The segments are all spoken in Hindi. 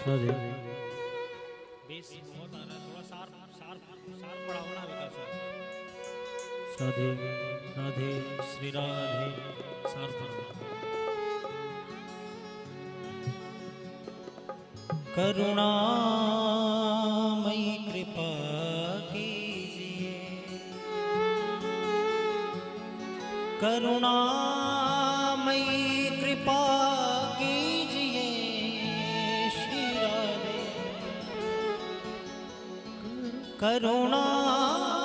राधे बेस बहुत आ रहा है, थोड़ा सार सार सार पढ़ाओ ना हल्का सा। राधे राधे श्री राधे सार पढ़ाओ। करुणामयी कृपा कीजिए, करुणामयी कृपा कीजिए श्री राधे, करुणामयी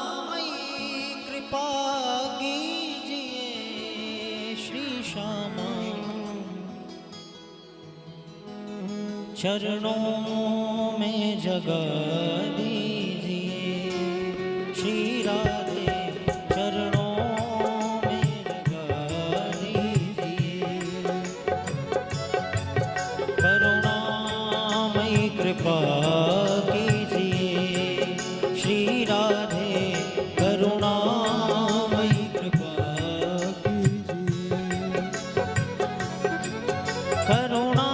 कृपा कीजिए श्री श्यामा, चरणों में जगह दीजिए श्री राधे, चरणों में जगह दीजिए, करुणामयी कृपा कीजिए श्री राधे, करुणामयी कृपा कीजिए, करुणा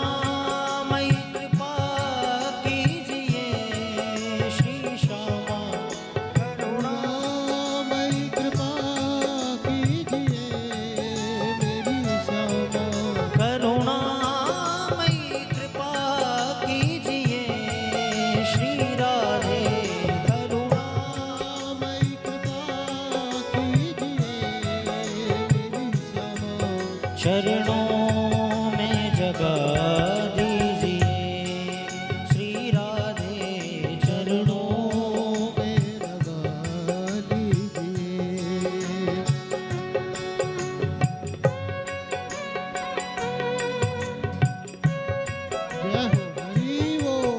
चरणों में जगह दीजिए श्री राधे, चरणों में जगह दीजिए, जय हो हरि बोल।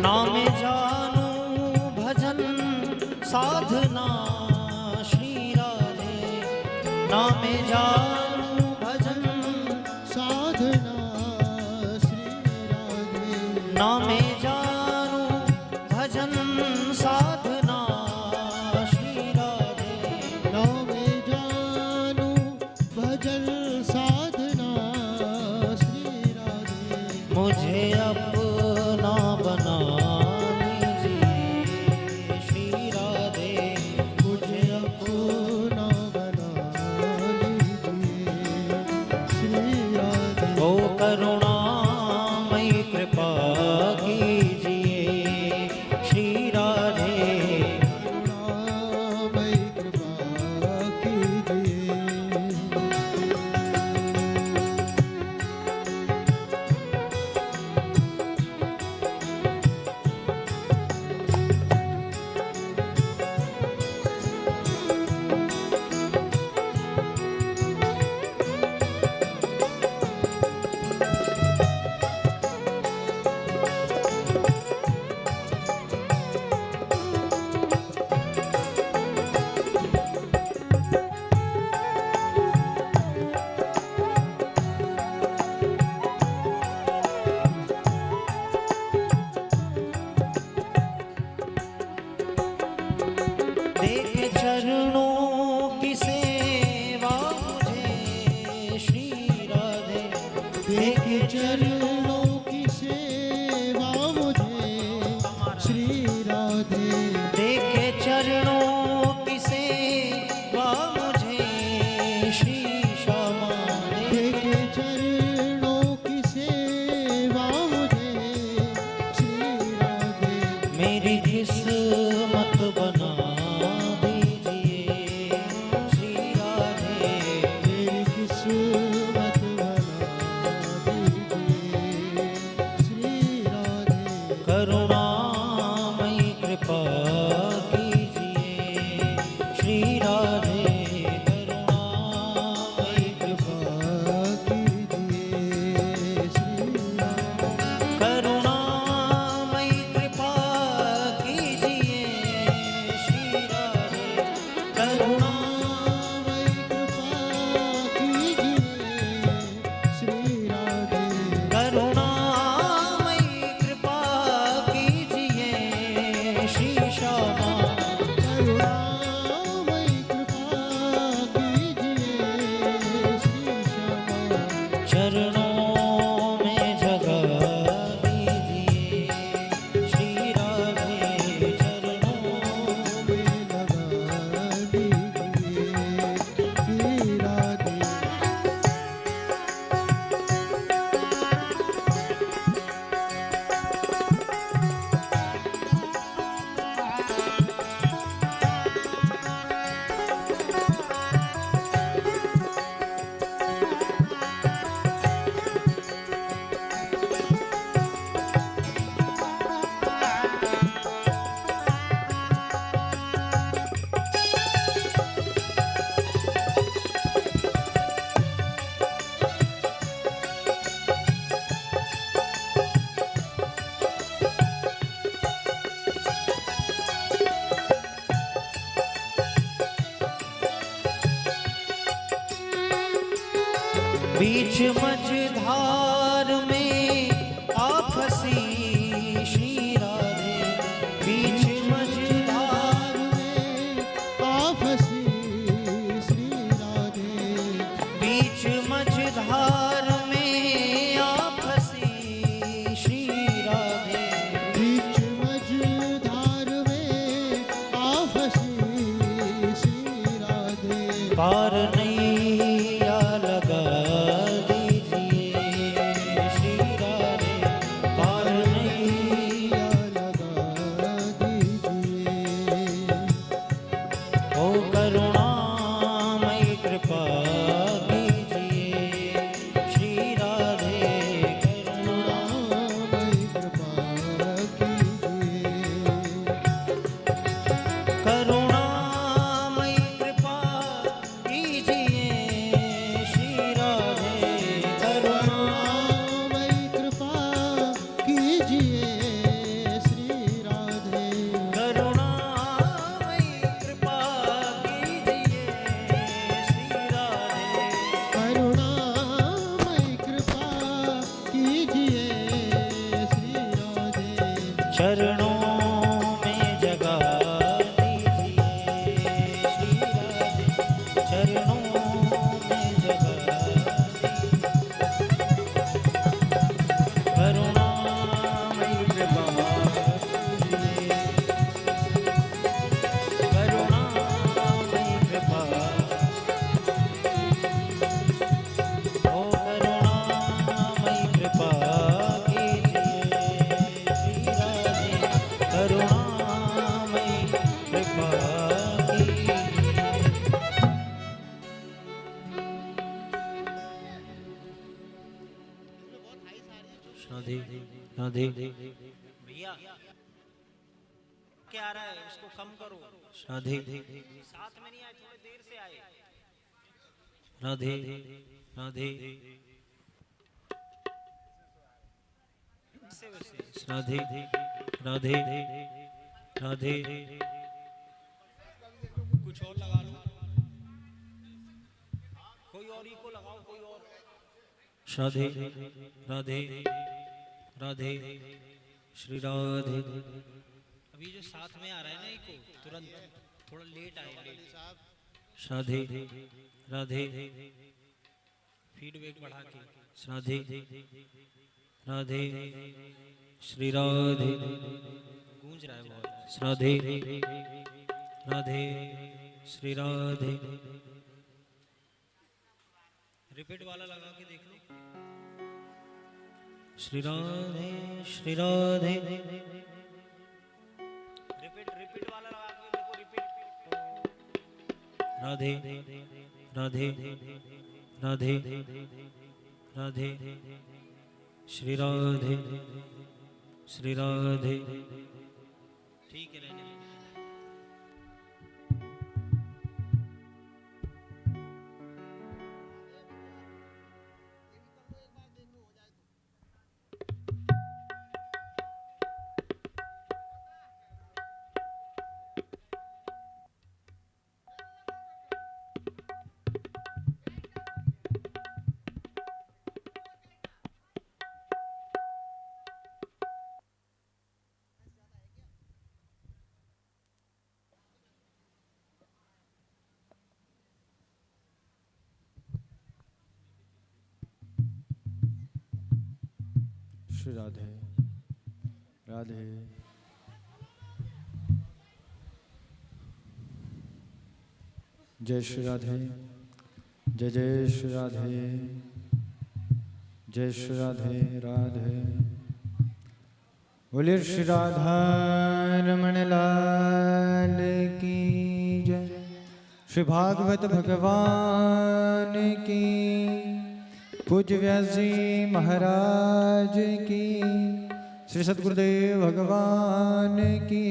नाम जानू भजन साधना श्री राधे, नाम जानू भजन साधना श्री राधे, नाम जानू भजन साधना श्री राधे, नाम जानू भजन साधना श्री राधे, मुझे अपना बना लीजिए श्री राधे, मुझे अपना बना लीजिए श्री राधे, ओ करुणामयी कृपा कीजिए श्री राधे, करुणामयी कृपा कीजिए। चरणों की सेवा मुझे श्री राधे, देखे चरणों की सेवा मुझे श्री राधे, देखे चरणों की सेवा मुझे श्री श्यामा, देखे चरणों की सेवा मुझे श्री राधे, मेरी किस्मत बना श्री चरणों में जगह दीजिए श्री राधे, चरणों में लगा दीजिए श्री राधे। बीच मझधार में आप फंसी श्री राधे, बीच मझधार में आप फंसी श्री राधे, बीच मझधार में आप फंसी श्री राधे, बीच मझधार में आप फंसी श्री राधे। पार नैया लगा चरणों में जगह दीजिए श्री राधे, चरणों में जगह करुणामयी कृपा कीजिए, करुणामयी कृपा, ओ करुणामयी कृपा राधे राधे। भैया क्या आ रहा है, इसको कम करो। राधे साथ में नहीं आए, थोड़ी देर से आए। राधे राधे राधे राधे राधे। कुछ और लगा लो, कोई और ही को लगाओ, कोई और। राधे राधे राधे श्री राधे। अभी जो साथ में आ रहा है ना, इको तुरंत थोड़ा लेट आए, लेट। राधे राधे फीडबैक बढ़ा के। राधे राधे श्री राधे। गूंज रहा है बहुत। राधे राधे श्री राधे। रिपीट वाला लगा के देख लो। श्री राधे श्री राधे। रिपीट वाला लगा के देखो, रिपीट। राधे राधे राधे राधे श्री राधे श्री राधे। ठीक है, रहने दो। श्री राधे राधे। जय श्री राधे, जय जय श्री राधे, जय श्री राधे राधे। बोले श्री राधा रमण लाल की जय। श्री भागवत भगवान की, पूज्य व्यास जी महाराज की, श्री सद्गुरुदेव भगवान की,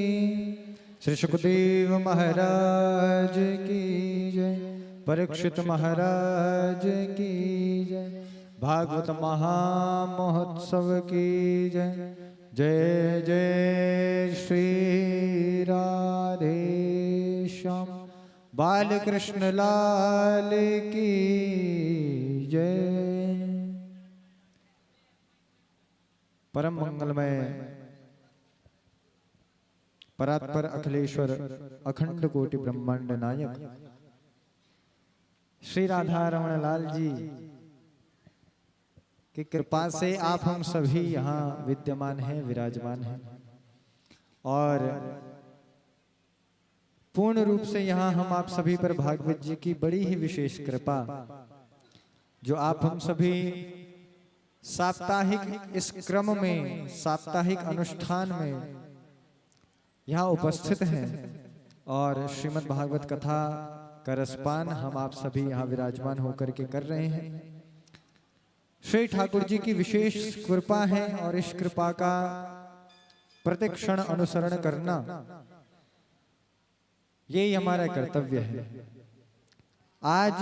श्री सुखदेव महाराज की जय, परीक्षित महाराज की जय, भागवत महामहोत्सव की जय। जय जय श्री राधे श्याम बाल कृष्ण लाल की जय। परम मंगलमय परात्पर अखिलेश्वर अखंड कोटि ब्रह्मांड नायक श्री राधा रमण लाल जी की कृपा से आप हम सभी यहाँ विद्यमान हैं, विराजमान हैं और पूर्ण रूप से यहाँ हम आप सभी पर भागवत जी की बड़ी ही विशेष कृपा, जो आप हम सभी साप्ताहिक इस क्रम में, साप्ताहिक अनुष्ठान में यहाँ उपस्थित हैं और श्रीमद् भागवत कथा का रसपान हम आप सभी यहाँ विराजमान होकर के कर रहे हैं। श्री ठाकुर जी की विशेष कृपा है और इस कृपा का प्रतिक्षण अनुसरण करना यही हमारा कर्तव्य है। आज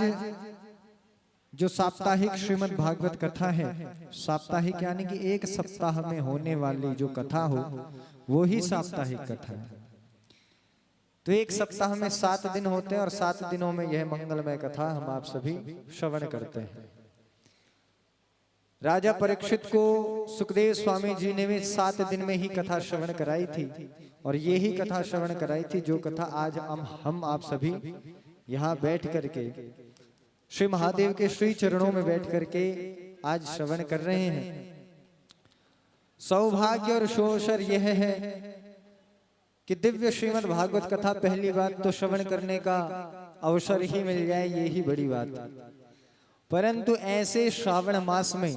जो साप्ताहिक श्रीमद् भागवत कथा है, साप्ताहिक यानी कि एक सप्ताह में होने वाली जो कथा हो वो ही साप्ताहिक कथा है। तो एक सप्ताह में 7 दिन होते हैं और 7 दिनों में यह मंगलमय कथा हम आप सभी श्रवण करते हैं। राजा परीक्षित को सुखदेव स्वामी जी ने भी 7 दिन में ही कथा श्रवण कराई थी और ये ही कथा श्रवण कराई थी जो कथा आज हम आप सभी यहाँ बैठ करके श्री महादेव के श्री चरणों में बैठ करके आज श्रवण कर रहे हैं। सौभाग्य और शोषर यह है कि दिव्य श्रीमद् भागवत कथा पहली बात तो श्रवण करने का अवसर ही मिल जाए, ये ही बड़ी बात है। परंतु ऐसे श्रावण मास में,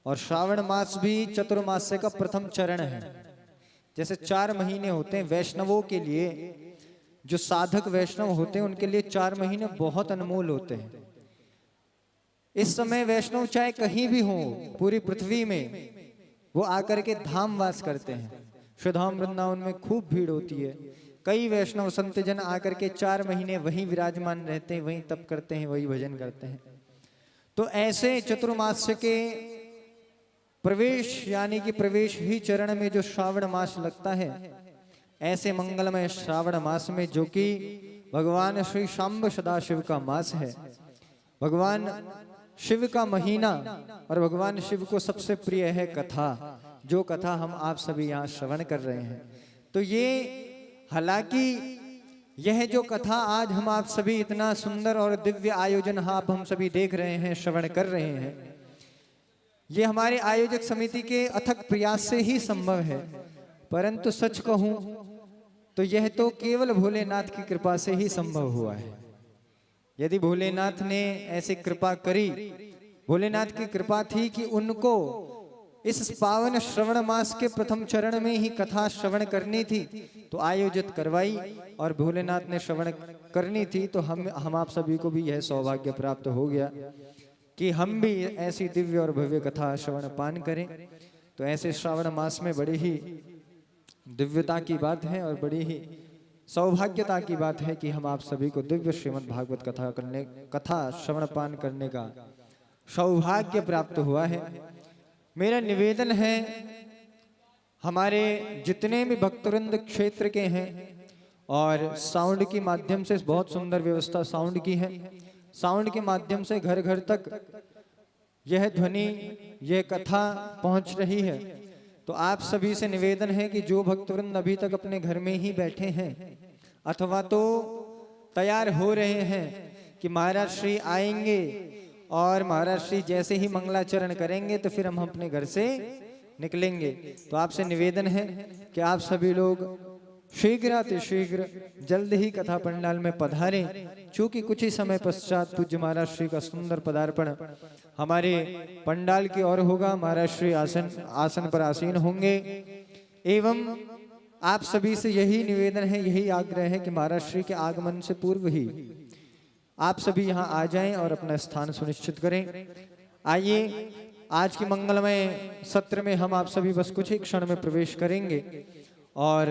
और श्रावण मास भी चतुर्मास्य का प्रथम चरण है, जैसे 4 महीने होते हैं वैष्णवों के लिए, जो साधक वैष्णव होते हैं उनके लिए 4 महीने बहुत अनमोल होते हैं। इस समय वैष्णव चाहे कहीं भी हो पूरी पृथ्वी में, वो आकर के धाम वास करते हैं। श्रीधाम वृंदावन में खूब भीड़ होती है। कई वैष्णव संत जन आकर के 4 महीने वहीं विराजमान रहते हैं, वहीं तप करते हैं, वही भजन करते हैं। तो ऐसे चतुर्मास्य के प्रवेश यानी कि प्रवेश ही चरण में जो श्रावण मास लगता है, ऐसे मंगलमय श्रावण मास में जो कि भगवान श्री शांब सदाशिव का मास है, भगवान शिव का महीना, और भगवान शिव को सबसे प्रिय है कथा, जो कथा हम आप सभी यहाँ श्रवण कर रहे हैं। तो ये हालांकि यह जो कथा आज हम आप सभी इतना सुंदर और दिव्य आयोजन आप हम सभी देख रहे हैं, श्रवण कर रहे हैं, ये हमारे आयोजक समिति के अथक प्रयास से ही संभव है। परंतु सच कहूं तो यह तो केवल भोलेनाथ की कृपा से ही संभव हुआ है। यदि भोलेनाथ ने ऐसी कृपा करी, भोलेनाथ की कृपा थी कि उनको इस पावन श्रवण मास के प्रथम चरण में ही कथा श्रवण करनी थी, तो आयोजित करवाई, और भोलेनाथ ने श्रवण करनी थी, तो हम आप सभी को भी यह सौभाग्य प्राप्त हो गया कि हम भी ऐसी दिव्य और भव्य कथा श्रवण पान करें। तो ऐसे श्रावण मास में बड़ी ही दिव्यता की बात है और बड़ी ही सौभाग्यता की बात है कि हम आप सभी को दिव्य श्रीमद् भागवत कथा श्रवण पान करने का सौभाग्य प्राप्त हुआ है। मेरा निवेदन है, हमारे जितने भी भक्तवृंद क्षेत्र के हैं, और साउंड के माध्यम से बहुत सुंदर व्यवस्था साउंड की है, साउंड के माध्यम से घर घर तक यह ध्वनि, यह कथा पहुंच रही है। तो आप सभी से निवेदन है कि जो भक्तवृंद अभी तक अपने घर में ही बैठे हैं अथवा तो तैयार हो रहे हैं कि महाराज श्री आएंगे और महाराज श्री जैसे ही मंगलाचरण करेंगे तो फिर हम अपने घर से निकलेंगे। तो आपसे निवेदन है कि आप सभी लोग शीघ्र शीघ्र जल्द ही कथा पंडाल में पधारें, चूंकि कुछ ही समय पश्चात पूज्य महाराज श्री का सुंदर पदार्पण हमारे पंडाल की ओर होगा। महाराज श्री आसन पर आसीन होंगे। एवं आप सभी से यही निवेदन है, यही आग्रह है कि महाराज श्री के आगमन से पूर्व ही आप सभी यहाँ आ जाएं और अपना स्थान सुनिश्चित करें। आइए, आज की मंगलमय सत्र में हम आप सभी बस कुछ ही क्षण में प्रवेश करेंगे और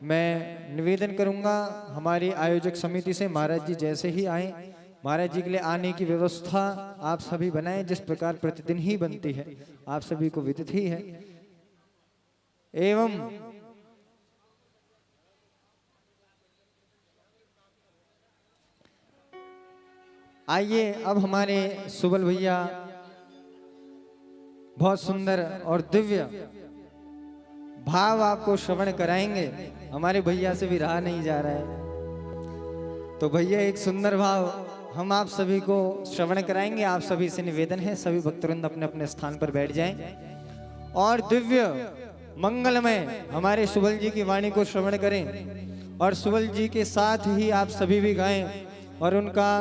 मैं निवेदन करूंगा हमारी आयोजक समिति से, महाराज जी जैसे ही आए, महाराज जी के लिए आने की व्यवस्था आप सभी बनाएं, जिस प्रकार प्रतिदिन ही बनती है, आप सभी को विदित ही है। एवं आइए, अब हमारे सुबल भैया बहुत सुंदर और दिव्य भाव आपको श्रवण कराएंगे। हमारे भैया से भी रहा नहीं जा रहा है, तो भैया एक सुंदर भाव हम आप सभी को श्रवण कराएंगे। आप सभी से निवेदन है, सभी भक्तवृंद अपने अपने स्थान पर बैठ जाएं और दिव्य मंगलमय हमारे सुबल जी की वाणी को श्रवण करें और सुबल जी के साथ ही आप सभी भी गाएं और उनका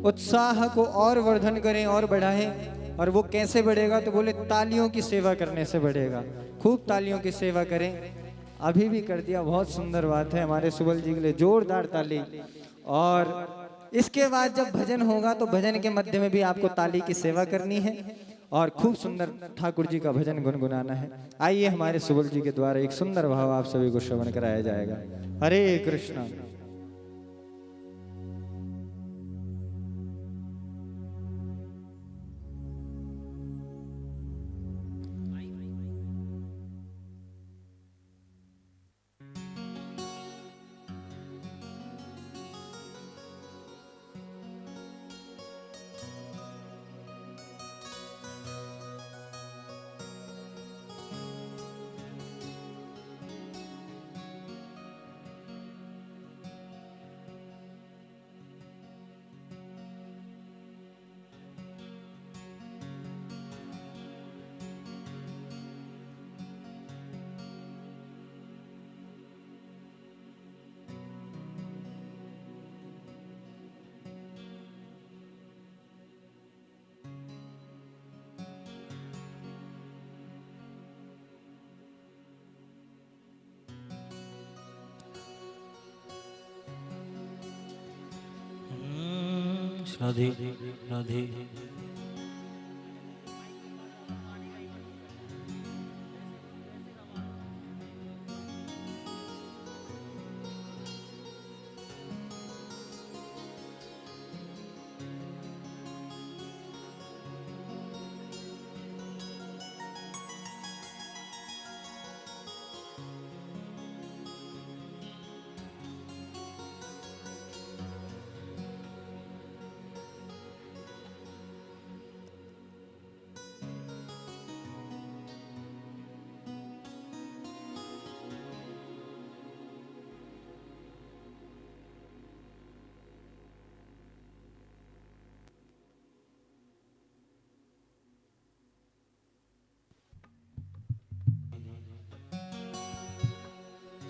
उत्साह को और वर्धन करें और बढ़ाएं। और वो कैसे बढ़ेगा, तो बोले तालियों की सेवा करने से बढ़ेगा। खूब तालियों की सेवा करें। अभी भी कर दिया, बहुत सुंदर बात है। हमारे सुबल जी के लिए जोरदार ताली। और इसके बाद जब भजन होगा तो भजन के मध्य में भी आपको ताली की सेवा करनी है और खूब सुंदर ठाकुर जी का भजन गुनगुनाना है। आइए, हमारे सुबल जी के द्वारा एक सुंदर भाव आप सभी को श्रवण कराया जाएगा। हरे कृष्णा। राधे राधे।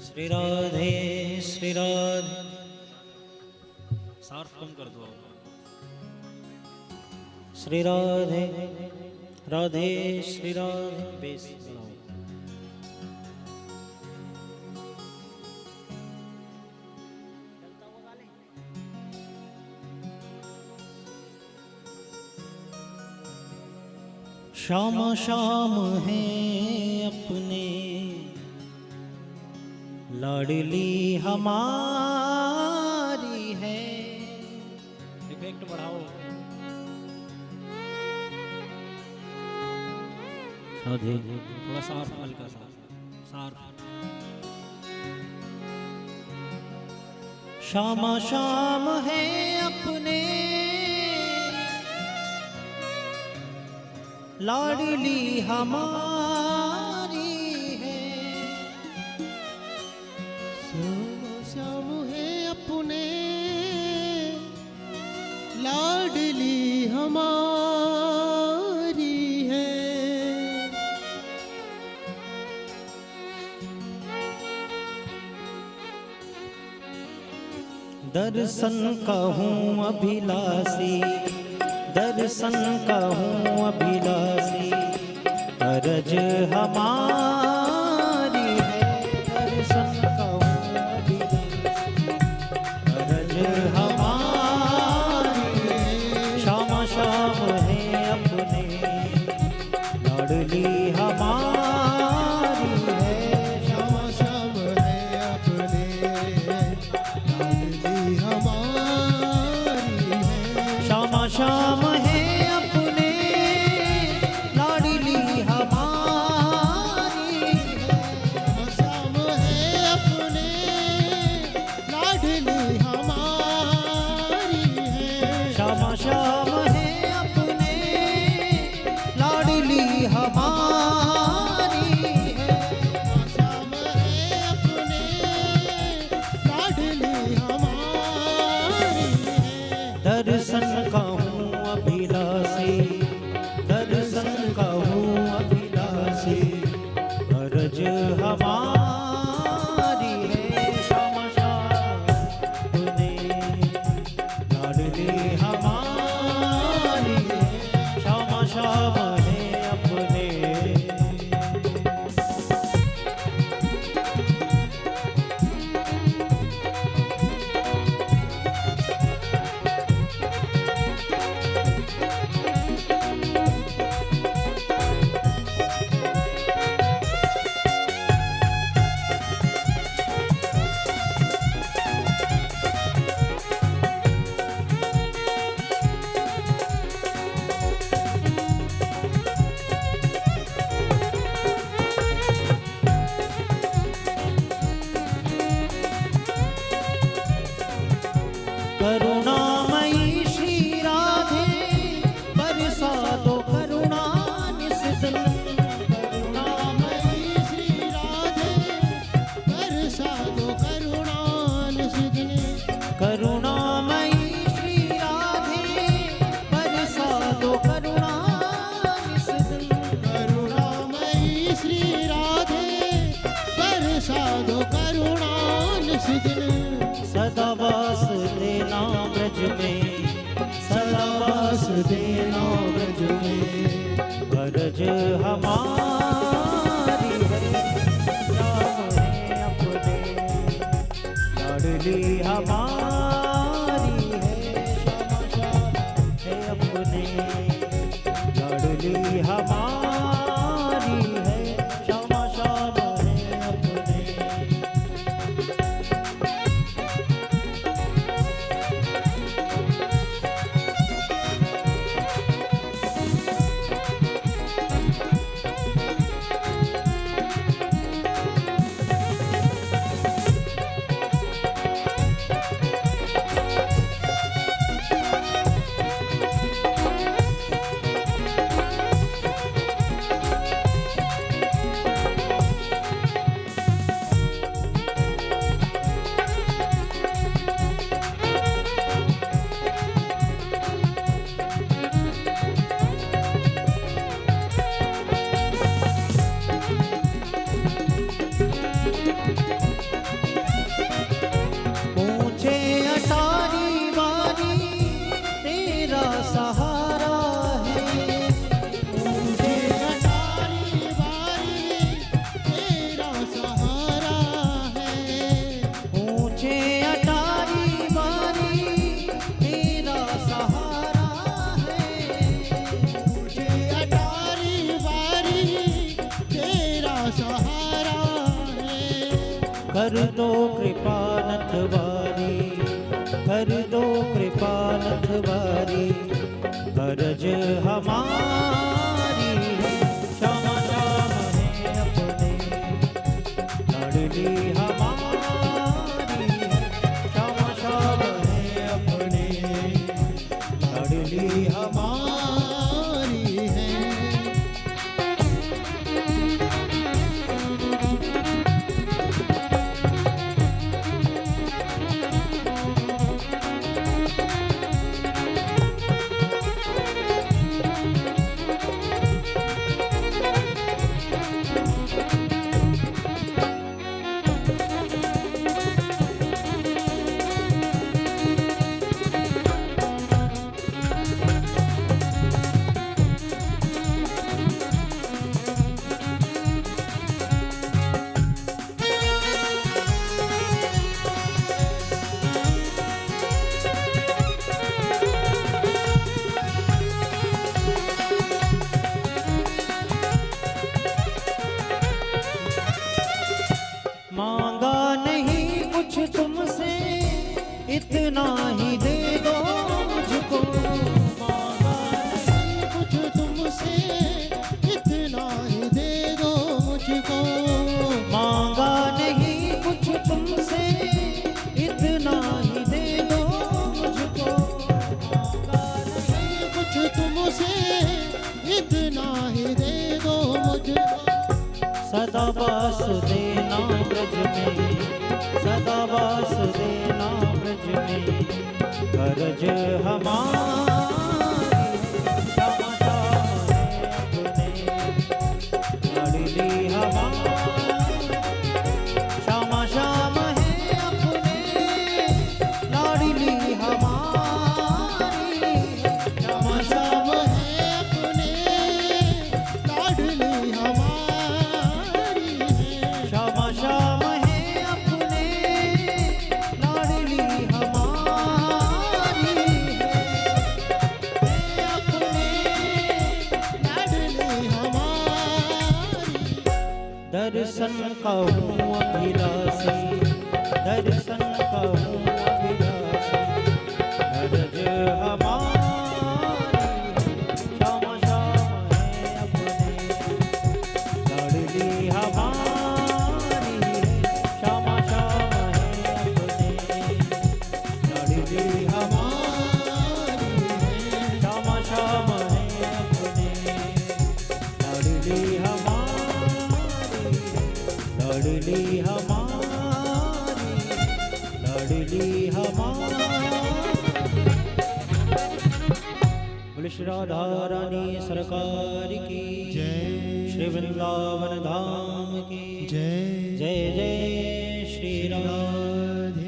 श्री राधे श्री राधे। सार्फ कम कर दो। श्री राधे राधे श्री राधे। बेस बढ़ाओ। श्याम श्याम है अपने लाडली हमारी है। इफेक्ट बढ़ाओ। राधे थोड़ा सार्फ, हल्का सा सार्फ। श्याम श्याम है अपने लाडली हमारी है। श्याम है अपने लाडली हमारी है। दर्शन का हूँ अभिलाषी, दर्शन का हूँ अभिलाषी, अरज हमारी है। दर्शन का हूँ अभिलाषी, अरज हमारी है। श्याम श्याम है अपने लाडली हमारी है। श्याम श्याम है अपने लाडली हमारी है। श्याम श्याम है अपने लाडली हमारी है। श्याम है अपने लाडली हमारी है। श्याम श्याम है अपने लाडली हमारी है। श्याम है अपने लाडली हमारी है। दर्शन का हूँ अभिलाषी, दर्शन का हूँ अभिलाषी, अरज हमारी है। श्याम श्याम अपने लाडली हमारी है। श्याम श्याम है अपने। करुणामयी श्री राधे बरसा दो करुणा निस दिन। करुणामयी श्री राधे बरसा दो करुणा निस दिन। करुणामयी श्री राधे बरसा दो करुणा निस दिन। करुणामयी श्री राधे बरसा दो करुणा निस दिन। सदा वास देना ब्रज में, सदा वास देना ब्रज में, अरज हमारी है। श्याम है अपने लाडली हमारी है। श्याम श्याम है अपने लाडली हमारी है। श्याम श्याम है अपने। ऊंचे अटारी वारी तेरा सहारा है। ऊंचे अटारी वारी तेरा सहारा है। ऊंचे अटारी वारी तेरा सहारा है। ऊंचे अटारी वारी तेरा सहारा है। कर दो कृपा नथवारी, कर दो कृपा नथवारी, अरज हमारी है। श्याम श्याम है अपने लाडली हमारी है। श्याम श्याम है अपने लाडली हमारी है। इतना ही दे दो मुझको। मांगा नहीं कुछ तुमसे, इतना ही दे दो मुझको। मांगा नहीं कुछ तुमसे, इतना ही दे दो मुझको। मांगा नहीं कुछ तुमसे, इतना ही दे दो मुझको। सदा वास देना ब्रज में, सदा वास देना ब्रज में, करज हमारी श्याम श्याम है अपने, लाडली हमारी श्याम श्याम है अपने, लाडली हमारी श्याम श्याम है अपने, लाडली हमारी है। श्याम श्याम है अपने, लाडली हमारी है अपने, लाडली हमारी। दर्शन का हूँ अभिलाषी, दर्शन का हूँ अभिलाषी, करज हमारी श्याम श्याम है अपने, लाडली हमारी श्याम श्याम है अपने, लाडली हमारी श्याम श्याम है अपने, लाडली हमारी, लाडली हमारी, लाडली हमारी। बोले श्री राधा रानी सरकार की जय। श्री वृंदावन धाम की जय जय जय श्री राम। राधे।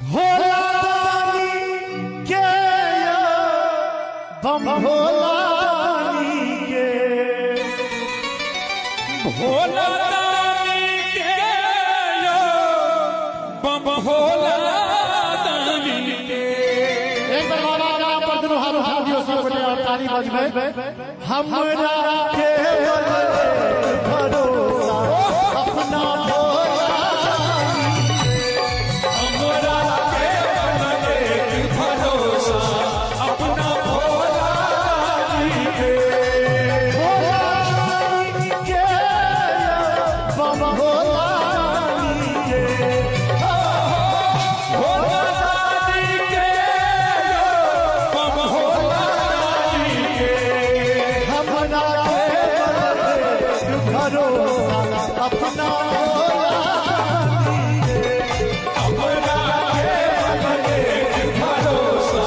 भोला दानी के बम भोला दानी के, भोला दानी के बम भोला दानी के। एक बार बाबा का पर दोनों हाथ दियो सब बोले और ताली बजबे। हमरा के भरोसा अपना भोला हमरा के बने भरोसा अपना भोला दानी के। के बम भोला के, भोला दानी के बम भोला दानी के। हमरा के भरोसा अपना हमरा के बने भरोसा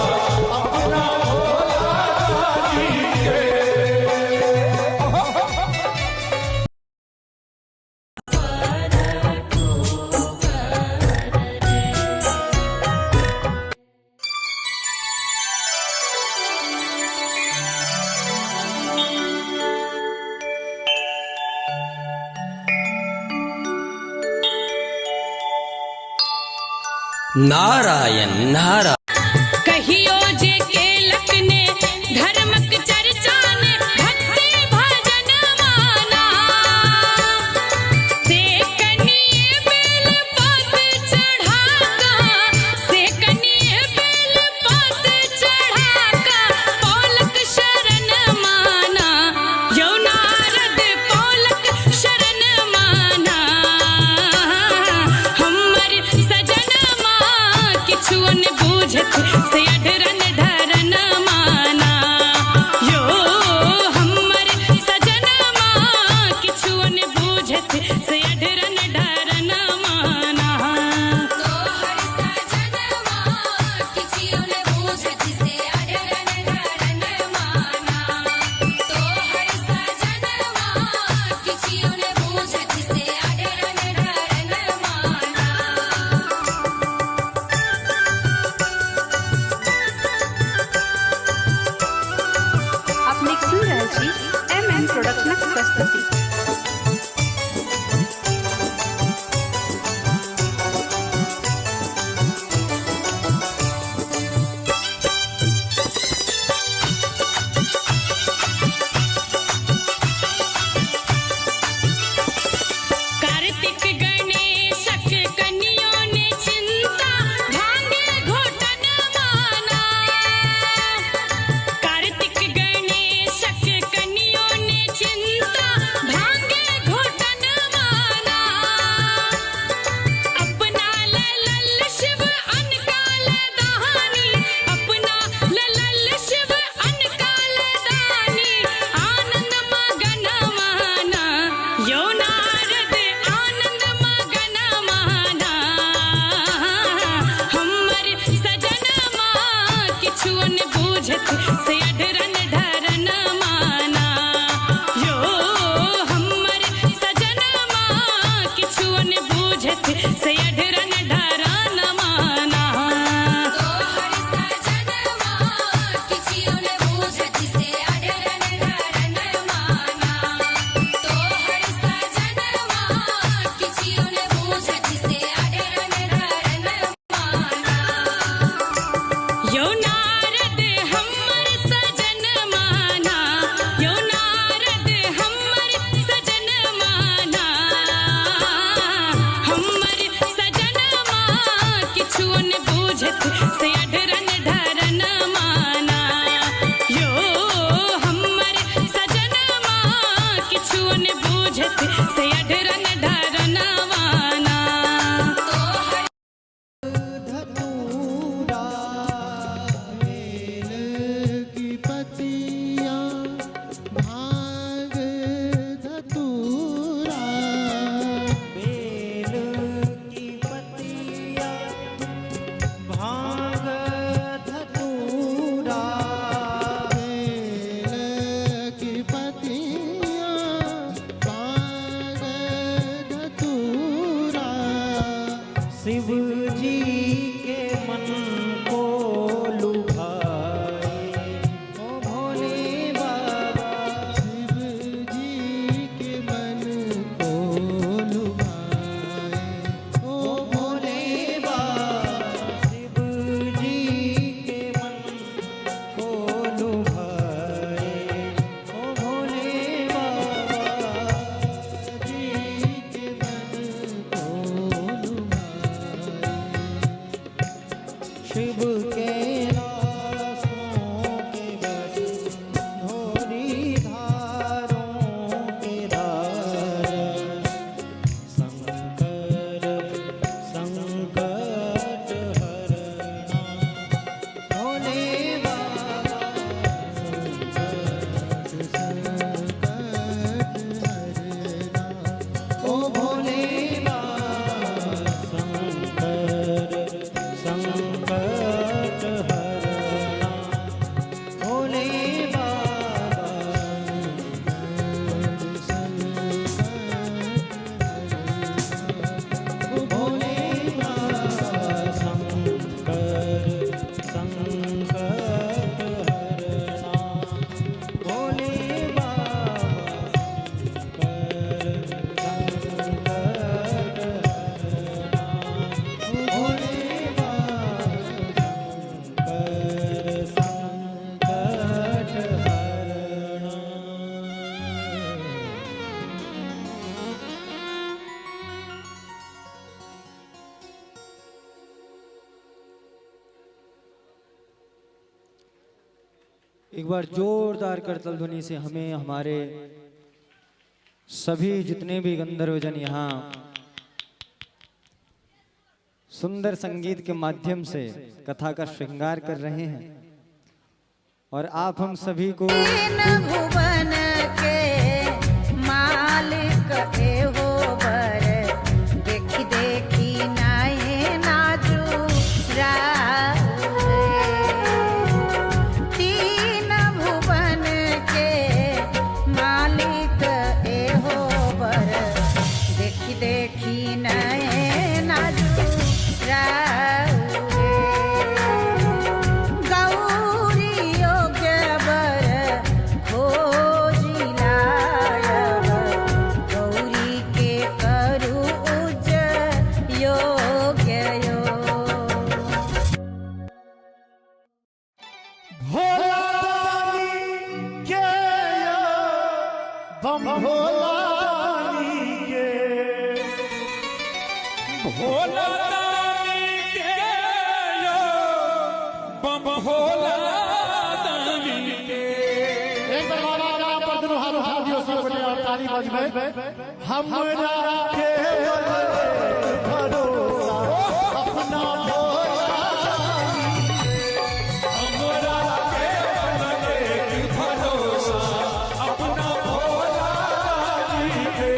अपना भोला दानी के। नारायण नारायण। कहियो जे केलक ने धर्मक चर्चा ने भक्ति भजन माना, से कनिए बेल पत चढ़ाका, से कनिए बेल पत चढ़ाका, पौलक शरण माना, यौ नारद पौलक शरण माना, हमर सजन किछुअन प्रोडक्शनक प्रस्तुति। एक बार जोरदार करतल ध्वनि से हमें हमारे सभी जितने भी गंधर्वजन यहाँ सुंदर संगीत के माध्यम से कथा का श्रृंगार कर रहे हैं और आप हम सभी को भुवन के मालिक हो बर देखी देखी नाये नाजू तीन भुवन के मालिक हो बर देखी देखी नाये नाजू गौरी योग्य बर खोज बम भोलानी के भोला दानी के यो बम भोला दानी के। एक बार वाला पर दोनों हाथ दियो सब बड़े और ताली बजबे हमरा के भरोसा अपना हमरा के बने भरोसा अपना भोला दानी के।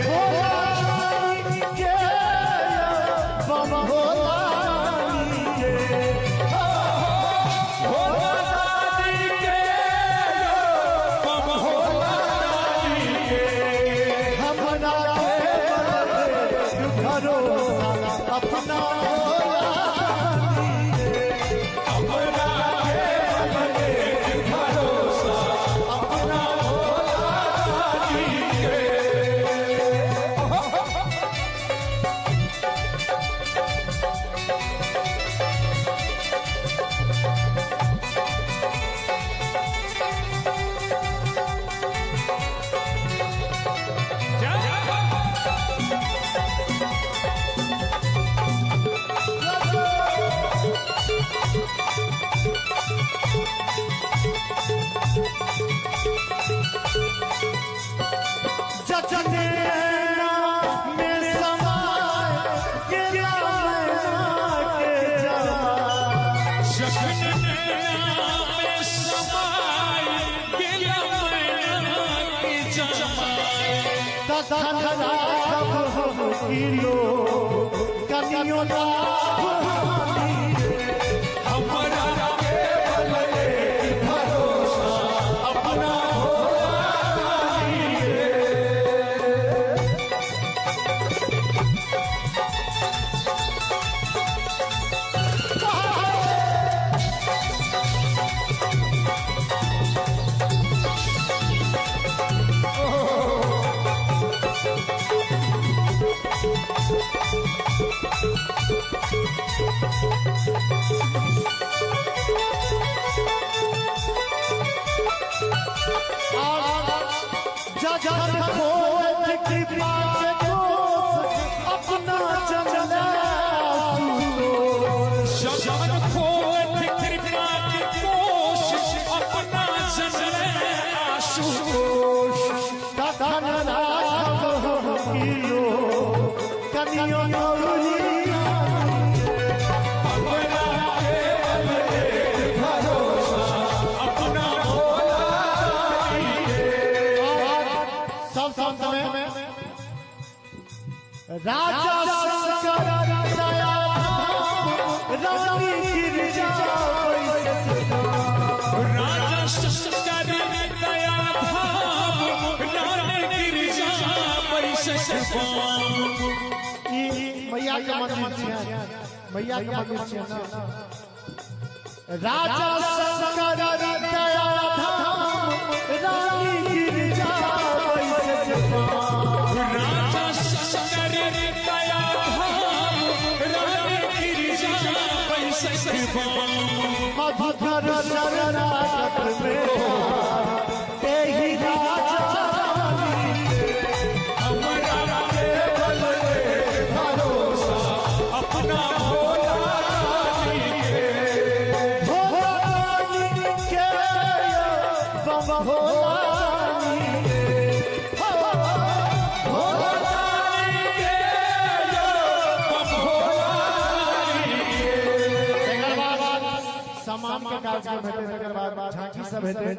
भोलानी के बम भोलानी के भोला दानी के यो बम भोला दानी के। हमरा के भरोसा अपना हमरा के बने भरोसा अपना भोला दानी के। जचने में समाए गिरा के जला जखन नैना में समाए गिला मैना के जमाए। तखन राखब हम किलो कनियो हमरा के बने भरोसा अपना भोला दानी के। जजन खोज कृपा के दोष अपना चला जगन खोज कृपा के कोश अपना जनले आशुतोष। तखन राखब हम किलो कनियो हमरा के बने भरोसा अपना भोला दानी के। सब संत में राजा शंकर दया रानी गिरिजा राजा शंकर दया धाम रानी गिरिजा पैसे पाम। मैया के मंदिर छिया मैया के मंदिर छिया ना राजा शंकर दया धाम रानी गिरिजा राजा शंकर दया धाम रानी गिरिजा पैसे पाम। मधुकर शरणागत में तेहि राजा हमरा के बने भरोसा अपना भोला दानी के। भोलानी के बम भोलानी के भोलानी के यो बम भोलानी के। तकर बाद समाम के कार्यक्रम हेतै तकर बाद झांकी सब हेतै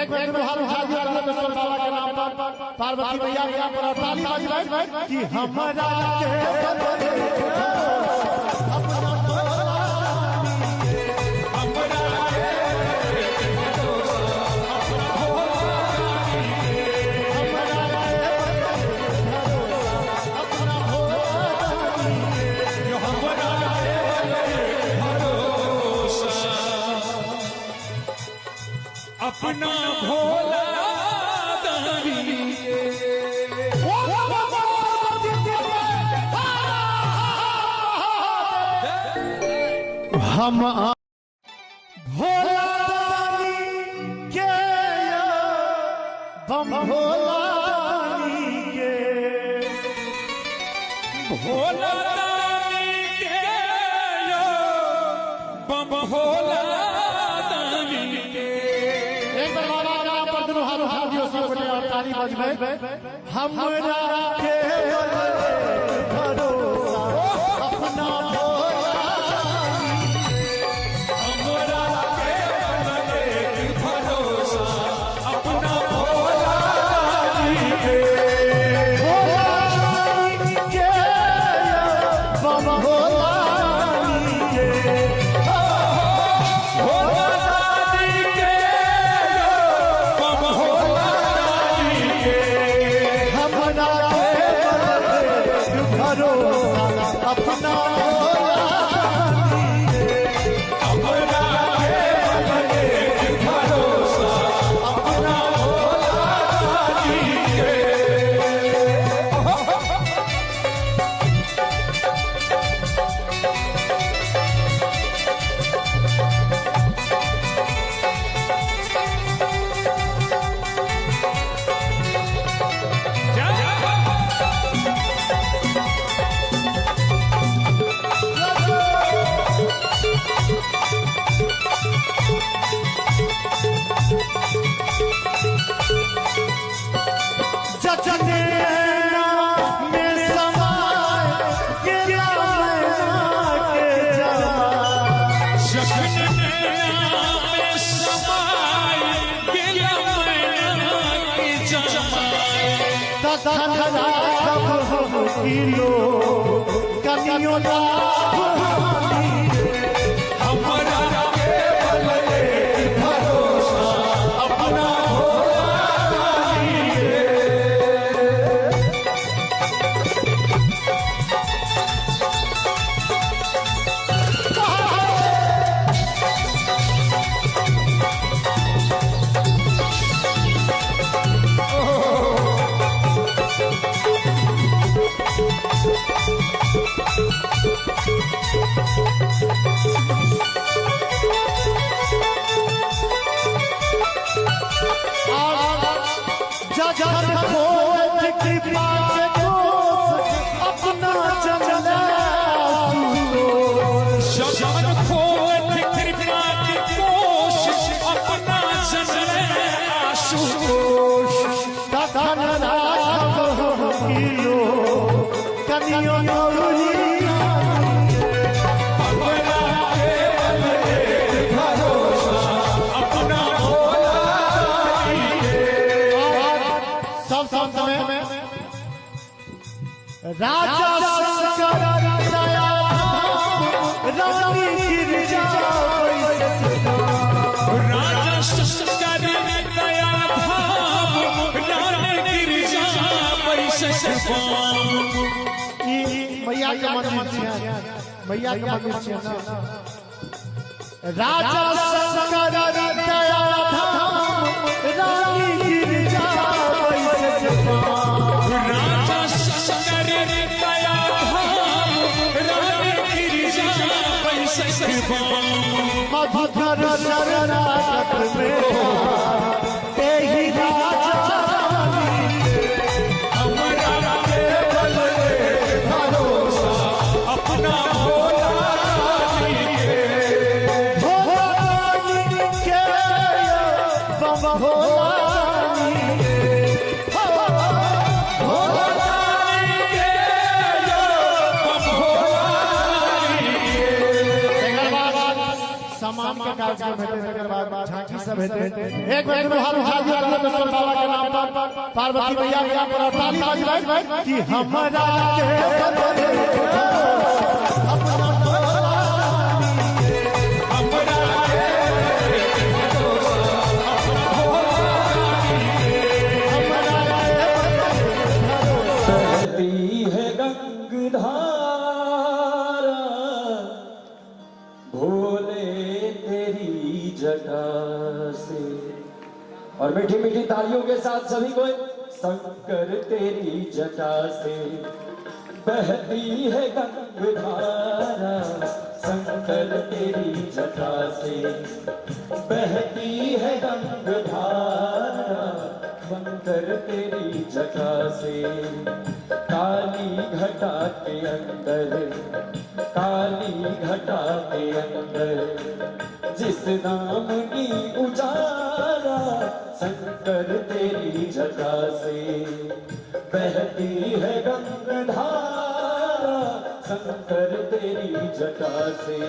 एक बेर में हर झांकी रामेश्वर बाबा के नाम पर पार्वती मैया के नाम पर ताली बजबै कि हमरा के बने अपना हमरा के भरोसा अपना भोला दानी के। हमरा अपना यो हमरा के बने भरोसा अपना भोला दानी के। हम भोला के बम भोला भोला दानी के यो बम भोला दानी के एक बार बाबा का नाम पर दोनों हाथ उठा दियो सब बड़े और ताली बजबे हमरा के भरोसा अपना भोला हमरा के भरोसा अपना भोला दानी के बम भोला के भोला दानी के बम भोला दानी के हमरा के भरोसा अपना भोला हमरा के भरोसा अपना भोला दानी के जचने में समाए गिरा मैना के धन किलो कनियो हमरा के भरोसा अपना भोला दानी के जगत खोज कृपा के दोष अपना चला शरण खोज कृपा की कोशिश अपना चले आशुतोष धन किलो कनियो हमरा के भरोसा अपना भोला दानी के सब संत में राजा शंकर दया रानी गिरिजा राजा शंकर दया धाम रानी गिरिजा पैसे मैया के मंदिर छिया मैया के मंदिर छिया ना राजा शंकर दया धाम रानी गिरिजा राजा शंकर दया धाम रानी गिरिजा पैसे मधुकर शरणागत में तेहि राजा हमरा के भरोसा अपना भोला दानी के भोलानी के बम भोलानी भोलानी के बम भोलानी के समाम के कार्यक्रम हेतु तकर बाद झांकी सब हेतु एक बार में हाथ उठा दिया रामेश्वर बाबा के नाम पर पार्वती मैया के नाम पर ताली बजबै कि हमरा के अपना हमरा के भरोसा अपना भोला बहती है गंगधारा भोले तेरी जटा से। और मीठी मीठी तालियों के साथ सभी को शंकर तेरी जटा से बहती है गंगधारा शंकर तेरी जटा से बहती है गंगधारा शंकर तेरी जटा से। काली घटा के अंदर, काली घटा के अंदर जिस नाम की उजाला, शंकर तेरी जटा से बहती है गंगाधारा, शंकर तेरी जटा से।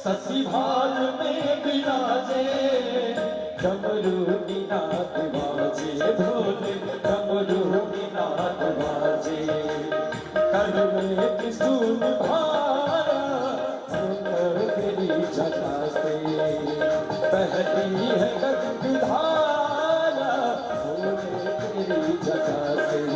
ससी भाल में विराजे, डमरू की नाद बाजे, भोले डमरू की नाद बाजे, कर में त्रिशूल भारा, शंकर तेरी जटा से बहती है गंगाधारा, भोले तेरी जटा से।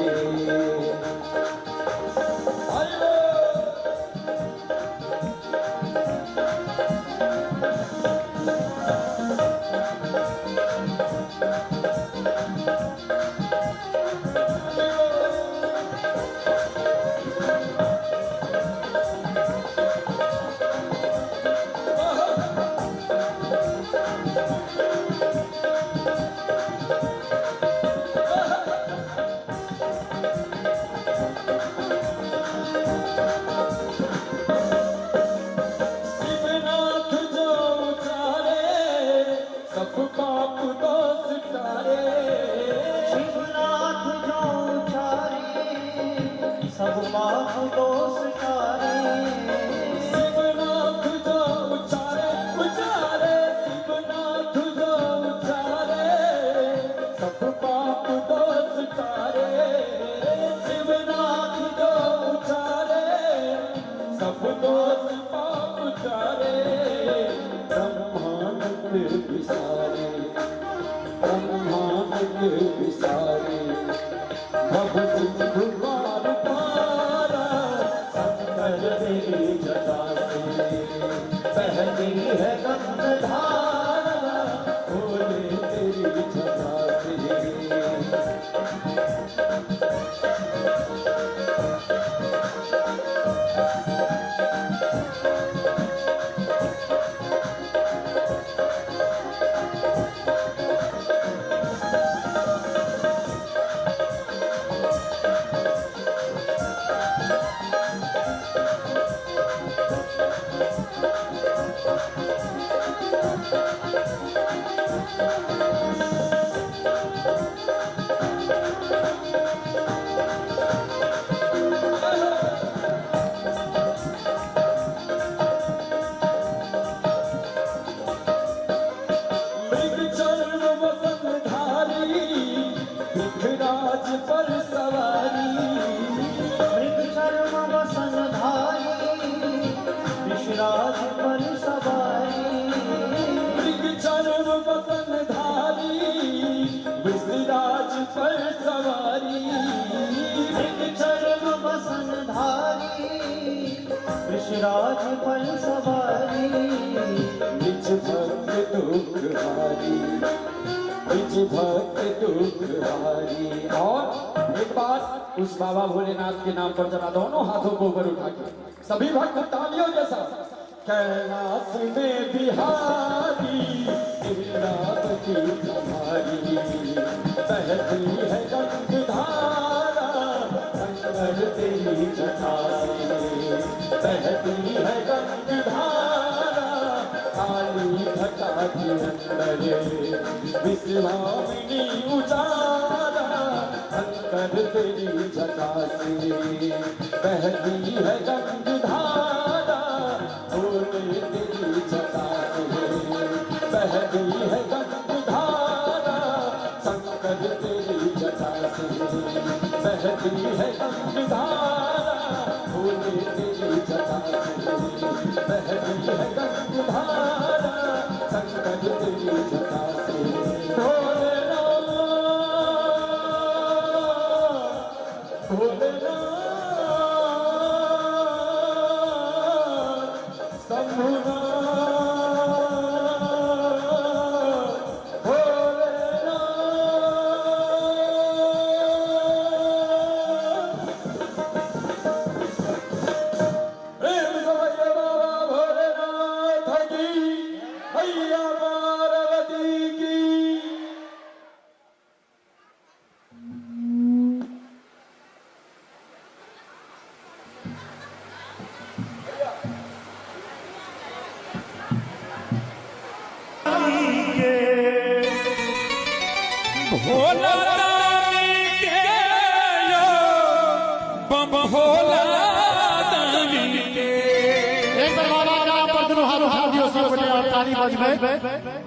राज पर सवारी, निज भक्त दुख हारी, निज भक्त दुख हारी। और एक बार उस बाबा भोलेनाथ के नाम पर जरा दोनों हाथों को ऊपर उठा के सभी भक्त तालियों के साथ कैलाश में बिहारी इंद्रावती तुम्हारी बहती है गंगाधारा संकर तेरी जटा से बहती है गंगाधारा काली घटा के अंदर विश्वामिनी उजारा संकर तेरी जटा से बहती है गंगाधारा भोले तेरी जटा से बहती है गंगाधारा संकर तेरी जटा से बहती है गंगाधारा भोले तेरी जटा से बहती है गंगाधारा संकर तेरी जटा से भोलेनाथ भोलेनाथ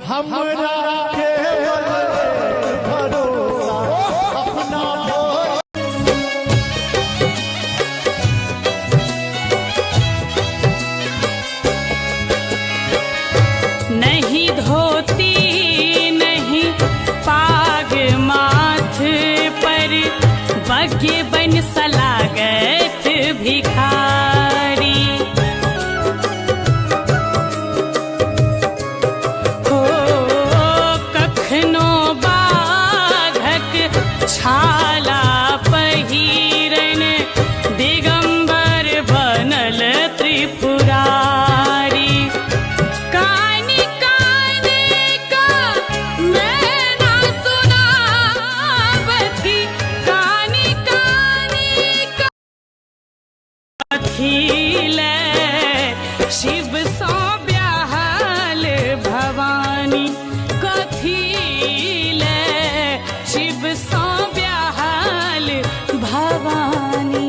हमरा के भरोसा अपना नहीं धोती नहीं पाग माथ पर बगे बन सलागत भिखारी छाला पहिरन दिगंबर बनल त्रिपुरारी कानी काने का मैं ना सुनावती कानी काने का अखिले शिव सो ब्याहल भवानी कथिले शिव सो भवानी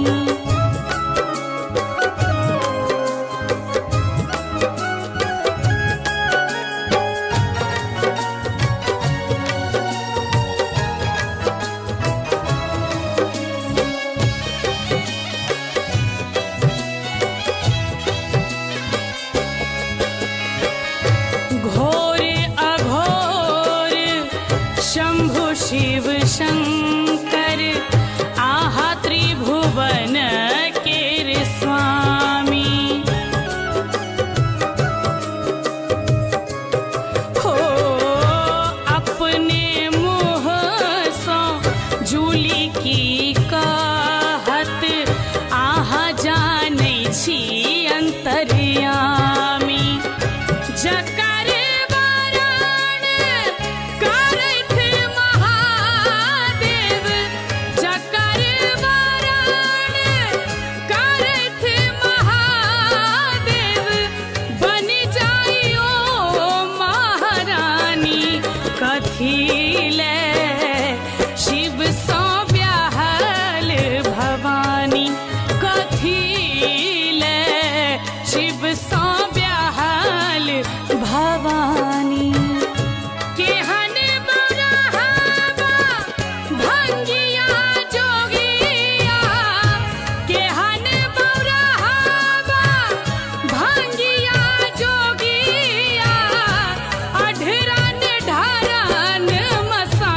घोर अघोर शंभु शिव शंकर आहा त्रिभुवन केर स्वामी हो अपने मुँह सो जूली की कहत आहा जानै छी अंतर्यामी जकर वरण करैथ महादेव जकर वरण करैथ महादेव बन जाइयो महारानी कथिले शिव सो ब्याहल भवानी कथिले शिव सो ब्याहल भवानी केहन बरहावा भंगिया जोगिया केहन बरहावा भंगिया जोगिया अढरन ढरन मसा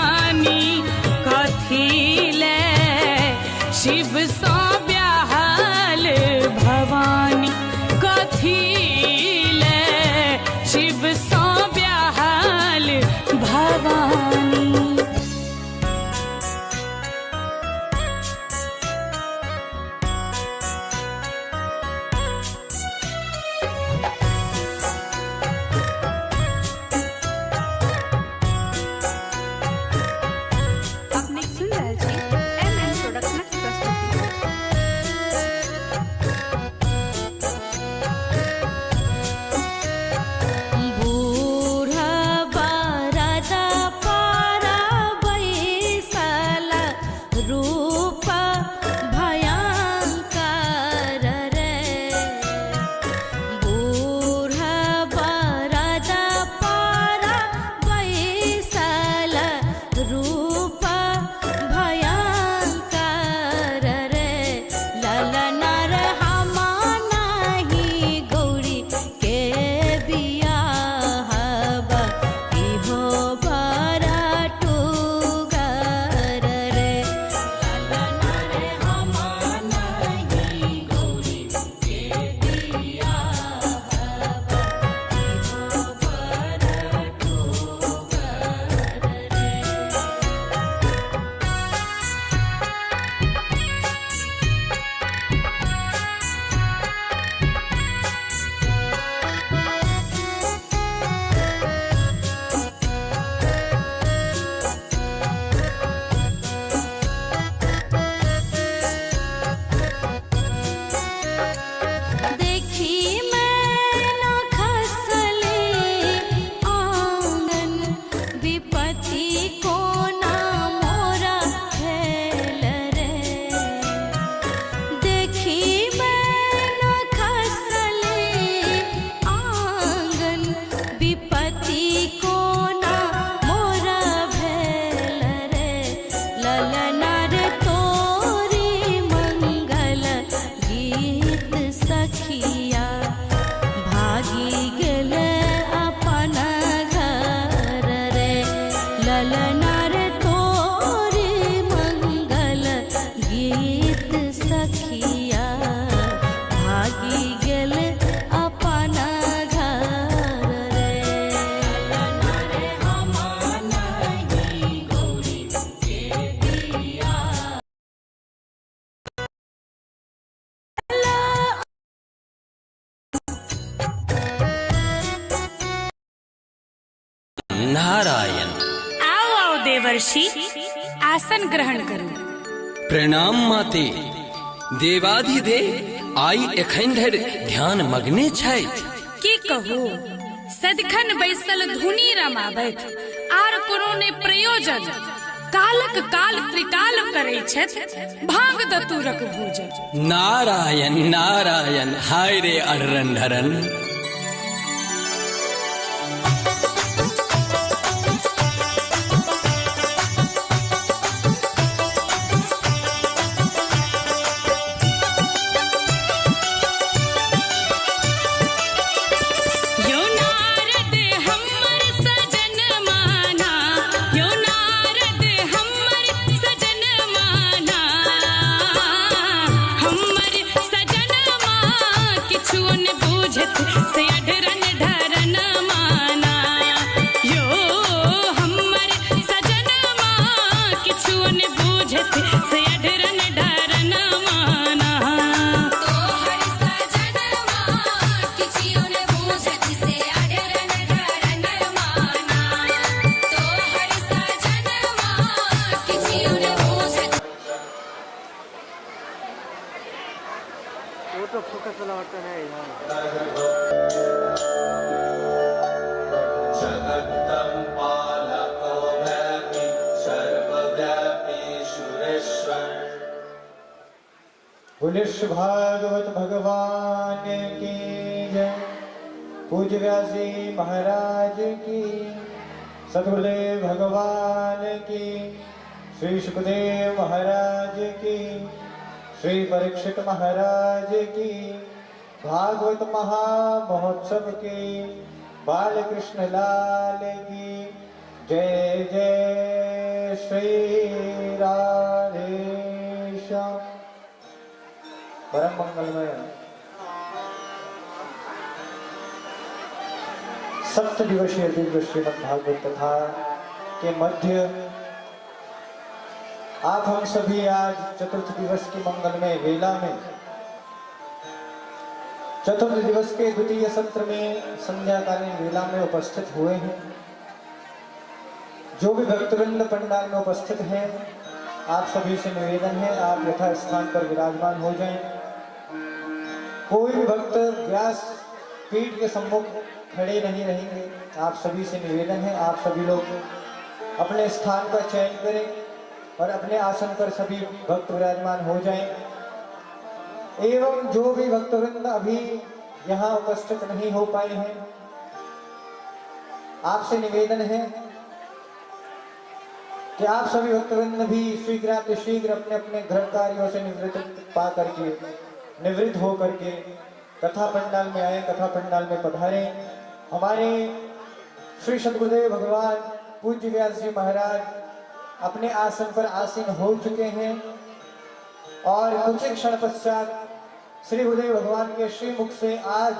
विपत्ति को ना मोरा खेल रे देखी मैं न खसले आंगन विपत्ति को ना मोरा भेल रे ललना रे तोरी मंगल गीत सखिया भागी गेल अपन घर रे ललना रे तोरी मंगल गीत सखिया भागी गेल अपन घर रे ललना रे हम नहीं गौरी के दिया नारायण। आओ आओ देवर्षि आसन ग्रहण करू। प्रणाम माते। देवाधिदेव आई एखन धरि ध्यान मग्ने छथि। की कहू सदखन बैसल धुनी रमाबैत आर कोनो ने प्रयोजन कालक काल त्रिकाल करै छथि भांग दतूरक भोजन। नारायण नारायण हाय रे अररन धरन। यो नारद हमर सजन माना यो नारद हमर सजन माना हमर सजन मां किछु न बूझत से अढरन ढरन माना यो हमर सजन मां किछु न बूझत से अढरन ढरन माना तोहर सजन मां किछु न बूझत से अढरन ढरन माना तोहर सजन मां किछु न बूझत जगत्तं पालको व्यापी सर्वव्यापी सुरेश्वर। बोले श्री भागवत भगवान की जय। पूज्य व्यास जी महाराज की, सद्गुरुदेव भगवान की, श्री सुखदेव महाराज की, श्री परीक्षित महाराज की, भागवत महामहोत्सव की, बाल कृष्ण लाल की जय जय श्री राधे श्याम। परम मंगलमय सप्त दिवसीय दिव्य श्रीमद् भागवत कथा के मध्य आप हम सभी आज चतुर्थ दिवस की मंगलमय वेला में चतुर्थ दिवस के द्वितीय सत्र में संध्याकालीन वेला में उपस्थित हुए हैं। जो भी भक्तवृंद पंडाल में उपस्थित हैं, आप सभी से निवेदन है आप यथा स्थान पर विराजमान हो जाएं। कोई भी भक्त व्यास पीठ के सम्मुख खड़े नहीं रहेंगे। आप सभी से निवेदन है आप सभी लोग अपने स्थान का चयन करें और अपने आसन पर सभी भक्त विराजमान हो जाएं। एवं जो भी भक्तवृंद अभी यहाँ उपस्थित नहीं हो पाए हैं, आपसे निवेदन है कि आप सभी भक्तवृंद भी शीघ्र अपने अपने घर कार्यों से निवृत्त हो करके कथा पंडाल में आए, कथा पंडाल में पधारे। हमारे श्री सद्गुरुदेव भगवान पूज्य व्यास जी महाराज अपने आसन पर आसीन हो चुके हैं और कुछ ही क्षण पश्चात श्री गुरुदेव भगवान के श्रीमुख से आज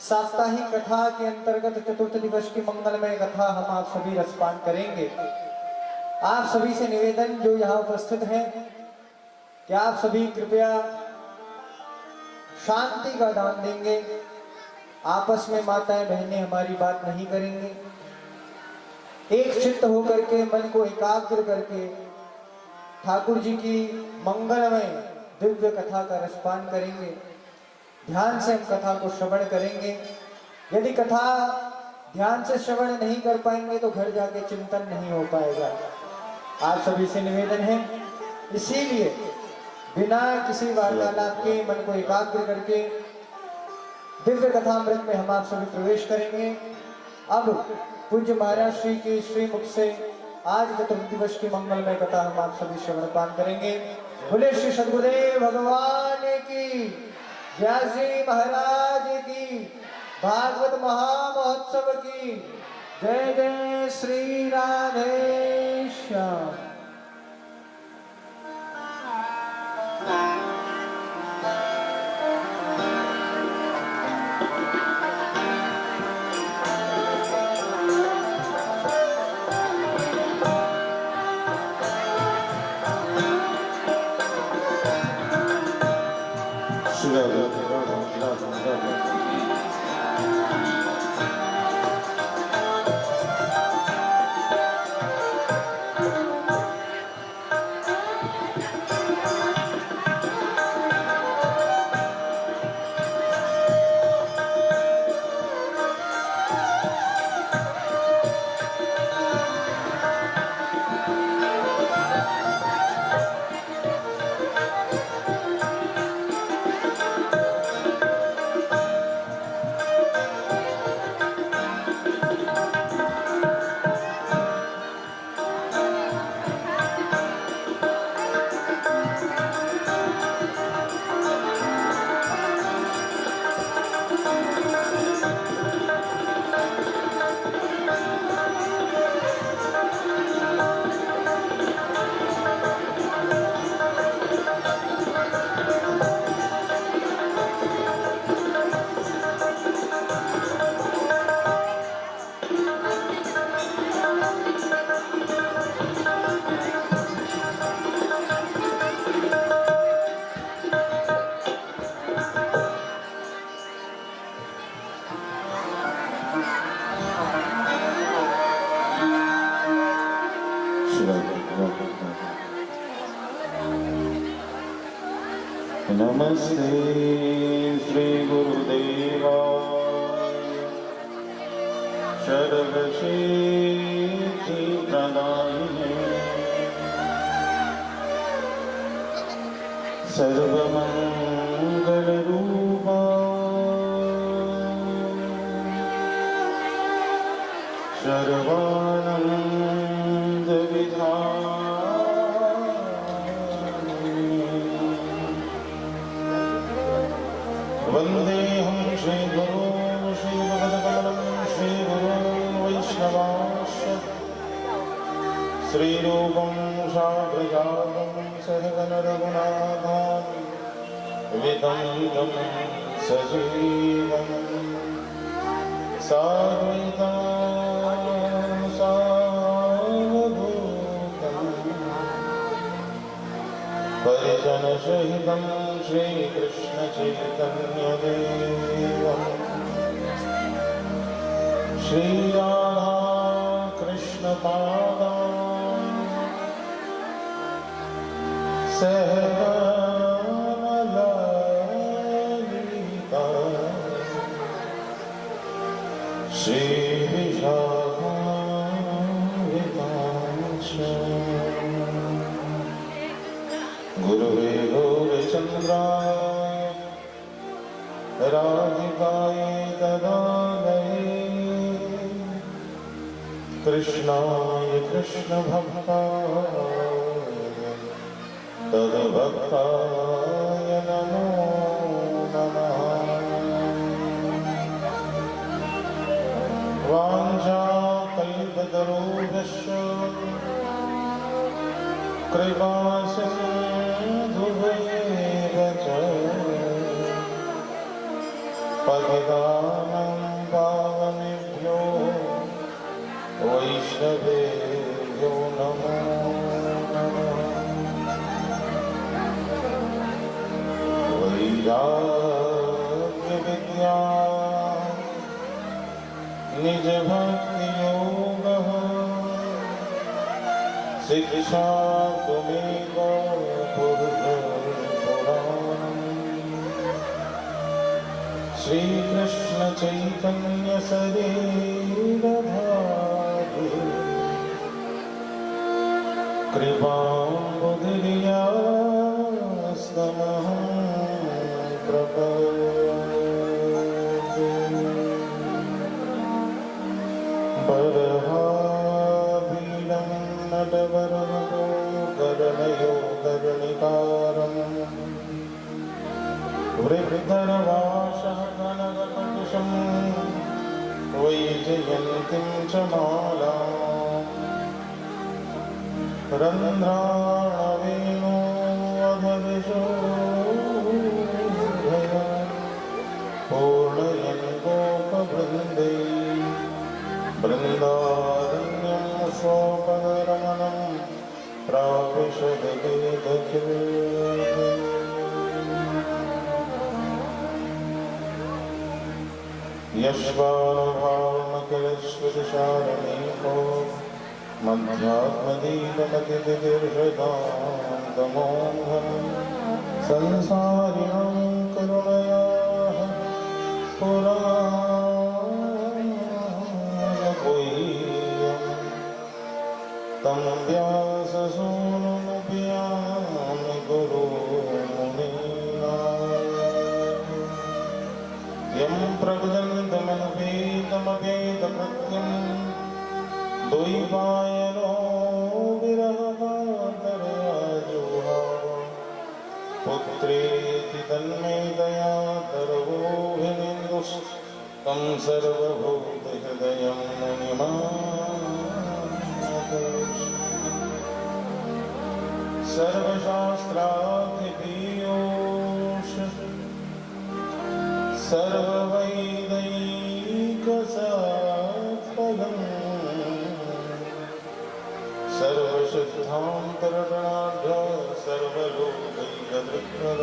साप्ताहिक कथा के अंतर्गत चतुर्थ दिवस की मंगलमय कथा हम आप सभी रसपान करेंगे। आप सभी से निवेदन जो यहाँ उपस्थित हैं कि आप सभी कृपया शांति का दान देंगे। आपस में माताएं बहनें हमारी बात नहीं करेंगे। एक चित्त होकर के मन को एकाग्र करके ठाकुर जी की मंगलमय दिव्य कथा का रसपान करेंगे। ध्यान से हम कथा को श्रवण करेंगे। यदि कथा ध्यान से श्रवण नहीं कर पाएंगे तो घर जाके चिंतन नहीं हो पाएगा। आप सभी से निवेदन है, इसीलिए बिना किसी वार्तालाप के मन को एकाग्र करके दिव्य कथामृत में हम आप सभी प्रवेश करेंगे। अब पूज्य महाराज श्री के श्रीमुख से आज चतुर्थी दिवस की मंगलमय कथा हम आप सभी श्रवण पान करेंगे। बोले श्री सद्गुरुदेव भगवान की, व्यास जी महाराज की, भागवत महामहोत्सव की जय जय श्री राधे श्याम। नमस्ते श्री गुरुदेवा सर्वसिद्धि प्रदायिने सर्वमंगल रूपा सर्वानंद वंदेहं श्री गुरु श्री भगवत्पादं श्री गुरु वैष्णवांश श्री रूपं साग्रजातं सहगण रघुनाथान् वितं सजीवं साद्वैतं सावधूतं परिजन सहितं श्री कृष्ण चैतन्य देवं श्री राधा कृष्ण पादान् सहगणललिता श्री विशाखान्वितांश्च गुरुवे गौरचन्द्राय राधिकाय तदालये कृष्णाय कृष्णभक्ताय तद्भक्ताय नमो नमः। वाञ्छाकल्पतरुभ्यश्च कृपासिन्धुभ्येव च पतितानां पावनेभ्यो वैष्णवेभ्यो नमो नमः। वैराग्यविद्या निजभक्तियोगः शिक्षा त्वमेव पुरुषपुराणम्। श्रीकृष्ण चैतन्य सदेव नीलभागे कृपाम्बुधिर्यास्तमहं प्रपद्ये बर्हापीडं नटवरवरौ कर्णयो कर्णिकारम् वृद्धर्वाशकनककटुषं वैजयन्तीं च मालाम् रन्ध्राणवेणोऽधविशो पूर्णयन् गोपवृन्दै बृन्दारण्यं स्वोपरमणं प्राविशदवेदखिले यश्वानुभावमखिलश्रुतिशारणीको मध्यात्मदीपमतिदिर्षदान्तमोहं संसारिणां करुणयाः पुराणगुह्यं तं व्याससूनुमुपयामि गुरुमुनीना यं प्रभजन्तमनुपेतमपेतकृत्यं द्वैपायनो विरहकातरया जुहाव पुत्रेति तन्मेतया तरवोऽभिनेन्दुस्तं सर्वभूतहृदयं मुनिमानतोष सर्वशास्त्राधिपीयूष सर्ववैदैकसात्फलम् सर्वसिद्धान्तरणाढ्य सर्वलोकैकदृक्पद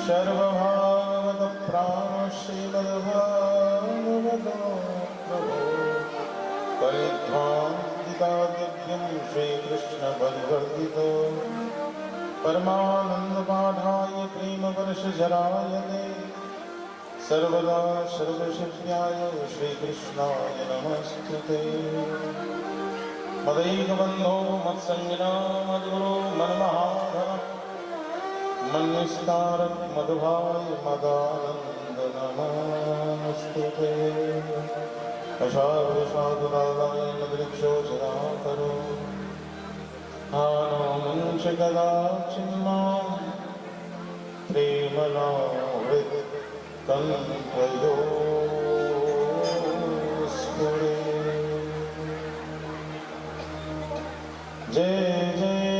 सर्वभागवतप्राणश्रीमद्भागवतो प्रभो कलिध्वान्तिकादिव्यं श्रीकृष्णपरिवर्तितो परमानन्दपाठाय प्रेमवर्षजराय ते सर्वदा सर्वसिद्ध्याय श्रीकृष्णाय नमस्ते मदैकबन्धो मत्संज्ञा मद्गुरो मन्महाधर मन्निस्तारक मधुभाय मदानन्द नमस्तुते अशावसाधुदाय मदृक्षोचराकरो आनो मुञ्चकदा चिन्मां प्रेमनावृत् कण्ठयोस्फुरे जय जय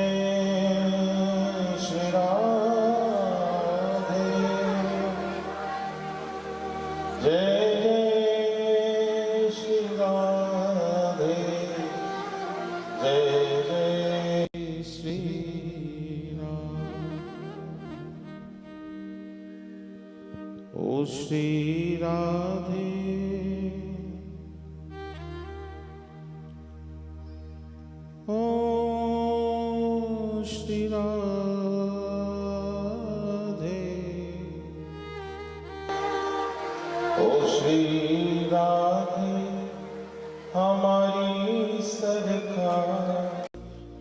श्री राधे जय जय श्री राधे जय जय श्री राम। ओ श्री राधे ओ श्री राधे ओ श्री राधे हमारी सरकार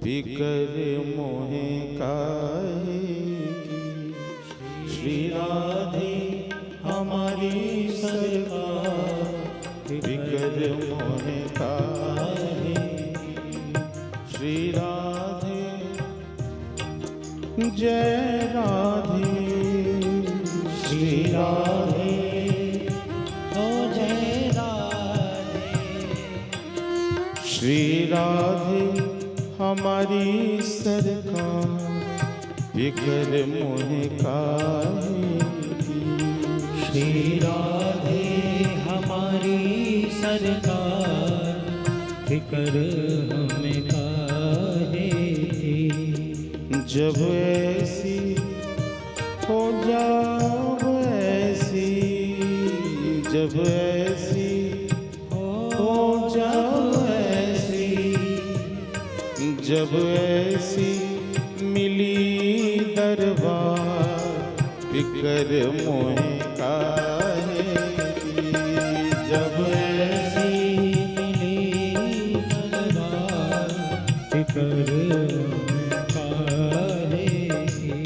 फिकर मोहे काहे की श्री राधे हमारी सरकार फिकर मोहे काहे श्री राधे जय राधे श्री राधे ओ जय राधे श्री राधे हमारी सरकार फिकर मोहे काहे की श्री राधे हमारी सरकार फिकर हमें काहे की जब ऐसी हो जब ऐसी जब ऐसी हो जब ऐसी जब ऐसी मिली दरबार फिकर मोहे काहे की जब ऐसी फिकर काहे की।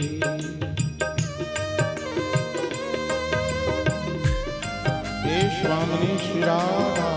हे स्वामिनी श्री राधा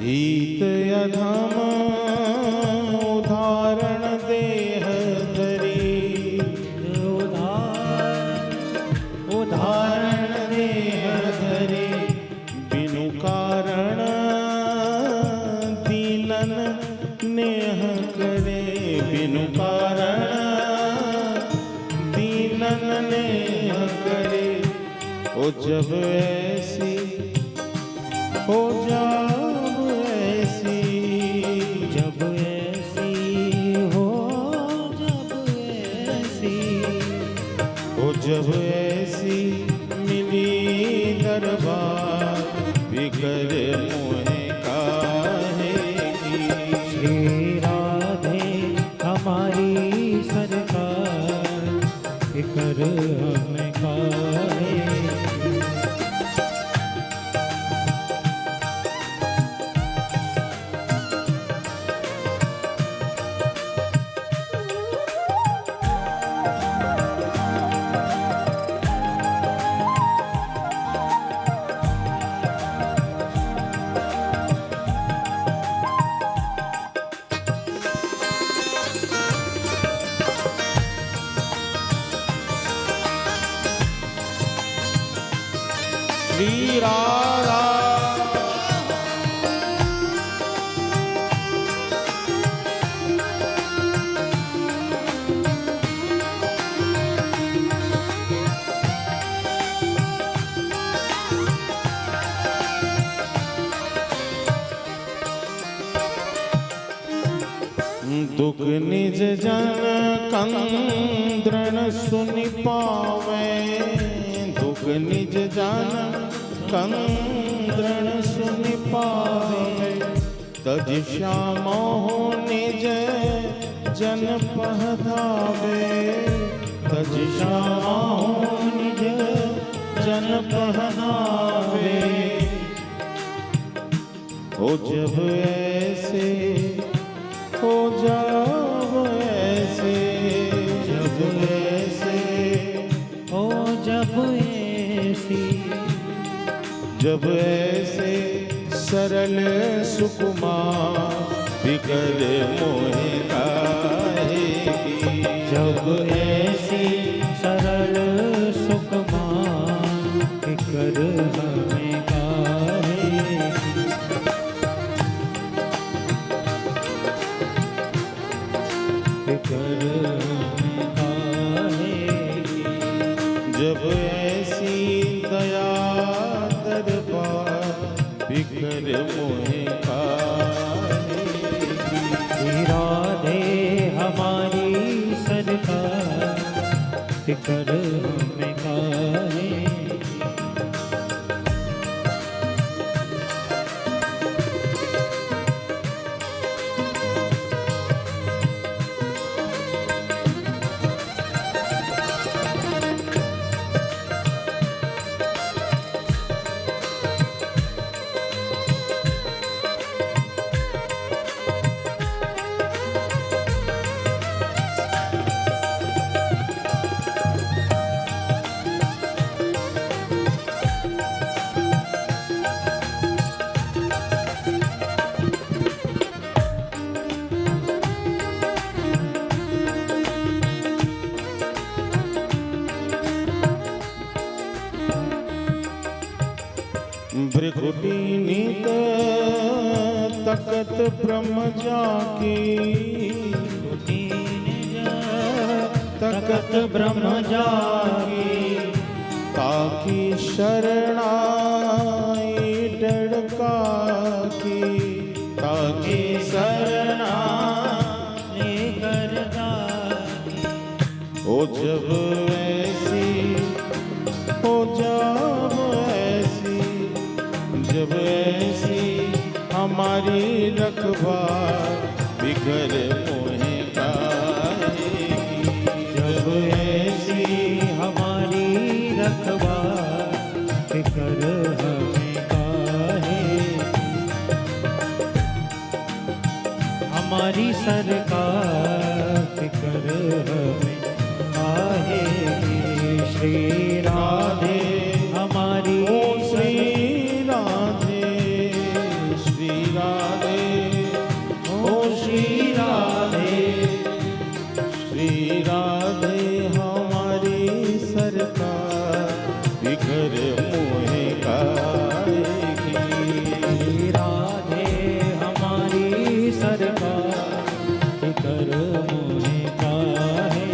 हित अधम उदाहरण देह धरी उदाहरण देह धरी बिनु कारण दीनन नेह करे बिनु कारण दीनन नेह करे ओ जब ऐसी हो जा जब ऐसी मिली दरबार बिगर मोहे काहे की। श्री राधे हमारी सरकार फिकर हमें काहे की। श्री राधा दुख निज जन कंद्रण सुनि पावे दुख निज जन कंद्रण सुनि पावे तज श्यामो निज जन पहधावे तज श्यामो निज जन पहधावे हो जब ऐसे हो जब ऐसे हो जब ऐसी जब ऐसे सरल सुकुमार बिकर मोहे काहे की। जब ऐसी सरल सुकुमार फिकर हमें काहे की। फिकर हमें काहे की। जब ऐसी दया दरबार बिकर मोहे काहे की। राधे हमारी सरकार फिकर हमें काहे की। भृकुटी नीत तकत ब्रह्म जाकी तकत ब्रह्म जाकी ताकी शरणा रखवार बिगर मोहे काहेगी। जब ऐसी हमारी रखवार फिकर हमें काहे, हमारी सरकार फिकर हमें काहेगी। श्री राधे हमारी श्री राधे, श्री राधे, ओ श्री राधे, श्री राधे हमारी सरकार बिगर मोहे काहेगी। श्री राधे हमारी सरकार फिकर मोहे काहे।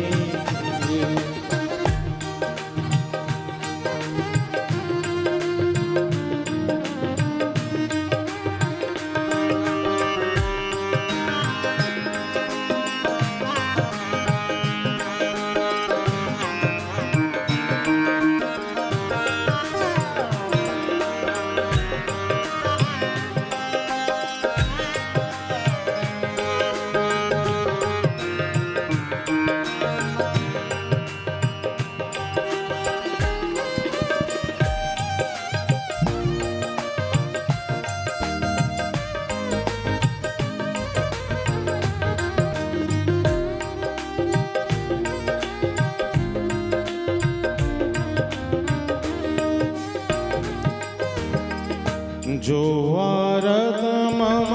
जो वारद मम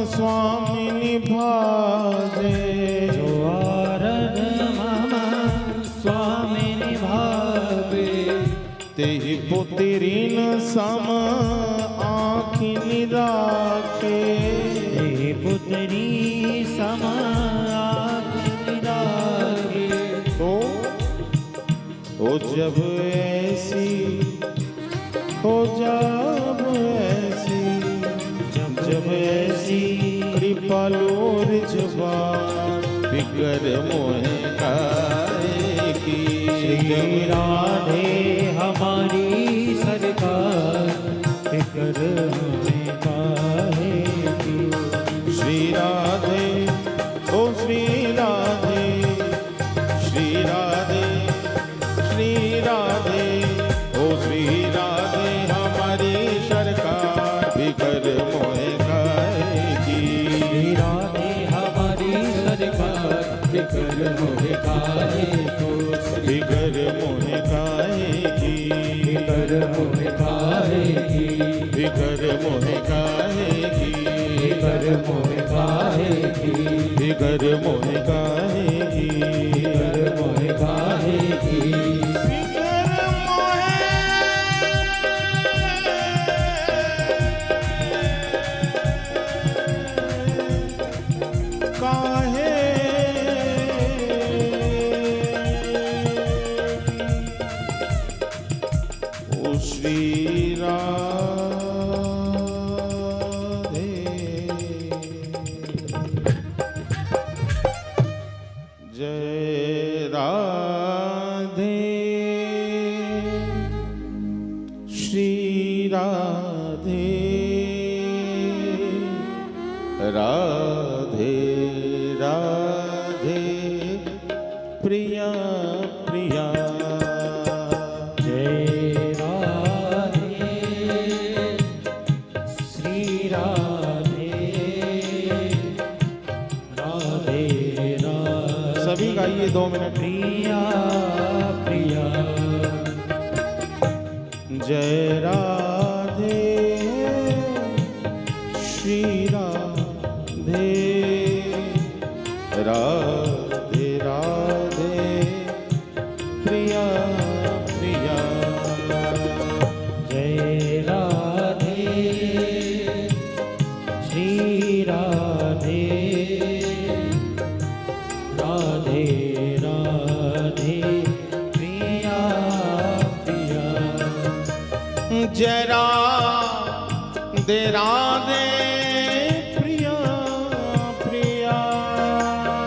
स्वामिनि भाजे, जो वारद मम स्वामिनि भावे, तेहि पुत्रीन सम आँखि राखे। तेहि पुत्री सम आँखि राखे। तो जब ऐसी हो जब ऐसी, जब ऐसी कृपालुर जुबान बिगर मोहे काहेगी। श्री राधे हमारी सरकार फिकर हमें काहेगी। श्री राधे, ओ श्री राधे, श्री राधे, श्री राधे, ओ श्री राधे हमारी सरकार बिगर मोहे काहेगी। श्री राधे हमारी सरकार फिकर मोहे काहेगी। बिगर मोहे काहेगी, फिकर मोहे काहेगी, बिगर मोहे काहेगी, फिकर मोहे काहेगी, बिगर मोहे काहेगी, फिकर मोहे काहेगी। श्री राधे, जय राधे, श्री राधे, राधे राधे प्रिया प्रिया। सभी गाइए 2 मिनट। प्रिया प्रिया, जय राधे, श्री राधे, राधे राधे प्रिया प्रिया। जय राधे, श्री राधे, राधे राधे प्रिया प्रिया। जय राधे राधे प्रिया प्रिया।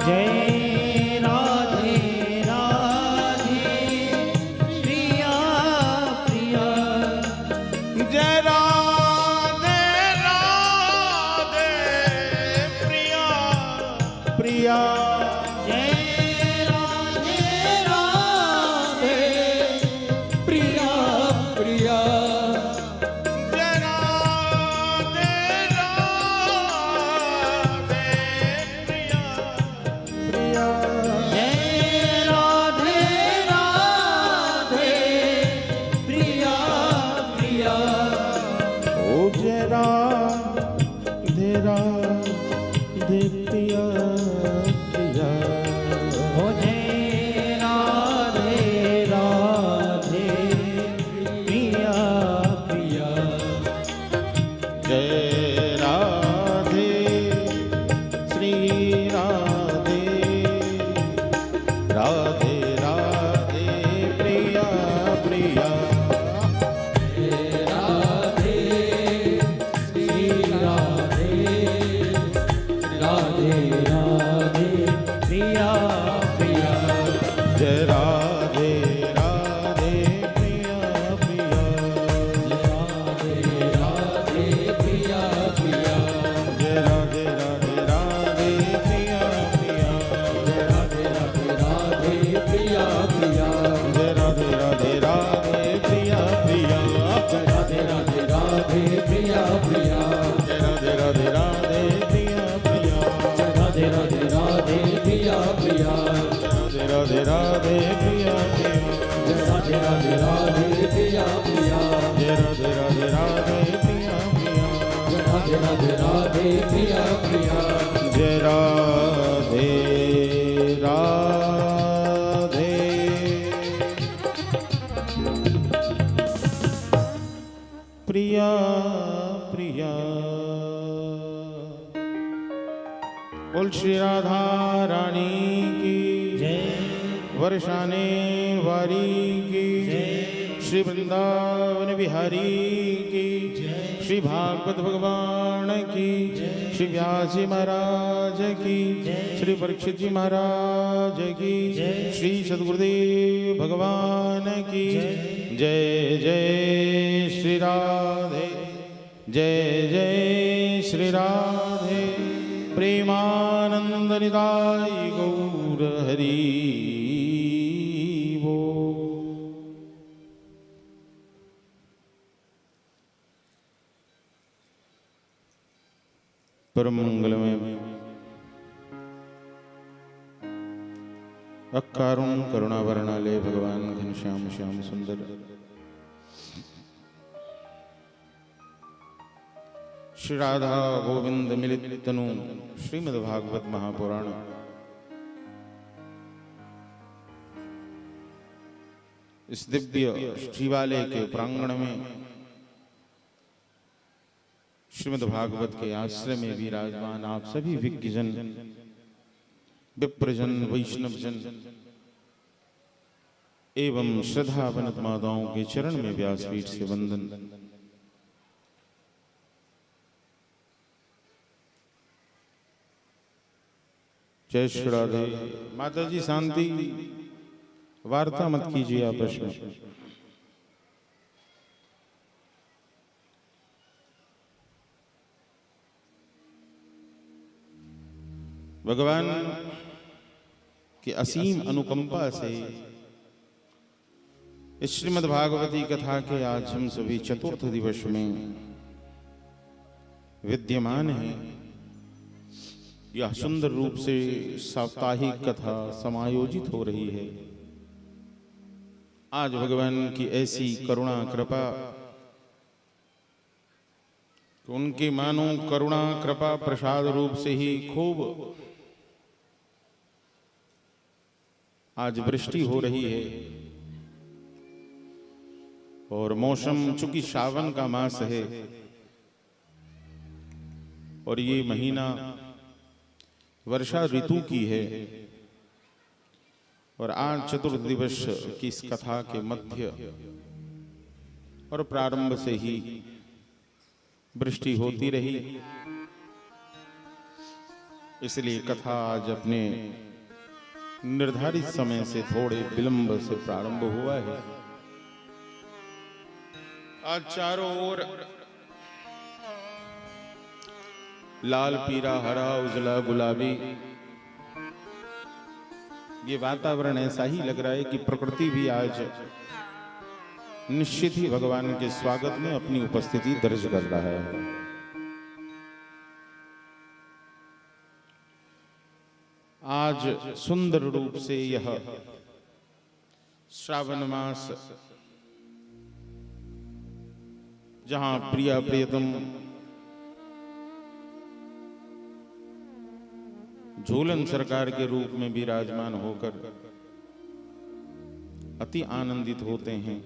जय राधे राधे प्रिया प्रिया। जय राधे राधे जय राधे राधे प्रिया प्रिया ओ जय राधे राधे प्रिया प्रिया जय राधे श्री राधे राधे राधे प्रिया प्रिया प्रिया प्रिया जय राधे राधे प्रिया प्रिया राधे प्रिया प्रिया जय राधे राधे राधे प्रिया प्रिया जय राधे राधे राधे प्रिया प्रिया जय राधे राधे राधे प्रिया प्रिया जय राधे राधे राधे प्रिया प्रिया जय राधे राधे राधे प्रिया प्रिया जय राधे राधे राधे प्रिया प्रिया राधे राधे प्रिया प्रिया जय राधे राधे राधे प्रिया प्रिया जय राधे राधे राधे प्रिया प्रिया जय राधे राधे राधे प्रिया प्रिया जय राधे राधे प्रिया प्रिया बोल श्री राधा रानी की जय वर्षाने वारी की श्री वृंदावन बिहारी की श्री भागवत भगवान की श्री व्यास जी महाराज की श्री परीक्षित जी महाराज की श्री सद्गुरुदेव भगवान की जय जय श्री राधे जय जय श्री राधे प्रेमानंद निदाय गौर हरि वो परम मंगलमय अकारुण करुणावरणालय भगवान घनश्याम श्याम सुंदर श्री राधा गोविंद मिलित तनु श्रीमद् भागवत महापुराण इस दिव्य शिवालय के प्रांगण में श्रीमद् भागवत के आश्रय में विराजमान आप सभी विज्ञजन विप्रजन वैष्णवजन एवं श्रद्धावनत माताओं के चरण में व्यासपीठ से वंदन। जय श्री राधे। माता जी शांति, वार्ता मत कीजिए आपस में। भगवान की असीम अनुकंपा से इस श्रीमद् भागवती कथा के आज हम सभी चतुर्थ दिवस में विद्यमान हैं। यह सुंदर रूप से साप्ताहिक कथा समायोजित हो रही है। आज भगवान की ऐसी करुणा कृपा, उनके मानो करुणा कृपा प्रसाद रूप से ही खूब आज वृष्टि हो रही है। और मौसम चूंकि सावन का मास है और ये महीना वर्षा ऋतु की है, और आज चतुर्थ दिवस की इस कथा के मध्य और प्रारंभ से ही वृष्टि होती रही। इसलिए कथा आज अपने निर्धारित समय से थोड़े विलंब से प्रारंभ हुआ है। आज चारों ओर लाल पीला हरा उजला गुलाबी ये वातावरण ऐसा ही लग रहा है कि प्रकृति भी आज निश्चित ही भगवान के स्वागत में अपनी उपस्थिति दर्ज कर रहा है। आज सुंदर रूप से यह श्रावण मास जहां प्रिया प्रियतम झूलन सरकार के रूप में विराजमान होकर अति आनंदित होते हैं,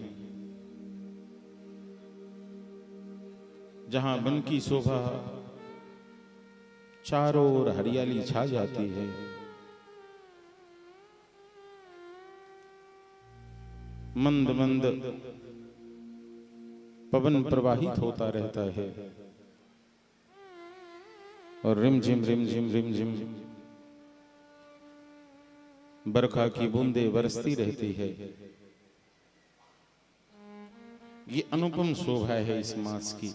जहां वन की शोभा चारों ओर हरियाली छा जाती है, मंद मंद पवन प्रवाहित होता रहता है और रिमझिम रिमझिम रिमझिम बरखा की बूंदें बरसती रहती है। ये अनुपम शोभा है इस मास की।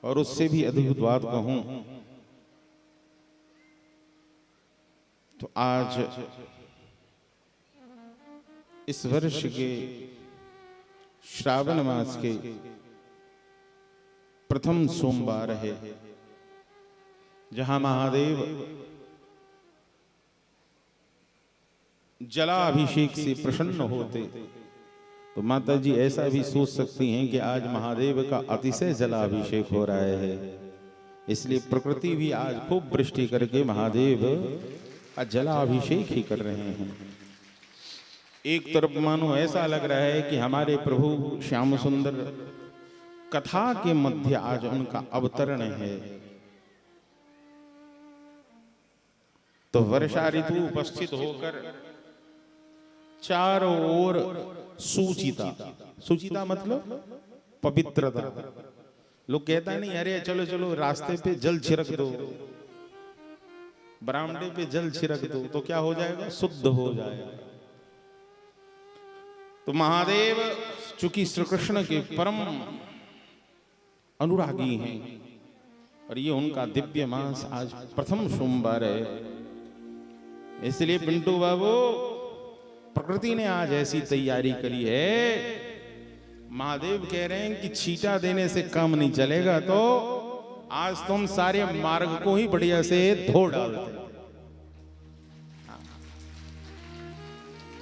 और उससे भी अद्भुत बात कहूं तो आज इस वर्ष के श्रावण मास के प्रथम सोमवार है, जहां महादेव जलाभिषेक से प्रसन्न होते। तो माता जी ऐसा भी सोच सकती हैं कि आज महादेव का अतिशय जलाभिषेक हो रहा है, इसलिए प्रकृति भी आज खूब वृष्टि करके महादेव का जलाभिषेक ही कर रहे हैं। एक तरफ मानो ऐसा लग रहा है कि हमारे प्रभु श्याम सुंदर कथा के मध्य आज उनका अवतरण है। तो वर्षा ऋतु उपस्थित होकर चारों ओर सुचिता, सुचिता मतलब पवित्रता। लोग कहता नहीं अरे चलो चलो रास्ते पे जल छिड़क दो, बरामदे पे जल छिड़क दो तो क्या हो जाएगा, शुद्ध हो जाएगा। तो महादेव चूंकि श्री कृष्ण के परम अनुरागी हैं और ये उनका दिव्य मास आज प्रथम सोमवार है, इसलिए पिंटू बाबू प्रकृति ने आज ऐसी तैयारी करी है। महादेव कह रहे हैं कि छींटा देने से काम नहीं चलेगा, तो आज तुम सारे मार्ग को ही बढ़िया से धो डालते।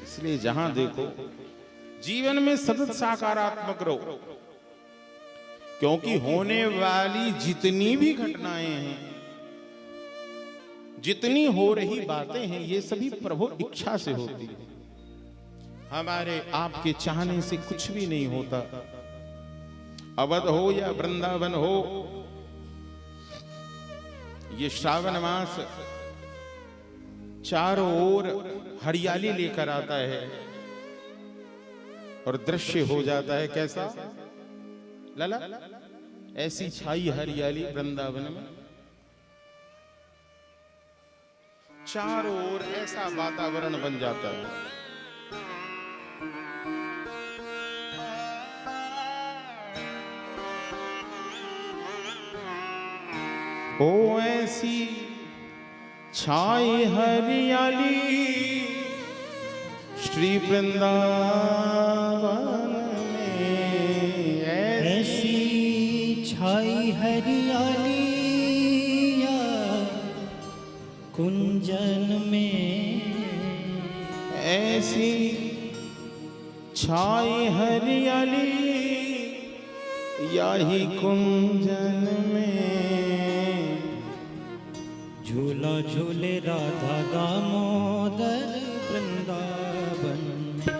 इसलिए जहां देखो जीवन में सतत सकारात्मक रहो, क्योंकि होने वाली जितनी भी घटनाएं हैं, जितनी हो रही बातें हैं, ये सभी प्रभु इच्छा से होती है। हमारे आपके चाहने से कुछ भी नहीं होता। अवध हो या वृंदावन हो, ये श्रावण मास चारों ओर हरियाली लेकर आता है और दृश्य हो जाता है कैसा लाला, ऐसी छाई हरियाली वृंदावन में, चारों ओर ऐसा वातावरण बन जाता है। ओ ऐसी छाई हरियाली श्री वृंदावन में, ऐसी छाई हरियाली कुंजन में, ऐसी छाई हरियाली याही कुंजन में, झूला झूले राधा दामोदर वृंदावन में।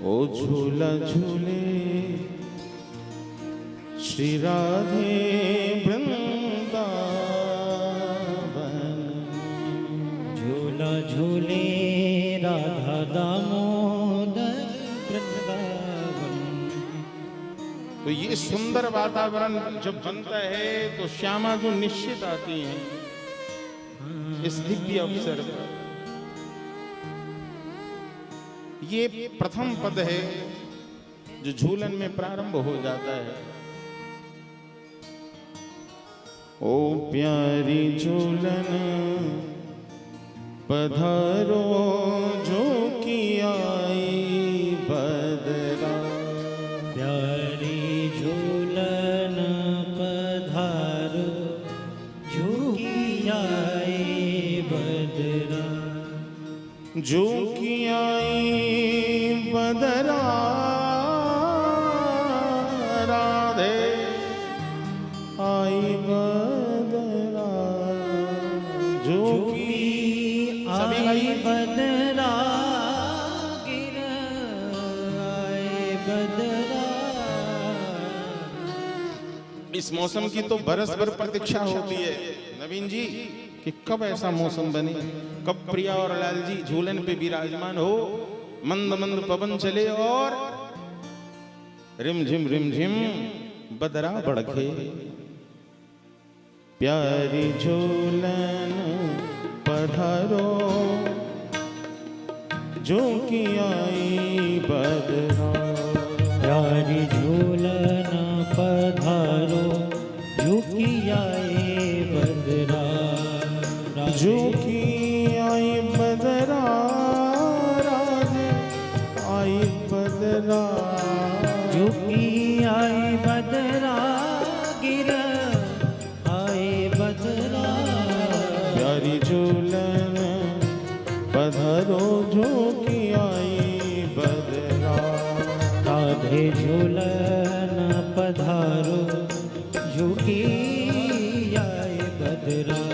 ओ झूला झूले श्री राधे वृंदावन, झूला झूले राधा दामोदर वृंदावन। तो ये सुंदर वातावरण जब बनता है तो श्यामा जो निश्चित आती हैं इस दिव्य अवसर पर। ये प्रथम पद है जो झूलन में प्रारंभ हो जाता है। ओ प्यारी झूलन पधारो जो की आई बदरा, प्यारी झूलन पधारो जो की आई बदरा, जो की आई बदरा बदरा। इस मौसम की तो बरस भर प्रतीक्षा होती है नवीन जी कि कब ऐसा मौसम बने, कब प्रिया और लाल जी झूलन पे विराजमान हो, मंद मंद पवन चले और रिमझिम रिमझिम बदरा बढ़के। प्यारी झूलन पधारो जो कि आई बदरा। प्यारी झूलन पधारो जो कि आए बदरा। जो कि आई बदरा राधे आई बदरा। जो कि आए बदरा गिर आए बदरा। प्यारी झूलन पधारो जो कि आई बदरा। राधे झूलन पधारो जो कि आए बदरा।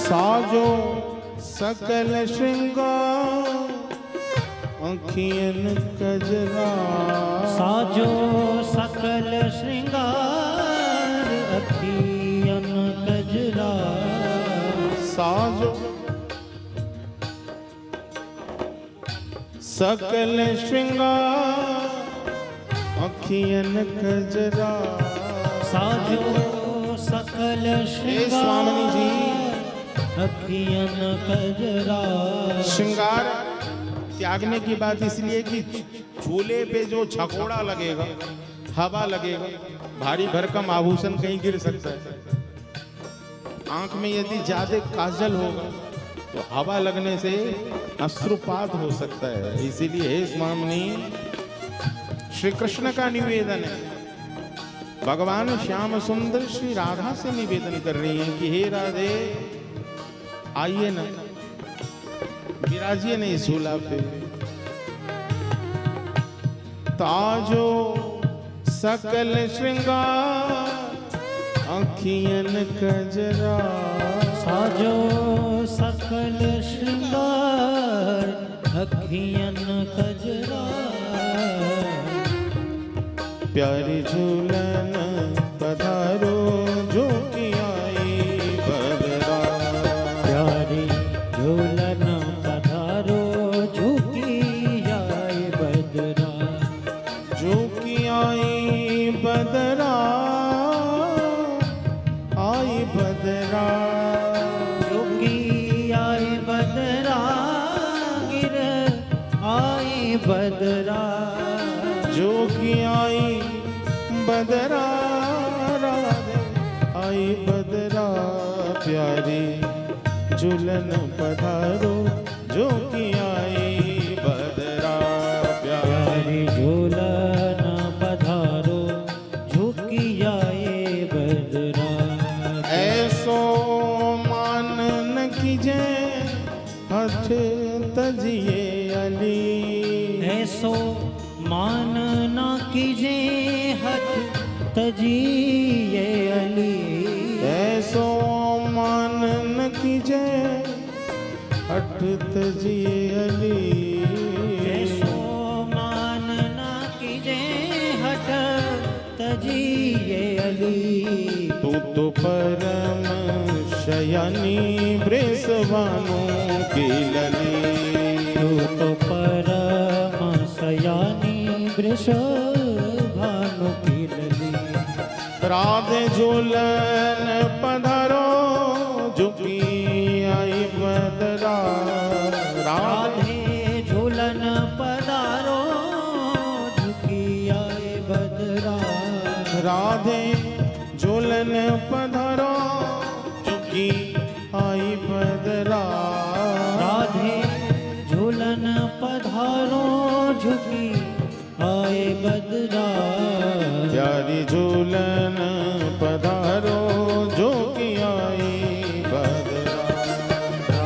साजो सकल श्रृंगार अखियन कजरा। साजो सकल श्रृंगार अखियन कजरा। साजो सकल श्रृंगार अखियन कजरा। साजो सकल स्वामी जी अखियन कजरा। श्रृंगार त्यागने की बात इसलिए कि झूले पे जो झकोड़ा लगेगा, हवा लगेगा, भारी भरकम आभूषण कहीं गिर सकता है। आंख में यदि ज्यादा काजल होगा तो हवा लगने से अश्रुपात हो सकता है। इसीलिए हे स्वामी श्री कृष्ण का निवेदन है, भगवान श्याम सुंदर श्री राधा से निवेदन कर रही हैं कि हे राधे आइए ना, विराजिए ना इस झूला पे। ताजो सकल श्रृंगार अखियन कजरा। साजो सकल श्रृंगार अखियन कजरा। प्यारी झूलन पधारो जो कि आई बदरा। प्यारी झूलन पधारो जो कि आए बदरा। जो कि आई बदरा आई बदरा। जो कि आए बदरा गिर आए बदरा। जो कि आई बदरा राधे आई बदरा। प्यारी झूलन पधारो जो कि आई बदरा। प्यारी झूलन पधारो जो कि आए बदरा। ऐसो मान न कीजे हठ तजिए अली। ऐसो मान ना कीजे हठ तजिए अली। ऐसो मान न कीजे हठ तजिए अली। ऐसो मान ना कीजे हठ तजिए अली। तू तो परम शयानी वृषभानु की लली। तू तो परम शयानी वृषभानु की लली। राधे झूलन पधारो जो कि आई बदरा। राधे झूलन पधारो जो कि आए बदरा। राधे झूलन पधारो जो कि आई बदरा। राधे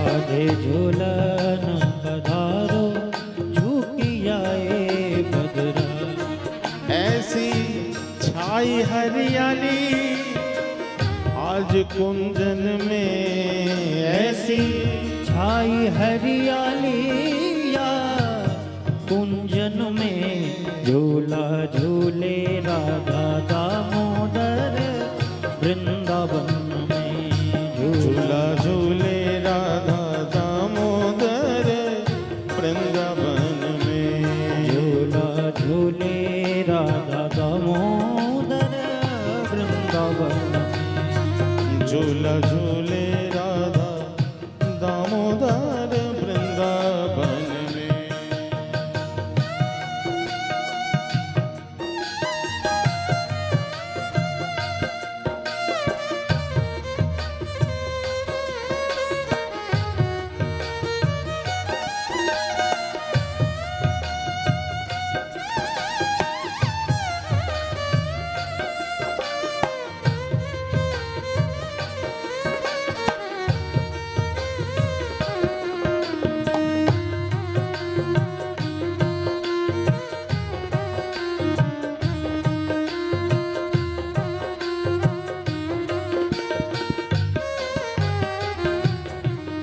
राधे झूलन पधारो झुकी आए बदरा। ऐसी छाई हरियाली आज कुंजन में, ऐसी छाई हरियाली या कुंजन में, झूला झूले राधा दामोदर वृंदावन में। झूला झूले राधा दामोदर वृंदावन में। झूला झूले राधा दामोदर वृंदावन में। झूला झूले राधा दामोदर वृंदावन में।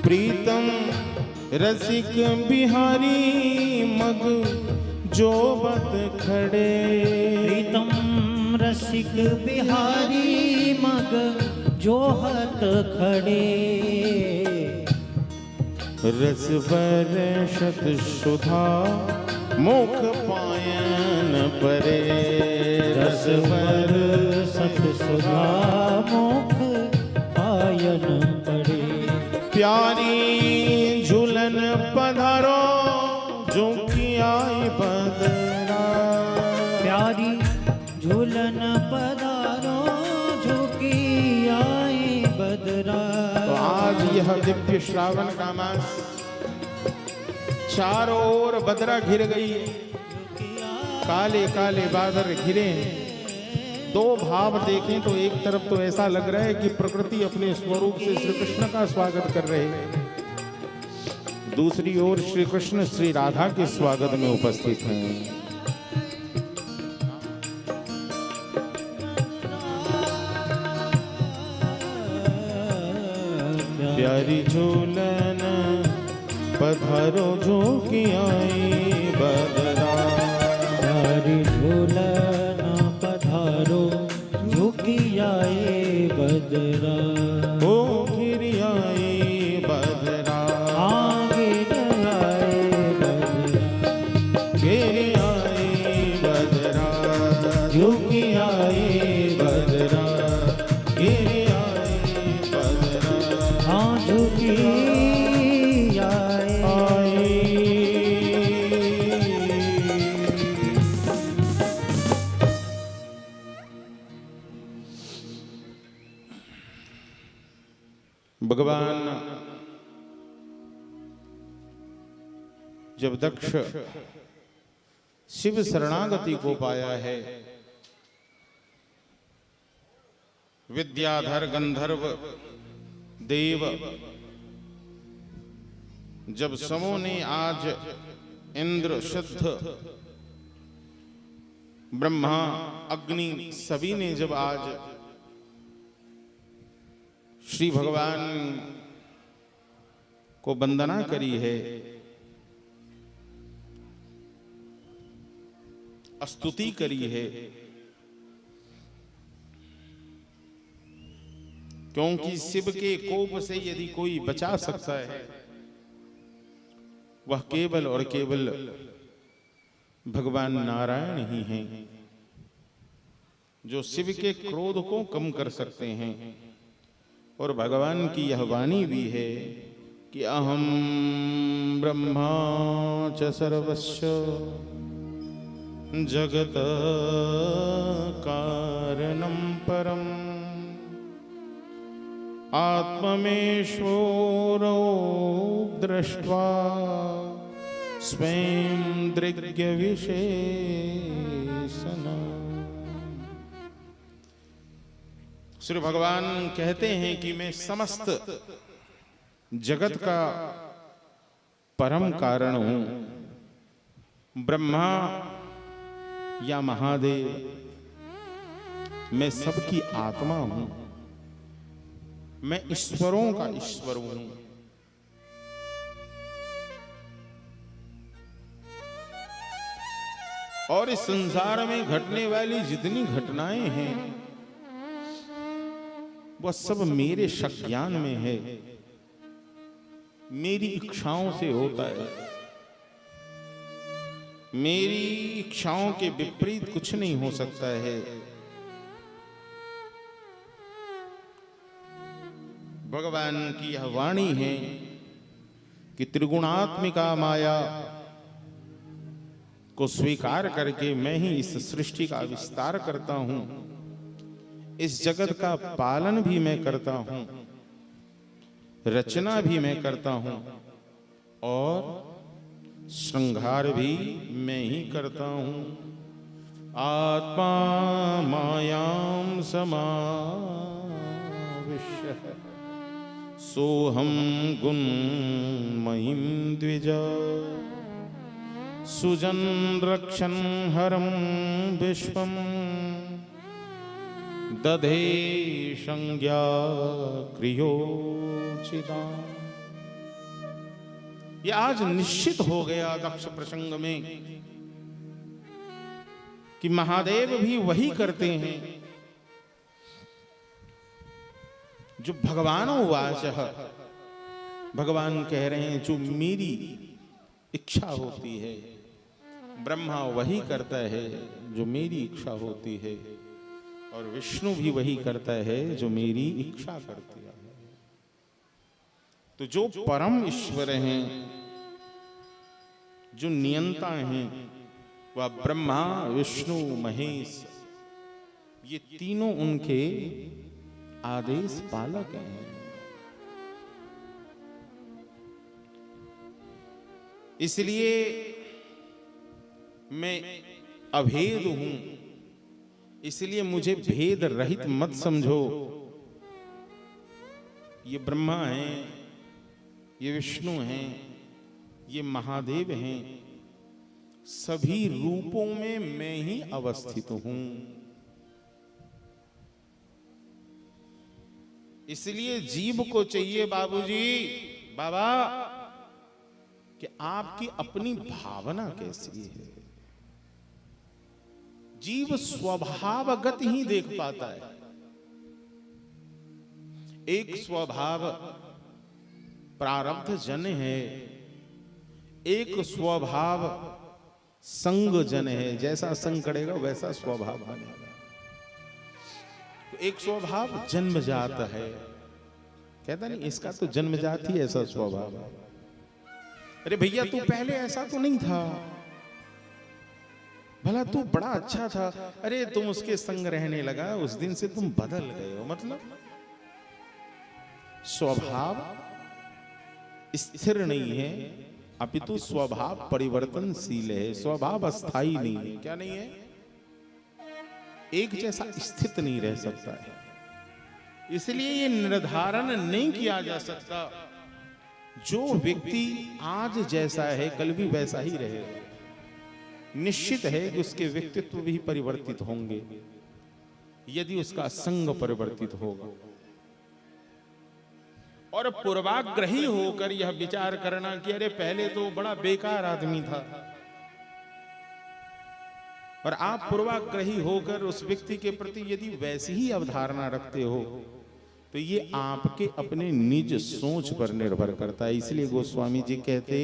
प्रीतम रसिक बिहारी मग जो बत खड़े। प्रीतम रसिक बिहारी मग जो हत खड़े। रस बरसत सुधा मुख पायन परे। रस बरसत सुधा मुख पायन परे। प्यारी झूलन पधारो जो की आई बदरा। प्यारी झूलन पधारो जो की आई बदरा। तो आज यह दिव्य श्रावण का मास चारों ओर बदरा घिर गई है, काले काले बादल घिरे हैं। दो भाव देखें तो एक तरफ तो ऐसा लग रहा है कि प्रकृति अपने स्वरूप से श्री कृष्ण का स्वागत कर रहे हैं, दूसरी ओर श्री कृष्ण श्री राधा के स्वागत में उपस्थित हैं। प्यारी झूलन पधारो जो की आई बदरा। प्यारी झूलन पधारो झुकी आए बदरा। ओ गिर आए बदरा। गिर आए बदरा। गिर आए बदरा। झुकी आए बदरा। गिर आए बदरा। हाँ झुकी आए। भगवान जब दक्ष शिव शरणागति को पाया है, विद्याधर गंधर्व देव जब समूह ने आज इंद्र सिद्ध ब्रह्मा अग्नि सभी ने जब आज श्री भगवान को वंदना करी है, स्तुति करी है, क्योंकि शिव के कोप से यदि कोई बचा सकता है वह केवल और केवल भगवान नारायण ही हैं, जो शिव के क्रोध को कम कर सकते हैं। और भगवान की यह वाणी भी है कि अहम ब्रह्मा च सर्वस्य जगत कारणं परम आत्ममेश्वरो दृष्ट्वा स्वयं दृग्य विशेषण। श्री भगवान कहते हैं कि मैं समस्त जगत का परम कारण हूं, ब्रह्मा या महादेव, मैं सबकी आत्मा हूं, मैं ईश्वरों का ईश्वर हूं। और इस संसार में घटने वाली जितनी घटनाएं हैं वह सब मेरे शक ज्ञान में है, मेरी इच्छाओं से होता है। मेरी इच्छाओं के विपरीत कुछ नहीं हो सकता है। भगवान की यह वाणी है कि त्रिगुणात्मिका माया को स्वीकार करके मैं ही इस सृष्टि का विस्तार करता हूं, इस जगत का पालन भी मैं करता हूं, रचना भी मैं करता हूं और श्रृंगार भी मैं ही करता हूं। आत्मा मायां समाविश्य सोहम गुण महिम द्विजा सुजन रक्षन हरम विश्वम दधे संज्ञा क्रियोचिता। ये आज निश्चित हो गया दक्ष प्रसंग में कि महादेव भी वही करते हैं जो भगवान वाच। भगवान कह रहे हैं जो मेरी इच्छा होती है, ब्रह्मा वही करता है जो मेरी इच्छा होती है, और विष्णु भी वही करता है जो मेरी इच्छा करती है। तो जो परम ईश्वर हैं, जो नियंता हैं, वह ब्रह्मा विष्णु महेश, ये तीनों उनके आदेश पालक हैं। इसलिए मैं अभेद हूं, इसलिए मुझे भेद रहित मत समझो। ये ब्रह्मा हैं, ये विष्णु हैं, ये महादेव हैं, सभी रूपों में मैं ही अवस्थित हूं। इसलिए जीव को चाहिए बाबूजी, बाबा, कि आपकी अपनी भावना कैसी है। जीव स्वभावगत ही देख पाता है। एक स्वभाव प्रारब्ध जन है, एक स्वभाव संग जन है। जैसा संग करेगा वैसा स्वभाव बनेगा। एक स्वभाव जन्मजात है, कहता नहीं इसका तो जन्मजात ही ऐसा स्वभाव है। अरे भैया तू पहले ऐसा तो नहीं था, भला तू बड़ा अच्छा था, अरे तुम उसके संग रहने लगा, उस दिन से तुम बदल गए हो। मतलब स्वभाव स्थिर नहीं है, अपितु स्वभाव परिवर्तनशील है। स्वभाव अस्थाई नहीं है। क्या नहीं है? एक जैसा स्थित नहीं रह सकता है। इसलिए ये निर्धारण नहीं किया जा सकता जो व्यक्ति आज जैसा है कल भी वैसा ही रहेगा। निश्चित है कि उसके व्यक्तित्व भी परिवर्तित होंगे यदि उसका संग परिवर्तित होगा। और पूर्वाग्रही होकर यह विचार करना कि अरे पहले तो बड़ा बेकार आदमी था, और आप पूर्वाग्रही होकर उस व्यक्ति के प्रति यदि वैसी ही अवधारणा रखते हो तो ये आपके अपने निज सोच पर निर्भर करता है। इसलिए गोस्वामी जी कहते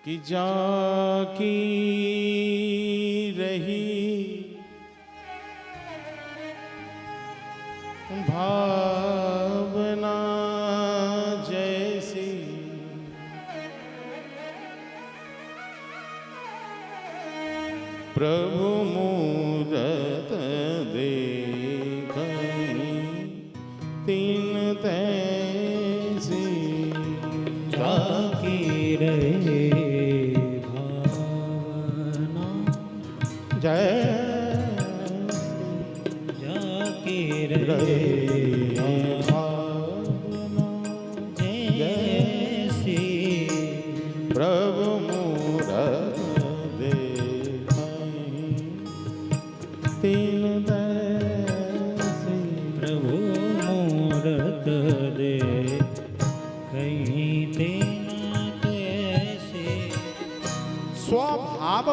कि जाकी रही भावना जैसी प्रभु मूरत देखई तीन तैसी जाकी रहे भावना जैसी जाकी रहे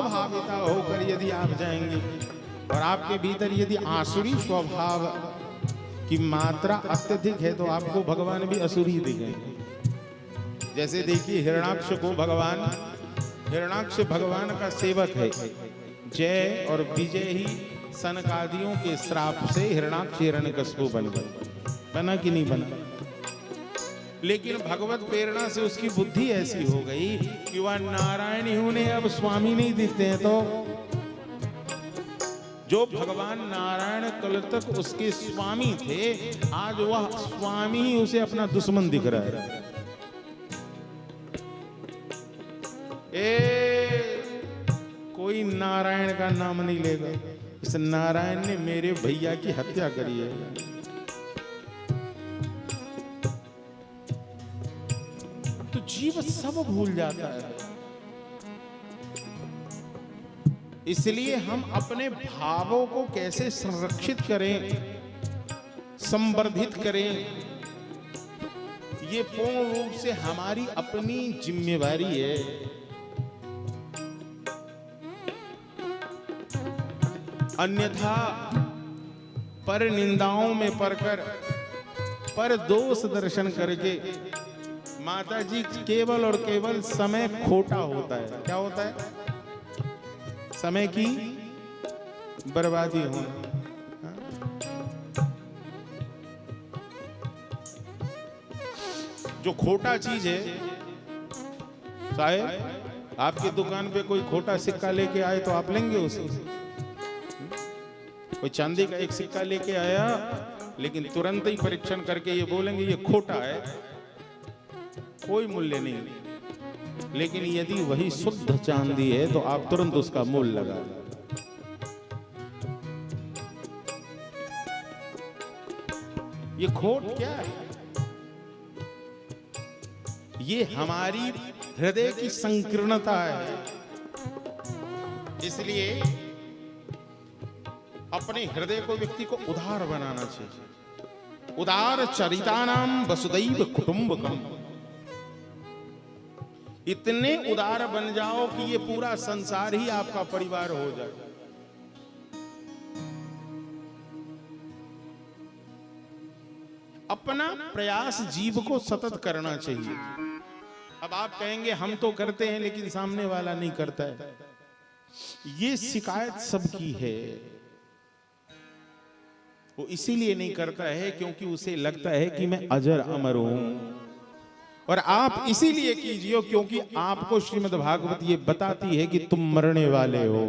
भाविता होकर यदि आप जाएंगे और आपके भीतर यदि आसुरी स्वभाव की मात्रा अत्यधिक है तो आपको भगवान भी असुरी दिखेंगे। जैसे देखिए हिरणाक्ष को हिरणाक्ष भगवान का सेवक है। जय और विजय ही सनकादियों के श्राप से हिरणाक्ष हिरण्यकश्यप बन गए। बना कि नहीं बना? लेकिन भगवत प्रेरणा से उसकी बुद्धि ऐसी हो गई कि वह नारायण ही उन्हें अब स्वामी नहीं दिखते हैं। तो जो भगवान नारायण कल तक उसके स्वामी थे, आज वह स्वामी ही उसे अपना दुश्मन दिख रहा है। कोई नारायण का नाम नहीं लेगा। इस नारायण ने मेरे भैया की हत्या करी है। तो जीव सब भूल जाता है। इसलिए हम अपने भावों को कैसे संरक्षित करें, संवर्धित करें, ये पूर्ण रूप से हमारी अपनी जिम्मेवारी है। अन्यथा पर निंदाओं में पड़कर, पर दोष दर्शन करके माता जी केवल और केवल समय खोटा होता है। क्या होता है? समय की बर्बादी होना। जो खोटा चीज है, साहब आपकी दुकान पे कोई खोटा सिक्का लेके आए तो आप लेंगे उसे? कोई चांदी का एक सिक्का लेके आया लेकिन तुरंत ही परीक्षण करके ये बोलेंगे ये खोटा है, कोई मूल्य नहीं। लेकिन यदि वही शुद्ध चांदी है तो आप तुरंत उसका मूल्य लगा दें। ये खोट क्या है? ये हमारी हृदय की संकीर्णता है। इसलिए अपने हृदय को, व्यक्ति को उदार बनाना चाहिए। उदार चरितानाम वसुदैव कुटुंबकम। इतने उदार बन जाओ कि ये पूरा संसार ही आपका परिवार हो जाए। अपना प्रयास जीव को सतत करना चाहिए। अब आप कहेंगे हम तो करते हैं लेकिन सामने वाला नहीं करता है। ये शिकायत सबकी है। वो इसीलिए नहीं करता है क्योंकि उसे लगता है कि मैं अजर अमर हूं। और आप इसीलिए कीजिए क्योंकि आपको श्रीमद् भागवत ये बताती है कि तुम मरने वाले हो।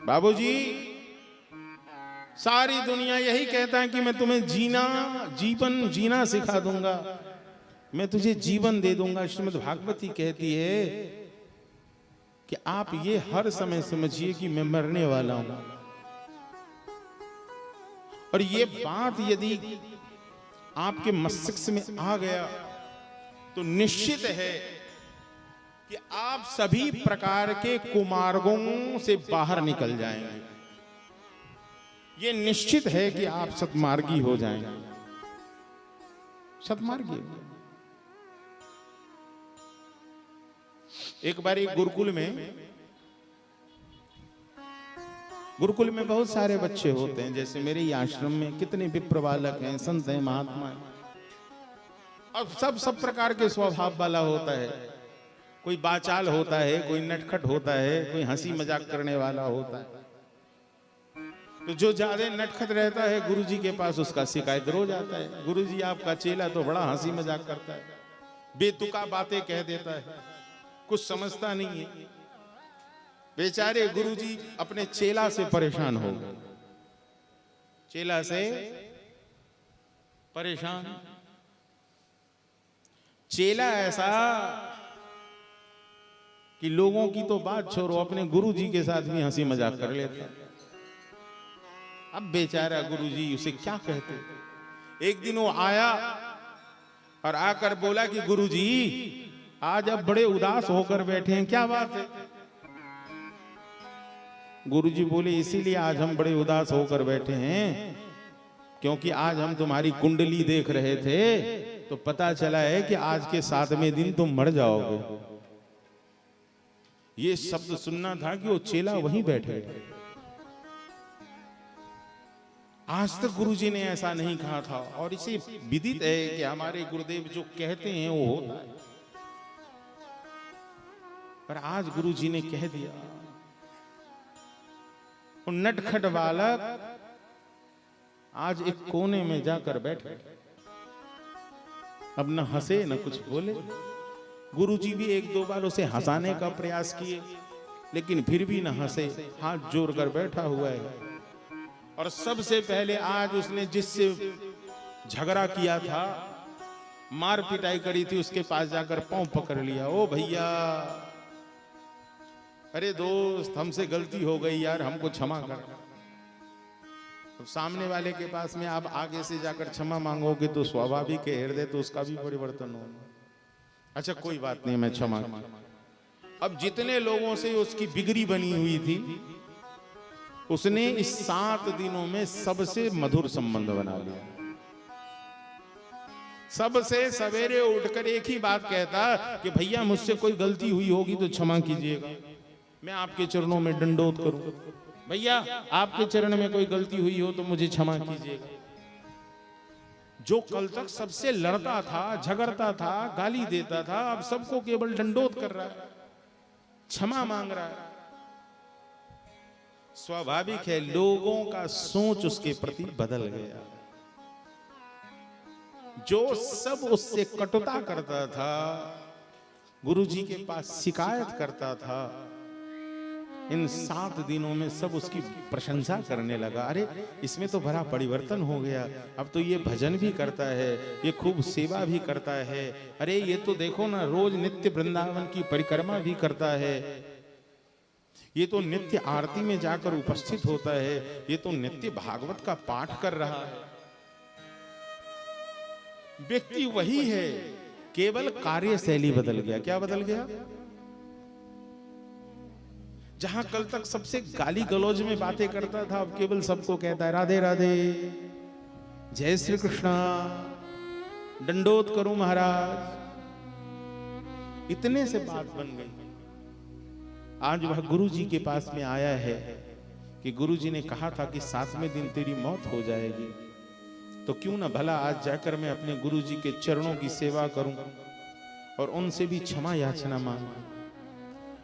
बाबूजी, सारी दुनिया यही कहता है कि मैं तुम्हें जीवन जीना सिखा दूंगा, मैं तुझे जीवन दे दूंगा। श्रीमद् भागवत ही कहती है कि आप ये हर समय समझिए कि मैं मरने वाला हूं। और ये बात यदि आपके मस्तिष्क में आ गया तो निश्चित है कि आप सभी प्रकार के कुमार्गों से बाहर निकल जाएंगे। ये निश्चित है कि आप सतमार्गी हो जाएंगे। सतमार्गी। एक बार एक गुरुकुल में बहुत सारे बच्चे होते हैं। जैसे मेरे ही आश्रम में कितने विप्र बालक हैं, संत हैं, महात्मा हैं। और सब प्रकार के स्वभाव वाला होता है। कोई बाचाल होता है, कोई नटखट होता है, कोई हंसी मजाक करने वाला होता है। तो जो ज्यादा नटखट रहता है गुरुजी के पास, उसका शिकायत रोज आता है, गुरुजी आपका चेला तो बड़ा हंसी मजाक करता है, बेतुका बातें कह देता है, कुछ समझता नहीं है। बेचारे गुरुजी अपने चेला से परेशान हो गए। चेला से परेशान। चेला ऐसा कि लोगों की तो बात छोड़ो, अपने गुरुजी के साथ भी हंसी मजाक कर लेता है। अब बेचारा गुरुजी उसे क्या कहते। एक दिन वो आया और आकर बोला कि गुरुजी आज आप बड़े उदास होकर बैठे हैं, क्या बात है? गुरुजी बोले इसीलिए आज हम बड़े उदास होकर बैठे हैं क्योंकि आज हम तुम्हारी कुंडली देख रहे थे तो पता चला है कि आज के 7वें दिन तुम मर जाओगे। ये शब्द सुनना था कि वो चेला वहीं बैठे। आज तक गुरुजी ने ऐसा नहीं कहा था, और इसे विदित है कि हमारे गुरुदेव जो कहते हैं वो होता है। पर आज गुरुजी ने कह दिया। वो नटखट बालक आज एक कोने में जाकर बैठे, अब न हंसे न कुछ बोले। गुरुजी भी एक दो बार उसे हंसाने का प्रयास किए, लेकिन फिर भी न हंसे, हाथ जोड़कर बैठा हुआ है। और सबसे पहले आज उसने जिससे झगड़ा किया था, मार पिटाई करी थी, उसके पास जाकर पांव पकड़ लिया। ओ भैया, अरे दोस्त, हमसे गलती हो गई यार, हमको क्षमा कर। तो सामने वाले के पास में आप आगे से जाकर क्षमा मांगोगे तो स्वाभाविक है, हृदय तो उसका भी परिवर्तन होगा। अच्छा कोई बात नहीं, मैं क्षमा। अब जितने लोगों से उसकी बिगड़ी बनी हुई थी, उसने इस 7 दिनों में सबसे मधुर संबंध बना लिया। सबसे सवेरे उठकर एक ही बात कहता कि भैया मुझसे कोई गलती हुई होगी तो क्षमा कीजिएगा, मैं आपके चरणों में दंडोत करूं। भैया आपके चरण में कोई गलती हुई हो तो मुझे क्षमा कीजिएगा। जो कल तक सबसे लड़ता था, झगड़ता था, गाली देता था, अब सबको केवल दंडोत कर रहा है, क्षमा मांग रहा है। स्वाभाविक है, लोगों का सोच उसके प्रति बदल गया। जो सब उससे कटुता करता था, गुरुजी के पास शिकायत करता था, इन 7 दिनों में सब उसकी प्रशंसा करने लगा। अरे इसमें तो बड़ा परिवर्तन हो गया, अब तो ये भजन भी करता है, ये खूब सेवा भी करता है। अरे ये तो देखो ना, रोज नित्य वृंदावन की परिक्रमा भी करता है, ये तो नित्य आरती में जाकर उपस्थित होता है, ये तो नित्य भागवत का पाठ कर रहा है। व्यक्ति वही है, केवल कार्यशैली बदल गया। क्या बदल गया? जहां कल तक सबसे गाली गलौज में बातें करता था, अब केवल सबको कहता है राधे राधे, जय श्री कृष्णा, दंडोत करूं महाराज। इतने से बात बन गई। आज वह गुरुजी के पास में आया है कि गुरुजी ने कहा था कि 7वें दिन तेरी मौत हो जाएगी, तो क्यों ना भला आज जाकर मैं अपने गुरुजी के चरणों की सेवा करूं और उनसे भी क्षमा याचना मांगूं।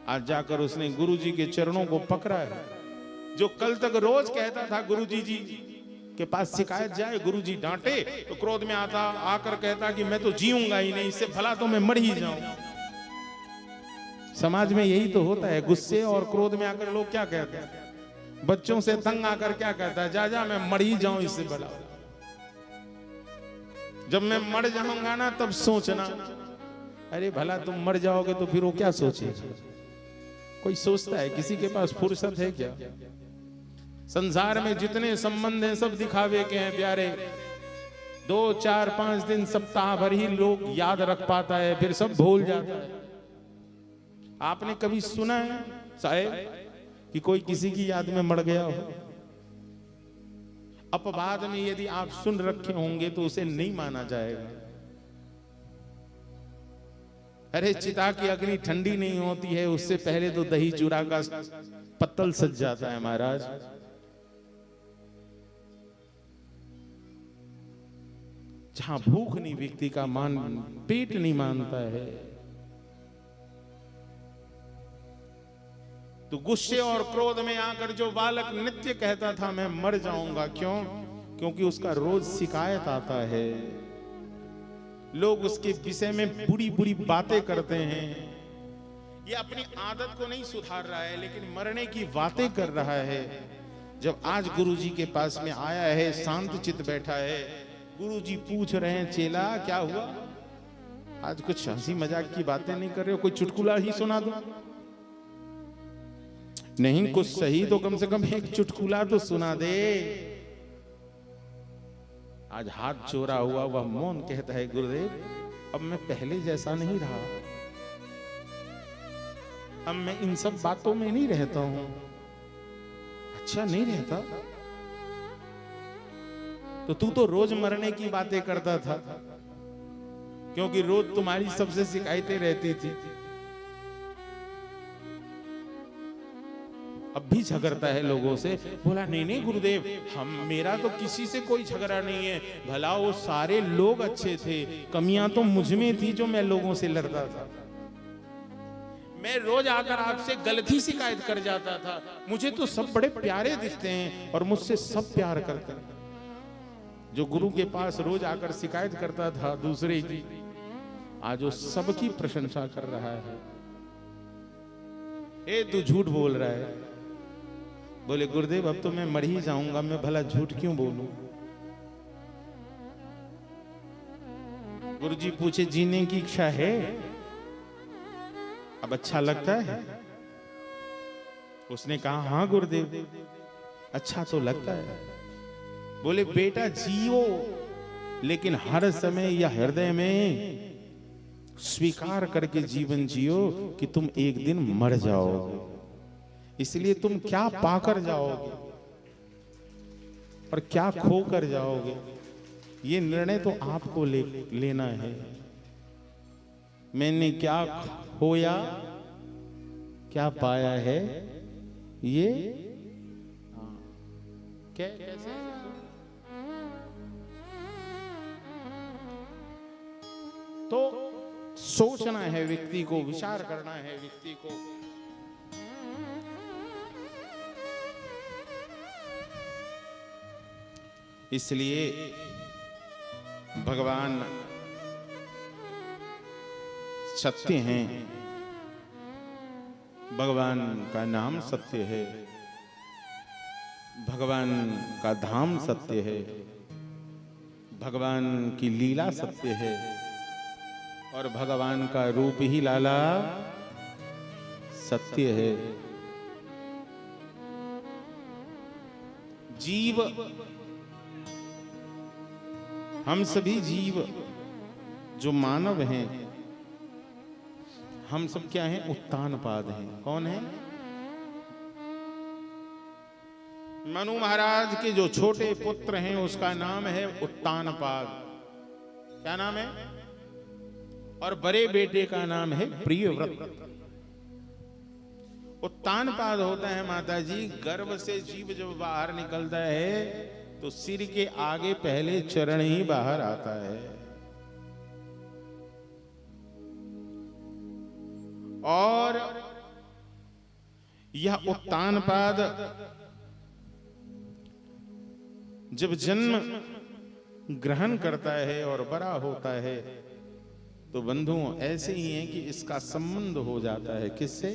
आज जाकर उसने गुरुजी के चरणों को पकड़ा है। जो कल तक रोज कहता था गुरुजी जी के पास शिकायत जाए, गुरुजी डांटे तो क्रोध में आता, आकर कहता कि मैं तो जीऊंगा ही नहीं, इससे भला तो मैं मर ही जाऊं। समाज में यही तो होता है, गुस्से और क्रोध में आकर लोग क्या कहते हैं, बच्चों से तंग आकर क्या कहता है, जा जा मैं मर ही जाऊं इससे भला। जब मैं मर जाऊंगा ना तब सोचना। अरे भला तुम मर जाओगे तो फिर वो क्या सोचेगा? कोई सोचता है? किसी के पास फुर्सत है क्या? संसार में जितने संबंध हैं सब दिखावे के हैं प्यारे। 2, 4, 5 दिन, सप्ताह भर ही लोग याद रख पाता है, फिर सब भूल जाता है। आपने कभी सुना है साहब कि कोई किसी की याद में मर गया हो? अपवाद में यदि आप सुन रखे होंगे तो उसे नहीं माना जाएगा। अरे चिता की अग्नि ठंडी नहीं होती है, उससे पहले तो दही चूड़ा का पत्तल सज जाता है महाराज। जहां भूख नहीं व्यक्ति का मान, पेट नहीं मानता है, तो गुस्से और क्रोध में आकर जो बालक नित्य कहता था मैं मर जाऊंगा, क्यों? क्योंकि उसका रोज शिकायत आता है, लोग उसके विषय में बुरी बुरी बातें करते हैं। ये अपनी आदत को नहीं सुधार रहा है, लेकिन मरने की बातें कर रहा है। जब आज गुरुजी के पास में आया है, शांत चित बैठा है, गुरुजी पूछ रहे हैं चेला क्या हुआ? आज कुछ हंसी मजाक की बातें नहीं कर रहे हो, कोई चुटकुला ही सुना दो। नहीं कुछ सही तो कम से कम एक चुटकुला तो सुना दे। आज हाथ चोरा हुआ वह मौन कहता है गुरुदेव अब मैं पहले जैसा नहीं रहा, अब मैं इन सब बातों में नहीं रहता हूं। अच्छा नहीं रहता? तो तू तो रोज मरने की बातें करता था, क्योंकि रोज तुम्हारी सबसे शिकायतें रहती थी। अब भी झगड़ता है लोगों से। बोला नहीं नहीं गुरुदेव, मेरा तो किसी से कोई झगड़ा नहीं है, भला वो सारे लोग अच्छे थे, कमियां तो मुझ में थी जो मैं लोगों से लड़ता था। मैं रोज आकर आपसे गलती शिकायत कर जाता था, मुझे तो सब बड़े प्यारे दिखते हैं और मुझसे सब प्यार करते हैं। जो गुरु के पास रोज आकर शिकायत करता था दूसरे की, आज वो सबकी प्रशंसा कर रहा है। ए तू झूठ बोल रहा है। बोले गुरुदेव अब तो मैं मर ही जाऊंगा, मैं भला झूठ क्यों बोलूं। गुरुजी पूछे जीने की इच्छा है, अब अच्छा लगता है? उसने कहा हाँ गुरुदेव अच्छा तो लगता है। बोले बेटा जियो, लेकिन हर समय या हृदय में स्वीकार करके जीवन जियो कि तुम एक दिन मर जाओगे, इसलिए तुम क्या पाकर जाओगे और क्या खोकर जाओगे ये निर्णय तो आपको लेना है। मैंने क्या खोया क्या पाया है ये कैसे तो सोचना है व्यक्ति को, विचार करना है व्यक्ति को। इसलिए भगवान सत्य हैं, भगवान का नाम सत्य है, भगवान का धाम सत्य है, भगवान की लीला सत्य है और भगवान का रूप ही लाला सत्य है। जीव, हम सभी जीव जो मानव हैं, हम सब क्या हैं? उत्तानपाद हैं। कौन है? मनु महाराज के जो छोटे पुत्र हैं उसका नाम है उत्तानपाद। क्या नाम है? और बड़े बेटे का नाम है प्रियव्रत। उत्तानपाद होता है माता जी, गर्भ से जीव जब बाहर निकलता है तो सिर के आगे पहले चरण ही बाहर आता है और यह उत्तानपाद जब जन्म ग्रहण करता है और बड़ा होता है तो बंधुओं ऐसे ही है कि इसका संबंध हो जाता है किससे?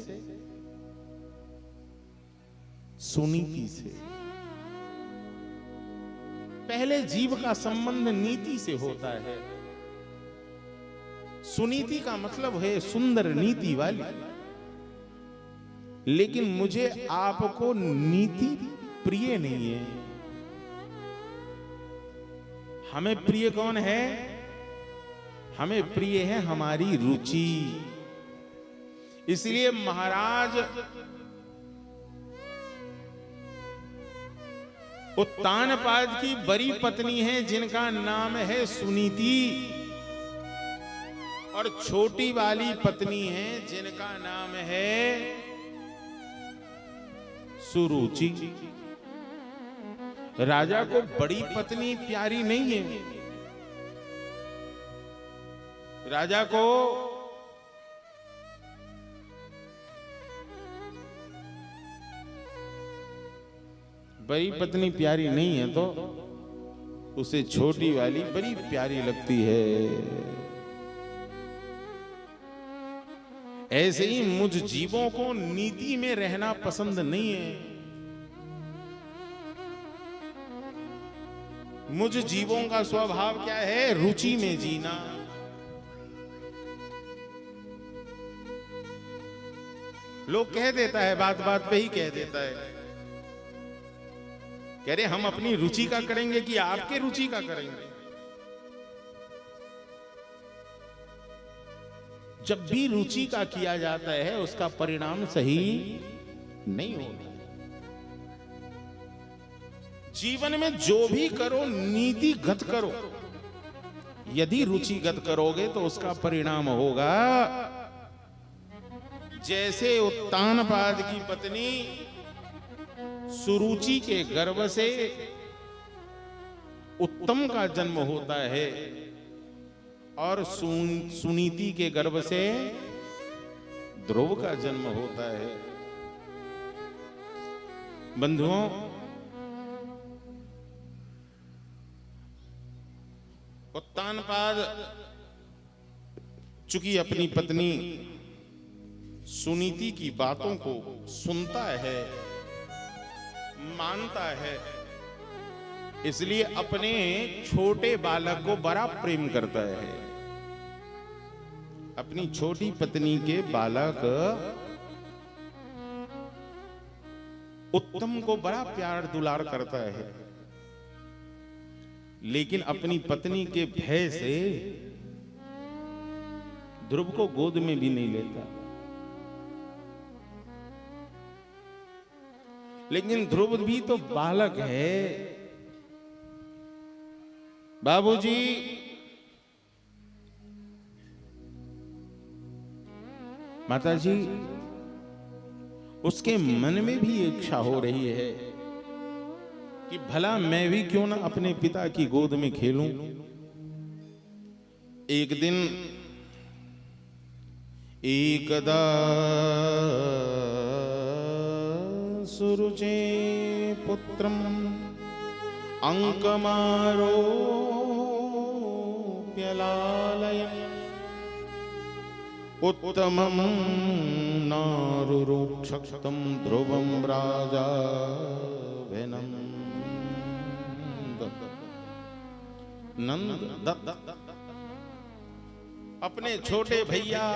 सुनीति से। पहले जीव का संबंध नीति से होता है। सुनीति का मतलब है सुंदर नीति वाली, लेकिन मुझे आपको नीति प्रिय नहीं है। हमें प्रिय कौन है? हमें प्रिय है हमारी रुचि। इसलिए महाराज उत्तानपाद की बड़ी पत्नी है जिनका नाम है सुनीति और छोटी वाली पत्नी है जिनका नाम है सुरुचि। राजा को बड़ी पत्नी प्यारी नहीं है, राजा को बड़ी पत्नी प्यारी नहीं है तो उसे छोटी वाली बड़ी प्यारी लगती है। ऐसे ही मुझ जीवों को नीति में रहना पसंद नहीं है। मुझ जीवों का स्वभाव क्या है? रुचि में जीना। लोग कह देता है, बात बात पे ही कह देता है, कह रहे हम अपनी रुचि का करेंगे कि आपके रुचि का करेंगे। जब भी रुचि का किया जाता है उसका परिणाम सही नहीं होता। जीवन में जो भी करो नीतिगत करो। यदि रुचिगत करोगे तो उसका परिणाम होगा जैसे उत्तानपाद की पत्नी सुरुचि के गर्भ से उत्तम का जन्म होता है और सुनीति के गर्भ से ध्रुव का जन्म होता है। बंधुओं, उत्तानपाद चूंकि अपनी पत्नी सुनीति की बातों को सुनता है, मानता है, इसलिए अपने छोटे बालक को बड़ा प्रेम करता है। अपनी छोटी पत्नी के बालक उत्तम को बड़ा प्यार दुलार करता है, लेकिन अपनी पत्नी के भय से ध्रुव को गोद में भी नहीं लेता। लेकिन ध्रुव भी तो बालक है। बाबूजी, माताजी, उसके मन में भी इच्छा हो रही है कि भला मैं भी क्यों ना अपने पिता की गोद में खेलूं। एक दिन एकदा सुरुचे पुत्रम अंकमारोप्यलालयम् उत्तमं नारुरुक्षक्तं ध्रुवं राजाभिनं नंद अपने छोटे भैया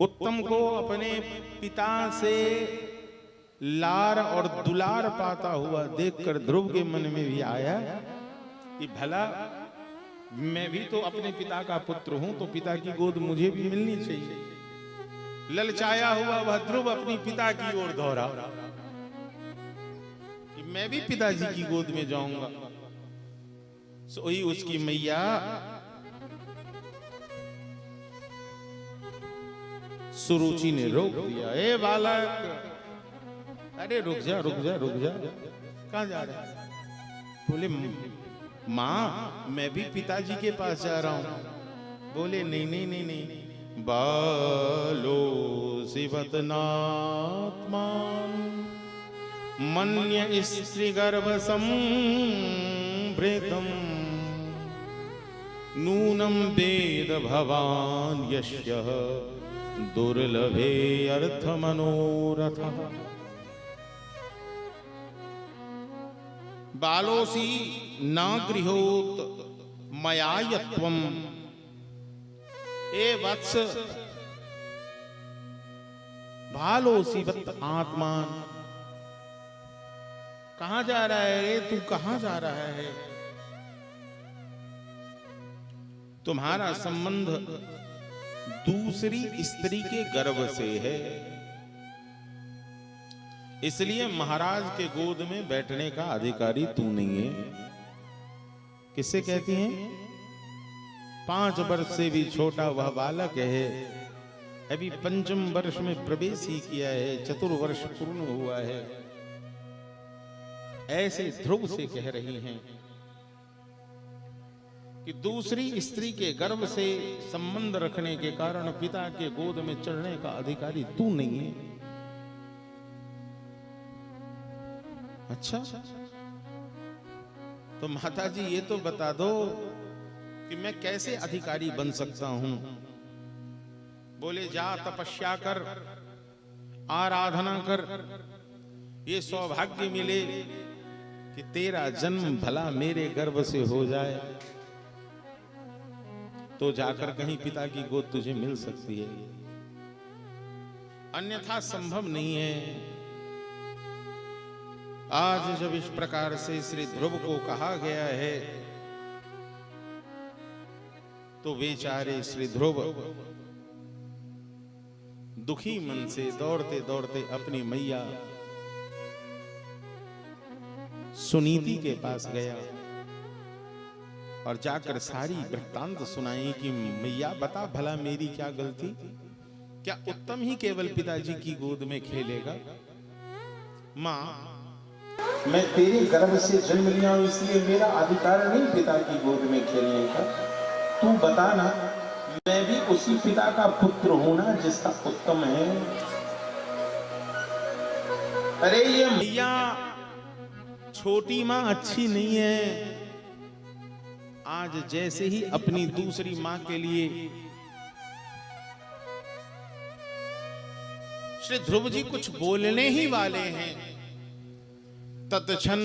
उत्तम को अपने पिता से लार और दुलार पाता हुआ देखकर ध्रुव के मन में भी आया कि भला मैं भी तो अपने पिता का पुत्र हूं, तो पिता की गोद मुझे भी मिलनी चाहिए। ललचाया हुआ वह ध्रुव अपनी पिता की ओर दौड़ा कि मैं भी पिताजी की गोद में जाऊंगा। सोई उसकी मैया सुरुचि ने रोक दिया। ए बालक, अरे रुक जा रुक जा रुक जा, कहां जा रहा है? बोले मां, मैं भी पिताजी के पास जा रहा हूं। बोले नहीं नहीं नहीं नहीं, बालो शिवतनात्मान मन्य स्त्री गर्भ संभृतम नूनम वेद भवान यश्यः दुर्लभे अर्थ मनोरथ। बालोसी न गृहोत मयायत्वम। ए वत्स, बालोसी वत आत्मान, कहां जा रहा है तू? कहां जा रहा है? तुम्हारा संबंध दूसरी स्त्री के गर्भ से है, इसलिए महाराज के गोद में बैठने का अधिकारी तू नहीं है। किससे कहती हैं? 5 वर्ष से भी छोटा वह बालक है, अभी 5म वर्ष में प्रवेश ही किया है, 4 वर्ष पूर्ण हुआ है। ऐसे ध्रुव से कह रही हैं कि दूसरी स्त्री के गर्भ से संबंध रखने के कारण पिता के गोद में चढ़ने का अधिकारी तू नहीं है। अच्छा, तो माता जी ये तो बता दो कि मैं कैसे अधिकारी बन सकता हूं? बोले जा तपस्या कर, आराधना कर, ये सौभाग्य मिले कि तेरा जन्म भला मेरे गर्भ से हो जाए, तो जाकर कहीं पिता की गोद तुझे मिल सकती है, अन्यथा संभव नहीं है। आज जब इस प्रकार से श्री ध्रुव को कहा गया है, तो बेचारे श्री ध्रुव दुखी मन से दौड़ते दौड़ते अपनी मैया सुनीति के पास गया और जाकर सारी वृत्तांत सुनाई कि मैया बता भला मेरी क्या गलती? क्या उत्तम ही केवल पिताजी की गोद में खेलेगा? माँ, मैं तेरे गर्भ से जन्म लिया हूं, इसलिए मेरा अधिकार नहीं पिता की गोद में खेलने का। तू बताना, मैं भी उसी पिता का पुत्र हूं ना जिसका उत्तम है। अरे ये मैया छोटी माँ अच्छी नहीं है। आज जैसे ही अपनी दूसरी माँ के लिए श्री ध्रुव जी कुछ बोलने ही वाले हैं, तत्क्षण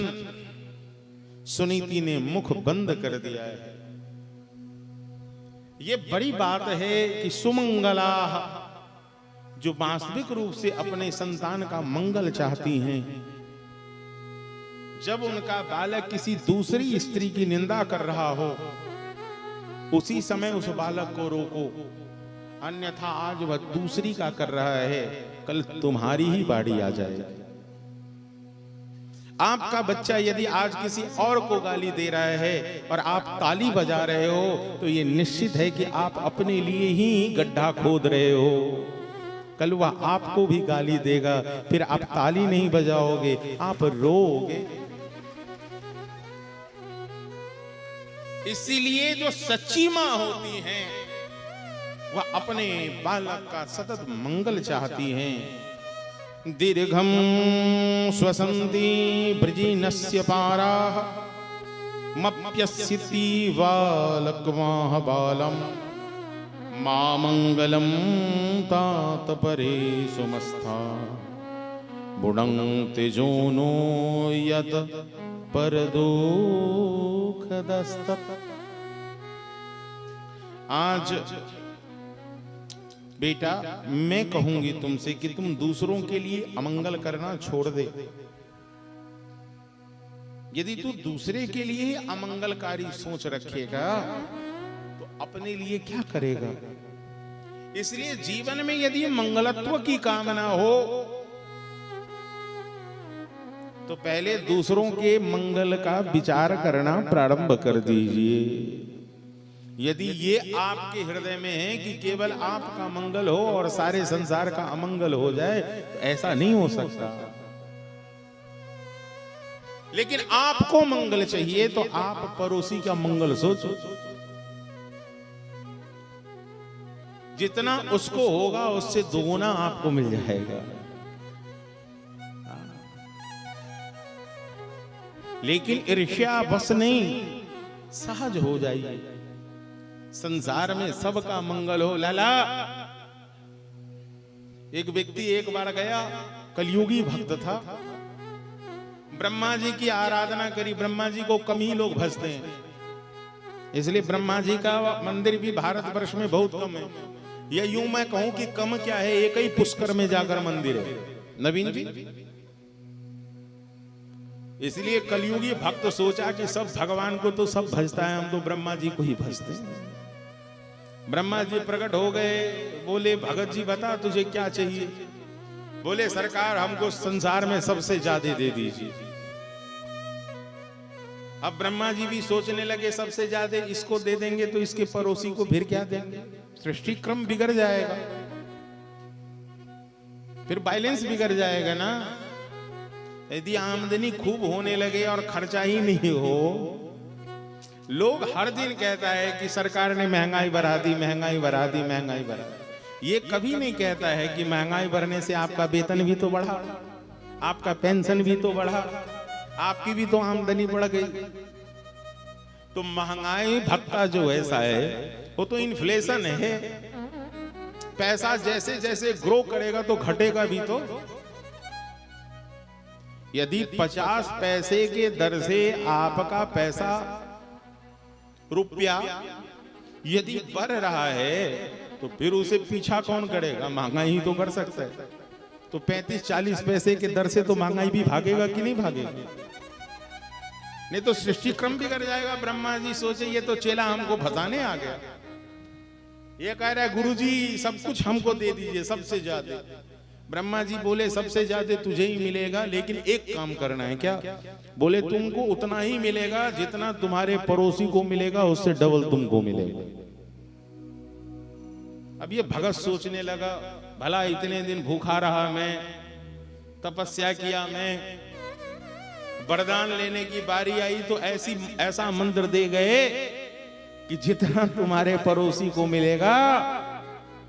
सुनीति ने मुख बंद कर दिया है। ये बड़ी बात है कि सुमंगला जो वास्तविक रूप से अपने संतान का मंगल चाहती हैं, जब उनका बालक किसी दूसरी स्त्री की निंदा कर रहा हो, उसी समय उस बालक को रोको, अन्यथा आज वह दूसरी का कर रहा है, कल तुम्हारी ही बारी आ जाएगी। आपका बच्चा यदि आज किसी और को गाली दे रहा है और आप ताली बजा रहे हो, तो यह निश्चित है कि आप अपने लिए ही गड्ढा खोद रहे हो। कल वह आपको भी गाली देगा, फिर आप ताली नहीं बजाओगे, आप रोओगे। इसीलिए जो सच्ची मां होती हैं, वह अपने बालक का सतत मंगल चाहती हैं। दीर्घम स्वसंति ब्रजीनस्य पाराः मप्यस्यति बालकवाह बालम मामंगलम तात परे सुमस्था बुडंते जोनो यत परदुखदस्तत्। आज बेटा मैं कहूंगी तुमसे कि तुम दूसरों के लिए अमंगल करना छोड़ दे। यदि तू दूसरे के लिए अमंगलकारी सोच रखेगा तो अपने लिए क्या करेगा? इसलिए जीवन में यदि मंगलत्व की कामना हो तो पहले दूसरों के मंगल का विचार करना प्रारंभ कर दीजिए। यदि ये आपके हृदय में है कि केवल आपका मंगल हो और सारे संसार का अमंगल हो जाए, तो ऐसा नहीं हो सकता। लेकिन आपको मंगल चाहिए तो आप पड़ोसी का मंगल सोचो। जितना उसको होगा उससे दोगुना आपको मिल जाएगा। लेकिन ईर्ष्या बस नहीं, सहज हो जाइए। संसार में सबका मंगल हो। लाला, एक व्यक्ति एक बार गया, कलयुगी भक्त था, ब्रह्मा जी की आराधना करी। ब्रह्मा जी को कम ही लोग भजते हैं, इसलिए ब्रह्मा जी का मंदिर भी भारतवर्ष में बहुत कम है। या यूं मैं कहूं कि कम क्या है, एक ही पुष्कर में जाकर मंदिर है। नवीन जी, इसलिए कलयुगी भक्त सोचा कि सब भगवान को तो सब भजता है, हम तो ब्रह्मा जी को ही भजते हैं। ब्रह्मा जी प्रकट हो गए, बोले भगत जी बता तुझे क्या चाहिए? बोले सरकार हमको संसार में सबसे ज्यादा दे दीजिए। अब ब्रह्मा जी भी सोचने लगे सबसे ज्यादा इसको दे देंगे तो इसके पड़ोसी को फिर क्या देंगे? सृष्टि क्रम बिगड़ जाएगा, फिर बैलेंस बिगड़ जाएगा ना। यदि आमदनी खूब होने लगे और खर्चा ही नहीं हो, लोग हर दिन कहता है कि सरकार ने महंगाई बढ़ा दी, महंगाई बढ़ा दी, महंगाई बढ़ा दी। ये कभी नहीं कहता है कि महंगाई बढ़ने से आपका वेतन भी तो बढ़ा, आपका पेंशन भी तो बढ़ा, आपकी भी तो आमदनी बढ़ गई। तो महंगाई भत्ता जो ऐसा है वो तो इन्फ्लेशन है। पैसा जैसे जैसे ग्रो करेगा तो घटेगा भी तो। यदि 50 पैसे के दर से आपका पैसा रुपया यदि बढ़ रहा है तो फिर उसे पीछा कौन करेगा? महंगाई ही तो कर सकता है। तो 35-40 पैसे के दर से तो महंगाई भी भागेगा कि नहीं भागेगा? नहीं तो सृष्टि क्रम बिगड़ जाएगा। ब्रह्मा जी सोचे ये तो चेला हमको फंसाने आ गया, ये कह रहा है गुरुजी सब कुछ हमको दे दीजिए सबसे ज्यादा। ब्रह्मा जी बोले सबसे ज्यादा तुझे ही मिलेगा, लेकिन एक काम करना है। क्या? बोले तुमको उतना ही मिलेगा जितना तुम्हारे पड़ोसी को मिलेगा, उससे डबल तुमको मिलेगा। अब ये भगत सोचने लगा भला इतने दिन भूखा रहा मैं, तपस्या किया मैं, वरदान लेने की बारी आई तो ऐसा मंत्र दे गए कि जितना तुम्हारे पड़ोसी को मिलेगा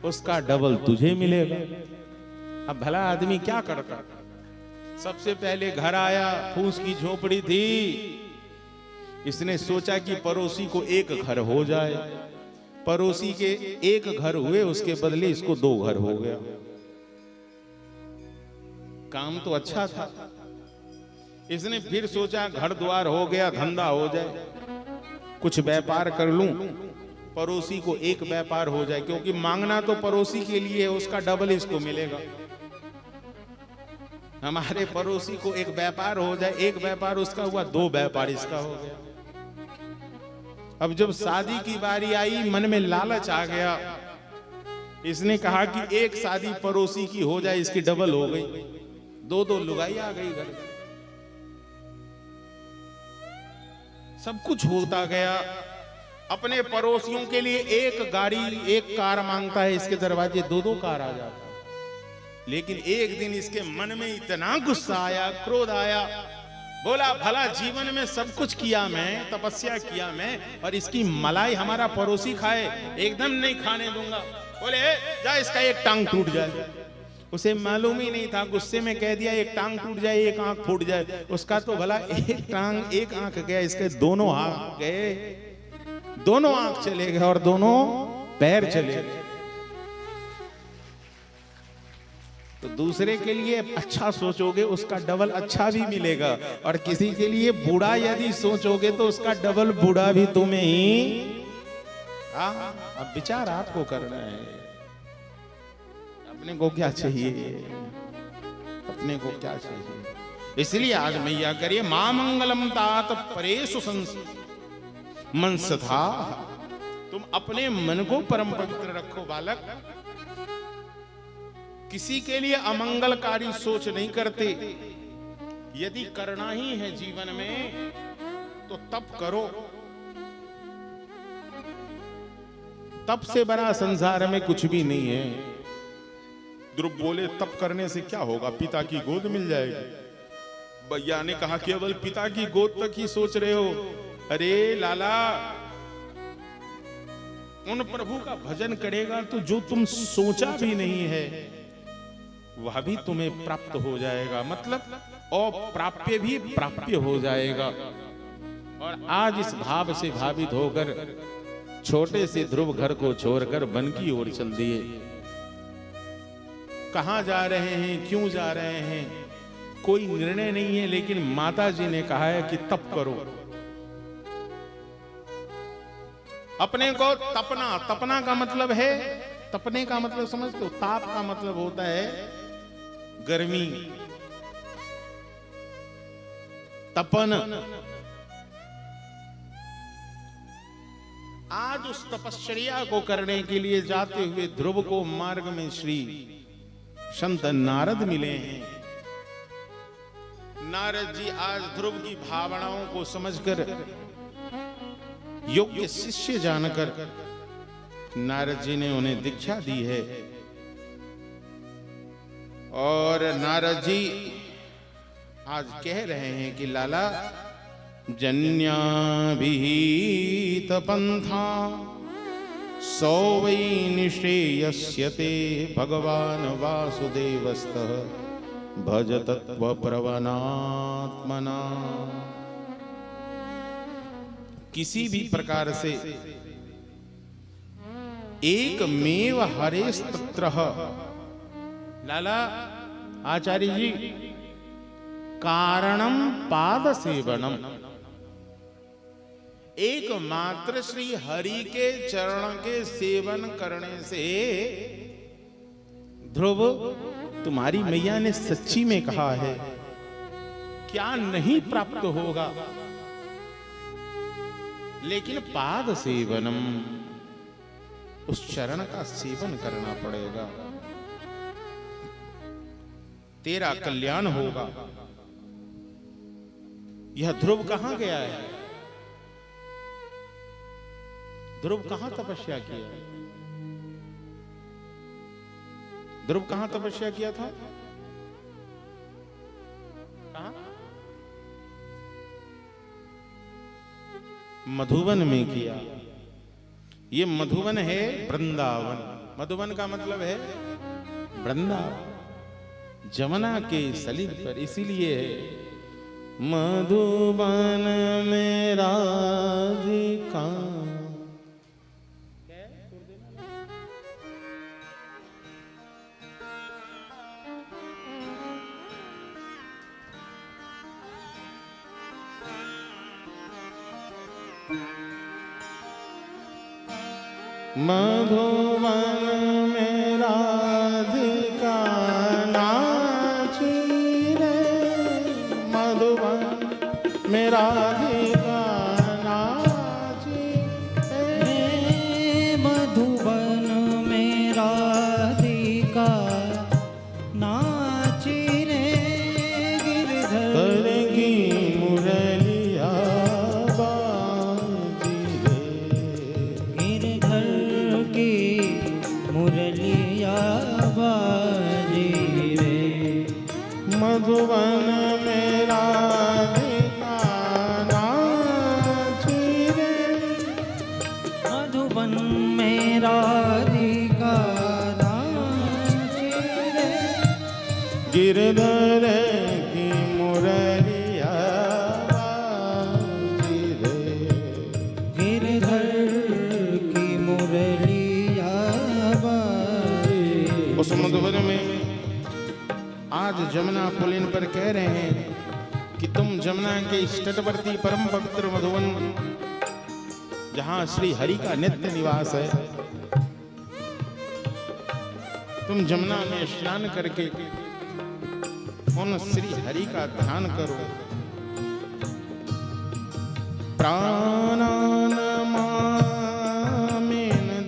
उसका डबल तुझे मिलेगा। अब भला आदमी क्या करता? सबसे पहले घर आया, फूस की झोपड़ी थी, इसने सोचा कि पड़ोसी को एक घर हो जाए। पड़ोसी के एक घर हुए, उसके बदले इसको 2 घर हो गया। काम तो अच्छा था। इसने फिर सोचा घर द्वार हो गया, धंधा हो जाए, कुछ व्यापार कर लूं, पड़ोसी को एक व्यापार हो जाए, क्योंकि मांगना तो पड़ोसी के लिए है, उसका डबल इसको मिलेगा। हमारे पड़ोसी को एक व्यापार हो जाए, एक व्यापार उसका हुआ, 2 व्यापार इसका हो गया। अब जब शादी की बारी आई, मन में लालच आ गया, इसने कहा कि एक शादी पड़ोसी की हो जाए, इसकी डबल हो गई, 2 लुगाई आ गई घर। सब कुछ होता गया। अपने पड़ोसियों के लिए एक गाड़ी, एक कार मांगता है, इसके दरवाजे 2 कार आ जाता है। लेकिन एक दिन इसके मन में इतना गुस्सा आया, क्रोध आया, बोला भला जीवन में सब कुछ किया मैं, तपस्या किया मैं, और इसकी मलाई हमारा पड़ोसी खाए, एकदम नहीं खाने दूंगा। बोले जा इसका एक टांग टूट जाए। उसे मालूम ही नहीं था, गुस्से में कह दिया एक टांग टूट जाए, एक आंख फूट जाए। उसका तो भला एक टांग एक आंख गया, इसके 2 हाथ गए, 2 आंख चले गए और 2 पैर चले गए। तो दूसरे के लिए अच्छा सोचोगे उसका डबल अच्छा भी मिलेगा, और किसी के लिए बुरा यदि सोचोगे तो उसका डबल बुरा भी तुम्हें ही। अब विचार आपको करना है, अपने को क्या चाहिए, अपने को क्या चाहिए। इसलिए आज मैया करिए मां मंगलम तात परेशु मनसथा। तुम अपने मन को परम पवित्र रखो बालक, किसी के लिए अमंगलकारी सोच नहीं करते। यदि करना ही है जीवन में तो तप करो। तप से बड़ा संसार में कुछ भी नहीं है। ध्रुव बोले तप करने से क्या होगा, पिता की गोद मिल जाएगी। भैया ने कहा केवल पिता की गोद तक ही सोच रहे हो। अरे लाला, उन प्रभु का भजन करेगा तो जो तुम सोचा भी नहीं है वह भी तुम्हें प्राप्त हो जाएगा, मतलब अप्राप्य भी प्राप्य हो जाएगा। और आज इस भाव से भावित होकर छोटे से ध्रुव घर को छोड़कर वन की ओर चल दिए। कहां जा रहे हैं, क्यों जा रहे हैं, कोई निर्णय नहीं है, लेकिन माता जी ने कहा है कि तप करो। अपने को तपना, तपना का मतलब है, तपने का मतलब समझते हो, ताप का मतलब होता है गर्मी, तपन। आज उस तपश्चर्या को करने के लिए जाते हुए ध्रुव को मार्ग में श्री संत नारद मिले हैं। नारद जी आज ध्रुव की भावनाओं को समझकर, योग्य शिष्य जानकर नारद जी ने उन्हें दीक्षा दी है। और नारद जी आज कह रहे हैं कि लाला जन्या विहित पंथा सौ वै निश्रेयस्यते भगवान वासुदेवस्तः भज तत्व प्रवनात्मना। किसी भी प्रकार से एकमेव हरेस्तत्रः, लाला आचार्य जी, कारणम पाद सेवनम, एकमात्र श्री हरि के चरण के सेवन करने से, ध्रुव तुम्हारी मैया ने सच्ची में कहा है, क्या नहीं प्राप्त होगा, लेकिन पाद सेवनम, उस चरण का सेवन करना पड़ेगा, तेरा कल्याण होगा। यह ध्रुव कहां गया है, ध्रुव कहां तपस्या किया, ध्रुव कहां तपस्या किया था, मधुवन में किया। ये मधुवन है वृंदावन। मधुवन का मतलब है वृंदावन, जमुना के सलील पर, इसीलिए मधुवन में राधिका। मधुवन में राधिका नाची रे, मधुवन में राधिका नाची रे, मधुवन में राधिका नाची रे, गिरधर की मुरलिया बाजी रे, गिरधर की मुरलिया बाजी रे, मधुवन में राधिका नाची रे, मधुबन में राधिका नाची रे, गिरधर की मुरलिया बाजी रे, गिरधर की मुरलिया बाजी। उस मधुबन में आज जमुना पुलिन पर कह रहे हैं कि तुम जमुना के इस तटवर्ती परम पवित्र मधुवन, जहां श्री हरि का नित्य निवास है, तुम जमुना में स्नान करके उन श्री हरि का ध्यान करो। प्राणान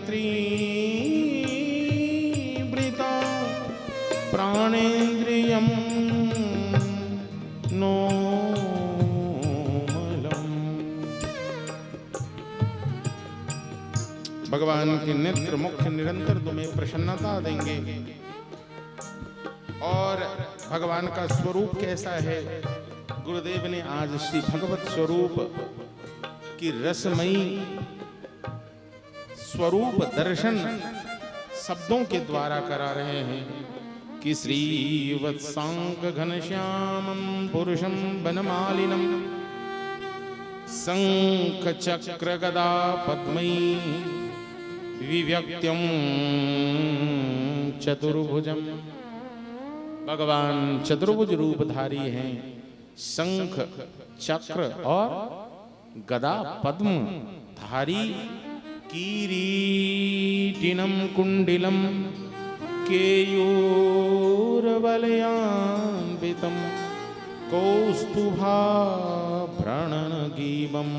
त्रिवृता प्राणेन्द्रियम भगवान के नेत्र मुख्य निरंतर तुम्हें प्रसन्नता देंगे। और भगवान का स्वरूप कैसा है, गुरुदेव ने आज श्री भगवत स्वरूप की रसमयी स्वरूप दर्शन शब्दों के द्वारा करा रहे हैं कि श्रीवत्सांक घनश्यामं पुरुषं वनमालिनं शंख चक्र गदा पद्मै विव्यक्त्यं चतुर्भुजं। भगवान चतुर्भुज रूपधारी हैं, शंख चक्र और गदा पद्म धारी, किरीटिनं कुंडिलं केयूरवलयान्वितं कौस्तुभाभरणगीवं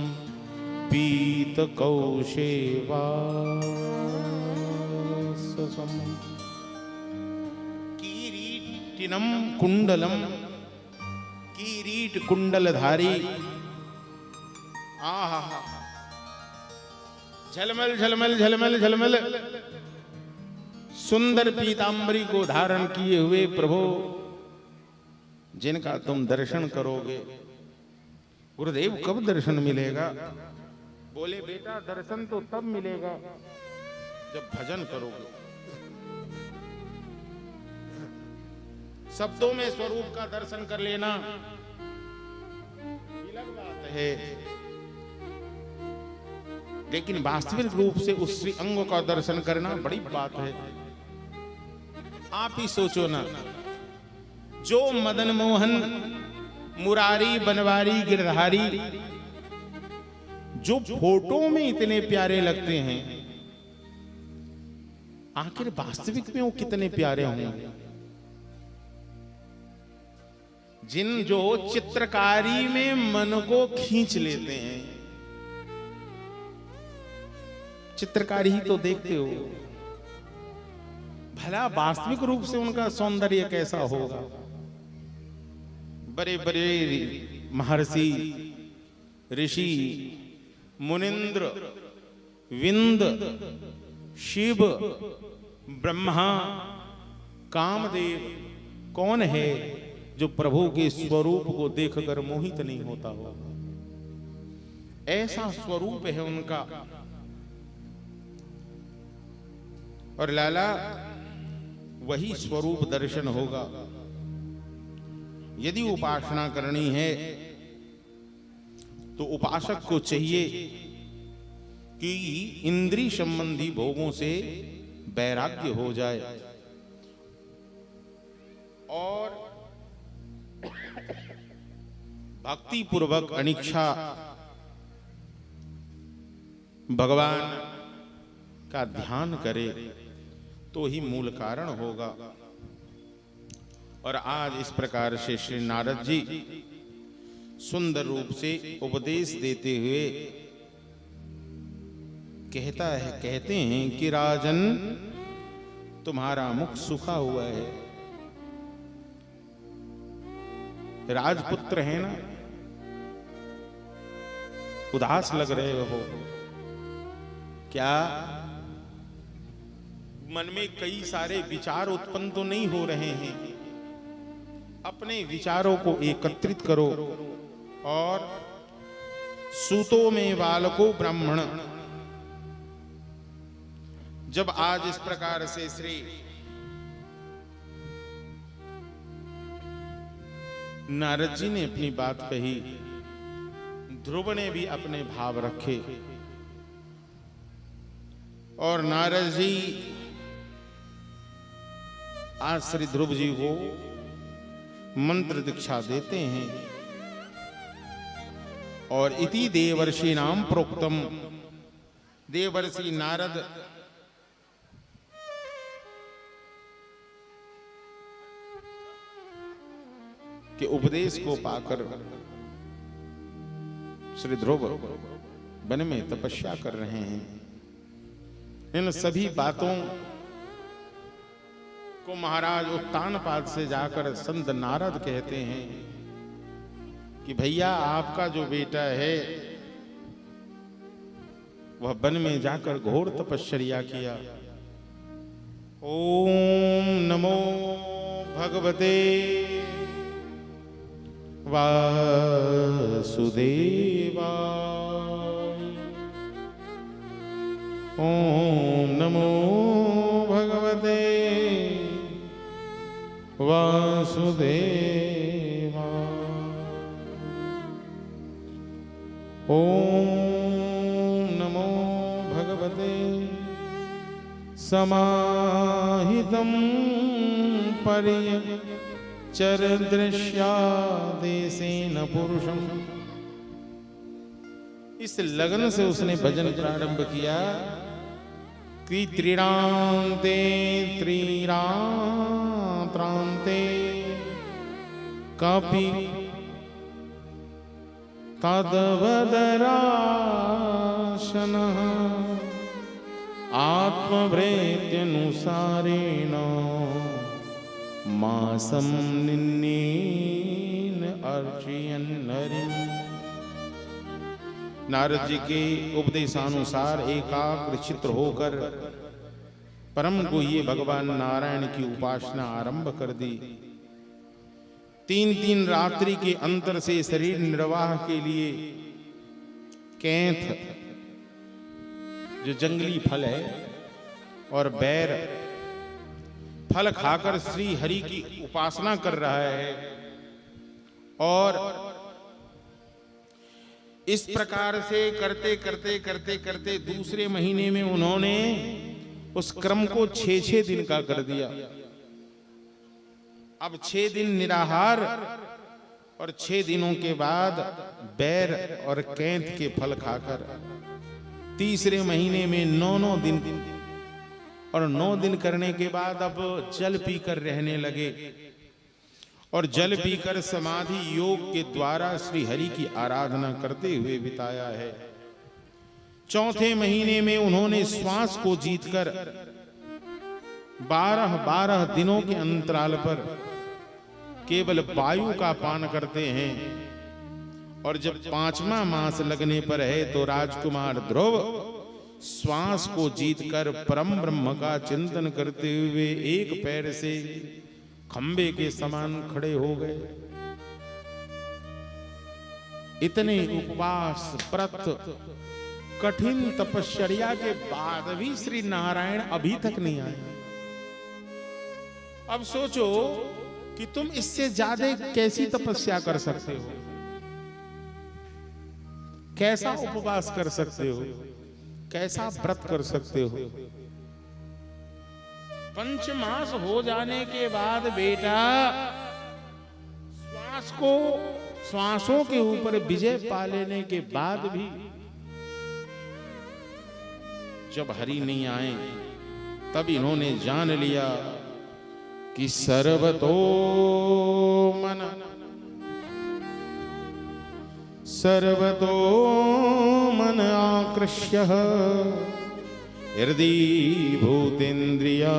पीतकौशेवाससं। किरीटिनं कुंडलं, किरीट कुंडलधारी, आहा, झलमल झलमल झलमल झलमल सुंदर पीतांबरी को धारण किए हुए प्रभु, जिनका तुम दर्शन करोगे। गुरुदेव कब दर्शन मिलेगा? बोले बेटा दर्शन तो तब मिलेगा जब भजन करोगे। शब्दों में स्वरूप का दर्शन कर लेना अलग बात है, लेकिन वास्तविक रूप से उस श्री अंग का दर्शन करना बड़ी बात है। आप ही सोचो ना, जो मदन मोहन मुरारी बनवारी गिरधारी जो फोटो में इतने प्यारे लगते हैं, आखिर वास्तविक में वो कितने प्यारे होंगे। जिन जो चित्रकारी में मन को खींच लेते हैं, चित्रकारी ही तो देखते हो, भला वास्तविक रूप से उनका सौंदर्य कैसा होगा। बड़े बड़े महर्षि ऋषि मुनिंद्र विंद शिव ब्रह्मा कामदेव कौन है जो प्रभु के स्वरूप को देखकर मोहित नहीं होता हो। ऐसा स्वरूप है उनका। और लाला वही स्वरूप दर्शन होगा। यदि उपासना करनी है तो उपासक को चाहिए कि इंद्रिय संबंधी भोगों से वैराग्य हो जाए और भक्ति पूर्वक अनिच्छा भगवान का ध्यान करे तो ही मूल कारण होगा। और आज इस प्रकार से श्री नारद जी सुंदर रूप से उपदेश देते हुए कहते हैं कि राजन तुम्हारा मुख सूखा हुआ है। राजपुत्र है ना, उदास लग रहे हो क्या? मन में कई सारे विचार उत्पन्न तो नहीं हो रहे हैं? अपने विचारों को एकत्रित करो और सूतो में बालको ब्राह्मण। जब आज इस प्रकार से श्री नारद जी ने अपनी बात कही, ध्रुव ने भी अपने भाव रखे और नारद जी आज श्री ध्रुव जी को मंत्र दीक्षा देते हैं। और इति देवर्षि नाम प्रोक्तम, देवर्षि नारद के उपदेश को पाकर श्री ध्रुव वन में तपस्या कर रहे हैं। इन सभी बातों को महाराज उत्तानपाद से जाकर संत नारद कहते हैं कि भैया आपका जो बेटा है वह वन में जाकर घोर तपस्या किया। ओम नमो भगवते वासुदेवाय। ओम नमो भगवते वासुदेवा। ओम नमो भगवते समाहितं परिचरदृश्यादेशेन पुरुषम। इस लगन से उसने भजन प्रारंभ किया कि त्रिणान्ते त्रिरात्रान्ते कापि तद्वदराशनः आत्मभृत्यनुसारेण मासं निन्नेन अर्चयन् हरिम्। नारद जी के उपदेशानुसार एकाग्र चित्त होकर परम गुह्य भगवान नारायण की उपासना आरंभ कर दी। 3 रात्रि के अंतर से शरीर निर्वाह के लिए कैंथ जो जंगली फल है और बैर फल खाकर श्री हरि की उपासना कर रहा है। और इस प्रकार से करते करते दूसरे महीने में उन्होंने उस क्रम को 6 दिन का कर दिया। अब 6 दिन निराहार और 6 दिनों के बाद बैर और कैंथ के फल खाकर तीसरे महीने में 9 दिन और 9 दिन करने के बाद अब जल पीकर रहने लगे और जल पीकर समाधि योग के द्वारा श्री हरि की आराधना करते हुए बिताया है। चौथे महीने में उन्होंने श्वास को जीतकर 12 दिनों के अंतराल पर केवल वायु का पान करते हैं। और जब 5वां मास लगने पर है तो राजकुमार ध्रुव श्वास को जीतकर परम ब्रह्म का चिंतन करते हुए एक पैर से खंबे के समान खड़े हो गए इतने उपवास व्रत कठिन तपश्चर्या के बाद भी श्री नारायण अभी तक नहीं आए। अब सोचो कि तुम इससे ज्यादा कैसी तपस्या कर सकते हो, कैसा उपवास कर सकते हो, कैसा व्रत कर सकते हो। पंचमास हो जाने के बाद बेटा श्वासों के ऊपर विजय पा लेने के बाद भी जब हरि नहीं आए तब इन्होंने जान लिया कि सर्वतो मन आकृष्य हृदय भूतेन्द्रियाशयन।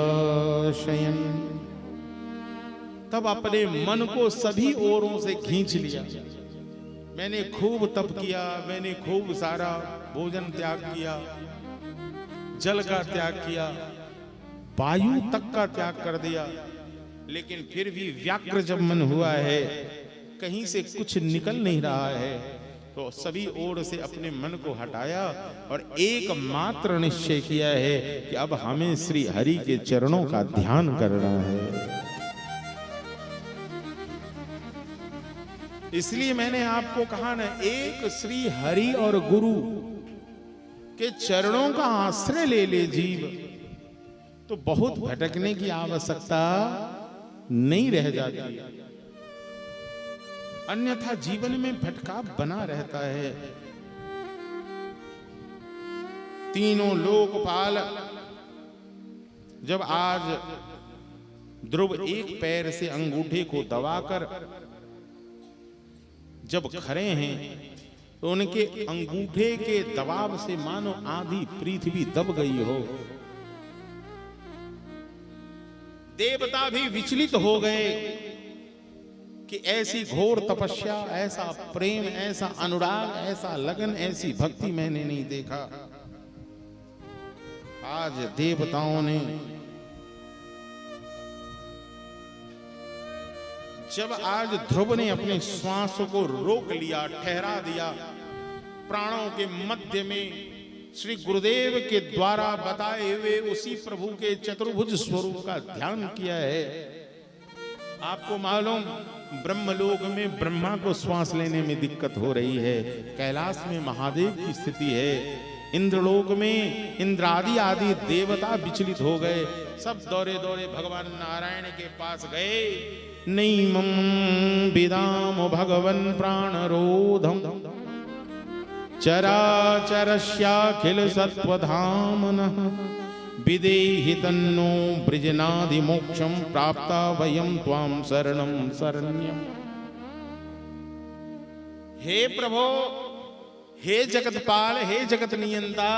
तब अपने मन को सभी ओरों से खींच लिया। मैंने खूब तप किया, मैंने खूब सारा भोजन त्याग किया, जल का त्याग किया, वायु तक का त्याग कर दिया, लेकिन फिर भी व्याग्र जब मन हुआ है, कहीं से कुछ निकल नहीं रहा है, तो सभी ओर से अपने मन को हटाया और एकमात्र निश्चय किया है कि अब हमें श्री हरि के चरणों का ध्यान करना है। इसलिए मैंने आपको कहा ना, एक श्री हरि और गुरु के चरणों का आश्रय ले ले जीव, तो बहुत भटकने की आवश्यकता नहीं रह जाती। अन्यथा जीवन में भटकाव बना रहता है। तीनों लोकपाल जब आज ध्रुव एक पैर से अंगूठे को दबाकर जब खड़े हैं, तो उनके अंगूठे के दबाव से मानो आधी पृथ्वी दब गई हो। देवता भी विचलित हो गए कि ऐसी घोर तपस्या, ऐसा प्रेम, ऐसा अनुराग, ऐसा लगन, ऐसी भक्ति मैंने नहीं देखा। आज देवताओं ने जब आज ध्रुव ने अपने श्वास को रोक लिया, ठहरा दिया, प्राणों के मध्य में श्री गुरुदेव के द्वारा बताए हुए उसी प्रभु के चतुर्भुज स्वरूप का ध्यान किया है। आपको मालूम, ब्रह्मलोक में ब्रह्मा को श्वास लेने में दिक्कत हो रही है, कैलाश में महादेव की स्थिति है, इंद्रलोक में इंद्रादि आदि देवता विचलित हो गए, सब दौरे दौरे भगवान नारायण के पास गए। नैमं विदाम भगवन् प्राणरोधम चराचरस्याखिल सत्वधामनः विदेहि तन्नो ब्रजनादि मोक्षं प्राप्ता वयं त्वां शरणं शरण्यम्। हे प्रभो, हे जगतपाल, हे जगत नियंता,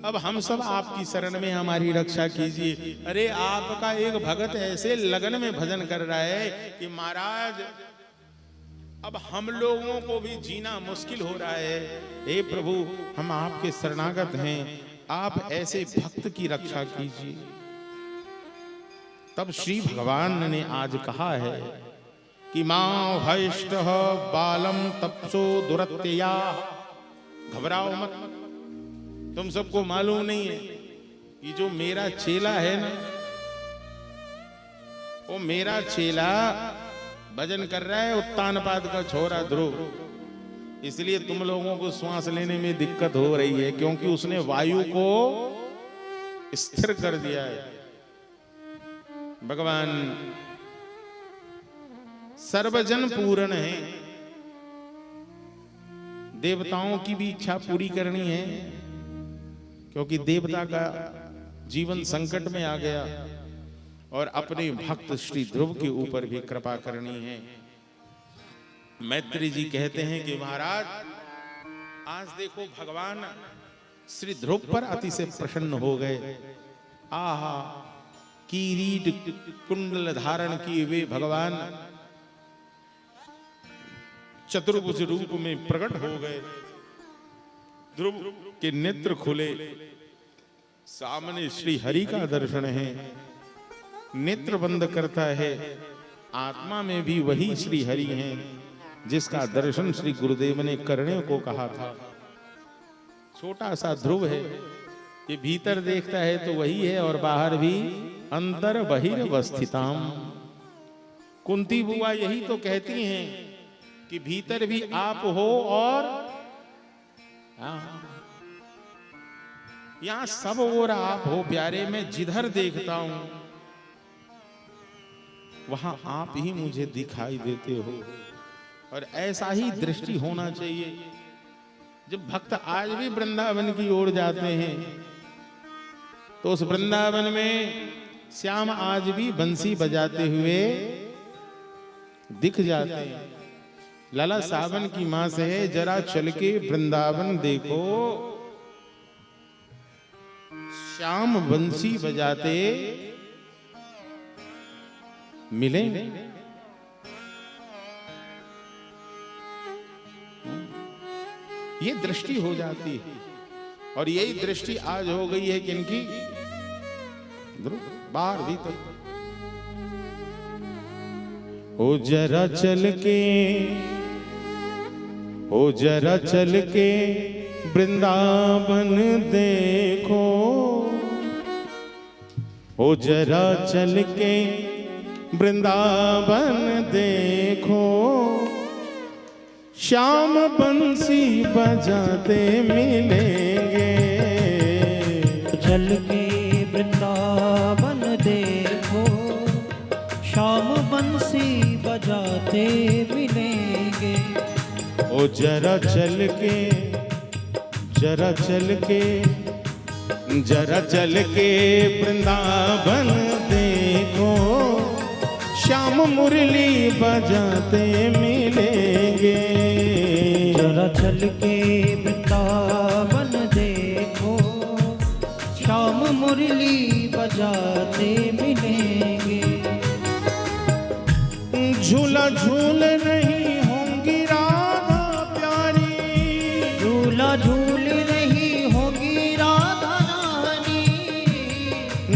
अब हम सब आपकी शरण में हमारी रक्षा कीजिए। अरे आपका एक भगत ऐसे लगन में भजन कर रहा है कि महाराज अब हम लोगों को भी जीना मुश्किल हो रहा है। हे प्रभु, हम आपके शरणागत हैं, आप ऐसे भक्त की रक्षा कीजिए। तब श्री भगवान ने आज कहा है कि मां भयष्ट बालम तपसो दुरत्यया। घबराओ मत। तुम सबको मालूम नहीं है कि जो मेरा चेला है ना, वो मेरा चेला भजन कर रहा है, उत्तानपाद का छोरा ध्रुव। इसलिए तुम लोगों को श्वास लेने में दिक्कत हो रही है, क्योंकि उसने वायु को स्थिर कर दिया है। भगवान सर्वजन पूर्ण है, देवताओं की भी इच्छा पूरी करनी है, क्योंकि देवता का जीवन संकट में आ गया और अपने भक्त श्री ध्रुव के ऊपर भी कृपा करनी है। मैत्री जी कहते हैं कि महाराज, आज देखो भगवान श्री ध्रुव पर अतिशय प्रसन्न हो गए। आहा, किरीट कुंडल धारण किए हुए भगवान चतुर्भुज रूप में प्रकट हो गए। ध्रुव के नेत्र खुले, सामने श्री हरि का दर्शन है। नेत्र बंद करता है, आत्मा में भी वही श्री हरि हैं। जिसका दर्शन श्री गुरुदेव ने करने को कहा था। छोटा सा ध्रुव है, ये भीतर देखता है तो वही है और बाहर भी अंतर बहिर्वस्थिताम। कुंती बुआ यही तो कहती हैं कि भीतर भी आप हो और यहां सब और आप हो प्यारे। मैं जिधर देखता हूं वहां आप ही मुझे दिखाई देते हो और ऐसा ही दृष्टि होना चाहिए। जब भक्त आज भी वृंदावन की ओर जाते हैं तो उस वृंदावन में श्याम आज भी बंसी बजाते हुए दिख जाते हैं। लाला सावन की मां से है, जरा चल के वृंदावन देखो, श्याम बंसी बजाते मिले। ये दृष्टि हो जाती है और यही दृष्टि आज हो गई है किनकी? बाहर भीतर। ओ जरा चल के, ओ जरा चल के वृंदावन देखो, ओ जरा चल के वृंदावन देखो, श्याम बंसी बजाते मिलेंगे। चल के वृंदावन देखो, श्याम बंसी बजाते मिलेंगे। ओ जरा चल के, जरा चल के, जरा चल के वृंदावन देखो, श्याम मुरली बजाते मिलेंगे। जरा चल के वृंदावन देखो, श्याम मुरली बजाते मिलेंगे। झूला झूल रही होंगी राधा प्यारी, झूला झूल रही होगी राधा रानी,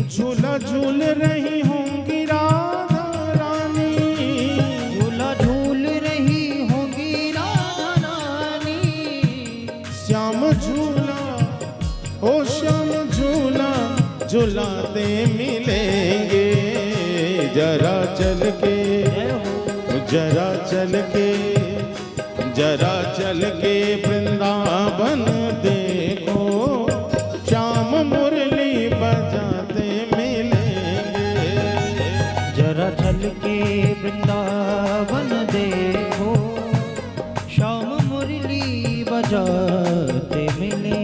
झूला झूल रही होंगी राधा रानी, झूला झूल रही होगी राधा रानी। श्याम झूला, ओ श्याम झूला झूलाते मिलेंगे। जरा चल के, जरा चल के, जरा चल के वृंदावन देखो, श्याम मुरली बजाते मिलेंगे। जरा चल के वृंदावन देखो, श्याम मुरली बजाते मिलेंगे।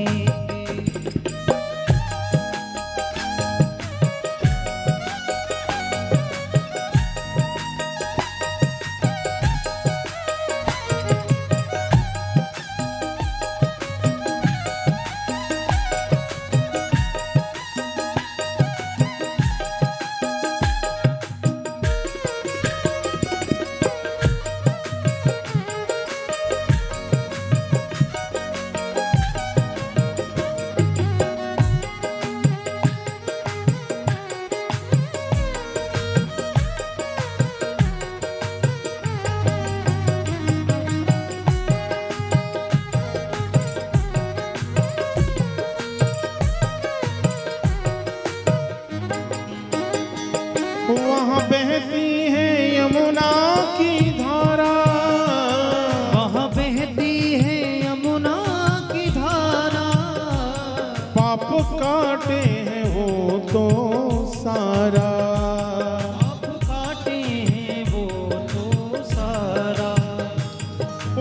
वहाँ बहती है यमुना की धारा, वहाँ बहती है यमुना की धारा, पाप काटे हैं वो तो सारा, पाप काटे हैं वो तो सारा।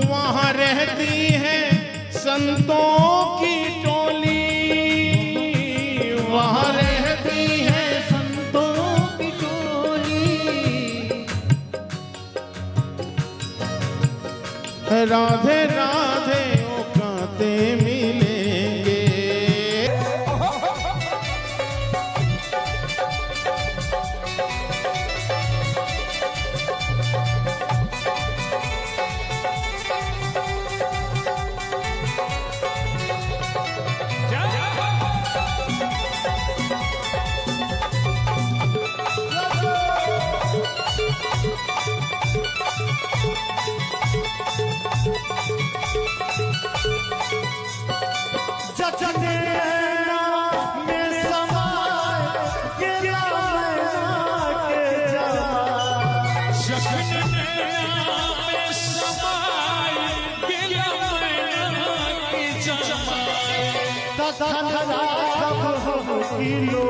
वहाँ रहती है संतों की टोली, वहाँ रहती है संतों की टोली, राधे राधे ओ गाते मिलेंगे। राघव किलो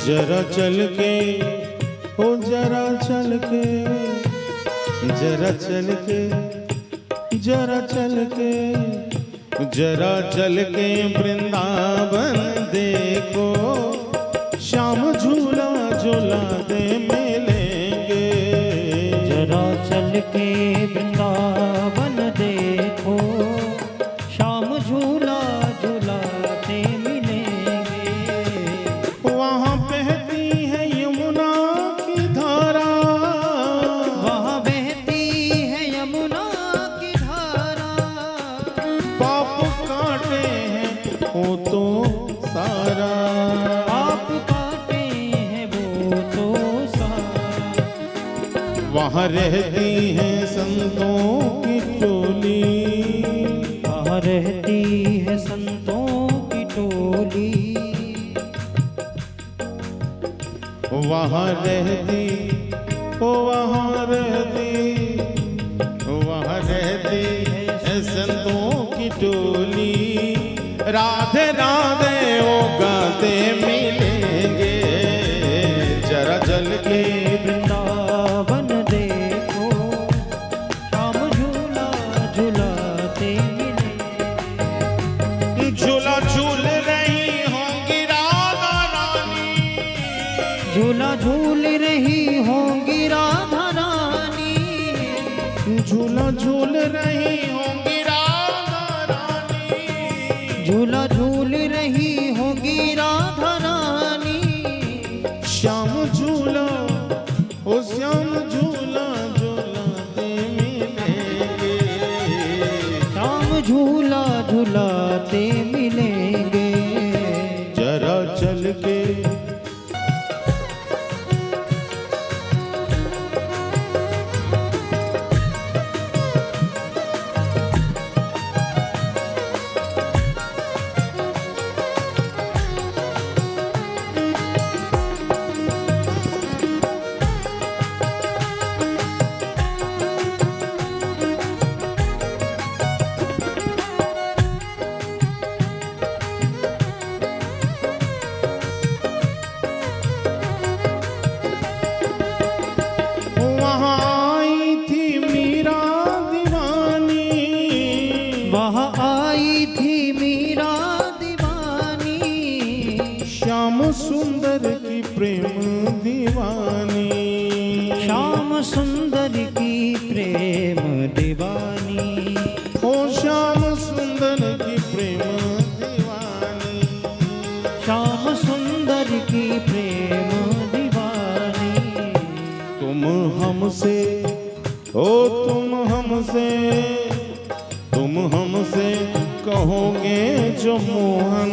जरा चल के ओ जरा चल के जरा चल के जरा चल के जरा चल के वृंदावन देखो श्याम झूला झूलाते मिलेंगे। जरा चल के वृंदावन देखो श्याम झूला झूलाते मिलेंगे। वहाँ बहती है यमुना की धारा, वहाँ बहती है यमुना की धारा। पाप काटे हैं वो तो सारा, आप काटे हैं वो तो सारा। वहाँ रहती है संतों की टोली, वहाँ रहती है संतों की टोली। वहाँ रहती वहाँ रहती है संतों की टोली। राधे राधे वो गाते मिलेंगे। जरा चल के वृंदावन देखो श्याम झूला झूलाते मिलेंगे। झूला झूल रही होंगी राधा रानी, झूला झूल रही होंगी राधा रानी। झूला झूल रही होंगी राधा रानी। झूला झूल रही होंगी राधा रानी। श्याम झूला ओ श्याम झूला झूलाते मिलेंगे। श्याम झूला झूलाते मिलेंगे। जरा चल के सुंदर की प्रेम दीवानी। श्याम सुंदर की प्रेम दीवानी। ओ श्याम सुंदर की प्रेम दीवानी। श्याम सुंदर की प्रेम दीवानी। तुम हमसे ओ तुम हमसे कहोगे जो मोहन।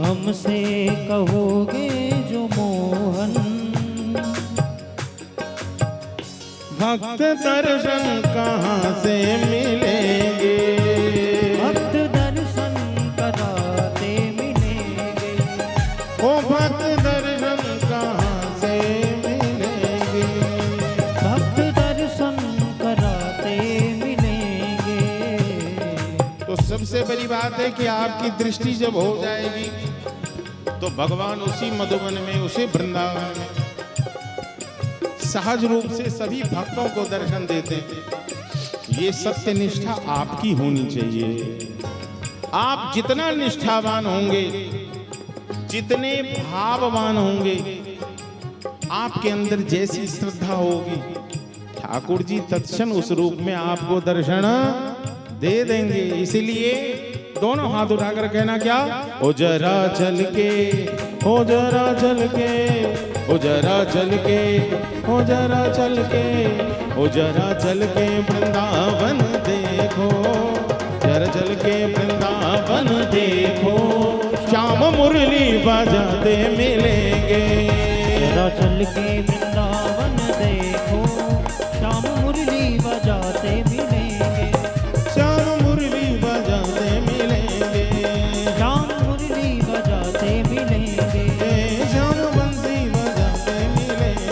हमसे कहोगे जो मोहन। भक्त दर्शन कहाँ से मिलेंगे। भक्त दर्शन कराते मिलेंगे। ओ भक्त दर्शन कहाँ से मिलेंगे। भक्त दर्शन कराते मिलेंगे। तो सबसे बड़ी बात है कि आपकी दृष्टि जब हो जाएगी तो भगवान उसी मधुबन में, उसी वृंदावन में सहज रूप से सभी भक्तों को दर्शन देते हैं। ये सत्य निष्ठा आपकी होनी चाहिए। आप जितना निष्ठावान होंगे, जितने भाववान होंगे, आपके अंदर जैसी श्रद्धा होगी, ठाकुर जी तत्क्षण उस रूप में आपको दर्शन दे देंगे। इसलिए दोनों हाथ उठाकर कहना क्या, ओ जरा चल के, ओ जरा चल के, ओ जरा चल के, ओ जरा चल के, ओ जरा चल के वृंदावन देखो, जरा चल के वृंदावन देखो, श्याम मुरली बजाते मिलेंगे। जरा चल के वृंदावन देखो, श्याम मुरली बजाते मिलेंगे। श्याम मुरली बजाते मिलेंगे। श्याम मुरली बजाते मिलेंगे। श्याम बंसी बजाते मिलेंगे।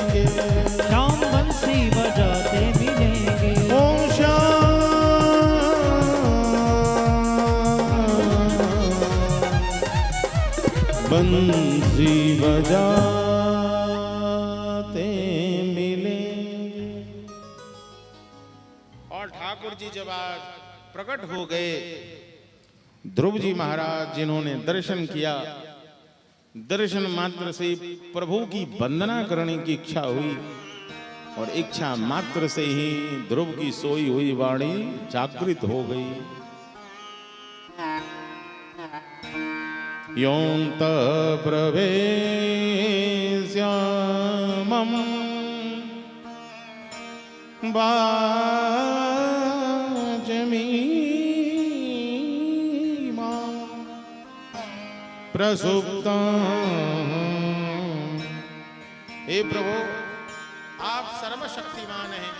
बंसी बजाते मिलेंगे। और ठाकुर जी जब आज प्रकट हो गए, ध्रुव जी महाराज जिन्होंने दर्शन किया, दर्शन मात्र से प्रभु की वंदना करने की इच्छा हुई और इच्छा मात्र से ही ध्रुव की सोई हुई वाणी जागृत हो गई। योंत प्रवेश्यामं वाचमीमां प्रसुप्तां। हे प्रभु, आप सर्वशक्तिमान हैं,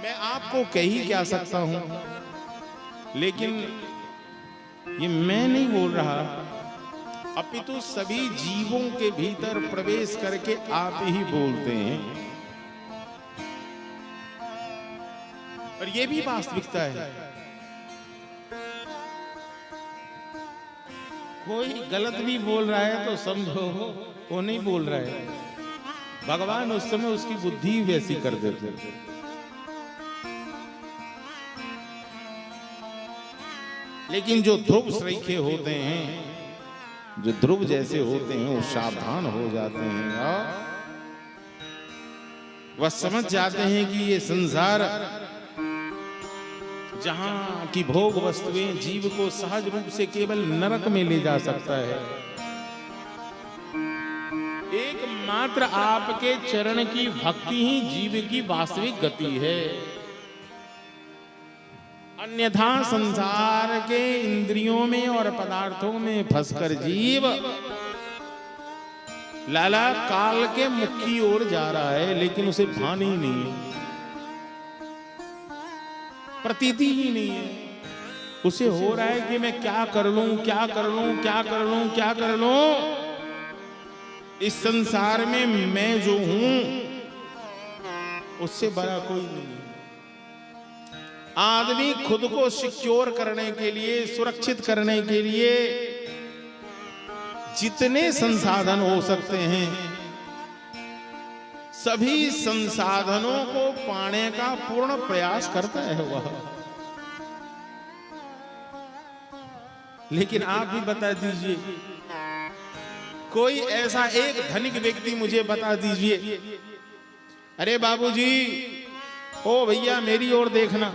मैं आपको कह ही क्या सकता हूं, लेकिन ये मैं नहीं बोल रहा, अपितु सभी जीवों के भीतर प्रवेश करके आप ही बोलते हैं। और ये भी वास्तविकता है। कोई गलत भी बोल रहा है तो समझो वो नहीं बोल रहा है, भगवान उस समय उसकी बुद्धि वैसी कर देते। लेकिन जो ध्रुव सरीखे होते हैं, जो ध्रुव जैसे होते हैं, वो सावधान हो जाते हैं और वह समझ जाते हैं कि ये संसार जहां की भोग वस्तुएं जीव को सहज रूप से केवल नरक में ले जा सकता है, एकमात्र आपके चरण की भक्ति ही जीव की वास्तविक गति है। अन्यथा संसार के इंद्रियों में और पदार्थों में फंसकर जीव लाला काल के मुख की ओर जा रहा है, लेकिन उसे भान ही नहीं है, प्रतीति ही नहीं है। उसे हो रहा है कि मैं क्या कर लूं, क्या कर लूं, क्या कर लूं, क्या कर लूं। इस संसार में मैं जो हूं उससे बड़ा कोई नहीं। आदमी खुद को सिक्योर करने के लिए, सुरक्षित करने के लिए जितने संसाधन हो सकते हैं, सभी संसाधनों को पाने का पूर्ण प्रयास करता है वह। लेकिन आप भी बता दीजिए, कोई ऐसा एक धनिक व्यक्ति मुझे बता दीजिए, अरे बाबूजी, ओ भैया मेरी ओर देखना,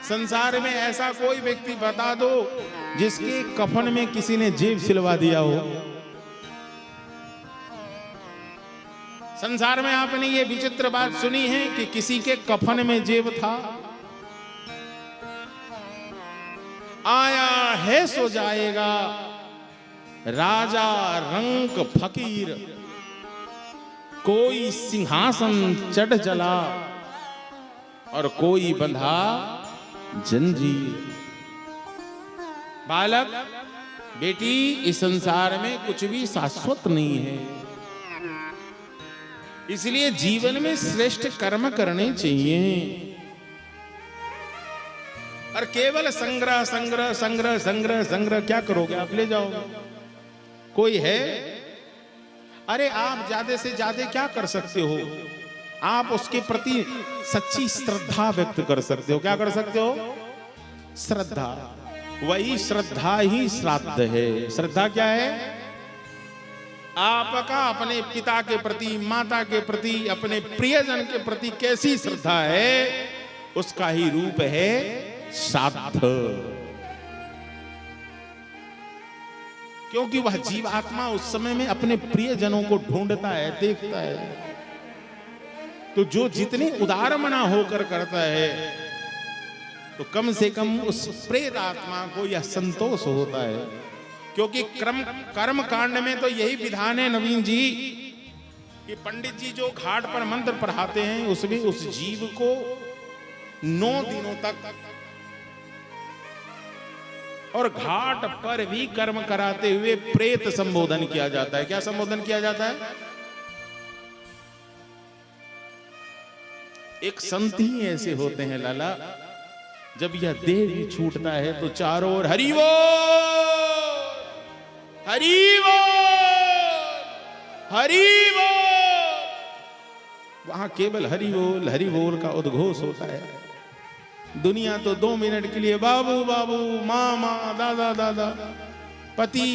संसार में ऐसा कोई व्यक्ति बता दो जिसके कफन में किसी ने जेब सिलवा दिया हो। संसार में आपने ये विचित्र बात सुनी है कि किसी के कफन में जेब था? आया है सो जाएगा, राजा रंक फकीर, कोई सिंहासन चढ़ चला और कोई बंधा जंजीर। बालक बेटी, इस संसार में कुछ भी शाश्वत नहीं है, इसलिए जीवन में श्रेष्ठ कर्म करने चाहिए और केवल संग्रह संग्रह संग्रह संग्रह संग्रह क्या करोगे? आप ले जाओगे। कोई है? अरे आप ज्यादा से ज्यादा क्या कर सकते हो? आप उसके प्रति सच्ची श्रद्धा व्यक्त कर सकते हो। क्या कर सकते हो? श्रद्धा। वही श्रद्धा ही श्राद्ध है। श्रद्धा क्या है? आपका अपने पिता के प्रति, माता के प्रति, अपने प्रियजन के प्रति कैसी श्रद्धा है, उसका ही रूप है श्राद्ध। क्योंकि वह जीवात्मा उस समय में अपने प्रियजनों को ढूंढता है, देखता है। तो जो जितने उदार मना होकर करता है, तो कम से कम उस प्रेत आत्मा को यह संतोष होता है। क्योंकि कर्म कांड में तो यही विधान है नवीन जी, कि पंडित जी जो घाट पर मंत्र पढ़ाते हैं, उसमें उस जीव को 9 दिनों तक और घाट पर भी कर्म कराते हुए प्रेत संबोधन किया जाता है। क्या संबोधन किया जाता है? एक संत ही ऐसे होते हैं लाला, जब यह देह भी छूटता है तो चारों ओर हरि बोल हरि बोल, हरि बोल। वहां केवल हरि बोल का उद्घोष होता है। दुनिया तो 2 मिनट के लिए बाबू बाबू, मामा, दादा दादा, पति,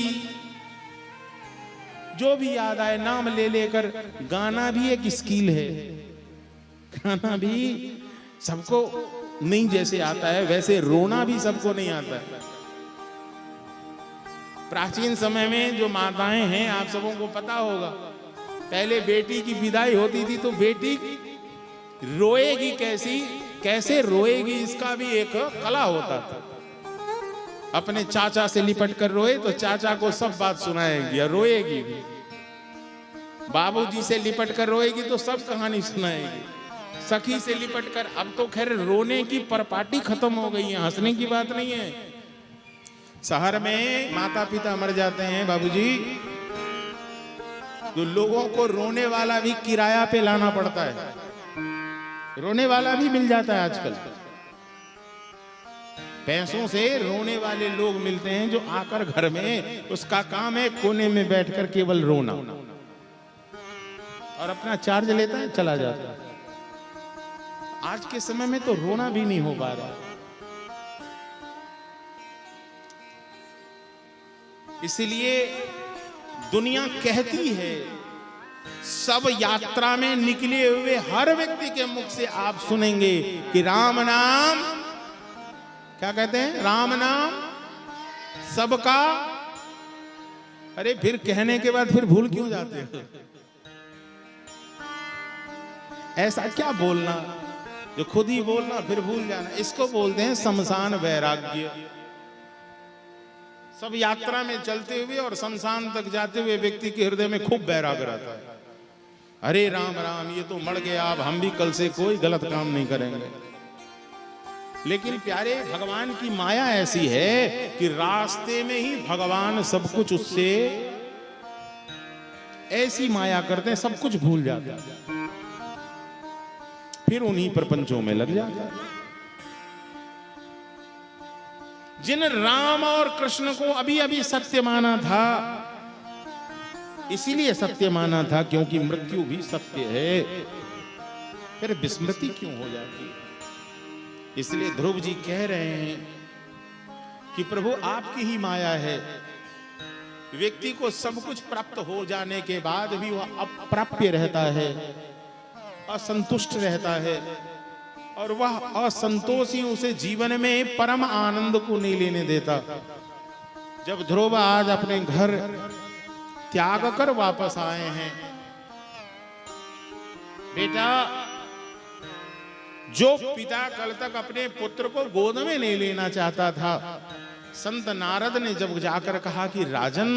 जो भी याद आए नाम ले लेकर। गाना भी एक स्किल है, गाना भी सबको नहीं जैसे आता है, वैसे रोना भी सबको नहीं आता है। प्राचीन समय में जो माताएं हैं, आप सबों को पता होगा, पहले बेटी की विदाई होती थी तो बेटी रोएगी कैसे रोएगी, इसका भी एक कला होता था। अपने चाचा से लिपट कर रोए तो चाचा को सब बात सुनाएगी और रोएगी भी। बाबूजी से लिपट कर रोएगी तो सब कहानी सुनाएगी। सखी से लिपट कर, अब तो खैर रोने की परपाटी खत्म हो गई है, हंसने की बात नहीं है। शहर में माता पिता मर जाते हैं बाबूजी, तो लोगों को रोने वाला भी किराया पे लाना पड़ता है। रोने वाला भी मिल जाता है आजकल, पैसों से रोने वाले लोग मिलते हैं जो आकर घर में, उसका काम है कोने में बैठकर केवल रोना और अपना चार्ज लेता है, चला जाता है। आज के समय में तो रोना भी नहीं हो पा रहा। इसलिए दुनिया कहती है, सब यात्रा में निकले हुए हर व्यक्ति के मुख से आप सुनेंगे कि राम नाम, क्या कहते हैं, राम नाम सबका। अरे फिर कहने के बाद फिर भूल क्यों जाते हो? ऐसा क्या बोलना जो खुद ही बोलना फिर भूल जाना, इसको बोलते हैं शमशान वैराग्य। सब यात्रा में चलते हुए और शमशान तक जाते हुए व्यक्ति के हृदय में खूब वैराग्य रहता है। अरे राम राम, ये तो मर गया, अब हम भी कल से कोई गलत काम नहीं करेंगे। लेकिन प्यारे, भगवान की माया ऐसी है कि रास्ते में ही भगवान सब कुछ उससे ऐसी माया करते हैं, सब कुछ भूल जाते हैं, फिर उन्हीं प्रपंचों में लग जाता है। जिन राम और कृष्ण को अभी अभी सत्य माना था, इसीलिए सत्य माना था क्योंकि मृत्यु भी सत्य है, फिर विस्मृति क्यों हो जाती है? इसलिए ध्रुव जी कह रहे हैं कि प्रभु आपकी ही माया है। व्यक्ति को सब कुछ प्राप्त हो जाने के बाद भी वह अप्राप्य रहता है, असंतुष्ट रहता है, और वह असंतोष ही उसे जीवन में परम आनंद को नहीं लेने देता। जब ध्रुव आज अपने घर त्याग कर वापस आए हैं, बेटा, जो पिता कल तक अपने पुत्र को गोद में नहीं लेना चाहता था, संत नारद ने जब जाकर कहा कि राजन,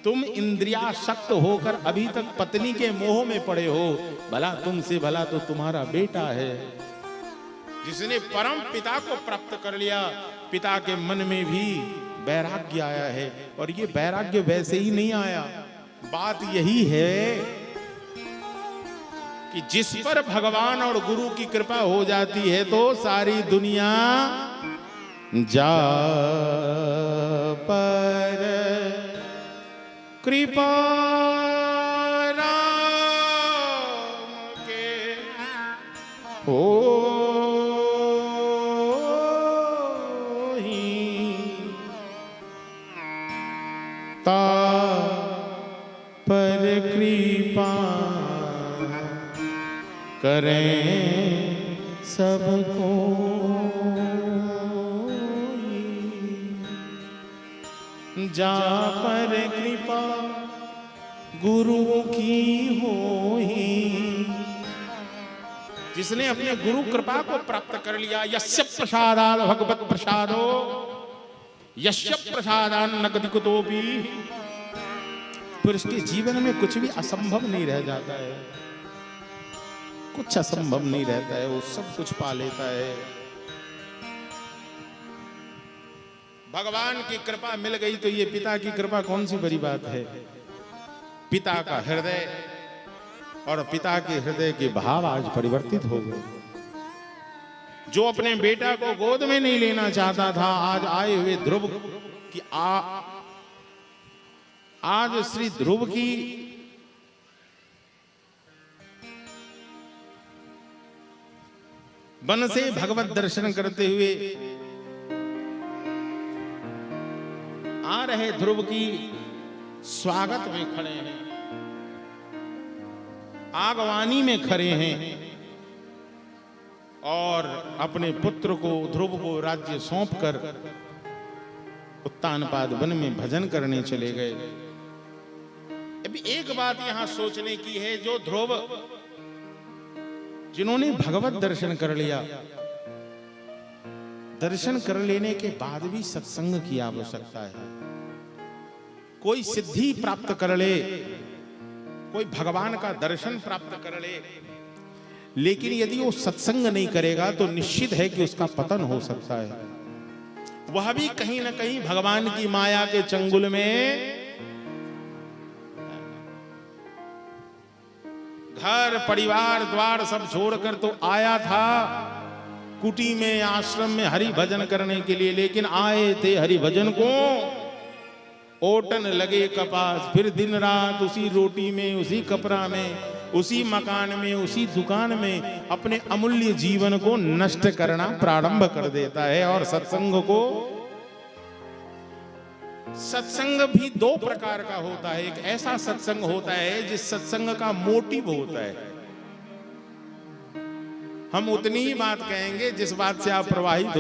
तुम इंद्रियासक्त होकर अभी तक पत्नी के मोह में पड़े हो, भला तुमसे भला तो तुम्हारा बेटा है जिसने परम पिता को प्राप्त कर लिया। पिता के मन में भी वैराग्य आया है, और ये वैराग्य वैसे ही नहीं आया। बात यही है कि जिस पर भगवान और गुरु की कृपा हो जाती है तो सारी दुनिया जा पर कृपा राम के हो ता पर कृपा करें सबको, जा पर कृपा गुरु की होई। जिसने अपने गुरु कृपा को प्राप्त कर लिया, यस्य प्रसादात् भगवत प्रसादो यस्य प्रसादान् न गति कुतोपि, फिर उसके जीवन में कुछ भी असंभव नहीं रह जाता है, कुछ असंभव नहीं रहता है, वो सब कुछ पा लेता है। भगवान की कृपा मिल गई तो ये पिता की कृपा कौन सी बड़ी बात है। पिता का हृदय और पिता के हृदय के भाव आज परिवर्तित हो गए। जो अपने बेटा को गोद में नहीं लेना चाहता था, आज आए हुए ध्रुव की आज श्री ध्रुव की वन से भगवत दर्शन करते हुए आ रहे ध्रुव की स्वागत में खड़े हैं, आगवानी में खड़े हैं और अपने पुत्र को ध्रुव को राज्य सौंपकर उत्तानपाद वन में भजन करने चले गए। अभी एक बात यहां सोचने की है, जो ध्रुव जिन्होंने भगवत दर्शन कर लिया, दर्शन कर लेने के बाद भी सत्संग की आवश्यकता है। कोई सिद्धि प्राप्त कर ले, कोई भगवान का दर्शन प्राप्त कर ले, लेकिन यदि वो सत्संग नहीं करेगा तो निश्चित है कि उसका पतन हो सकता है। वह भी कहीं ना कहीं भगवान की माया के चंगुल में घर परिवार द्वार सब छोड़कर तो आया था कुटी में, आश्रम में हरि भजन करने के लिए, लेकिन आए थे हरि भजन को ओटन लगे कपास, फिर दिन रात उसी रोटी में, उसी कपड़ा में, उसी मकान में, उसी दुकान में अपने अमूल्य जीवन को नष्ट करना प्रारंभ कर देता है। और सत्संग भी दो प्रकार का होता है। एक ऐसा सत्संग होता है जिस सत्संग का मोटिव होता है, हम उतनी ही बात कहेंगे जिस बात से आप प्रभावित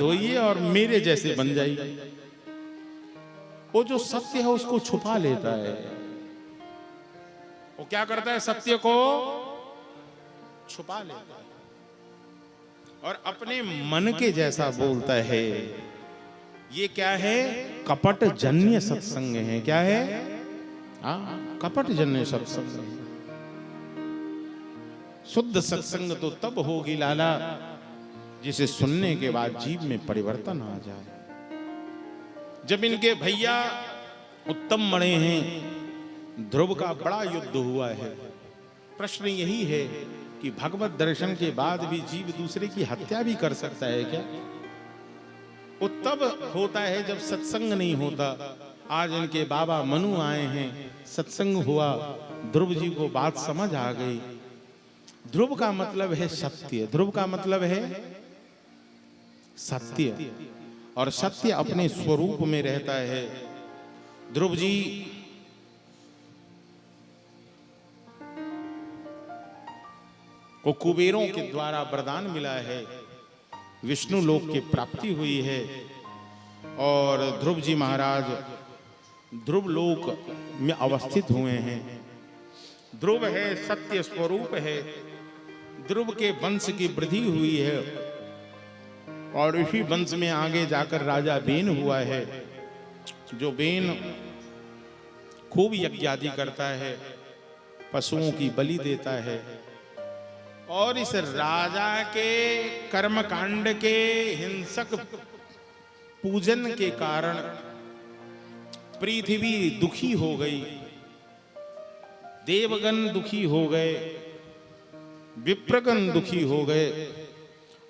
होइए और मेरे जैसे बन जाइए। वो जो सत्य है उसको छुपा लेता है। वो क्या करता है? सत्य को छुपा लेता है और अपने मन के जैसा बोलता है। ये क्या है? कपट जन्य सत्संग है। क्या है? कपट जन्य सत्संग। शुद्ध सत्संग तो तब होगी लाला जिसे सुनने के बाद जीव में परिवर्तन आ जाए। जब इनके भैया उत्तम मणे हैं, ध्रुव का बड़ा युद्ध हुआ है। प्रश्न यही है कि भगवत दर्शन के बाद भी जीव दूसरे की हत्या भी कर सकता है क्या? वो तब होता है जब सत्संग नहीं होता। आज इनके बाबा मनु आए हैं, सत्संग हुआ, ध्रुव जी को बात समझ आ गई। ध्रुव का मतलब है सत्य, ध्रुव का मतलब है सत्य, और सत्य अपने स्वरूप में रहता है। ध्रुव जी को कुबेरों के द्वारा वरदान मिला है, विष्णु लोक की प्राप्ति हुई है और ध्रुव जी महाराज ध्रुव लोक में अवस्थित हुए हैं। ध्रुव है, सत्य स्वरूप है। ध्रुव के वंश की वृद्धि हुई है और इसी वंश में आगे जाकर राजा बेन हुआ है, जो बेन खूब यज्ञादि करता है, पशुओं की बलि देता है। और इस राजा के कर्मकांड के हिंसक पूजन के कारण पृथ्वी दुखी हो गई, देवगण दुखी हो गए, विप्रगण दुखी हो गए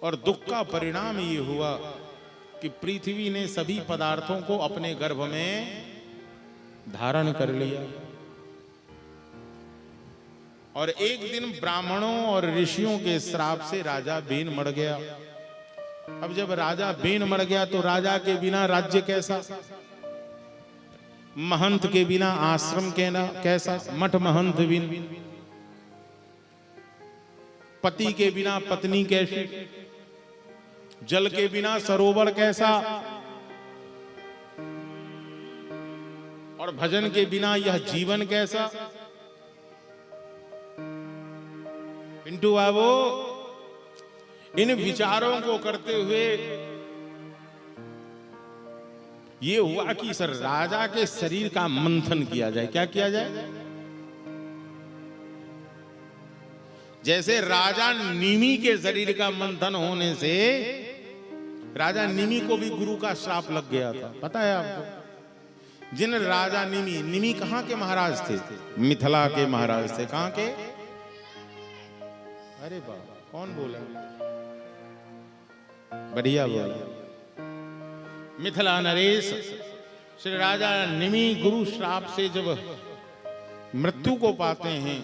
और दुख का परिणाम ये हुआ कि पृथ्वी ने सभी पदार्थों को अपने गर्भ में धारण कर लिया। और एक दिन ब्राह्मणों और ऋषियों के श्राप से राजा बेन मर गया। अब जब राजा बेन मर गया तो राजा के बिना राज्य कैसा, महंत के बिना आश्रम कैसा, मठ महंत बिन, पति के बिना पत्नी कैसी, जल के बिना सरोवर कैसा, और भजन के बिना यह जीवन कैसा। पिंटू बाबू, इन विचारों को करते हुए ये हुआ कि सर राजा के शरीर का मंथन किया जाए। क्या किया जाए? जैसे राजा निमि के शरीर का मंथन होने से राजा निमि को भी गुरु का श्राप लग गया था, पता है आपको? जिन राजा निमि कहां के महाराज थे? मिथिला के महाराज थे। कहां के? अरे बाबा, कौन बोला? बढ़िया बोला। मिथिला नरेश श्री राजा निमि गुरु श्राप से जब मृत्यु को पाते हैं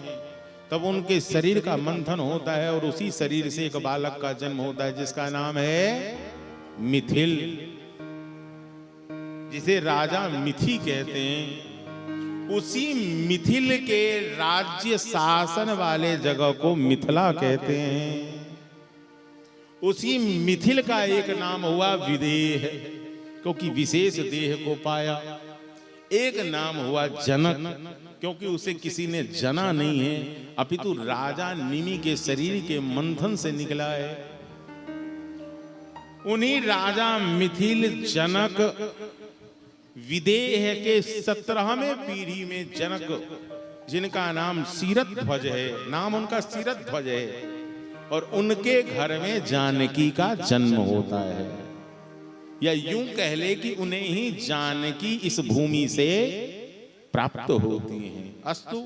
तब उनके शरीर का मंथन होता है और उसी शरीर से एक बालक का जन्म होता है जिसका नाम है मिथिल, जिसे राजा मिथि कहते हैं। उसी मिथिल के राज्य शासन वाले जगह को मिथिला कहते हैं। उसी मिथिल का एक नाम हुआ विदेह, क्योंकि विशेष देह को पाया। एक नाम हुआ जनक, क्योंकि उसे किसी ने जना नहीं है, अपितु राजा निमि के शरीर के मंथन से निकला है। उन्हीं राजा मिथिल जनक विदेह के 17वें पीढ़ी में जनक, जिनका नाम सीरध्वज है, नाम उनका सीरध्वज है, और उनके घर में जानकी का जन्म होता है। या यूं कह ले कि उन्हें ही जानकी इस भूमि से प्राप्त होती हैं। अस्तु,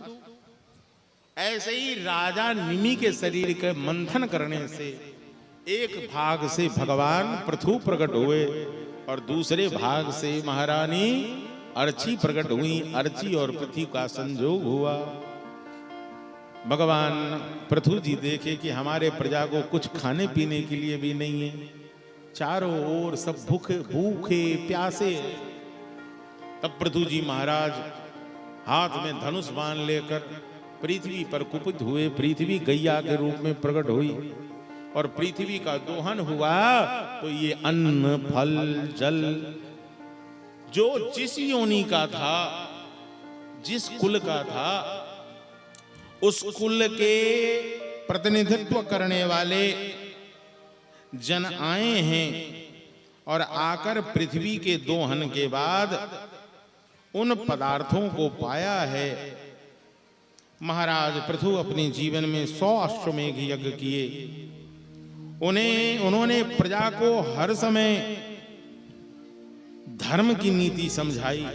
ऐसे ही राजा निमि के शरीर के मंथन करने से एक भाग से भगवान पृथु प्रकट हुए और दूसरे भाग से महारानी अर्ची प्रकट हुई। अर्ची और पृथ्वी का संजोग हुआ। भगवान पृथु जी देखे कि हमारे प्रजा को कुछ खाने पीने के लिए भी नहीं है, चारों ओर सब भूखे प्यासे। तब पृथु जी महाराज हाथ में धनुष बाण लेकर पृथ्वी पर कुपित हुए। पृथ्वी गैया के रूप में प्रकट हुई और पृथ्वी का दोहन हुआ तो ये अन्न फल जल जो जिस योनि का था, जिस कुल का था, उस कुल के प्रतिनिधित्व करने वाले जन आए हैं और आकर पृथ्वी के दोहन के बाद उन पदार्थों को पाया है। महाराज पृथु अपने जीवन में 100 अश्वमेघ यज्ञ किए। उन्होंने प्रजा को हर समय धर्म की नीति समझाई।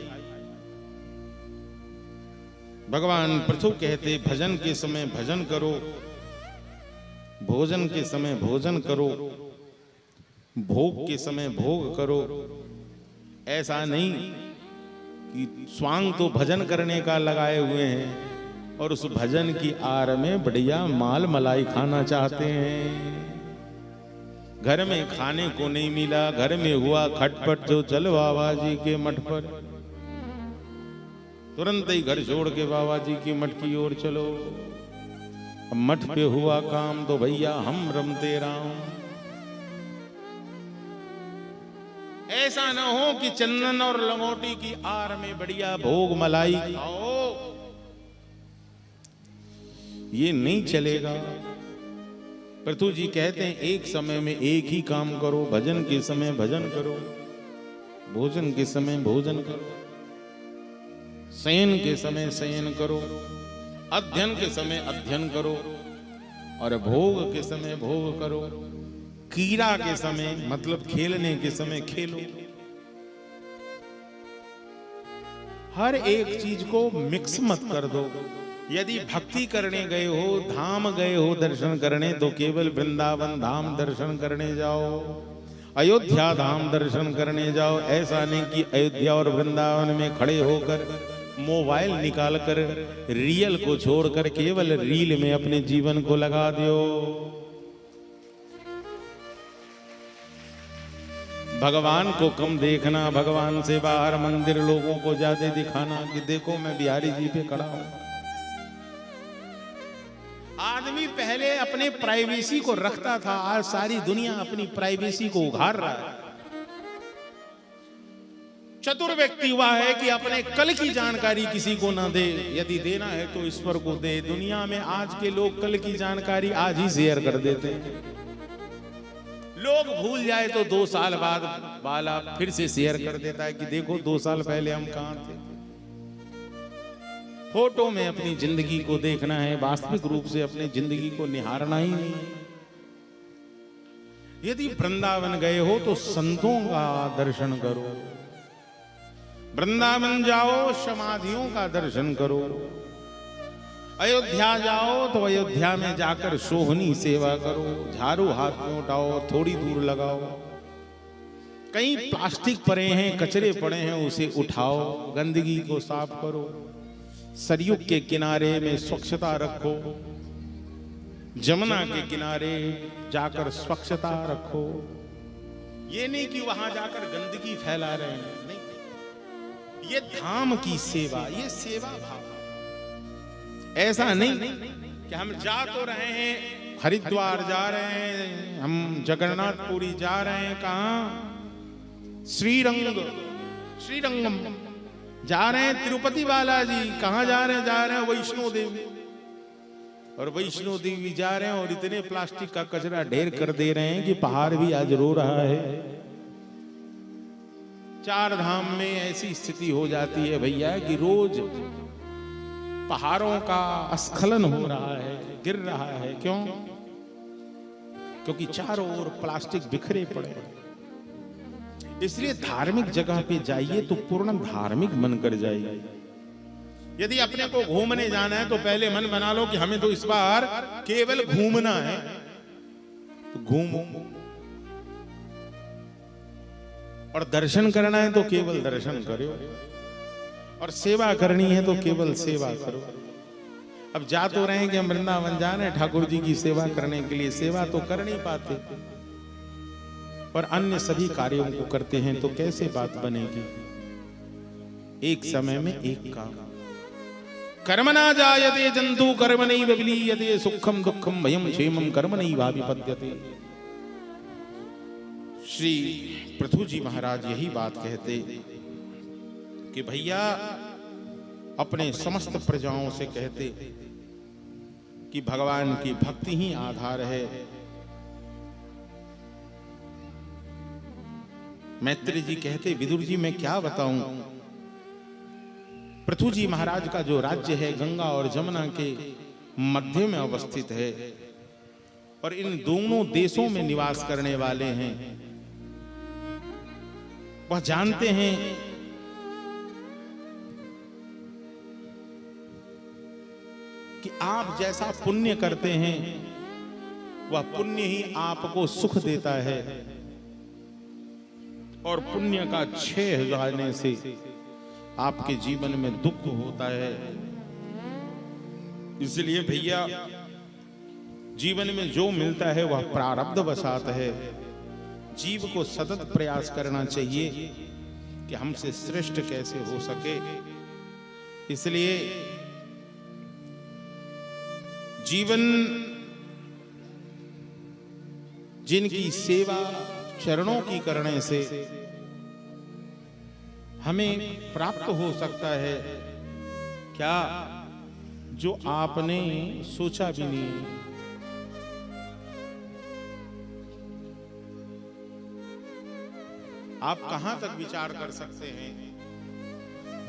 भगवान पृथु कहते, भजन के समय भजन करो, भोजन के समय भोजन करो, भोग के समय भोग करो। ऐसा नहीं कि स्वांग तो भजन करने का लगाए हुए हैं और उस भजन की आड़ में बढ़िया माल मलाई खाना चाहते हैं। घर में खाने को नहीं मिला, घर में हुआ खटपट, जो चलो बाबा जी के मठ पर। तुरंत ही घर छोड़ के बाबा जी की मठ की ओर चलो। मठ पे हुआ काम तो भैया हम रमते राम। ऐसा न हो कि चंदन और लंगोटी की आड़ में बढ़िया भोग मलाई खाओ, ये नहीं चलेगा। पृथु जी कहते हैं, एक समय में एक ही काम करो। भजन के समय भजन करो, भोजन के समय भोजन करो, शयन के समय शयन करो, अध्ययन के समय अध्ययन करो और भोग के समय भोग करो। कीड़ा के समय मतलब खेलने के समय खेलो। हर एक चीज को मिक्स मत कर दो। यदि भक्ति करने गए हो, धाम गए हो दर्शन करने, तो केवल वृंदावन धाम दर्शन करने जाओ, अयोध्या धाम दर्शन करने जाओ। ऐसा नहीं कि अयोध्या और वृंदावन में खड़े होकर मोबाइल निकालकर रियल को छोड़कर केवल रील में अपने जीवन को लगा दो। भगवान को कम देखना, भगवान से बाहर मंदिर लोगों को ज्यादा दिखाना कि देखो मैं बिहारी जी पे खड़ा हूं। आदमी पहले अपने प्राइवेसी को रखता था, आज सारी दुनिया अपनी प्राइवेसी को उघाड़ रहा है। चतुर व्यक्ति हुआ है कि अपने कल की जानकारी किसी को ना दे, यदि देना है तो ईश्वर को दे। दुनिया में आज के लोग कल की जानकारी आज ही शेयर कर देते हैं। लोग भूल जाए तो 2 साल बाद वाला फिर से शेयर कर देता है कि देखो 2 साल पहले हम कहां थे। फोटो में अपनी जिंदगी को देखना है, वास्तविक रूप से अपनी जिंदगी को निहारना ही नहीं। यदि वृंदावन गए हो तो संतों का दर्शन करो, वृंदावन जाओ समाधियों का दर्शन करो, अयोध्या जाओ तो अयोध्या में जाकर सोहनी सेवा करो, झाड़ू हाथ में उठाओ, थोड़ी दूर लगाओ। कहीं प्लास्टिक पड़े हैं, कचरे पड़े हैं, उसे उठाओ, गंदगी को साफ करो। सरयुग के किनारे में स्वच्छता रखो, जमुना के किनारे जाकर स्वच्छता रखो। ये नहीं कि वहां जाकर गंदगी फैला रहे हैं, नहीं। ये धाम की सेवा, ये सेवा भाव। ऐसा नहीं कि हम जा तो रहे हैं, हरिद्वार जा रहे हैं, हम जगन्नाथपुरी जा रहे हैं, कहां श्रीरंगम जा रहे हैं, तिरुपति बालाजी कहां जा रहे हैं वैष्णो देवी। और वैष्णो देवी जा रहे हैं और इतने प्लास्टिक का कचरा ढेर कर दे रहे हैं कि पहाड़ भी आज रो रहा है। चार धाम में ऐसी स्थिति हो जाती है भैया कि रोज पहाड़ों का स्खलन हो रहा है, गिर रहा है। क्यों? क्योंकि चारों ओर प्लास्टिक बिखरे पड़े। इसलिए धार्मिक जगह पे जाइए तो पूर्ण धार्मिक मन कर जाइए। यदि अपने को घूमने जाना है तो पहले मन बना लो कि हमें तो इस बार केवल घूमना है, तो घूमो। और दर्शन करना है तो केवल दर्शन करो, और सेवा करनी है तो केवल सेवा करो। अब जा तो रहे हैं कि हम वृंदावन जा रहे हैं ठाकुर जी की सेवा करने के लिए, सेवा तो कर नहीं पाते और अन्य सभी कार्यों को करते हैं, तो कैसे बात बनेगी? एक समय में एक काम। कर्मणा जायते जंतु कर्मणैव विलीयते, सुखम दुखम भयम क्षेमम कर्मणैवाभिपद्यते। श्री पृथु जी महाराज यही बात कहते कि भैया अपने समस्त प्रजाओं से कहते कि भगवान की भक्ति ही आधार है। मैत्री जी कहते, विदुर जी मैं क्या बताऊं, पृथु जी महाराज का जो राज्य है गंगा और जमुना के मध्य में अवस्थित है, और इन दोनों देशों में निवास करने वाले हैं। वह जानते हैं कि आप जैसा पुण्य करते हैं वह पुण्य ही आपको सुख देता है, और पुण्य का क्षय हो जाने से आपके जीवन में दुख होता है। इसलिए भैया जीवन में जो मिलता है वह प्रारब्ध वशात है। जीव को सतत प्रयास करना चाहिए कि हमसे श्रेष्ठ कैसे हो सके। इसलिए जीवन जिनकी सेवा चरणों की करने से हमें प्राप्त हो सकता है, क्या जो आपने सोचा भी नहीं। आप कहां तक विचार कर सकते हैं,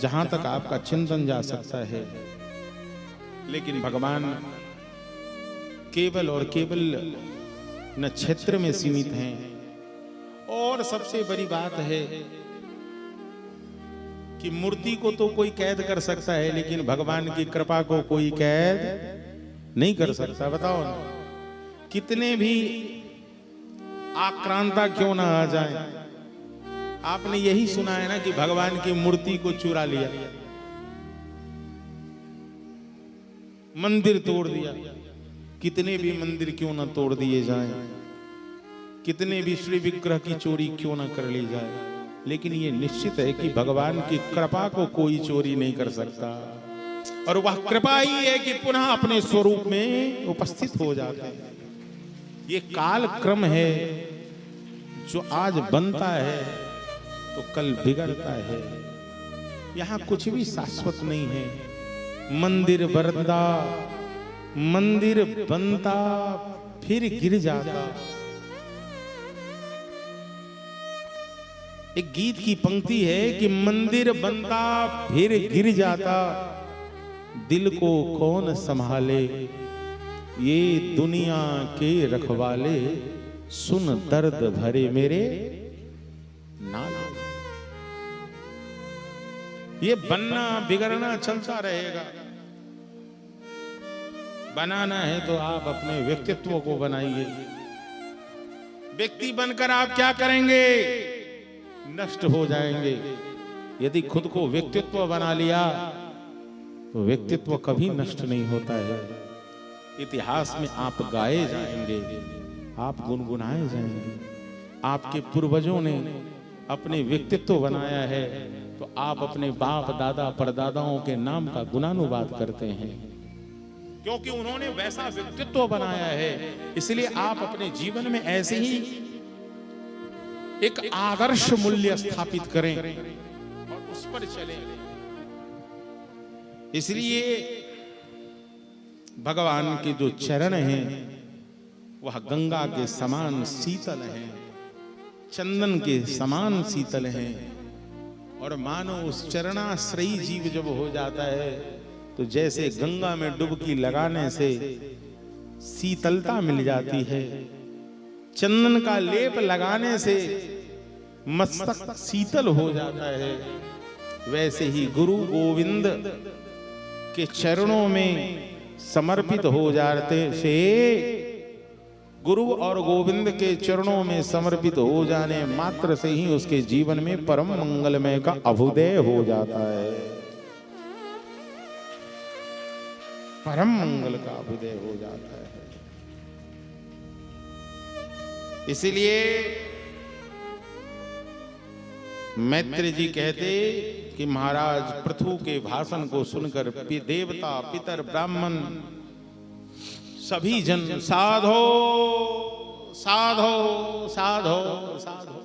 जहां तक आपका चिंतन जा सकता है। लेकिन भगवान केवल और केवल नक्षत्र में सीमित हैं। और सबसे बड़ी बात है कि मूर्ति को तो कोई कैद कर सकता है, लेकिन भगवान की कृपा को कोई कैद नहीं कर सकता। बताओ ना, कितने भी आक्रांता क्यों ना आ जाए, आपने यही सुना है ना कि भगवान की मूर्ति को चुरा लिया, मंदिर तोड़ दिया। कितने भी मंदिर क्यों ना तोड़ दिए जाएं, कितने भी श्री विग्रह की चोरी क्यों ना कर ली जाए, लेकिन ये निश्चित है कि भगवान की कृपा को कोई चोरी नहीं कर सकता। और वह कृपा ही है कि पुनः अपने स्वरूप में उपस्थित हो जाते हैं। ये काल क्रम है, जो आज बनता है तो कल बिगड़ता है। यहाँ कुछ भी शाश्वत नहीं है। मंदिर बनता फिर गिर जाता। एक गीत की पंक्ति है कि मंदिर बनता फिर गिर जाता, दिल को कौन संभाले, ये दुनिया के रखवाले, सुन दर्द भरे मेरे नाले। ये बनना बिगड़ना चलता रहेगा। बनाना है तो आप अपने व्यक्तित्व को बनाइए। व्यक्ति बनकर आप क्या करेंगे? नष्ट हो जाएंगे। यदि खुद को व्यक्तित्व बना लिया तो व्यक्तित्व कभी नष्ट नहीं होता है। इतिहास में आप गाए जाएंगे, आप गुनगुनाए जाएंगे। आपके पूर्वजों ने अपने व्यक्तित्व बनाया है तो आप अपने बाप दादा परदादाओं के नाम का गुणानुवाद करते हैं, क्योंकि उन्होंने वैसा व्यक्तित्व बनाया है। इसलिए आप अपने जीवन में ऐसे ही एक आदर्श मूल्य स्थापित करें और उस पर चलें। इसलिए भगवान के जो चरण हैं वह गंगा के समान शीतल हैं, चंदन के समान शीतल हैं। और मानो उस चरणाश्रयी जीव जब हो जाता है तो जैसे गंगा में डुबकी लगाने से शीतलता मिल जाती है, चंदन का लेप लगाने से मस्तक शीतल हो जाता है, वैसे ही गुरु गोविंद के चरणों में समर्पित हो जाते से, गुरु और गोविंद के चरणों में समर्पित हो जाने मात्र से ही उसके जीवन में परम मंगलमय का अभुदय हो जाता है, परम मंगल का अभुदय हो जाता है। इसलिए मैत्री जी कहते कि महाराज पृथु के भाषण को सुनकर देवता पितर ब्राह्मण सभी जन साधो साधो साधो साधो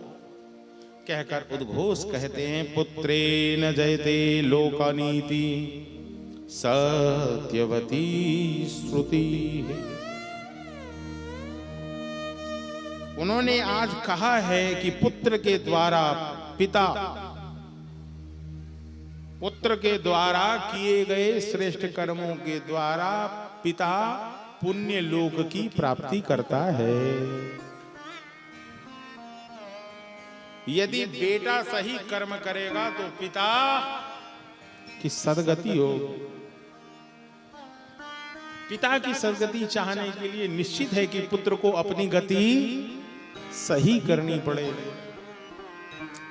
कहकर उद्घोष कहते हैं, पुत्रेण जयते लोकानीति सत्यवती श्रुति। उन्होंने आज कहा है कि पुत्र के द्वारा पिता, पुत्र के द्वारा किए गए श्रेष्ठ कर्मों के द्वारा पिता पुण्य लोक की प्राप्ति करता है। यदि बेटा सही कर्म करेगा तो पिता की सदगति होगी। पिता की सदगति चाहने के लिए निश्चित है कि पुत्र को अपनी गति सही करनी पड़ेगी,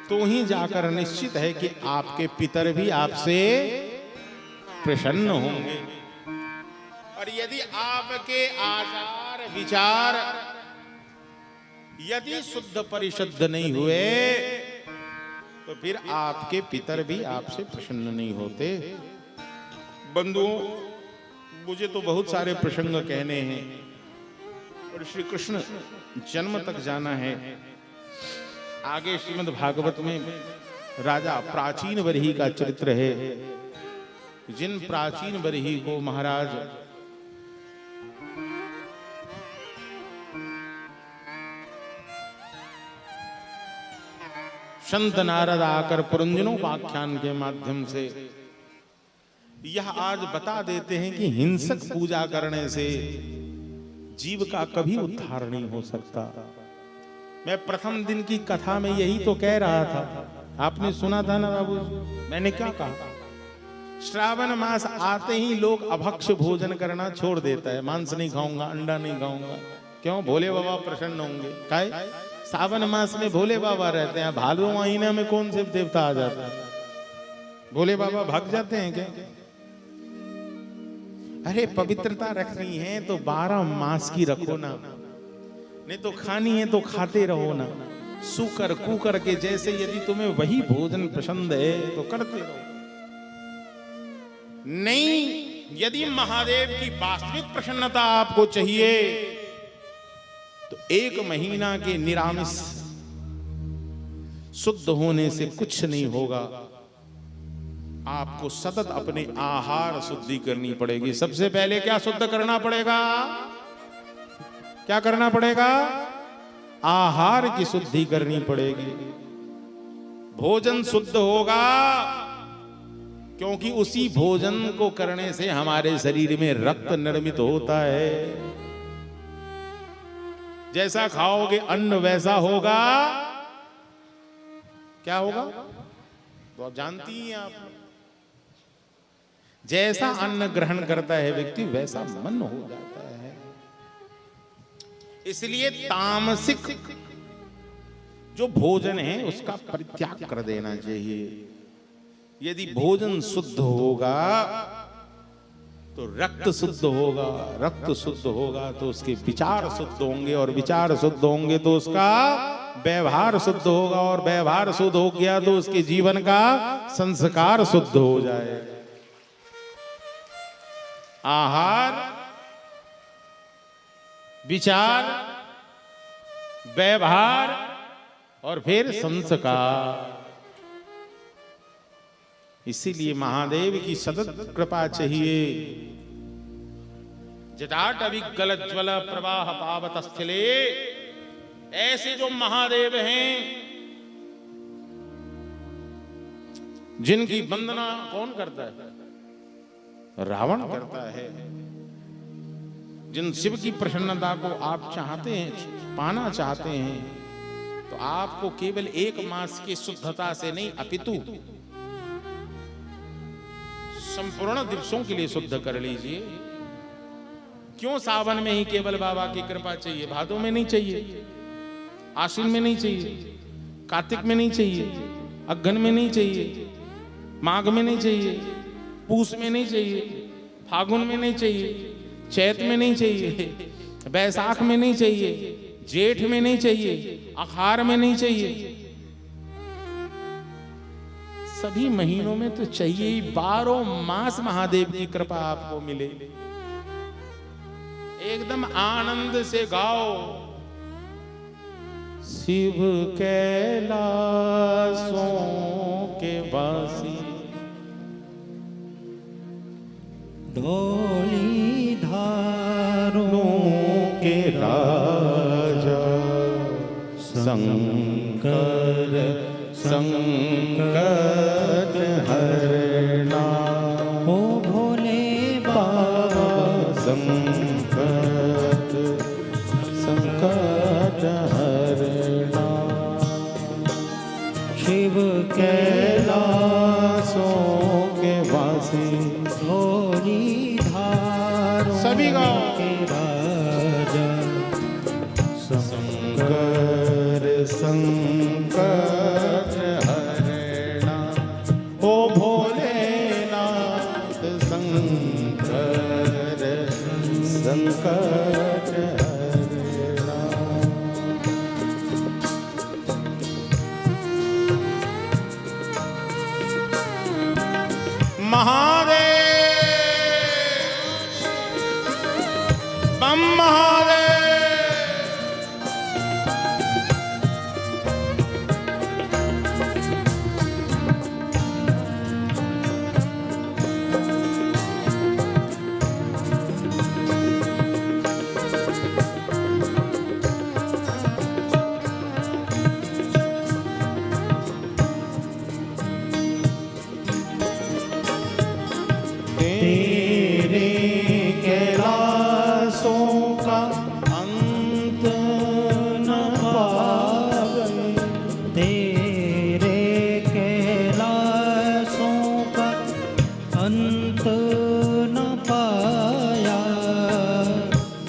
तो ही जाकर निश्चित है कि आपके पितर भी आपसे प्रसन्न होंगे। और यदि आपके आचार विचार यदि शुद्ध परिशुद्ध नहीं हुए तो फिर आपके पितर भी आपसे प्रसन्न नहीं होते। बंधुओं, मुझे तो बहुत सारे प्रसंग कहने हैं और श्री कृष्ण जन्म तक जाना है। आगे श्रीमद् भागवत में राजा प्राचीन बरही का चरित्र है। जिन प्राचीन बरही को महाराज संत नारद आकर पुरंजनोपाख्यान के माध्यम से यह आज बता देते हैं कि हिंसक पूजा करने से जीव का कभी उद्धार नहीं हो सकता। मैं प्रथम दिन की कथा में यही तो कह रहा था, आपने सुना था ना बाबू, मैंने क्या कहा? श्रावण मास आते ही लोग अभक्ष भोजन करना छोड़ देता है। मांस नहीं खाऊंगा, अंडा नहीं खाऊंगा। क्यों? भोले बाबा प्रसन्न होंगे। काय? सावन मास में भोले बाबा रहते हैं, भादो महीने में कौन से देवता आ जाता है? भोले बाबा भाग जाते हैं क्या? अरे पवित्रता रखनी है तो 12 मास की रखो ना, नहीं तो खानी है तो खाते रहो ना। सूकर कुकर के जैसे यदि तुम्हें वही भोजन पसंद है तो करते रहो। नहीं, यदि महादेव की वास्तविक प्रसन्नता आपको चाहिए तो 1 महीना के निरामिष शुद्ध होने से कुछ नहीं होगा। आपको सतत अपने आहार शुद्धि करनी पड़ेगी। सबसे पहले क्या शुद्ध करना पड़ेगा? क्या करना पड़ेगा? आहार की शुद्धि करनी पड़ेगी। भोजन शुद्ध होगा क्योंकि उसी भोजन को करने से हमारे शरीर में रक्त निर्मित होता है। जैसा खाओगे अन्न वैसा होगा। क्या होगा? तो आप जानती हैं आप, जैसा अन्न ग्रहण करता है व्यक्ति वैसा मन हो जाता है। इसलिए तामसिक जो भोजन है उसका परित्याग कर देना चाहिए। यदि भोजन शुद्ध होगा तो रक्त शुद्ध होगा, रक्त शुद्ध होगा तो उसके विचार शुद्ध होंगे, और विचार शुद्ध होंगे तो उसका व्यवहार शुद्ध होगा, और व्यवहार शुद्ध हो गया तो उसके जीवन का संस्कार शुद्ध हो जाए। आहार, विचार, व्यवहार और फिर संस्कार। इसीलिए महादेव की सतत कृपा चाहिए। जटाटविगल ज्वल प्रवाह पावत स्थिले, ऐसे जो महादेव हैं जिनकी वंदना कौन करता है? रावण करता है। जिन शिव की प्रसन्नता को आप चाहते हैं, पाना चाहते हैं, तो आपको केवल 1 मास की शुद्धता से नहीं अपितु संपूर्ण दिवसों के लिए शुद्ध कर लीजिए। क्यों सावन में ही केवल बाबा की कृपा चाहिए? भादों में नहीं चाहिए, आश्विन में नहीं चाहिए, कार्तिक में नहीं चाहिए, अघन में नहीं चाहिए, माघ में नहीं चाहिए, पूस में नहीं चाहिए, फागुन में नहीं चाहिए, चैत में नहीं चाहिए, बैसाख में नहीं चाहिए, जेठ में नहीं चाहिए, आषाढ़ में नहीं चाहिए। सभी महीनों में तो चाहिए ही। 12 मास महादेव की कृपा आपको मिले। एकदम आनंद से गाओ, शिव कैलासों के वासी, धौली धारों के राजा, शंकर संकट हरना, ओ भोले बाबा संकट संकट हरना, शिव कैलासों के वासी, धौली धारों सभी गाओ, के राजा, शंकर संकट हरना, ओ भोलेनाथ शंकर संकट हरना। महादेव बम महादेव। तेरे कैलाशों का अंत न पावे, तेरे कैलाशों का अंत न पाया,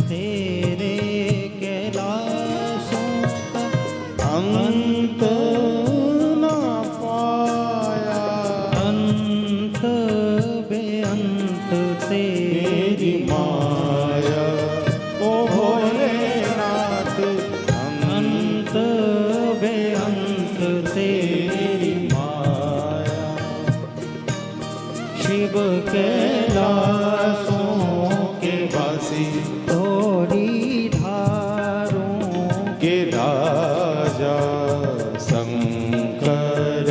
तेरे कैलाशों का अंत न पाया, अंत बेअंत तेरी माया, ओ भोलेनाथ अंत बेअंत तेरी माया, शिव कैलाशों के वासी, धौली धारों के राजा, शंकर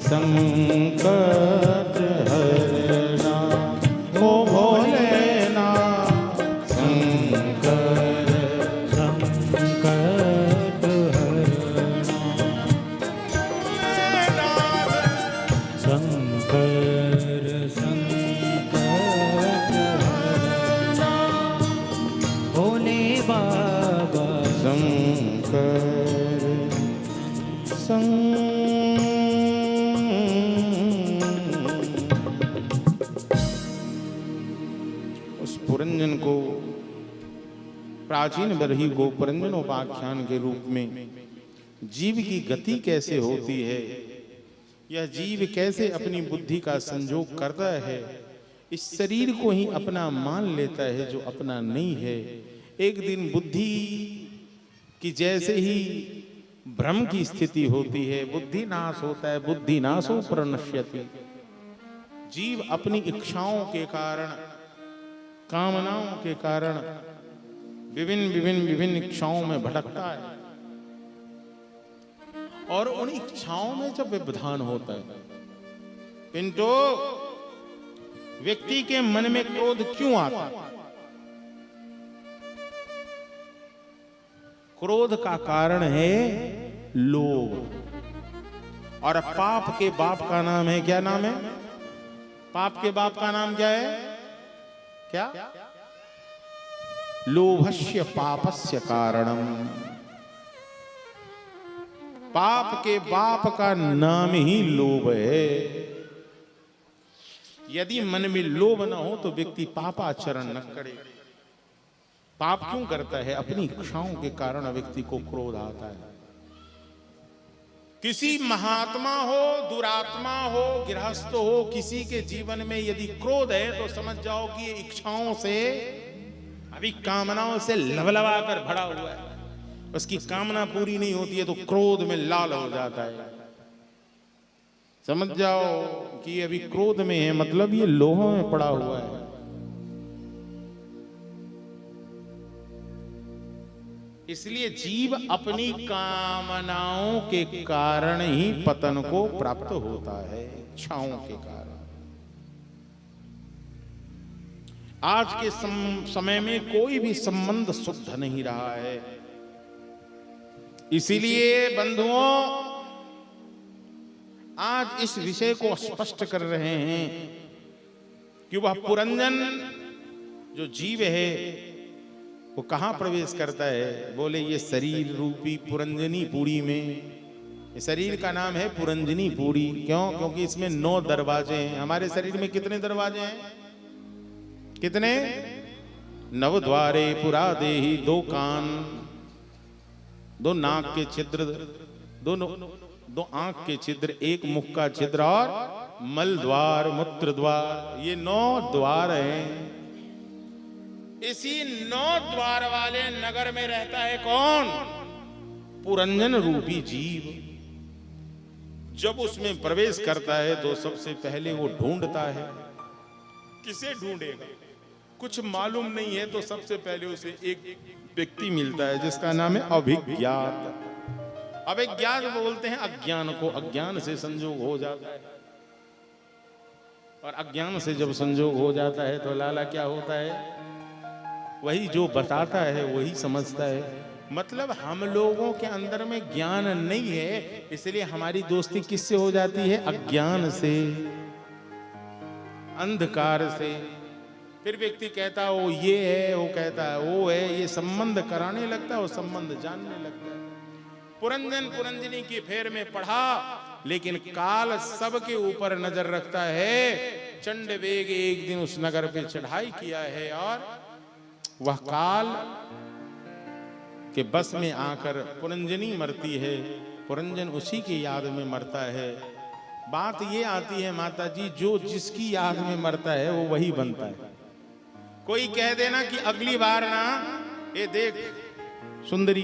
संकट हरना, ओ भोलेनाथ शंकर संकट हरना, शंकर संकट हरना, भोले बाबा शंकर उस पुरंजन को, प्राचीन बरही को पुरंजनोपाख्यान के रूप में जीव की गति कैसे होती है, यह जीव कैसे अपनी बुद्धि का संयोग करता है, इस शरीर को ही अपना मान लेता है जो अपना नहीं है। एक दिन बुद्धि की जैसे ही भ्रम की स्थिति होती है, बुद्धि नाश होता है, बुद्धि नाशो प्रणश्यति। जीव अपनी इच्छाओं के कारण, कामनाओं के कारण विभिन्न इच्छाओं में भटकता है, और उन इच्छाओं में जब व्यवधान होता है, किंतु व्यक्ति के मन में क्रोध क्यों आता है? क्रोध का कारण है लोभ, और पाप के बाप का नाम है, क्या नाम है? पाप के बाप का नाम क्या है? क्या? लोभस्य पापस्य कारणम। पाप के बाप का नाम ही लोभ है। यदि मन में लोभ न हो तो व्यक्ति पापाचरण न करे। पाप क्यों करता है? अपनी इच्छाओं के कारण व्यक्ति को क्रोध आता है। किसी महात्मा हो, दुरात्मा हो, गृहस्थ हो, किसी के जीवन में यदि क्रोध है तो समझ जाओ कि ये इच्छाओं से, अभी कामनाओं से लवलवा कर भरा हुआ है। उसकी कामना पूरी नहीं होती है तो क्रोध में लाल हो जाता है। समझ जाओ कि ये अभी क्रोध में है, मतलब ये लोभ में पड़ा हुआ है। इसलिए जीव अपनी कामनाओं के कारण ही पतन को प्राप्त होता है, इच्छाओं के कारण। आज के समय में कोई भी संबंध शुद्ध नहीं रहा है। इसीलिए बंधुओं, आज इस विषय को स्पष्ट कर रहे हैं कि वह पुरंजन जो जीव है वो कहां प्रवेश करता है। बोले ये शरीर रूपी पुरंजनी पूरी में। ये शरीर का नाम है पुरंजनी पूरी। क्यों? क्योंकि इसमें 9 दरवाजे हैं। हमारे शरीर में कितने दरवाजे हैं? कितने? 9 द्वारे पुरा देहि। 2 कान, 2 नाक के छिद्र, 2 आंख के छिद्र, 1 मुख का छिद्र और मल द्वार, मूत्र द्वार। ये 9 द्वार हैं। इसी 9 द्वार वाले नगर में रहता है कौन? पुरंजन रूपी जीव। जब उसमें प्रवेश करता है तो सबसे पहले वो ढूंढता है। किसे ढूंढेगा? कुछ मालूम नहीं है तो सबसे पहले उसे एक व्यक्ति मिलता है जिसका नाम है अभिज्ञात। अभिज्ञात बोलते हैं अज्ञान को। अज्ञान से संयोग हो जाता है, और अज्ञान से जब संयोग हो जाता है तो लाला क्या होता है? वही जो बताता है वही समझता है। मतलब हम लोगों के अंदर में ज्ञान नहीं है, इसलिए हमारी दोस्ती किससे हो जाती है? अज्ञान से, अंधकार से। फिर व्यक्ति कहता है वो ये है, वो कहता है वो है, ये संबंध कराने लगता है, वो संबंध जानने लगता है। पुरंजन पुरंजनी की फेर में पढ़ा, लेकिन काल सबके ऊपर नजर रखता है। चंड वेग एक दिन उस नगर पे चढ़ाई किया है, और वह काल के बस में आकर पुरंजनी मरती है। पुरंजन उसी की याद में मरता है। बात ये आती है माता जी, जो जिसकी याद में मरता है वो वही बनता है। कोई कह देना कि अगली बार ना, ये देख सुंदरी,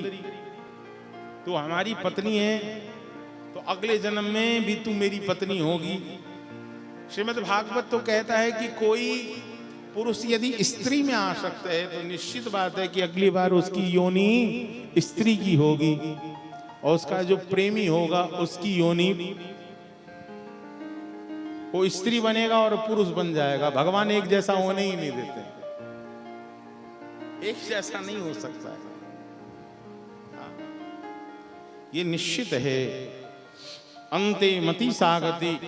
तू हमारी पत्नी है तो अगले जन्म में भी तू मेरी पत्नी होगी। श्रीमद् भागवत तो कहता है कि कोई पुरुष यदि स्त्री में आसक्त है तो निश्चित बात है कि अगली बार उसकी योनि स्त्री की होगी, और उसका जो प्रेमी होगा उसकी योनि वो स्त्री बनेगा और पुरुष बन जाएगा। भगवान एक जैसा होने ही नहीं देते, एक जैसा नहीं हो सकता है। ये निश्चित है। अंते मति सागति,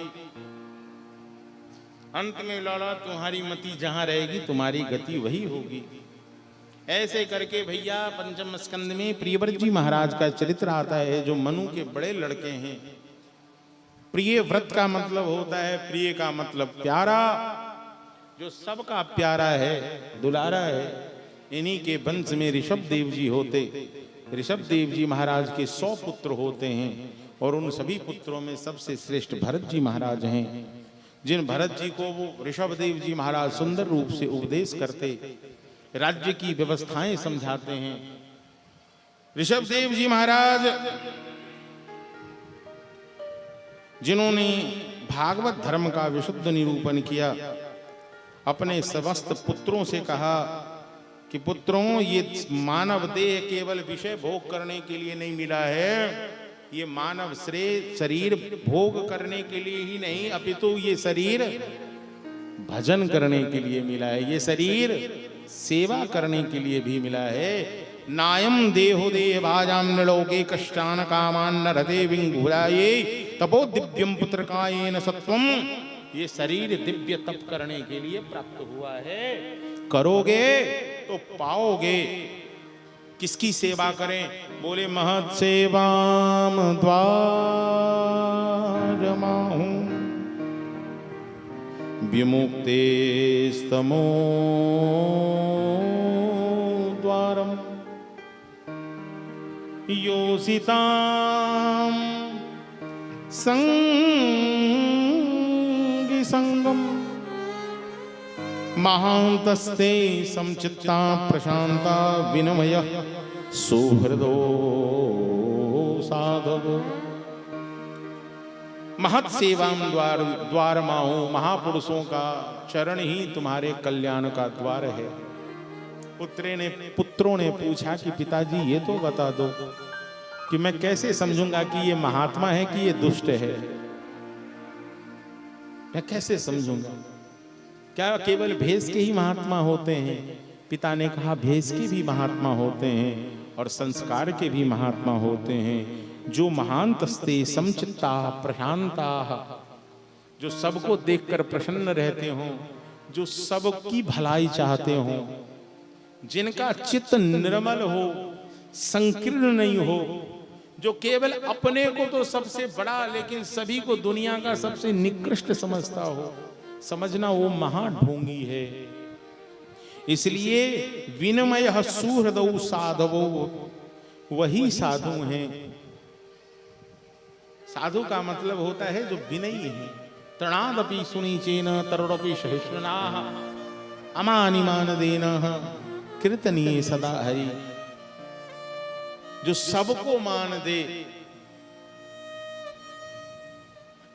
अंत में लाला तुम्हारी मति जहां रहेगी तुम्हारी गति वही होगी। ऐसे करके भैया पंचम स्कंद में प्रियव्रत जी महाराज का चरित्र आता है, जो मनु के बड़े लड़के हैं। प्रिय व्रत का मतलब होता है, प्रिय का मतलब प्यारा, जो सबका प्यारा है, दुलारा है। इन्हीं के वंश में ऋषभ देव जी होते। ऋषभ देव जी महाराज के 100 पुत्र होते हैं और उन सभी पुत्रों में सबसे श्रेष्ठ भरत जी महाराज हैं। जिन भरत जी को वो ऋषभ देव जी महाराज सुंदर रूप से उपदेश करते, राज्य की व्यवस्थाएं समझाते हैं। ऋषभ देव जी महाराज जिन्होंने भागवत धर्म का विशुद्ध निरूपण किया, अपने समस्त पुत्रों से कहा कि पुत्रों, ये मानव देह केवल विषय भोग करने के लिए नहीं मिला है, ये मानव शरीर भोग करने के लिए ही नहीं, अपितु ये शरीर भजन करने के लिए मिला है, ये शरीर सेवा करने के लिए भी मिला है। नायम देहो देह भाजाम नलोके कष्टान कामान नरते विंगुराये तपो दिव्यम पुत्रकायेन सत्वम, ये शरीर दिव्य तप करने के लिए प्राप्त हुआ है। करोगे तो पाओगे। किसकी सेवा करें? बोले महत सेवाम द्वारमाहु विमुक्ते स्तमो द्वारम योसिताम संगी संगम महांतस्ते समचित्ता प्रशांता विनमय सुहृदो साधवो। महत सेवाम द्वारमाहो, महापुरुषों का चरण ही तुम्हारे कल्याण का द्वार है। पुत्रों ने पूछा कि पिताजी ये तो बता दो कि मैं कैसे समझूंगा कि ये महात्मा है कि ये दुष्ट है, मैं कैसे समझूंगा? क्या केवल भेष के ही महात्मा होते हैं? पिता ने कहा भेष के भी महात्मा होते हैं और संस्कार के भी महात्मा होते हैं। जो महांतस्ते समचित्ता प्रशांता, जो सबको देखकर प्रसन्न रहते हों, जो सबकी भलाई चाहते हों, जिनका चित्त निर्मल हो, संकीर्ण नहीं हो, जो केवल अपने को तो सबसे बड़ा लेकिन सभी को दुनिया का सबसे निकृष्ट समझता हो, समझना वो महाढोंगी है। इसलिए विनमय सुहृदौ साधवो, वही साधु हैं। साधु का मतलब होता है जो विनयी है। तृणादपि सुनीचेन तरुणपि सहिष्णुनाः अमानिमान देनः कीर्तनीय सदा हरि। जो सबको मान दे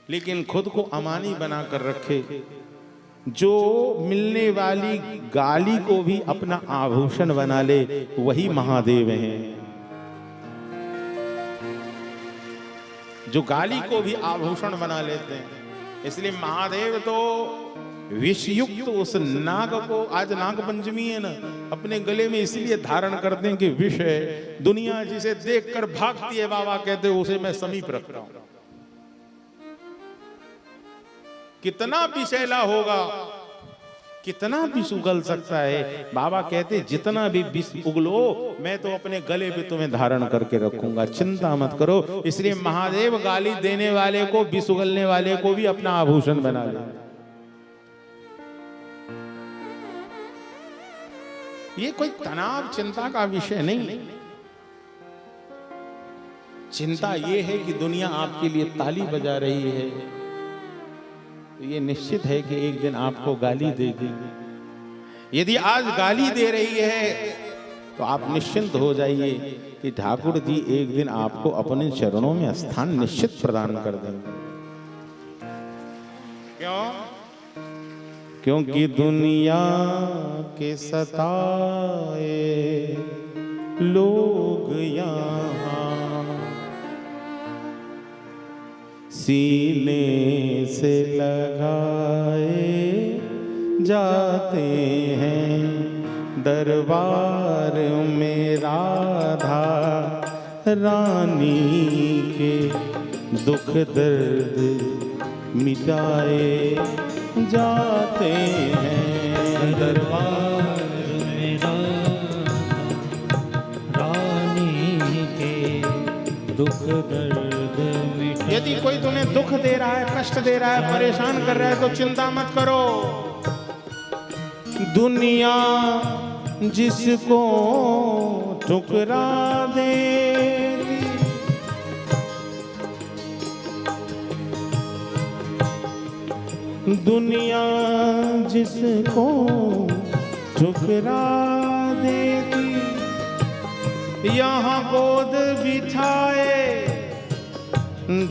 लेकिन खुद को अमानी बनाकर रखे, जो मिलने वाली गाली को भी अपना आभूषण बना ले, वही महादेव हैं। जो गाली को भी आभूषण बना लेते हैं। इसलिए महादेव तो विषयुक्त उस नाग को, आज नाग पंचमी है ना, अपने गले में इसलिए धारण करते हैं कि विष है। दुनिया जिसे देखकर भागती है बाबा कहते हैं उसे मैं समीप रख रहा हूं। कितना विषैला होगा, कितना विष उगल सकता है। बाबा कहते जितना भी विष उगलो मैं तो अपने गले पे तुम्हें धारण करके रखूंगा, चिंता मत करो। इसलिए महादेव गाली देने वाले को, विष उगलने वाले को भी अपना आभूषण बना ले। ये कोई तनाव चिंता का विषय नहीं। चिंता ये है कि दुनिया आपके लिए ताली बजा रही है, तो ये निश्चित है कि एक दिन आपको गाली देगी। यदि आज गाली दे रही है तो आप निश्चिंत हो जाइए कि ठाकुर जी एक दिन आपको अपने चरणों में स्थान निश्चित प्रदान कर देंगे। क्यों? क्योंकि दुनिया के सताए लोग यहाँ सीने से लगाए जाते हैं। दरबार में राधा रानी के दुख दर्द मिटाए जाते हैं। दरबार में रानी के दुख दर्द मिटाए। यदि कोई तुम्हें दुख दे रहा है, कष्ट दे रहा है, परेशान कर रहा है तो चिंता मत करो। दुनिया जिसको ठुकरा देती। दुनिया जिसको ठुकरा देती, यहाँ गोद बिठाए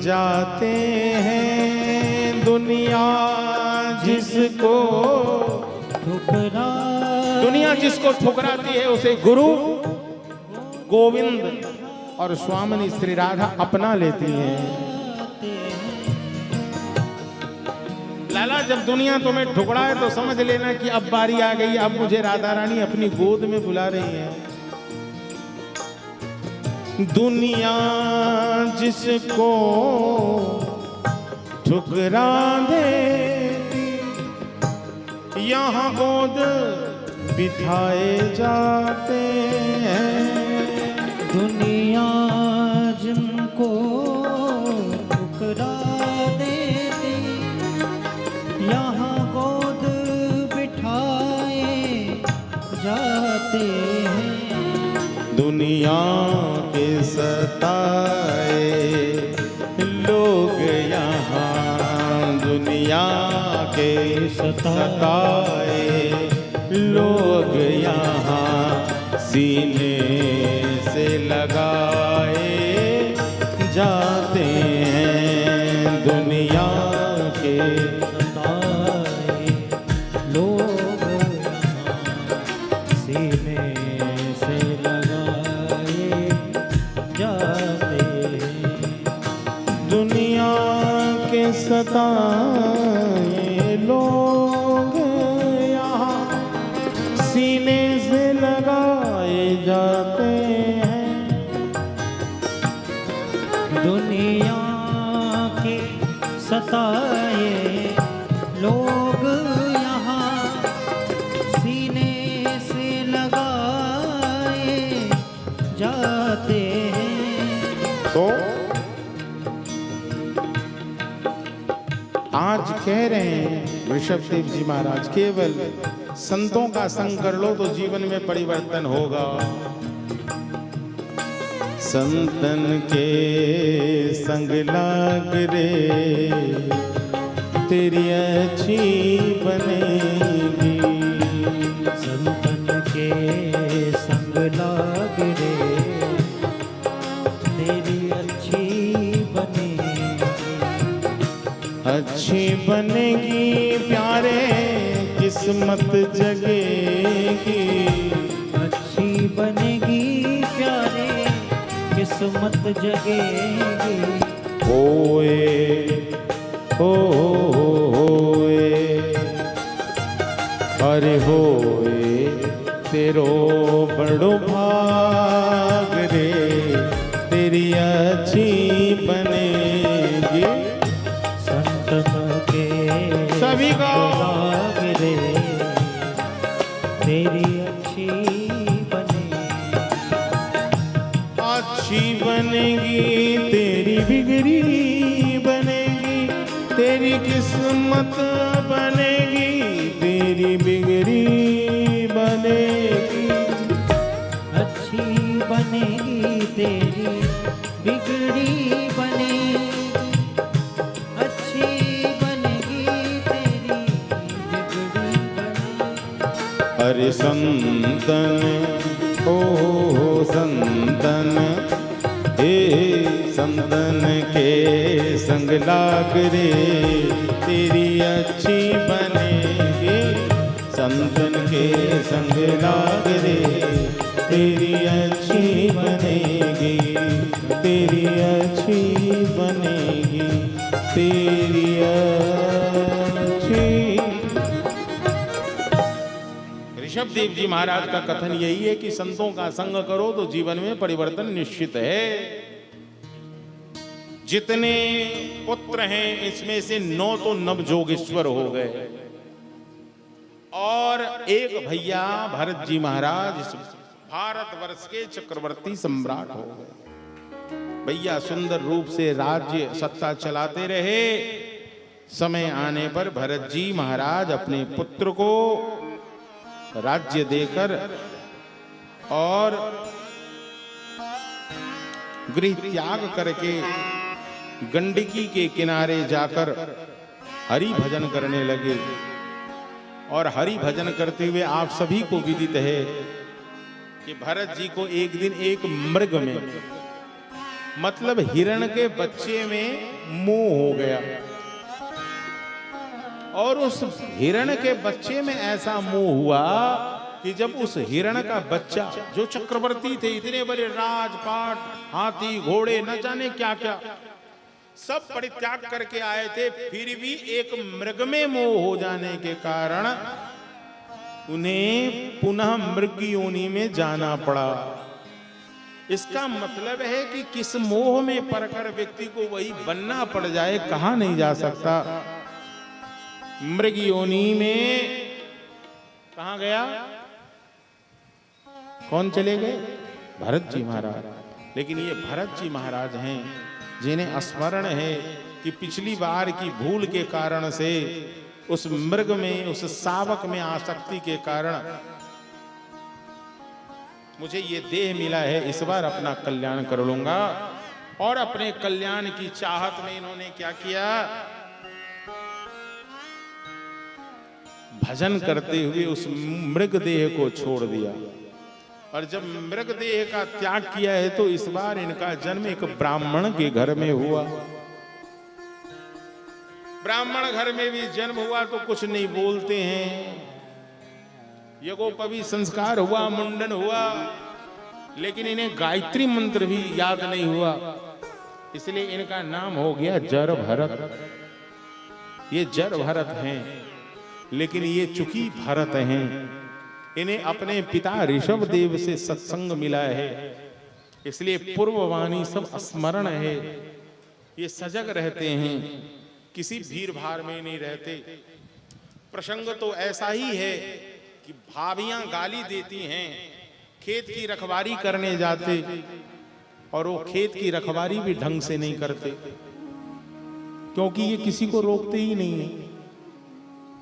जाते हैं। दुनिया जिसको ठुकरा, दुनिया जिसको ठुकराती है उसे गुरु गोविंद और स्वामिनी श्री राधा अपना लेती हैं। लाला, जब दुनिया तुम्हें ठुकराए तो समझ लेना कि अब बारी आ गई, अब मुझे राधा रानी अपनी गोद में बुला रही है। दुनिया जिसको ठुकरा देती, यहाँ गोद बिठाए जाते हैं। दुनिया जिनको ठुकरा देती, यहाँ गोद बिठाए जाते हैं। दुनिया के सताए लोग यहाँ, दुनिया के सताए लोग यहाँ सीने से लगाए जाते हैं। दुनिया के सताए लोग सीने से लगाए जाते हैं। दुनिया के सताए लोग यहाँ सीने से लगाए जाते हैं। दुनिया के सताए लोग यहाँ सीने से लगाए जाते हैं। तो आज कह रहे हैं ऋषभदेव जी महाराज, केवल संतों का संग कर लो तो जीवन में परिवर्तन होगा। संतन के संग लाग रे तेरी अच्छी बनेगी। संतन के संग लाग रे तेरी अच्छी बनेगी। अच्छी बनेगी प्यारे किस्मत जगेगी। अच्छी बनेगी प्यारे किस्मत जगेगी। होए अरे होए तेरो बड़ो भाग रे तेरी अच्छी बनेगी। संतन के सभी का लाग रे तेरी अच्छी बनेगी। अच्छी बनेगी तेरी बिगड़ी बनेगी। तेरी किस्मत बनेगी तेरी बिगड़ी बनेगी। अच्छी बनेगी तेरी बिगड़ी बनेगी। अच्छी बनेगी तेरी बिगड़ी बनेगी। अरे संतन ओ संतन हे संतन के संग लाग रे तेरी अच्छी बनेगी। संतन के संग लाग रे तेरी अच्छी बनेगी। तेरी अच्छी बनेगी तेरी अच्छी। ऋषभदेव जी महाराज का कथन यही है कि संतों का संग करो तो जीवन में परिवर्तन निश्चित है। जितने पुत्र हैं इसमें से 9 तो नवजोगेश्वर हो गए और एक भैया भरत जी महाराज इस भारतवर्ष के चक्रवर्ती सम्राट हो गए। भैया सुंदर रूप से राज्य सत्ता चलाते रहे। समय आने पर भरत जी महाराज अपने पुत्र को राज्य देकर और गृह त्याग करके गंडकी के किनारे जाकर हरि भजन करने लगे। और हरि भजन करते हुए आप सभी को विदित है कि भरत जी को एक दिन एक मृग में, मतलब हिरण के बच्चे में मोह हो गया। और उस हिरण के बच्चे में ऐसा मोह हुआ कि जब उस हिरण का बच्चा, जो चक्रवर्ती थे, इतने बड़े राजपाट, हाथी घोड़े, न जाने क्या क्या सब परित्याग करके आए थे, फिर भी एक मृग में मोह हो जाने के कारण उन्हें पुनः मृग योनि में जाना पड़ा। इसका मतलब है कि किस मोह में पड़कर व्यक्ति को वही बनना पड़ जाए, कहा नहीं जा सकता। मृग योनि में कहा गया? कौन चले गए? भरत जी महाराज। लेकिन ये भरत जी महाराज हैं जिन्हें स्मरण है कि पिछली बार की भूल के कारण से उस मृग में, उस शावक में आसक्ति के कारण मुझे ये देह मिला है, इस बार अपना कल्याण कर लूंगा। और अपने कल्याण की चाहत में इन्होंने क्या किया? भजन करते हुए उस मृग देह को छोड़ दिया। और जब मृग देह का त्याग किया है तो इस बार इनका जन्म एक ब्राह्मण के घर में हुआ। ब्राह्मण घर में भी जन्म हुआ तो कुछ नहीं बोलते हैं, यज्ञोपवीत संस्कार हुआ, मुंडन हुआ, लेकिन इन्हें गायत्री मंत्र भी याद नहीं हुआ, इसलिए इनका नाम हो गया जर भरत। ये जर भरत हैं, लेकिन ये चूंकि भरत हैं, इन्हें अपने पिता ऋषभ देव से सत्संग मिला है, इसलिए पूर्ववाणी सब स्मरण है। ये सजग रहते हैं, किसी भीड़ भाड़ में नहीं रहते। प्रसंग तो ऐसा ही है कि भाभियां गाली देती हैं, खेत की रखवारी करने जाते और वो खेत की रखवारी भी ढंग से नहीं करते, क्योंकि ये किसी को रोकते ही नहीं है।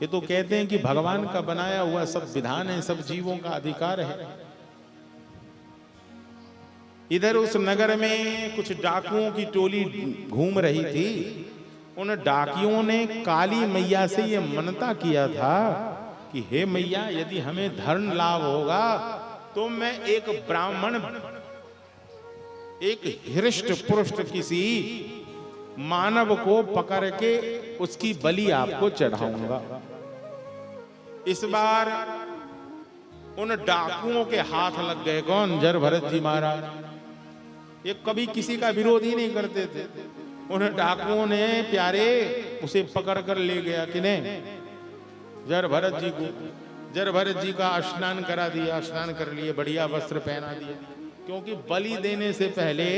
ये तो कहते हैं कि भगवान का बनाया हुआ सब विधान है, सब जीवों का अधिकार है। इधर उस नगर में कुछ डाकुओं की टोली घूम रही थी। उन डाकियों ने काली मैया से ये मनता किया था कि हे मैया, यदि हमें धन लाभ होगा तो मैं एक ब्राह्मण, एक हृष्ट पुरुष किसी मानव को पकड़ के उसकी बलि आपको चढ़ाऊंगा। इस बार उन डाकुओं के हाथ लग गए। कौन? जर भरत जी महाराज। ये कभी किसी का विरोध ही नहीं करते थे। उन डाकुओं ने प्यारे उसे पकड़ कर ले गया। किन्हें? जर भरत जी को। जर भरत जी का स्नान करा दिया, स्नान कर लिए, बढ़िया वस्त्र पहना दिया, क्योंकि बलि देने से पहले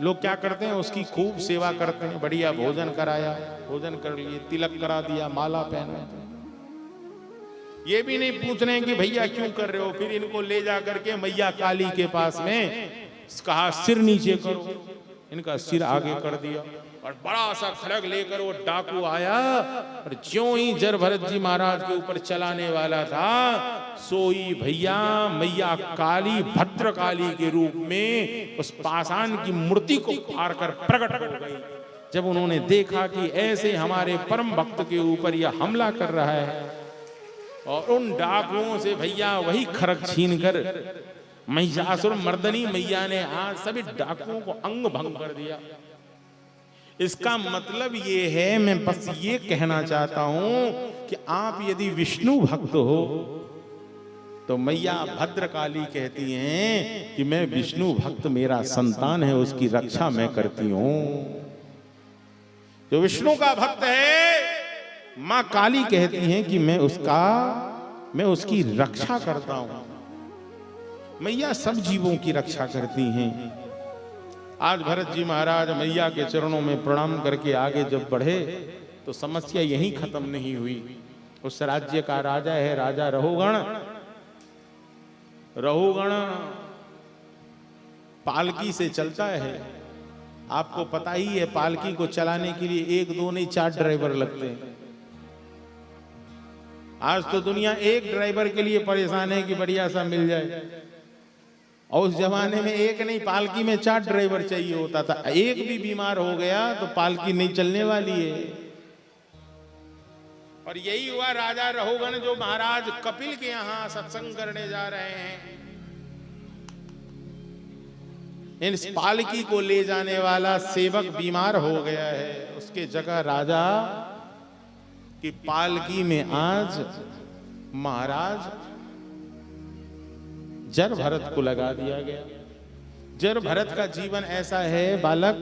लोग क्या करते हैं, उसकी खूब सेवा करते हैं। बढ़िया भोजन कराया, भोजन कर लिए, तिलक करा दिया, माला पहना। ये भी नहीं पूछ रहे हैं कि भैया क्यों कर रहे हो। फिर इनको ले जा करके मैया काली के पास में कहा सिर नीचे करो, इनका सिर आगे कर दिया और बड़ा सा खड़ग लेकर वो डाकू आया और ज्यों ही जर भरत जी महाराज के ऊपर चलाने वाला था, सोई भैया मैया काली, भद्र काली के रूप में उस पाषाण की मूर्ति को फाड़ कर प्रकट हो गई। जब उन्होंने देखा कि ऐसे हमारे परम भक्त के ऊपर यह हमला कर रहा है, और उन डाकुओं से भैया वही खरक छीन कर महिषासुर मर्दनी मैया ने आज सभी डाकुओं को अंग भंग कर दिया। इसका मतलब ये है, मैं बस ये कहना चाहता हूं कि आप यदि विष्णु भक्त हो तो मैया भद्रकाली कहती हैं कि मैं विष्णु भक्त, मेरा संतान है, उसकी रक्षा मैं करती हूं। जो विष्णु का भक्त है, मां काली कहती हैं कि मैं उसकी रक्षा करता हूं। मैया सब जीवों की रक्षा करती हैं। आज भरत जी महाराज मैया के चरणों में प्रणाम करके आगे जब बढ़े तो समस्या यहीं खत्म नहीं हुई। उस राज्य का राजा है राजा रहुगण। रहुगण पालकी से चलता है। आपको पता ही है, पालकी को चलाने के लिए 1 2 नहीं 4 ड्राइवर लगते हैं। आज तो दुनिया एक ड्राइवर के लिए परेशान है कि बढ़िया सा मिल जाए। और उस जमाने में एक नहीं पालकी में 4 ड्राइवर चाहिए होता था। एक भी बीमार हो गया तो पालकी नहीं चलने वाली है। और यही हुआ राजा रहुगण जो महाराज कपिल के यहां सत्संग करने जा रहे हैं। इस पालकी को ले जाने वाला सेवक बीमार हो गया है। उसके जगह राजा की पालकी में आज महाराज जर भरत को लगा दिया गया। जर भरत का जीवन ऐसा है बालक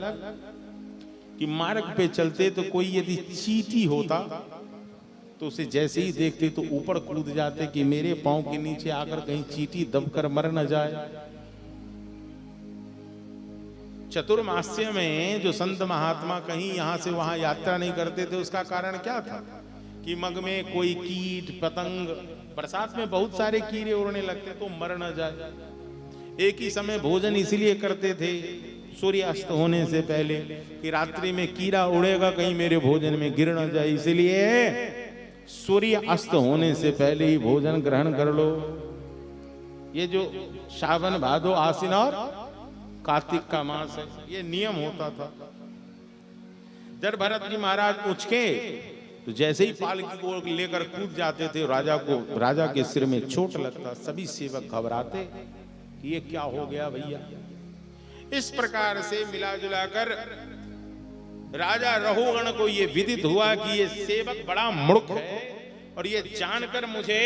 कि मार्ग पे चलते तो कोई यदि चींटी होता तो उसे जैसे ही देखते तो ऊपर कूद जाते कि मेरे पांव के नीचे आकर कहीं चींटी दबकर मर न जाए। चतुर्मास्य में जो संत महात्मा कहीं यहां से वहां यात्रा नहीं करते थे, उसका कारण क्या था कि मग में कोई कीट पतंग, बरसात में बहुत सारे कीड़े उड़ने लगते तो मर न जाए। एक ही समय भोजन इसलिए करते थे सूर्यास्त होने से पहले कि रात्रि में कीड़ा उड़ेगा कहीं मेरे भोजन में गिर न जाए, इसलिए सूर्य अस्त होने से पहले ही भोजन ग्रहण कर लो। ये जो सावन भादो आश्विन और कार्तिक का मास है, ये नियम होता था। जब भरत जी महाराज उचके तो जैसे ही पालकी को लेकर कूद जाते थे, राजा के सिर में चोट लगता। सभी सेवक घबराते कि ये क्या हो गया भैया। इस प्रकार से मिला जुला कर राजा रहुगण को ये विदित हुआ कि ये सेवक बड़ा मूर्ख है और ये जानकर मुझे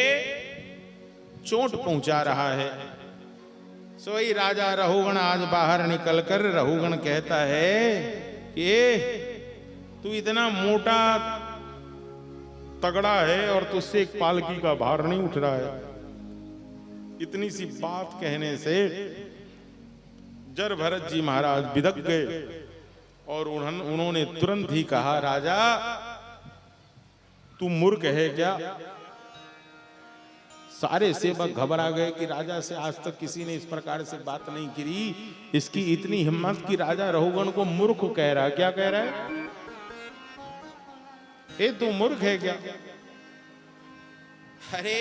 चोट पहुंचा रहा है। सोई राजा रहुगण आज बाहर निकलकर रहुगण कहता है कि तू इतना मोटा तगड़ा है और तुझसे एक पालकी का भार नहीं उठ रहा है। इतनी सी बात कहने से जर भरत जी महाराज बिदक गए और उन्होंने तुरंत ही कहा, राजा तू मूर्ख है क्या? सारे सेवक घबरा गए कि राजा से आज तक किसी ने इस प्रकार से बात नहीं की। इसकी इतनी हिम्मत कि राजा रहुगण को मूर्ख कह रहा है। क्या कह रहा है? ए तू मूर्ख है क्या? अरे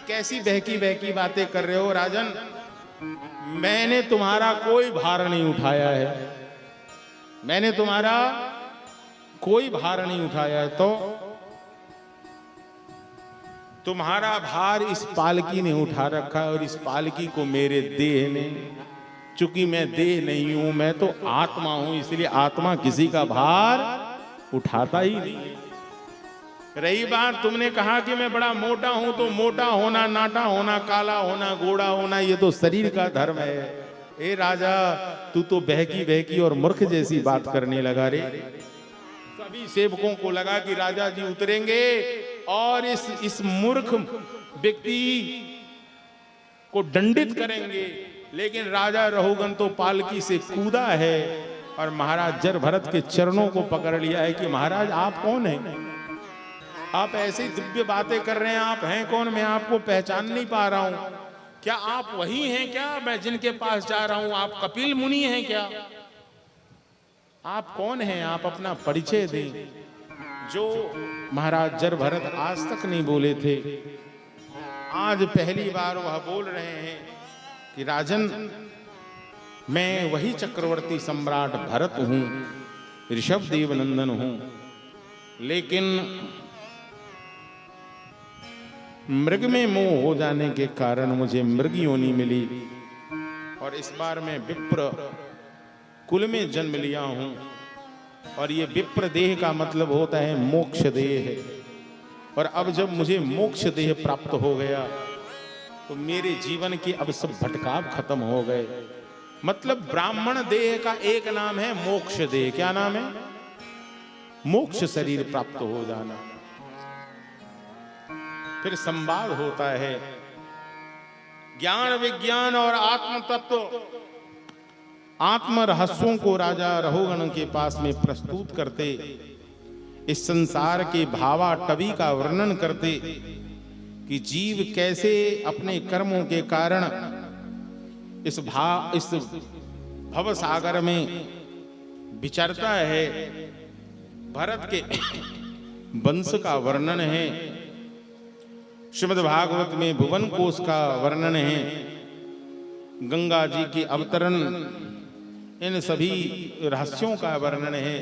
कैसी बहकी बहकी बातें कर रहे हो राजन, मैंने तुम्हारा कोई भार नहीं उठाया है, मैंने तुम्हारा कोई भार नहीं उठाया है, तो तुम्हारा भार इस पालकी ने उठा रखा है और इस पालकी को मेरे देह ने, चूंकि मैं देह नहीं हूं, मैं तो आत्मा हूं, इसलिए आत्मा किसी का भार उठाता ही नहीं। रही बात तुमने कहा कि मैं बड़ा मोटा हूं, तो मोटा होना, नाटा होना, काला होना, गोरा होना, ये तो शरीर का धर्म है। ए राजा तू तो बहकी बहकी और मूर्ख जैसी बात करने लगा रे। सभी सेवकों को लगा कि राजा जी उतरेंगे और इस मूर्ख व्यक्ति को दंडित करेंगे, लेकिन राजा रहुगण तो पालकी से कूदा है और महाराज जर भरत के चरणों को पकड़ लिया है कि महाराज आप कौन हैं? आप ऐसी दिव्य बातें कर रहे हैं, आप हैं कौन? मैं आपको पहचान नहीं पा रहा हूं। क्या आप वही हैं क्या मैं जिनके पास जा रहा हूं? आप कपिल मुनि हैं क्या? आप कौन हैं? आप अपना परिचय दें। जो महाराज जर भरत आज तक नहीं बोले थे, आज पहली बार वह बोल रहे हैं कि राजन मैं वही चक्रवर्ती सम्राट भरत हूं, ऋषभ देव नंदन हूं, लेकिन मृग में मोह हो जाने के कारण मुझे मृग योनि मिली और इस बार मैं विप्र कुल में जन्म लिया हूं। और ये विप्र देह का मतलब होता है मोक्ष देह। और अब जब मुझे मोक्ष देह प्राप्त हो गया तो मेरे जीवन के अब सब भटकाव खत्म हो गए। मतलब ब्राह्मण देह का एक नाम है मोक्ष देह। क्या नाम है? मोक्ष शरीर प्राप्त हो जाना। फिर संवाद होता है ज्ञान विज्ञान और आत्म तत्व, आत्म रहस्यों को राजा रहुगण के पास में प्रस्तुत करते, इस संसार के भावाटवी का वर्णन करते कि जीव कैसे अपने कर्मों के कारण इस भव सागर में विचरता है। भरत के वंश का वर्णन है, श्रीमद् भागवत में भुवन कोश का वर्णन है। गंगा जी के अवतरण, इन सभी रहस्यों का वर्णन है।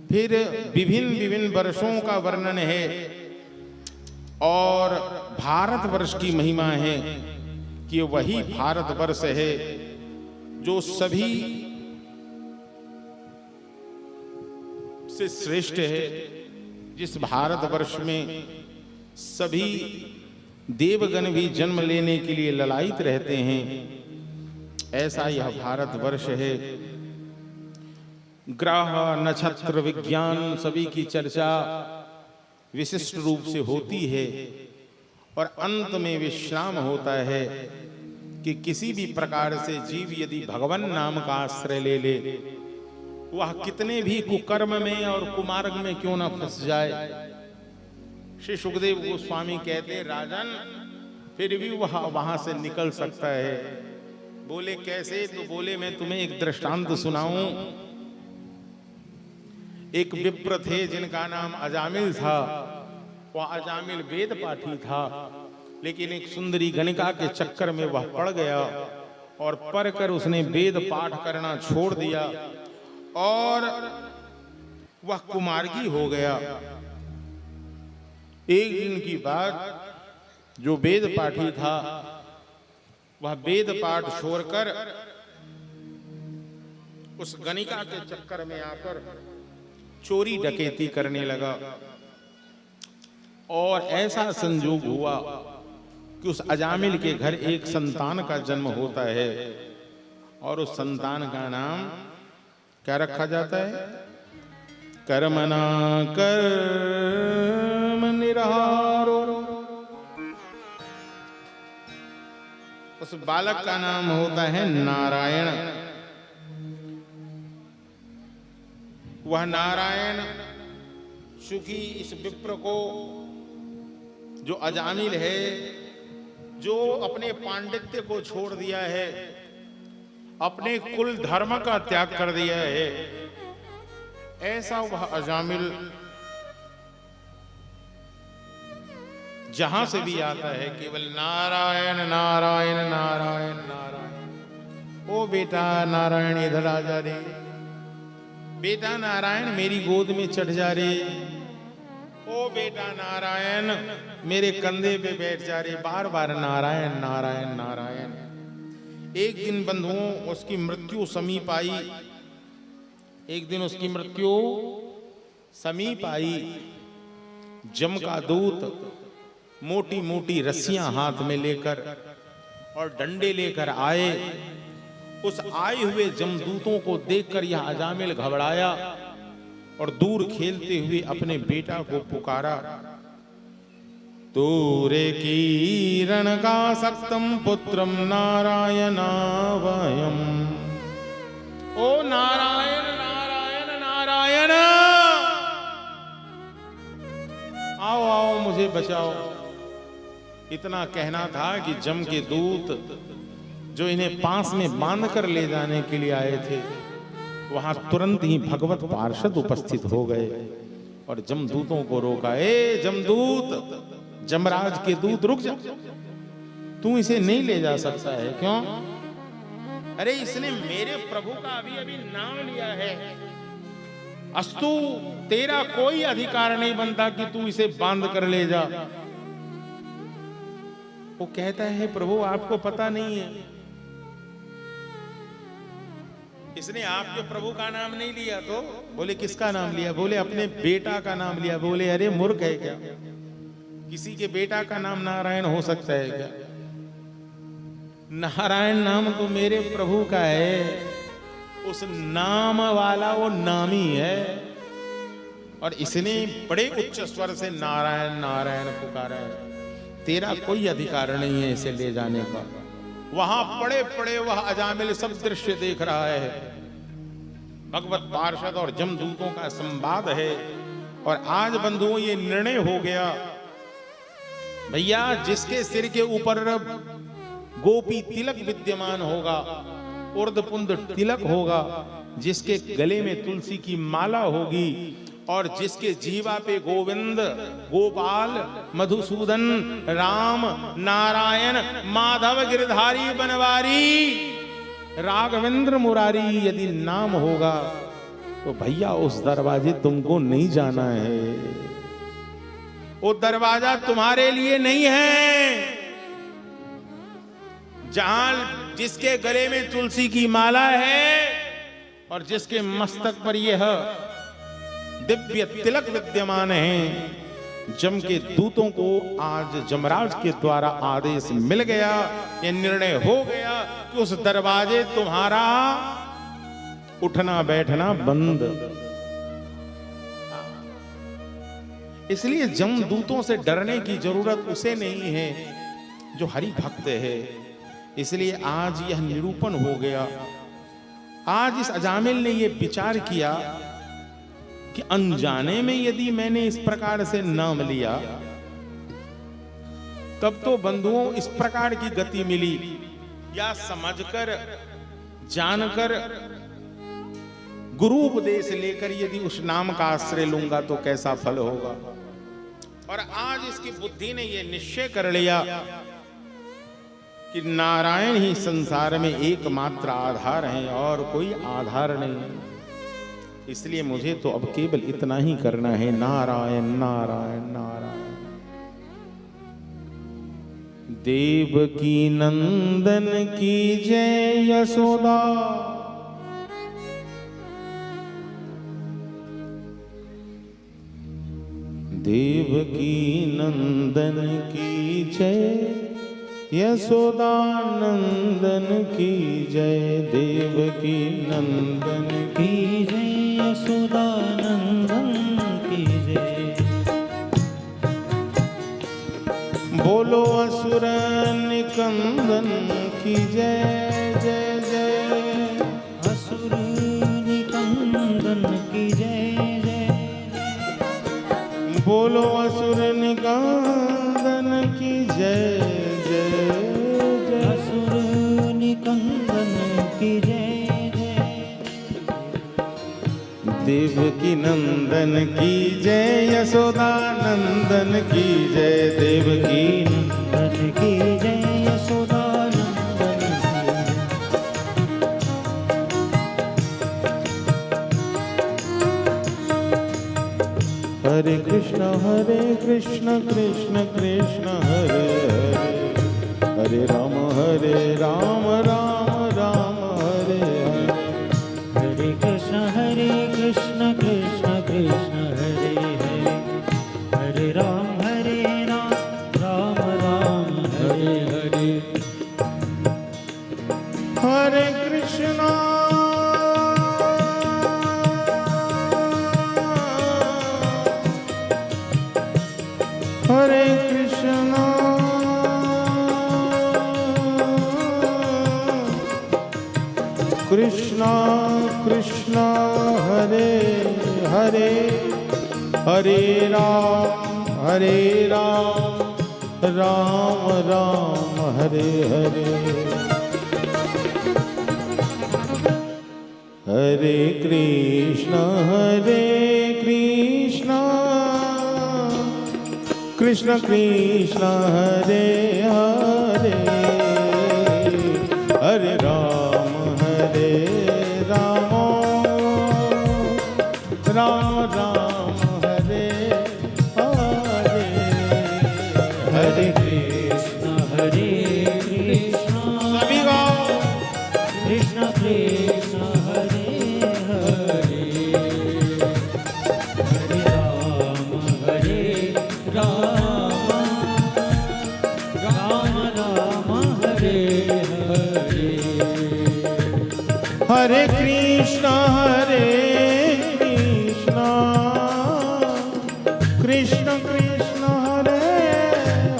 फिर विभिन्न विभिन्न वर्षों का वर्णन है और भारतवर्ष की महिमा है कि वही भारतवर्ष है जो सभी से श्रेष्ठ है, जिस भारतवर्ष में सभी देवगण भी जन्म लेने के लिए ललायित रहते हैं। ऐसा यह भारतवर्ष है। ग्रह नक्षत्र विज्ञान सभी की चर्चा विशिष्ट रूप से होती है और अंत में विश्राम होता है कि किसी भी प्रकार से जीव यदि भगवान नाम का आश्रय ले ले, वह कितने भी कुकर्म में और कुमार्ग में क्यों ना फंस जाए। श्री सुखदेव गोस्वामी कहते राजन फिर भी वह वहां से निकल सकता है। बोले कैसे? तो बोले मैं तुम्हें एक दृष्टांत सुनाऊं। एक विप्र थे जिनका नाम अजामिल था। वह अजामिल वेद पाठी था, लेकिन एक सुंदरी गणिका के चक्कर में वह पड़ गया और पढ़कर उसने वेद पाठ करना छोड़ दिया और वह कुमार्गी हो गया। एक दिन की बात, जो वेद पाठी था वह वेद पाठ छोड़कर उस गणिका के चक्कर में आकर चोरी डकैती करने लगा और ऐसा संयोग हुआ कि उस अजामिल के घर एक संतान का जन्म होता है और उस संतान का नाम क्या रखा जाता है? कर्मणा कर्म निराहारो। उस बालक का नाम होता है नारायण। वह नारायण सुखी इस विप्र को, जो अजामिल है, जो अपने पांडित्य को छोड़ दिया है, अपने कुल धर्म का त्याग कर दिया है, ऐसा वह अजामिल जहां से भी आता है केवल नारायण नारायण नारायण नारायण। ओ बेटा नारायण इधर आ जा रे, बेटा नारायण मेरी गोद में चढ़ जा रे, ओ बेटा नारायण मेरे कंधे पे बैठ जा रे, बार बार नारायण नारायण नारायण। एक दिन बंधुओं उसकी मृत्यु समीप आई। एक दिन उसकी मृत्यु समीप आई। जम का दूत मोटी मोटी रस्सियां हाथ में लेकर और डंडे लेकर आए। उस आए हुए जमदूतों को देखकर यह अजामिल घबराया और दूर खेलते हुए अपने बेटा को पुकारा। तूरे किरण का सक्तम पुत्रम नारायणावयम। ओ नारायण नारायण नारायण, आओ आओ मुझे बचाओ। इतना कहना था कि जम के दूत जो इन्हें पास में बांध कर ले जाने के लिए आए थे, वहां तुरंत ही भगवत पार्षद उपस्थित हो गए और जमदूतों को रोका। ए जमदूत, जमराज के दूत, रुक जा, तू इसे नहीं ले जा सकता है। क्यों? अरे इसने मेरे प्रभु का अभी अभी नाम लिया है। अस्तु तेरा कोई अधिकार नहीं बनता कि तू इसे बांध कर ले जा। वो कहता है प्रभु आपको पता नहीं है, इसने आपके प्रभु का नाम नहीं लिया। तो बोले किसका नाम लिया? बोले अपने बेटा का नाम लिया। बोले अरे मूर्ख है क्या? किसी के बेटा का नाम नारायण हो सकता है क्या? नारायण नाम तो मेरे प्रभु का है। उस नाम वाला वो नामी है और इसने बड़े उच्च स्वर से नारायण नारायण पुकारा है। तेरा कोई अधिकार नहीं है इसे ले जाने का। वहां पड़े पड़े वह अजामिल सब दृश्य देख रहा है। भगवत पार्षद और जमदूतों का संवाद है और आज बंधुओं ये निर्णय हो गया, भैया जिसके सिर के ऊपर गोपी तिलक विद्यमान होगा, उर्ध पुंद तिलक होगा, जिसके गले में तुलसी की माला होगी, और जिसके जीवा पे गोविंद, गोपाल, मधुसूदन, राम, नारायण, माधव, गिरधारी, बनवारी, राघवेंद्र, मुरारी यदि नाम होगा तो भैया उस दरवाजे तुमको नहीं जाना है। वो दरवाजा तुम्हारे लिए नहीं है। जहां जिसके गले में तुलसी की माला है और जिसके मस्तक पर यह दिव्य तिलक विद्यमान है, जम के दूतों को आज जमराज के द्वारा आदेश मिल गया, यह निर्णय हो गया कि उस दरवाजे तुम्हारा उठना बैठना बंद। इसलिए जमदूतों से डरने की जरूरत उसे नहीं है जो हरि भक्त है। इसलिए आज यह निरूपण हो गया। आज इस अजामिल ने यह विचार किया कि अनजाने में यदि मैंने इस प्रकार से नाम लिया तब तो बंधुओं इस प्रकार की गति मिली, या समझकर जानकर गुरु उपदेश लेकर यदि उस नाम का आश्रय लूंगा तो कैसा फल होगा। और आज इसकी बुद्धि ने यह निश्चय कर लिया कि नारायण ही संसार में एकमात्र आधार है और कोई आधार नहीं। इसलिए मुझे तो अब केवल इतना ही करना है, नारायण नारायण नारायण। देवकी नंदन की जय यशोदा, देवकी नंदन की जय यशोदा नंदन की जय, देवकी नंदन की जय यशोदा नंदन की जय। बोलो असुर निकंदन की जय जय जय, असुर निकंदन की जय जय। बोलो असुर निकंदन की जय जय जय, असुर निकंदन की जय जय। देवकी नंदन की जय यशोदा नंदन की जय, देवकी नंदन की जय यशोदा नंदन की। हरे कृष्ण कृष्ण कृष्ण हरे हरे, हरे राम राम राम हरे हरे। हरे कृष्ण कृष्ण कृष्ण हरे हरे, हरे राम राम राम हरे हरे। हरे कृष्ण हरे कृष्ण कृष्ण कृष्ण हरे हरे, हरे राम राम राम हरे हरे। हरे कृष्ण कृष्ण कृष्ण हरे हरे, हरे राम राम राम हरे हरे। हरे कृष्ण सभी गाओ, कृष्ण कृष्ण हरे हरे, हरे राम राम राम हरे हरे। हरे कृष्ण कृष्ण कृष्ण हरे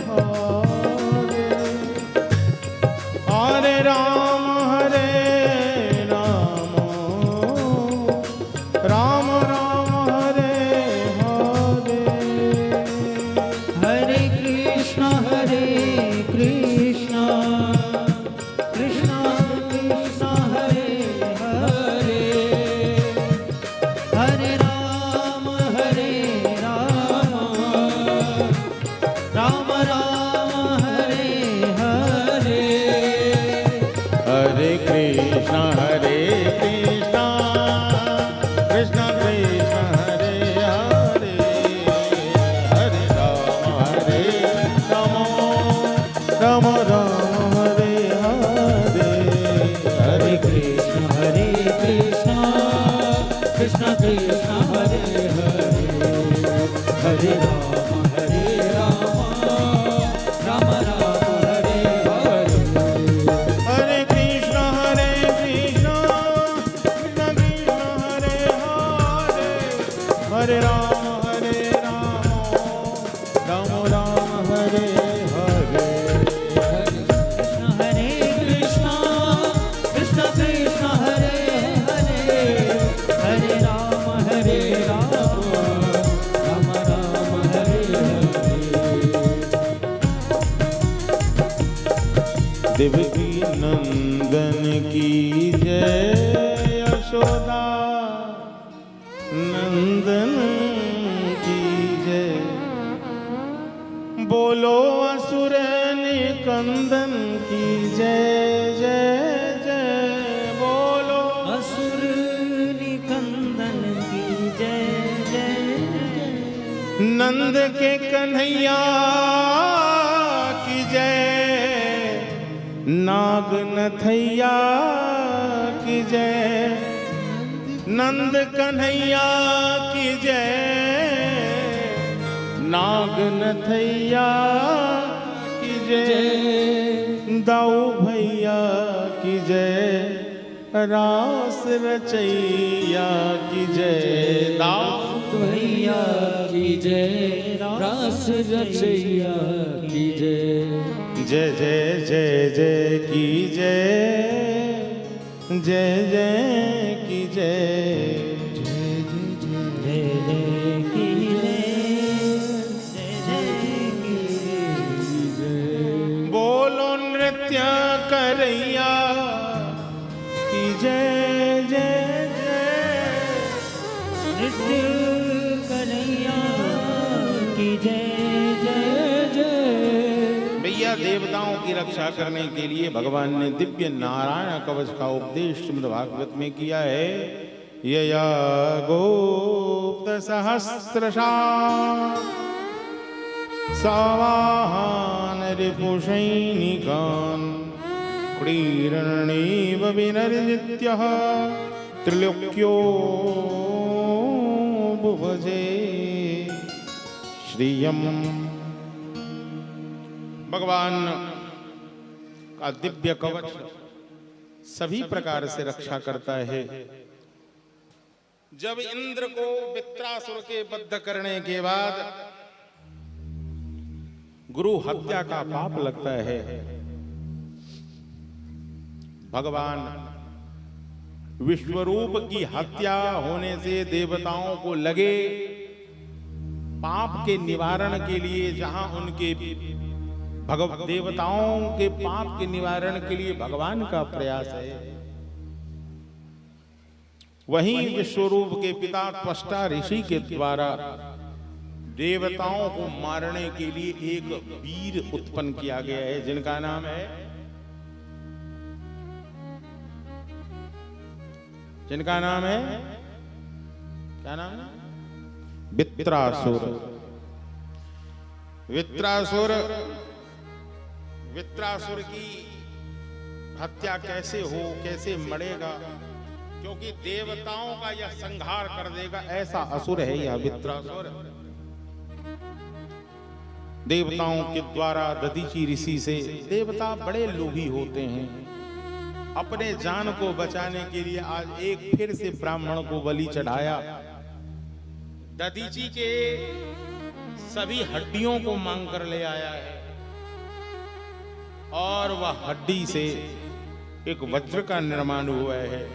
हरे, हरे राम राम राम हरे हरे। हरे कृष्ण कृष्ण कृष्ण हरे हरे, कृष्ण हरे कृष्ण कृष्ण कृष्ण हरे हरे हरे राम राम राम हरे हरे हरे कृष्ण हरे कृष्ण कृष्ण कृष्ण हरे हरे हरे राम राम राम हरे हरे हरे कृष्ण कृष्ण कृष्ण हरे हरे हरे राम राम राम हरे हरे हरे कृष्ण कृष्ण कृष्ण हरे हरे हरे राम राम राम हरे हरे देवकी नंदन की जय यशोदा नंदन की जय बोलो असुर निकंदन की जय जय जय बोलो असुर निकंदन की जय जय जय नंद के कन्हैया की जय नाग नथैया की जय नंद कन्हैया की जय नाग नथैया की जय दाऊ भैया की जय रास रचैया की जय दाऊ भैया की जय रास रचैया की जय जय जय जय जय की जय जय जय की जय बोलो नृत्य करैया की जय जय जय नृत्य कन्हैया की जय जय जय भैया देवताओं की रक्षा करने के लिए भगवान ने दिव्य नारायण कवच का उपदेश श्रीमद् भागवत में किया है। यया गोप्त सहस्रशा सावाहन रिपुषैनिकान् क्रीडनेव विनर्जित्यः त्रिलोक्यो बुभजे श्रियम्। भगवान का दिव्य कवच सभी प्रकार से रक्षा करता है। जब इंद्र को वृत्रासुर के बद्ध करने के बाद गुरु हत्या का पाप लगता है, भगवान विश्वरूप की हत्या होने से देवताओं को लगे पाप के निवारण के लिए, जहां उनके देवताओं के पाप के निवारण के लिए भगवान का प्रयास है, वहीं विश्वरूप के पिता त्वष्टा ऋषि के द्वारा देवताओं को मारने के लिए एक वीर उत्पन्न किया गया है, जिनका नाम है क्या नाम है? वित्रासुर। वित्रासुर की हत्या कैसे हो, कैसे मरेगा, क्योंकि देवताओं का यह संहार कर देगा, ऐसा असुर है यह वित्रासुर। देवताओं के द्वारा दधीचि ऋषि से, देवता बड़े लोभी होते हैं, अपने जान को बचाने के लिए आज एक फिर से ब्राह्मण को बलि चढ़ाया। दधीचि के सभी हड्डियों को मांग कर ले आया है और वह हड्डी से एक वज्र का निर्माण हुआ है,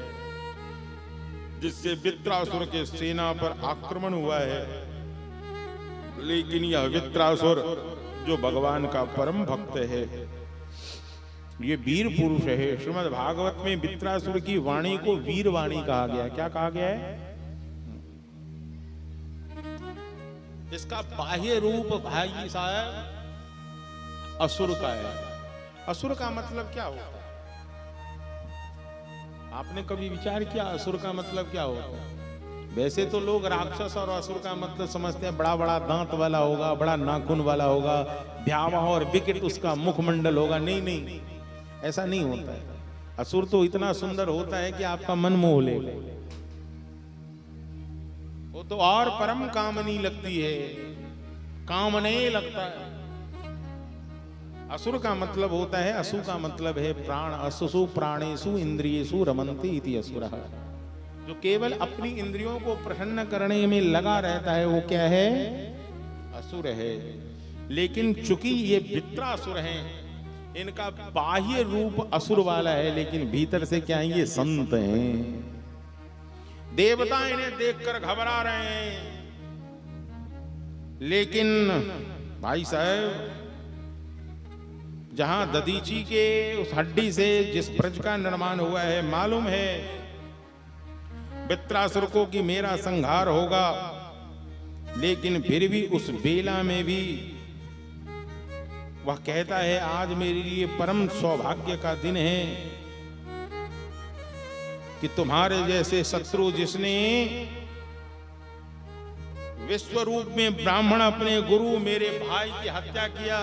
जिससे वित्रासुर के सेना पर आक्रमण हुआ है। लेकिन यह वित्रासुर जो भगवान का परम भक्त है, ये वीर पुरुष है। श्रीमद् भागवत में वित्रासुर की वाणी को वीर वाणी कहा गया है। क्या कहा गया है? इसका बाह्य रूप भाई साहब असुर का है। असुर का मतलब क्या होता है? आपने कभी विचार किया असुर का मतलब क्या होता है? वैसे तो लोग राक्षस और असुर का मतलब समझते हैं बड़ा बड़ा दांत वाला होगा, बड़ा नाखून वाला होगा, भयावह और विकट उसका मुखमंडल होगा। नहीं नहीं, ऐसा नहीं होता है। असुर तो इतना सुंदर होता है कि आपका मन मोह लेगा। वो तो और परम कामनी लगती है, कामने लगता है। असुर का मतलब होता है, असु का मतलब है प्राण। असुसु प्राणेषु इंद्रियेषु रमन्ति इति असुरः। जो केवल अपनी इंद्रियों को प्रसन्न करने में लगा रहता है वो क्या है? असुर है। लेकिन चूंकि ये वित्रासुर हैं, इनका बाह्य रूप असुर वाला है, लेकिन भीतर से क्या है? ये संत हैं। देवता इन्हें देखकर घबरा रहे हैं। लेकिन भाई साहब, जहां दधीची के उस हड्डी से जिस ब्रज का निर्माण हुआ है, मालूम है वित्रासुर को कि मेरा संहार होगा, लेकिन फिर भी उस बेला में भी वह कहता है आज मेरे लिए परम सौभाग्य का दिन है कि तुम्हारे जैसे शत्रु जिसने विश्व रूप में ब्राह्मण अपने गुरु मेरे भाई की हत्या किया,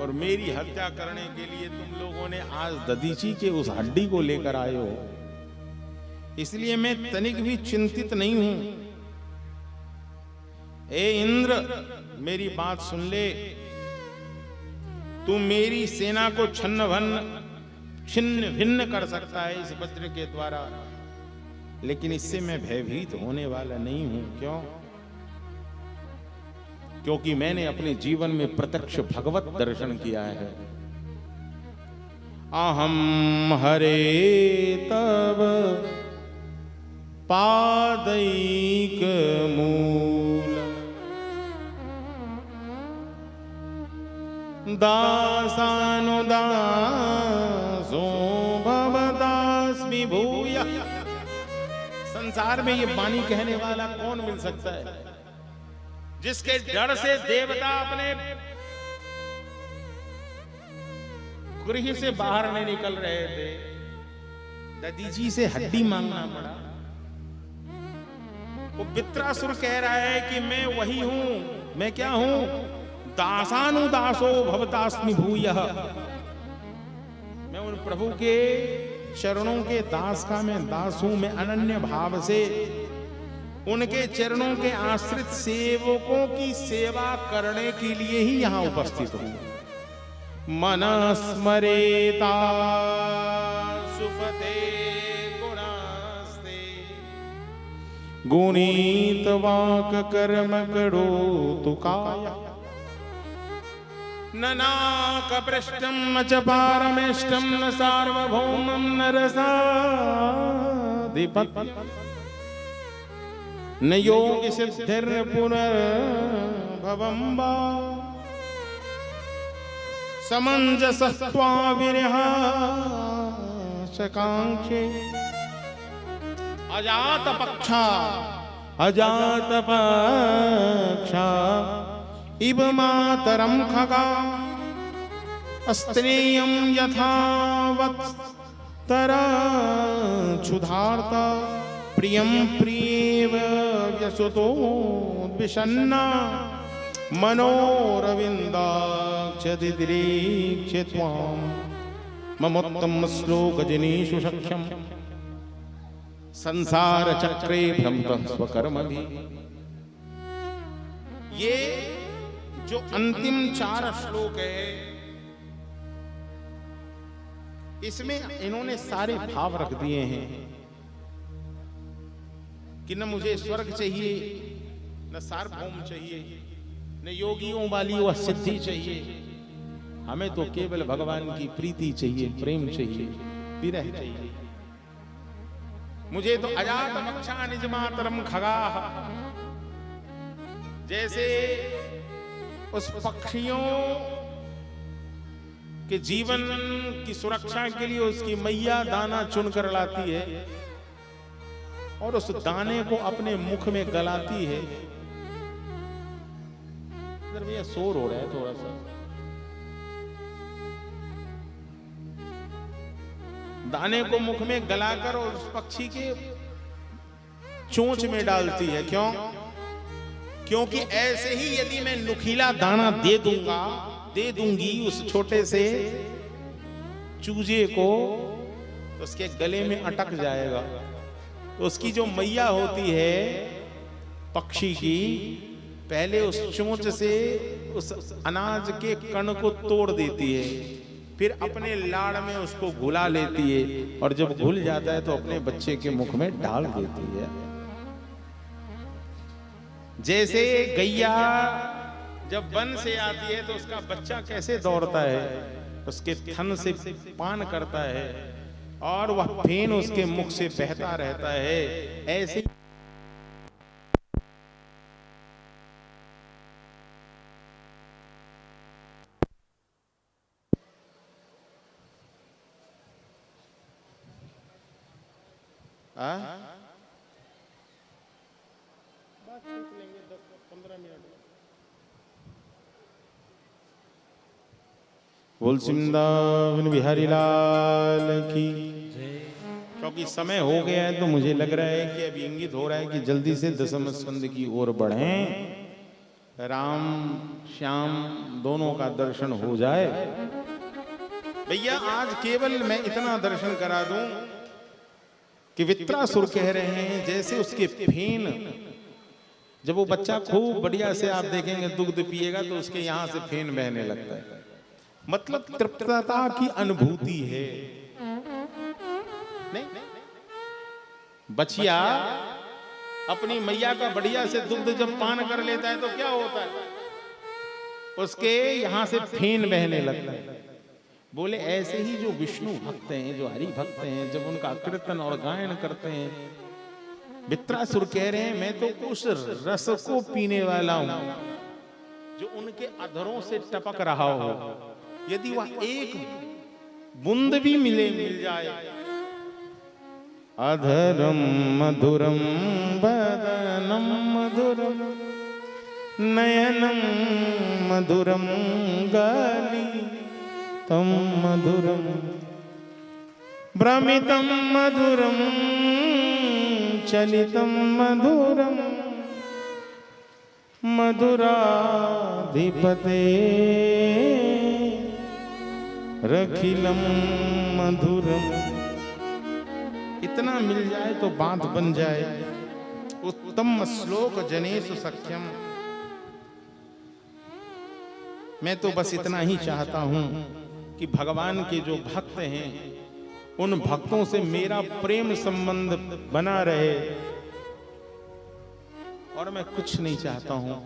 और मेरी हत्या करने के लिए तुम लोगों ने आज दधीची के उस हड्डी को लेकर आए हो। इसलिए मैं तनिक भी चिंतित नहीं हूं। ए इंद्र, मेरी बात सुन ले। तू मेरी सेना को छिन्न भिन्न कर सकता है इस वज्र के द्वारा, लेकिन इससे मैं भयभीत होने वाला नहीं हूं। क्यों? क्योंकि मैंने अपने जीवन में प्रत्यक्ष भगवत दर्शन किया है। अहम हरे तब पादैक मूल दासानुदासो भवदास्मि भूयः। संसार में ये वाणी कहने वाला कौन मिल सकता है जिसके डर से देवता अपने गृह से बाहर नहीं निकल रहे थे? दधीची से हड्डी मांगना पड़ा। वो वित्रासुर कह रहा है कि मैं वही हूं। मैं क्या हूं? दासानुदासो भवतास्मि भूयः। मैं उन प्रभु के चरणों के दास का मैं दास हूं। मैं अनन्य भाव से उनके चरणों के आश्रित सेवकों की सेवा करने के लिए ही यहां उपस्थित हूं। मन स्मरेता सुपते गुणास्ते गुणीत वाक कर्म करो तु काया न नाकपृष्टं न च पारमेष्टं न सार्वभौमं न रसाधिपत्यम् न योग सिद्धिर पुनर्भवं वा समंजसत्वा विरहाशकांक्षे अजात पक्षा इव मातरं खगा अस्त्रेयं यथावत्तरा क्षुधार्ता प्रियं प्रियेव व्यसुतो विषन्ना मनोरविन्दाक्षदिदीक्षे त्वां ममोत्तम श्लोक जनेषु सख्यं संसार चक्रे भ्रमतः स्वकर्मभिः। ये जो अंतिम 4 श्लोक है, इसमें इन्होंने सारे भाव रख दिए हैं कि न मुझे स्वर्ग चाहिए, न सार्वभौम चाहिए, न योगियों वाली वह सिद्धि चाहिए। हमें तो केवल भगवान की प्रीति चाहिए, प्रेम चाहिए, विरह चाहिए। मुझे तो अजात मक्षा निज मातरम खगाः, जैसे उस पक्षियों के जीवन की सुरक्षा के लिए उसकी मैया दाना चुनकर लाती है और उस दाने को अपने मुख में गलाती है। इधर भैया शोर हो रहा है थोड़ा सा। दाने को मुख में गलाकर और उस पक्षी के चोंच में डालती है। क्यों? क्योंकि ऐसे ही यदि मैं नुकीला दाना दे दूंगी उस छोटे से चूजे को, तो उसके गले में अटक जाएगा। तो उसकी जो मैया होती है पक्षी की, पहले उस चोंच से उस अनाज के कण को तोड़ देती है, फिर अपने लाड़ में उसको घुला लेती है, और जब घुल जाता है तो अपने बच्चे के मुख में डाल देती है। जैसे गैया जब वन से आती है तो उसका बच्चा कैसे दौड़ता है, उसके थन से पान करता है और वह फेन उसके मुख से बहता रहता है, ऐसे बोल वृंदावन बिहारी लाल की। क्योंकि समय हो गया है तो मुझे लग रहा है कि अभी इंगित हो रहा है कि जल्दी से दशम स्कंद की ओर बढ़ें, राम श्याम दोनों का दर्शन हो जाए। भैया आज केवल मैं इतना दर्शन करा दूं कि वित्रासुर कह रहे हैं जैसे उसके फेन, जब वो बच्चा खूब बढ़िया से आप देखेंगे दुग्ध पिएगा तो उसके यहां से फेन बहने लगता है, मतलब तृप्तता की अनुभूति है। नहीं? बचिया अपनी मैया का बढ़िया से दुग्ध जब पान कर लेता है तो क्या होता है, उसके यहां से फेन बहने लगता है। बोले ऐसे ही जो विष्णु भक्त हैं, जो हरि भक्त हैं, जब उनका कीर्तन और गायन करते हैं, वित्रासुर कह रहे हैं मैं तो उस रस को पीने वाला हूं जो उनके अधरों से टपक रहा हो, यदि वह एक बूंद भी मिल जाए। अधरम मधुरम बदनम मधुरम नयनम मधुरम गाली तम मधुरम भ्रमितम मधुरम चलितम मधुरम मधुराधिपते रखिलम मधुरम। इतना मिल जाए तो बात बन जाए। उत्तम श्लोक जनेषु सख्यम। मैं तो बस इतना ही चाहता हूं कि भगवान के जो भक्त हैं उन भक्तों से मेरा प्रेम संबंध बना रहे, और मैं कुछ नहीं चाहता हूं।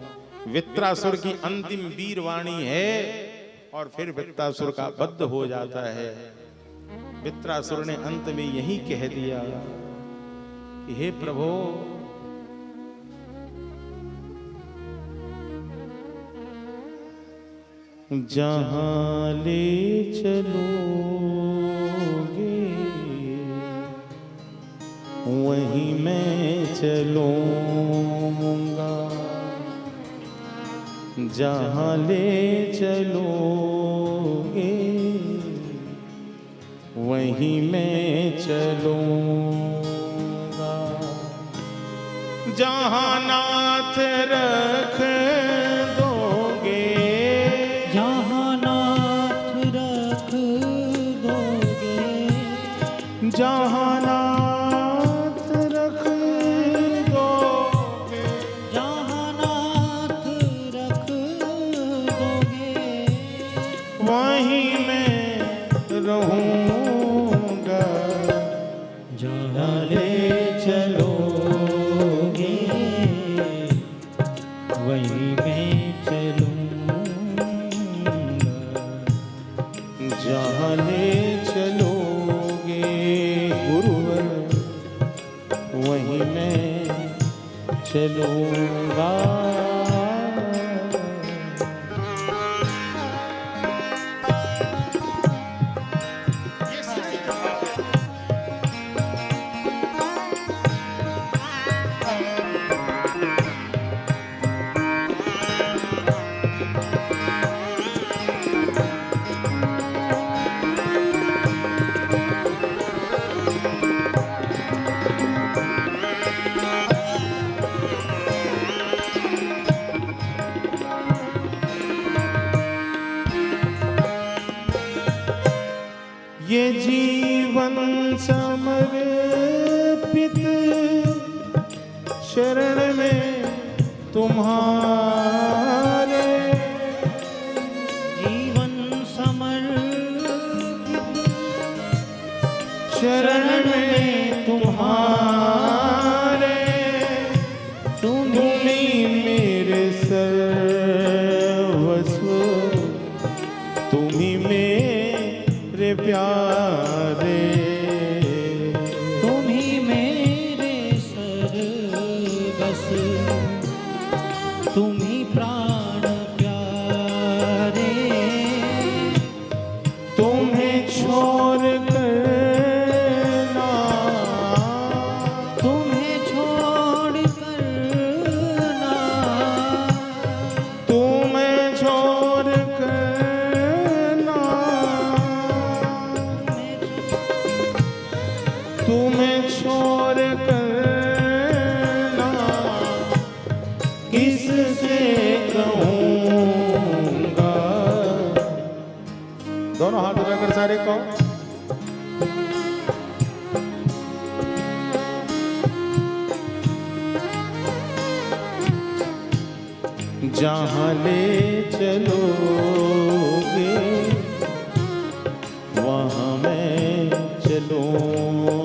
वित्रासुर की अंतिम वीरवाणी है और फिर वित्रासुर का वध हो जाता है। वित्रासुर ने अंत में यही कह दिया कि हे प्रभु, जहां ले चलोगे वहीं मैं चलूंगा, जहां ले चलोगे वहीं मैं चलूंगा, जहां नाथ रख दोगे, जहां नाथ रख दोगे, जहां नाथ रख दोगे, जहां नाथ रख दोगे वहीं मैं रहूंगा, जहां ले चलोगे वहीं मैं चलूंगा, जहां ले चलोगे गुरुवर वहीं मैं चलूंगा। समर्पित शरण में तुम्हारे, जीवन समर्पित शरण में तुम्हारे, तुम्ही मेरे सर्वस्व, तुम्ही मेरे प्यारे, तुम्ही मेरे सर्वस्व, तुम्ही प्राण प्यारे, तुम्हें छोड़ कर ना, तुम्हें छोड़ कर ना, तुम्हें छोड़ कर ना, तुम्हें छोड़ कर ना, किससे कहूँगा। दोनों हाथ उठाकर सारे को जहाँ ले चलोगे वहाँ मैं चलूँगा,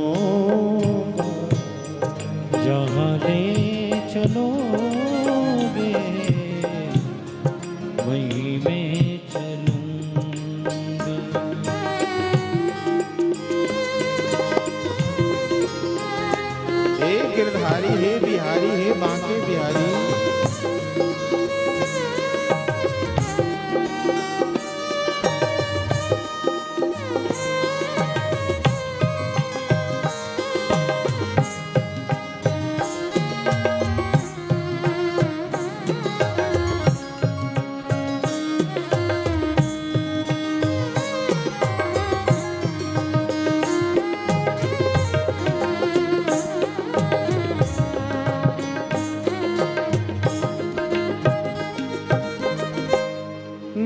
जहाँ ले चलोगे वहीं मैं चलूँगा। हे गिरधारी, हे बिहारी, हे बांके बिहारी,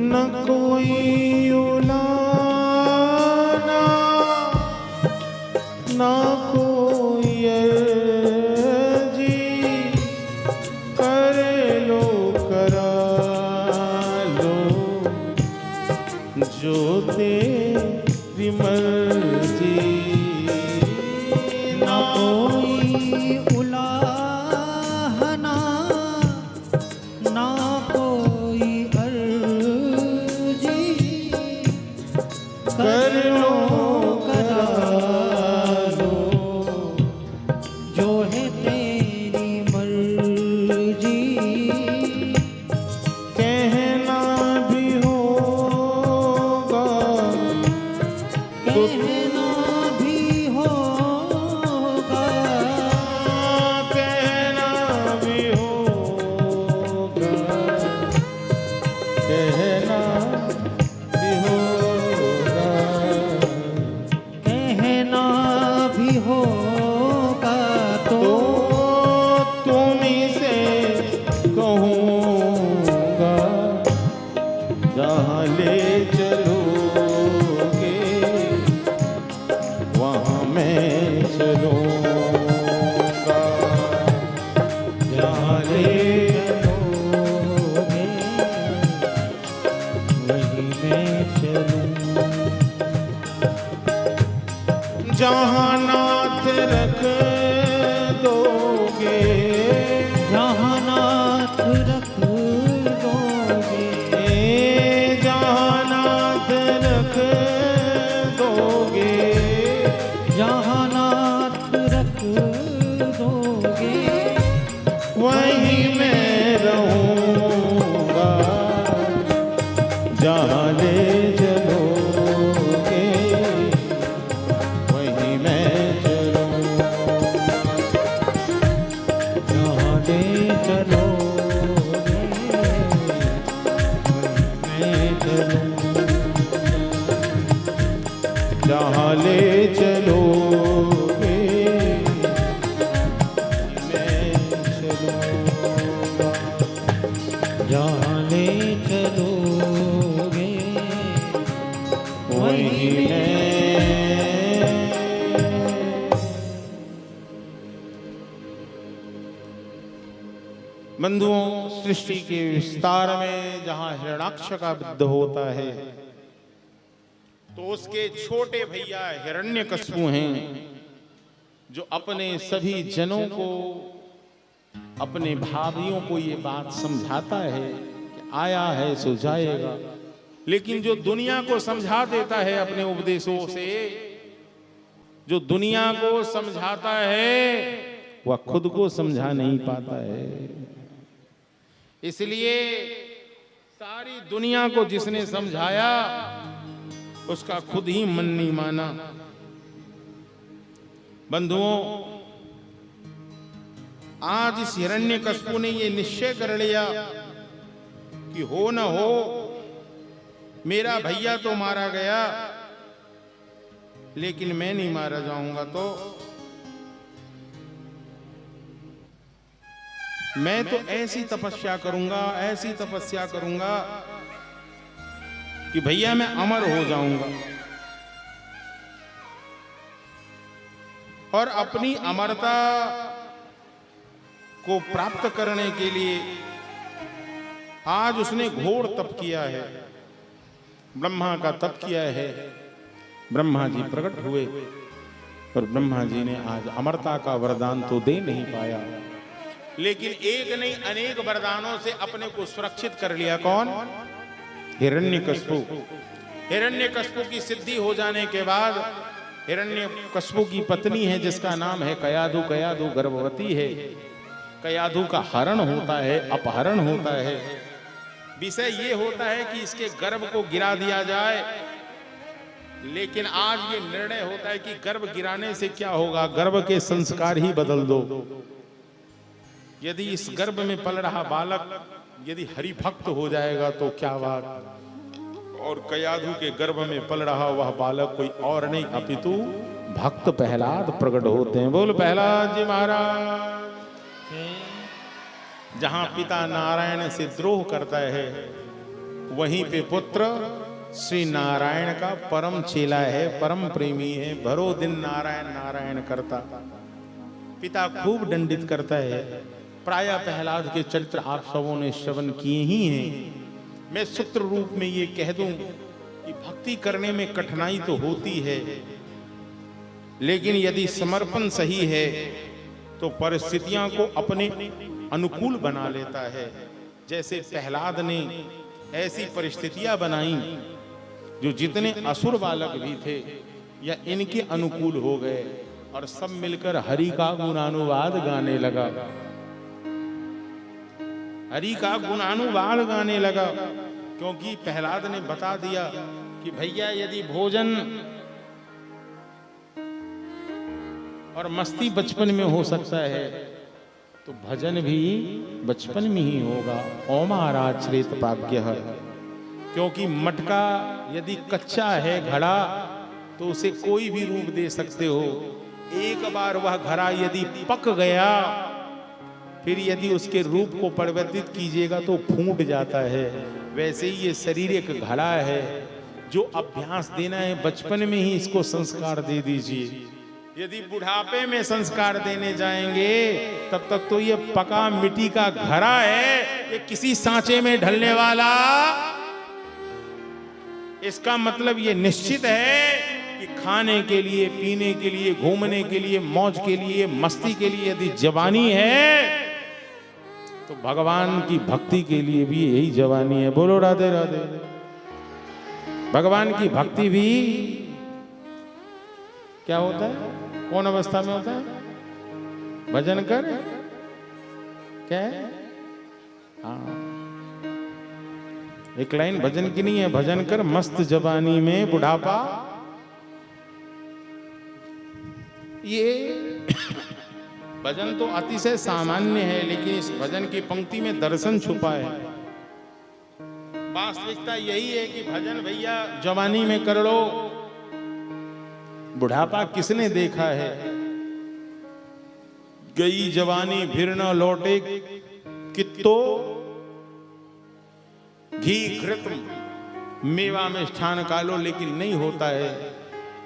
न कोई उलाना, न कोई अर्जी, कर लो करा लो जो तेरी मर्जी, ना कोई उलाहना, ना कोई अर्जी, कर लो करा लो जो है तेरी मर्जी। कहना भी होगा तो कहना भी होगा, कहना भी होगा, कहना भी होगा, कहना भी होगा तो तुम्ही से कहूँगा, जहाँ ले चलोगे वहाँ मैं चलूँगा, जहाँ ले चलोगे वहीं मैं चलूँ। जहाँ नाथ रख दोगे, जहाँ नाथ रख दोगे, जहाँ नाथ रख दोगे, जहाँ नाथ रख दोगे वहीं मैं रहूँगा, जहाँ ले चलोगे वहीं मैं चलूँगा। बंधुओं, सृष्टि के विस्तार में जहां हिरण्याक्ष का युद्ध होता है तो उसके छोटे भैया हिरण्यकश्यप हैं जो अपने सभी जनों को, अपने भाइयों को ये बात समझाता है कि आया है सो जाएगा, लेकिन जो दुनिया को समझा देता है अपने उपदेशों से, जो दुनिया को समझाता है वह खुद को समझा नहीं पाता है। इसलिए सारी दुनिया को जिसने समझाया उसका खुद ही मन नहीं माना। बंधुओं, आज इस हिरण्यकश्यप ने ये निश्चय कर लिया कि हो न हो मेरा भैया तो मारा गया लेकिन मैं नहीं मारा जाऊंगा, तो मैं तो ऐसी तपस्या करूंगा, ऐसी तपस्या करूंगा कि भैया मैं अमर हो जाऊंगा। और अपनी अमरता को प्राप्त करने के लिए आज उसने घोर तप किया है, ब्रह्मा का तप किया है। ब्रह्मा जी प्रकट हुए और ब्रह्मा जी ने आज अमरता का वरदान तो दे नहीं पाया, लेकिन एक नहीं अनेक वरदानों से अपने को सुरक्षित कर लिया। कौन? हिरण्यकश्यप। हिरण्यकश्यप की सिद्धि हो जाने के बाद हिरण्यकश्यप की पत्नी है जिसका नाम है कयाधु। कयाधु गर्भवती है। कयाधु का हरण होता है, अपहरण होता है। विषय ये होता है कि इसके गर्भ को गिरा दिया जाए, लेकिन आज ये निर्णय होता है कि गर्भ गिराने से क्या होगा, गर्भ के संस्कार ही बदल दो। यदि इस गर्भ में पल रहा बालक यदि हरि भक्त हो जाएगा तो क्या बात। और कयाधु के गर्भ में पल रहा वह बालक कोई और नहीं अपितु भक्त प्रहलाद प्रकट होते हैं। बोल प्रहलाद जी महाराज। जहां पिता नारायण से द्रोह करता है वहीं पे पुत्र श्री नारायण का परम चेला है, परम प्रेमी है। भरो दिन नारायण नारायण करता। पिता खूब दंडित करता है। प्रायः प्रहलाद के चरित्र आप सबों ने श्रवण किए ही हैं। मैं सूत्र रूप में ये कह दूं कि भक्ति करने में कठिनाई तो होती है, लेकिन यदि समर्पण सही है तो परिस्थितियां को अपने अनुकूल बना लेता है। जैसे प्रहलाद ने ऐसी परिस्थितियां बनाई जो जितने असुर बालक भी थे या इनके अनुकूल हो गए और सब मिलकर हरि का गुणानुवाद गाने लगा। हरि का गुणानुवाद गाने लगा, क्योंकि प्रहलाद ने बता दिया कि भैया यदि भोजन और मस्ती बचपन में हो सकता है तो भजन भी बचपन में ही होगा। ओमाराचरित भाग्य है, क्योंकि मटका यदि कच्चा है घड़ा तो उसे कोई भी रूप दे सकते हो। एक बार वह घड़ा यदि पक गया फिर यदि उसके रूप को परिवर्तित कीजिएगा तो फूट जाता है। वैसे ही ये शरीर एक घड़ा है जो अभ्यास देना है, बचपन में ही इसको संस्कार दे दीजिए। यदि बुढ़ापे में संस्कार देने जाएंगे तब तक तो ये पका मिट्टी का घड़ा है, ये किसी सांचे में ढलने वाला। इसका मतलब ये निश्चित है कि खाने के लिए, पीने के लिए, घूमने के लिए, मौज के लिए, मस्ती के लिए यदि जवानी है तो भगवान की भक्ति के लिए भी यही जवानी है। बोलो राधे राधे। भगवान की भक्ति भी क्या होता है, कौन अवस्था में होता है? भजन कर क्या है? हाँ, एक लाइन भजन की नहीं है, भजन कर मस्त जवानी में बुढ़ापा। ये भजन तो अतिशय सामान्य है, लेकिन इस भजन की पंक्ति में दर्शन छुपा है। वास्तविकता यही है कि भजन भैया जवानी में कर लो, बुढ़ापा किसने देखा है? गई जवानी फिर न लौटे कित्तो, घी घृत मेवा में स्थान कालो, लेकिन नहीं होता है।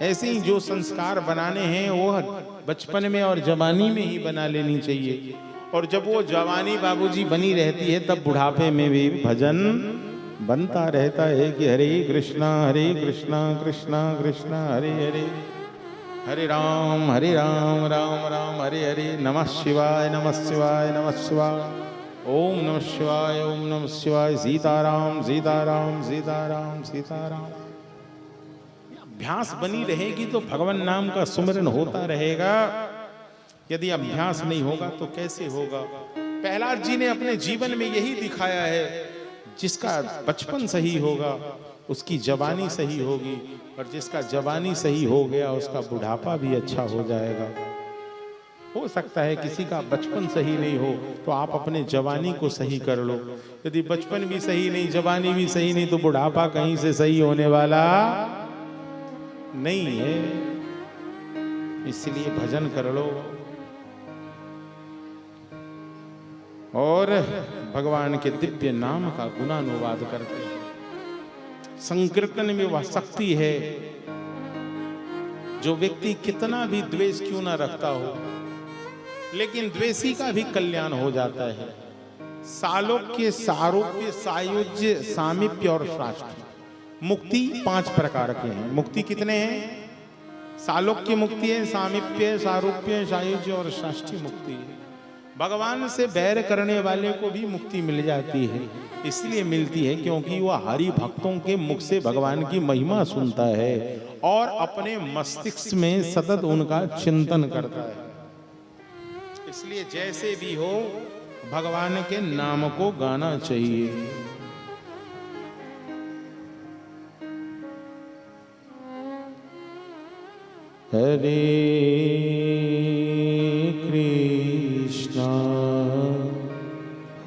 ऐसे ही जो संस्कार बनाने हैं वो बचपन में और जवानी में ही बना लेनी चाहिए। और जब वो जवानी बाबूजी बनी रहती है तब बुढ़ापे में भी भजन बनता रहता है कि हरे कृष्णा कृष्णा कृष्णा हरे हरे, हरे राम राम राम हरे हरे, नमः शिवाय नमः शिवाय नमः शिवाय, ओम नमः शिवाय ओम नमः शिवाय, सीताराम सीताराम सीताराम सीताराम। अभ्यास बनी रहेगी तो भगवान नाम का सुमिरन होता रहेगा। यदि अभ्यास नहीं होगा तो कैसे होगा? प्रहलाद जी ने अपने जीवन में यही दिखाया है, जिसका बचपन सही होगा उसकी जवानी सही होगी, और जिसका जवानी सही हो गया उसका बुढ़ापा भी अच्छा हो जाएगा। हो सकता है किसी का बचपन सही नहीं हो तो आप अपने जवानी को सही कर लो। यदि बचपन भी सही नहीं, जवानी भी सही नहीं, तो बुढ़ापा कहीं से सही होने वाला नहीं है। इसलिए भजन कर लो और भगवान के दिव्य नाम का गुणानुवाद करते हैं। संकीर्तन में वह शक्ति है, जो व्यक्ति कितना भी द्वेष क्यों ना रखता हो, लेकिन द्वेषी का भी कल्याण हो जाता है। सालोक्य, सारूप्य, सायुज्य, सामीप्य और शास्त्र। मुक्ति 5 प्रकार के हैं। मुक्ति कितने हैं? सालोक्य मुक्ति है, सामीप्य, सारूप्य, सायुज्य और षष्ठी मुक्ति है। भगवान से बैर करने वाले को भी मुक्ति मिल जाती है। इसलिए मिलती है क्योंकि वह हरि भक्तों के मुख से भगवान की महिमा सुनता है और अपने मस्तिष्क में सतत उनका चिंतन करता है। इसलिए जैसे भी हो भगवान के नाम को गाना चाहिए। हरे कृष्णा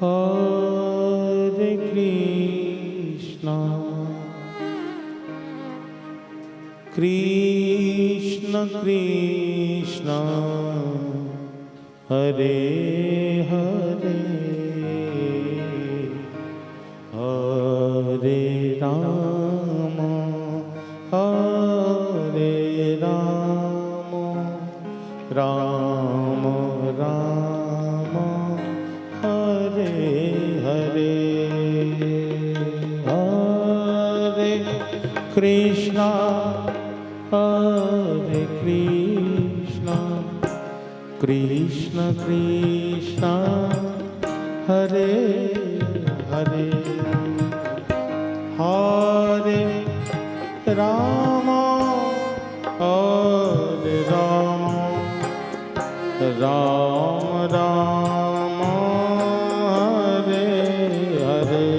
हरे कृष्णा कृष्ण कृष्ण हरे हरे हरे राम हरे राम राम राम हरे हरे हरे कृष्णा हरे कृष्णा कृष्ण कृष्ण हरे हरे हरे राम हरे राम राम राम हरे हरे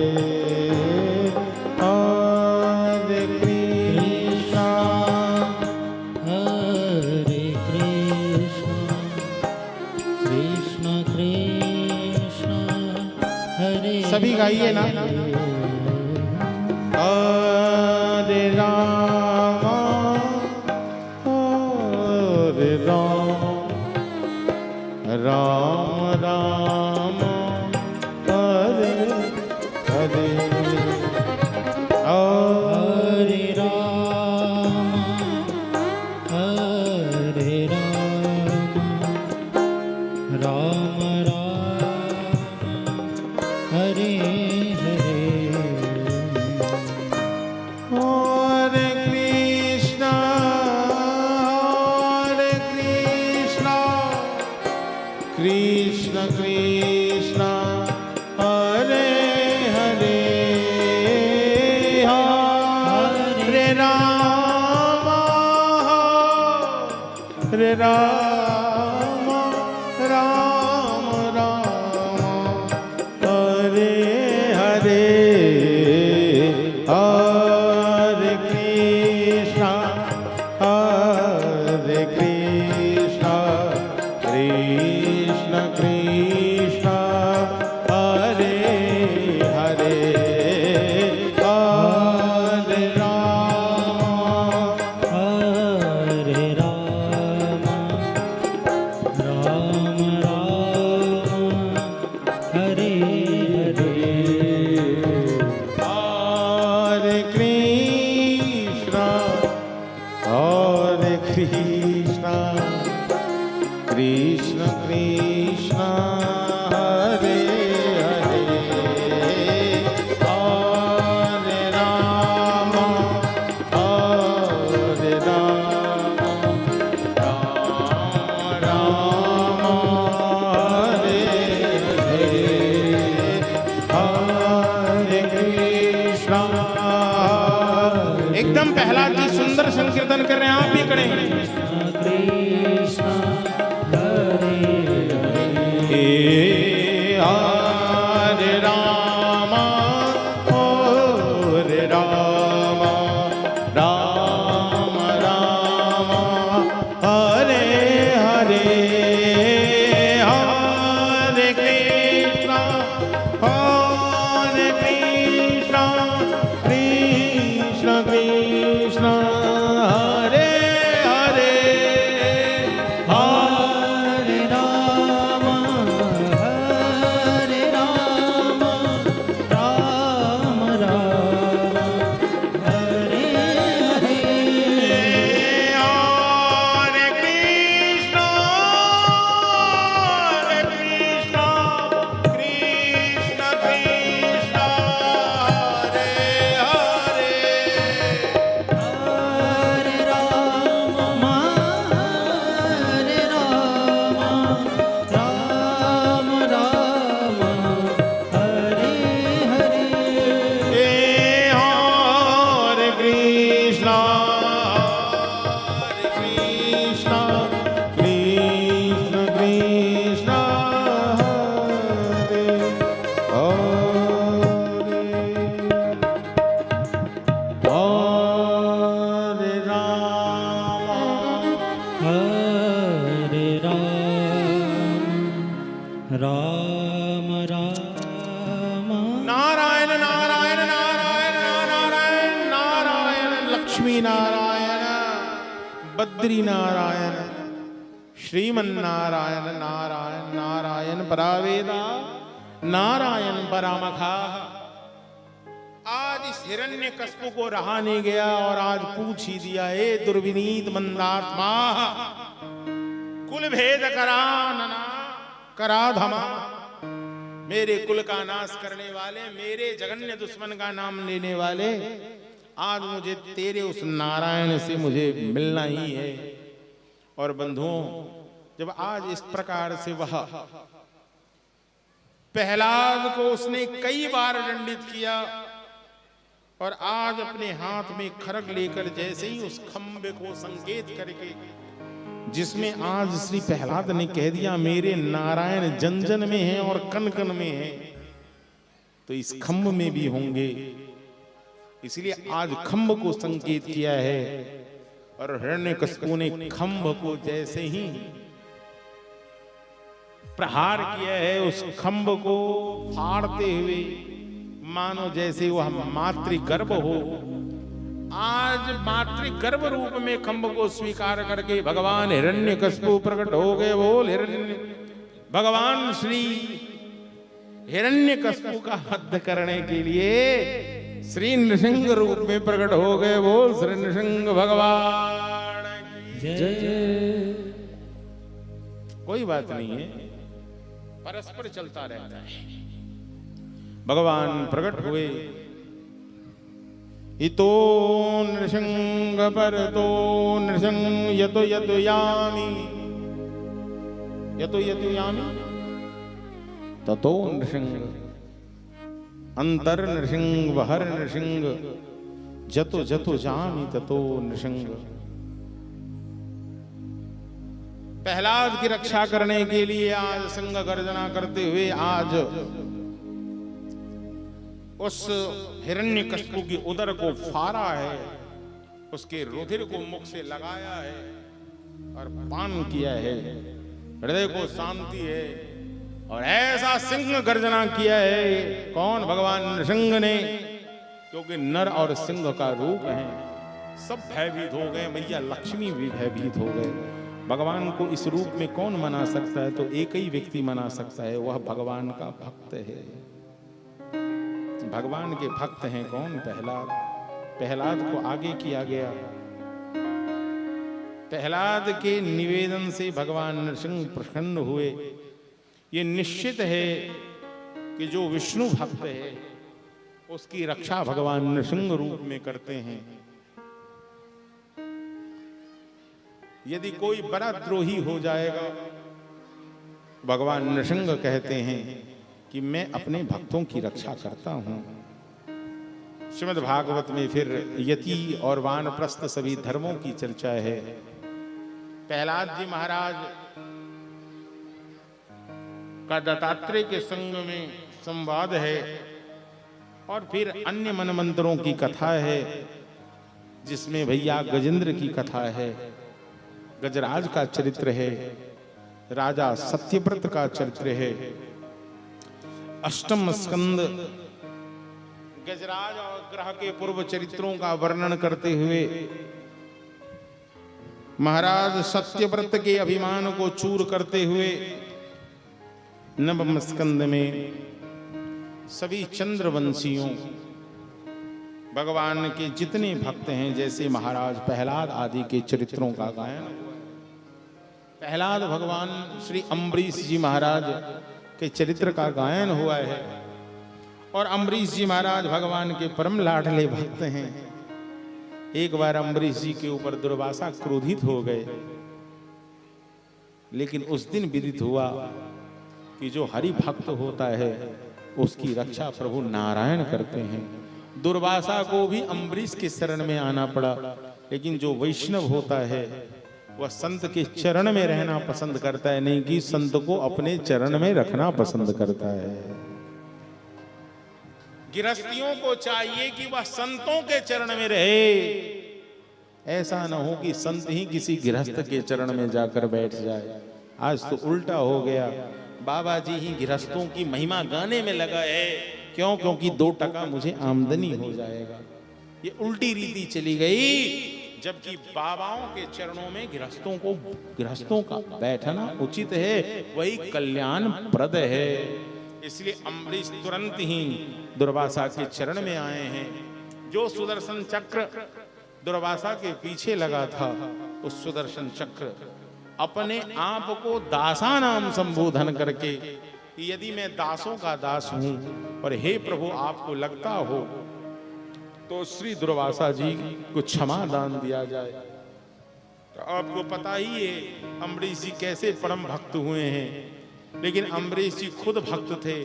हरे कृष्णा हरे कृष्ण कृष्ण कृष्ण हरे सभी गाइए ना। हरे राम हरे राम राम राम हरे हरे हरे राम हरे राम राम राम हरे हरे हरे कृष्णा कृष्ण कृष्ण हरे हरे हरे राम हरे राम राम राम हरे हरे हरे कृष्ण कृष्ण कृष्ण कृष्ण कृष्ण हरे हरे हरे राम हरे राम राम राम हरे हरे हरे कृष्ण। एकदम प्रहलाद जी सुंदर संकीर्तन कर रहे हैं, आप भी करें। हरे राम हरे राम राम राम हरे हरे हरे कृष्ण कृष्ण कृष्ण हरे हरे हरे राम राम राम हरे हरे हरे कृष्ण कृष्ण कृष्ण हरे हरे हरे राम राम राम हरे हरे हरे कृष्ण कृष्ण कृष्ण कृष्ण हरे हरे राम हरे राम राम नारायण नारायण नारायण नारायण नारायण लक्ष्मी नारायण बद्री नारायण श्रीमन नारायण नारायण नारायण परावेदा नारायण परामखा। आज इस हिरण्यकश्यप को रहा नहीं गया और आज पूछ ही दिया, हे दुर्विनीत मंदात्मा, कुल भेद कराधमा, मेरे कुल का नाश करने वाले, मेरे जघन्य दुश्मन का नाम लेने वाले, आज मुझे तेरे उस नारायण से मुझे मिलना ही है। और बंधुओं, जब आज इस प्रकार से वह प्रहलाद को उसने कई बार दंडित किया और आज अपने हाथ में खड्ग लेकर जैसे ही उस खंबे को संकेत करके, जिसमें आज श्री प्रहलाद ने कह दिया मेरे नारायण जन जन में हैं और कन कन में हैं, तो इस खंभ में भी होंगे, इसलिए आज खंभ को संकेत किया है। और हिरण्यकश्यप ने खंभ को जैसे ही प्रहार किया है, उस खंभ को फाड़ते हुए मानो जैसे वह मातृगर्भ हो। आज मातृगर्भ रूप में खंभ को स्वीकार करके भगवान हिरण्यकश्यप प्रकट हो गए। बोल भगवान श्री हिरण्यकश्यप का वध करने के लिए श्री नृसिंह रूप में प्रकट हो गए। बोल श्री नृसिंह भगवान जय। कोई बात नहीं है, परस्पर चलता रहता है। भगवान प्रकट हुए, इतो नृसिंह परतो नृसिंह यतो यतो यामि ततो नृसिंह अंतर नृसिंह बहर नृसिंह जतो जतो जामि ततो नृसिंह। प्रहलाद की रक्षा करने के लिए आज सिंह गर्जना करते हुए आज उस हिरण्यकश्यप की उदर को फाड़ा है, उसके रुधिर को मुख से लगाया है और पान किया है, हृदय को शांति है। और ऐसा सिंह गर्जना किया है कौन? भगवान नृसिंह ने, क्योंकि नर और सिंह का रूप है। सब भयभीत हो गए, मैया लक्ष्मी भी भयभीत हो गए। भगवान को इस रूप में कौन मना सकता है? तो एक ही व्यक्ति मना सकता है, वह भगवान का भक्त है। भगवान के भक्त हैं कौन? प्रहलाद। प्रहलाद को आगे किया गया। प्रहलाद के निवेदन से भगवान नरसिंह प्रसन्न हुए। ये निश्चित है कि जो विष्णु भक्त है उसकी रक्षा भगवान नरसिंह रूप में करते हैं। यदि कोई बड़ा द्रोही हो जाएगा, भगवान नरसिंह कहते हैं कि मैं अपने भक्तों की रक्षा करता हूं। श्रीमद् भागवत में फिर यति और वानप्रस्थ सभी धर्मों की चर्चा है। प्रहलाद जी महाराज का दत्तात्रेय के संग में संवाद है और फिर अन्य मनमंत्रों की कथा है, जिसमें भैया गजेंद्र की कथा है, गजराज का चरित्र है, राजा सत्यव्रत का चरित्र है। अष्टम स्कंद गजराज और ग्रह के पूर्व चरित्रों का वर्णन करते हुए महाराज सत्यव्रत के अभिमान को चूर करते हुए नवम स्कंद में सभी चंद्रवंशियों भगवान के जितने भक्त हैं, जैसे महाराज प्रहलाद आदि के चरित्रों का गायन। प्रहलाद भगवान श्री अम्बरीश जी महाराज के चरित्र का गायन हुआ है और अम्बरीश जी महाराज भगवान के परम लाडले भक्त हैं। एक बार अम्बरीश जी के ऊपर दुर्वासा क्रोधित हो गए, लेकिन उस दिन विदित हुआ कि जो हरि भक्त होता है उसकी रक्षा प्रभु नारायण करते हैं। दुर्वासा को भी अम्बरीश के शरण में आना पड़ा, लेकिन जो वैष्णव होता है वह संत के चरण में रहना पसंद करता है, नहीं कि संत को अपने चरण में रखना पसंद करता है। गृहस्थियों को चाहिए कि वह संतों के चरण में रहे, ऐसा न हो कि संत ही किसी गृहस्थ के चरण में जाकर बैठ जाए। आज तो उल्टा हो गया, बाबा जी ही गृहस्थों की महिमा गाने में लगा है। क्यों? क्योंकि 2 टका मुझे आमदनी हो जाएगा। ये उल्टी रीति चली गई, जबकि बाबाओं के चरणों में गृहस्थों का बैठना उचित है, वही कल्याण प्रद है। इसलिए अम्बरीश तुरंत ही दुर्वासा के चरण में आए हैं। जो सुदर्शन चक्र दुर्वासा के पीछे लगा था, उस सुदर्शन चक्र अपने आप को दासा नाम संबोधन करके, यदि मैं दासों का दास हूं और हे प्रभु आपको लगता हो तो श्री दुर्वासा जी को क्षमा दान दिया जाए। तो आपको पता ही है अम्बरीश जी कैसे परम भक्त हुए हैं, लेकिन अम्बरीश जी खुद भक्त थे,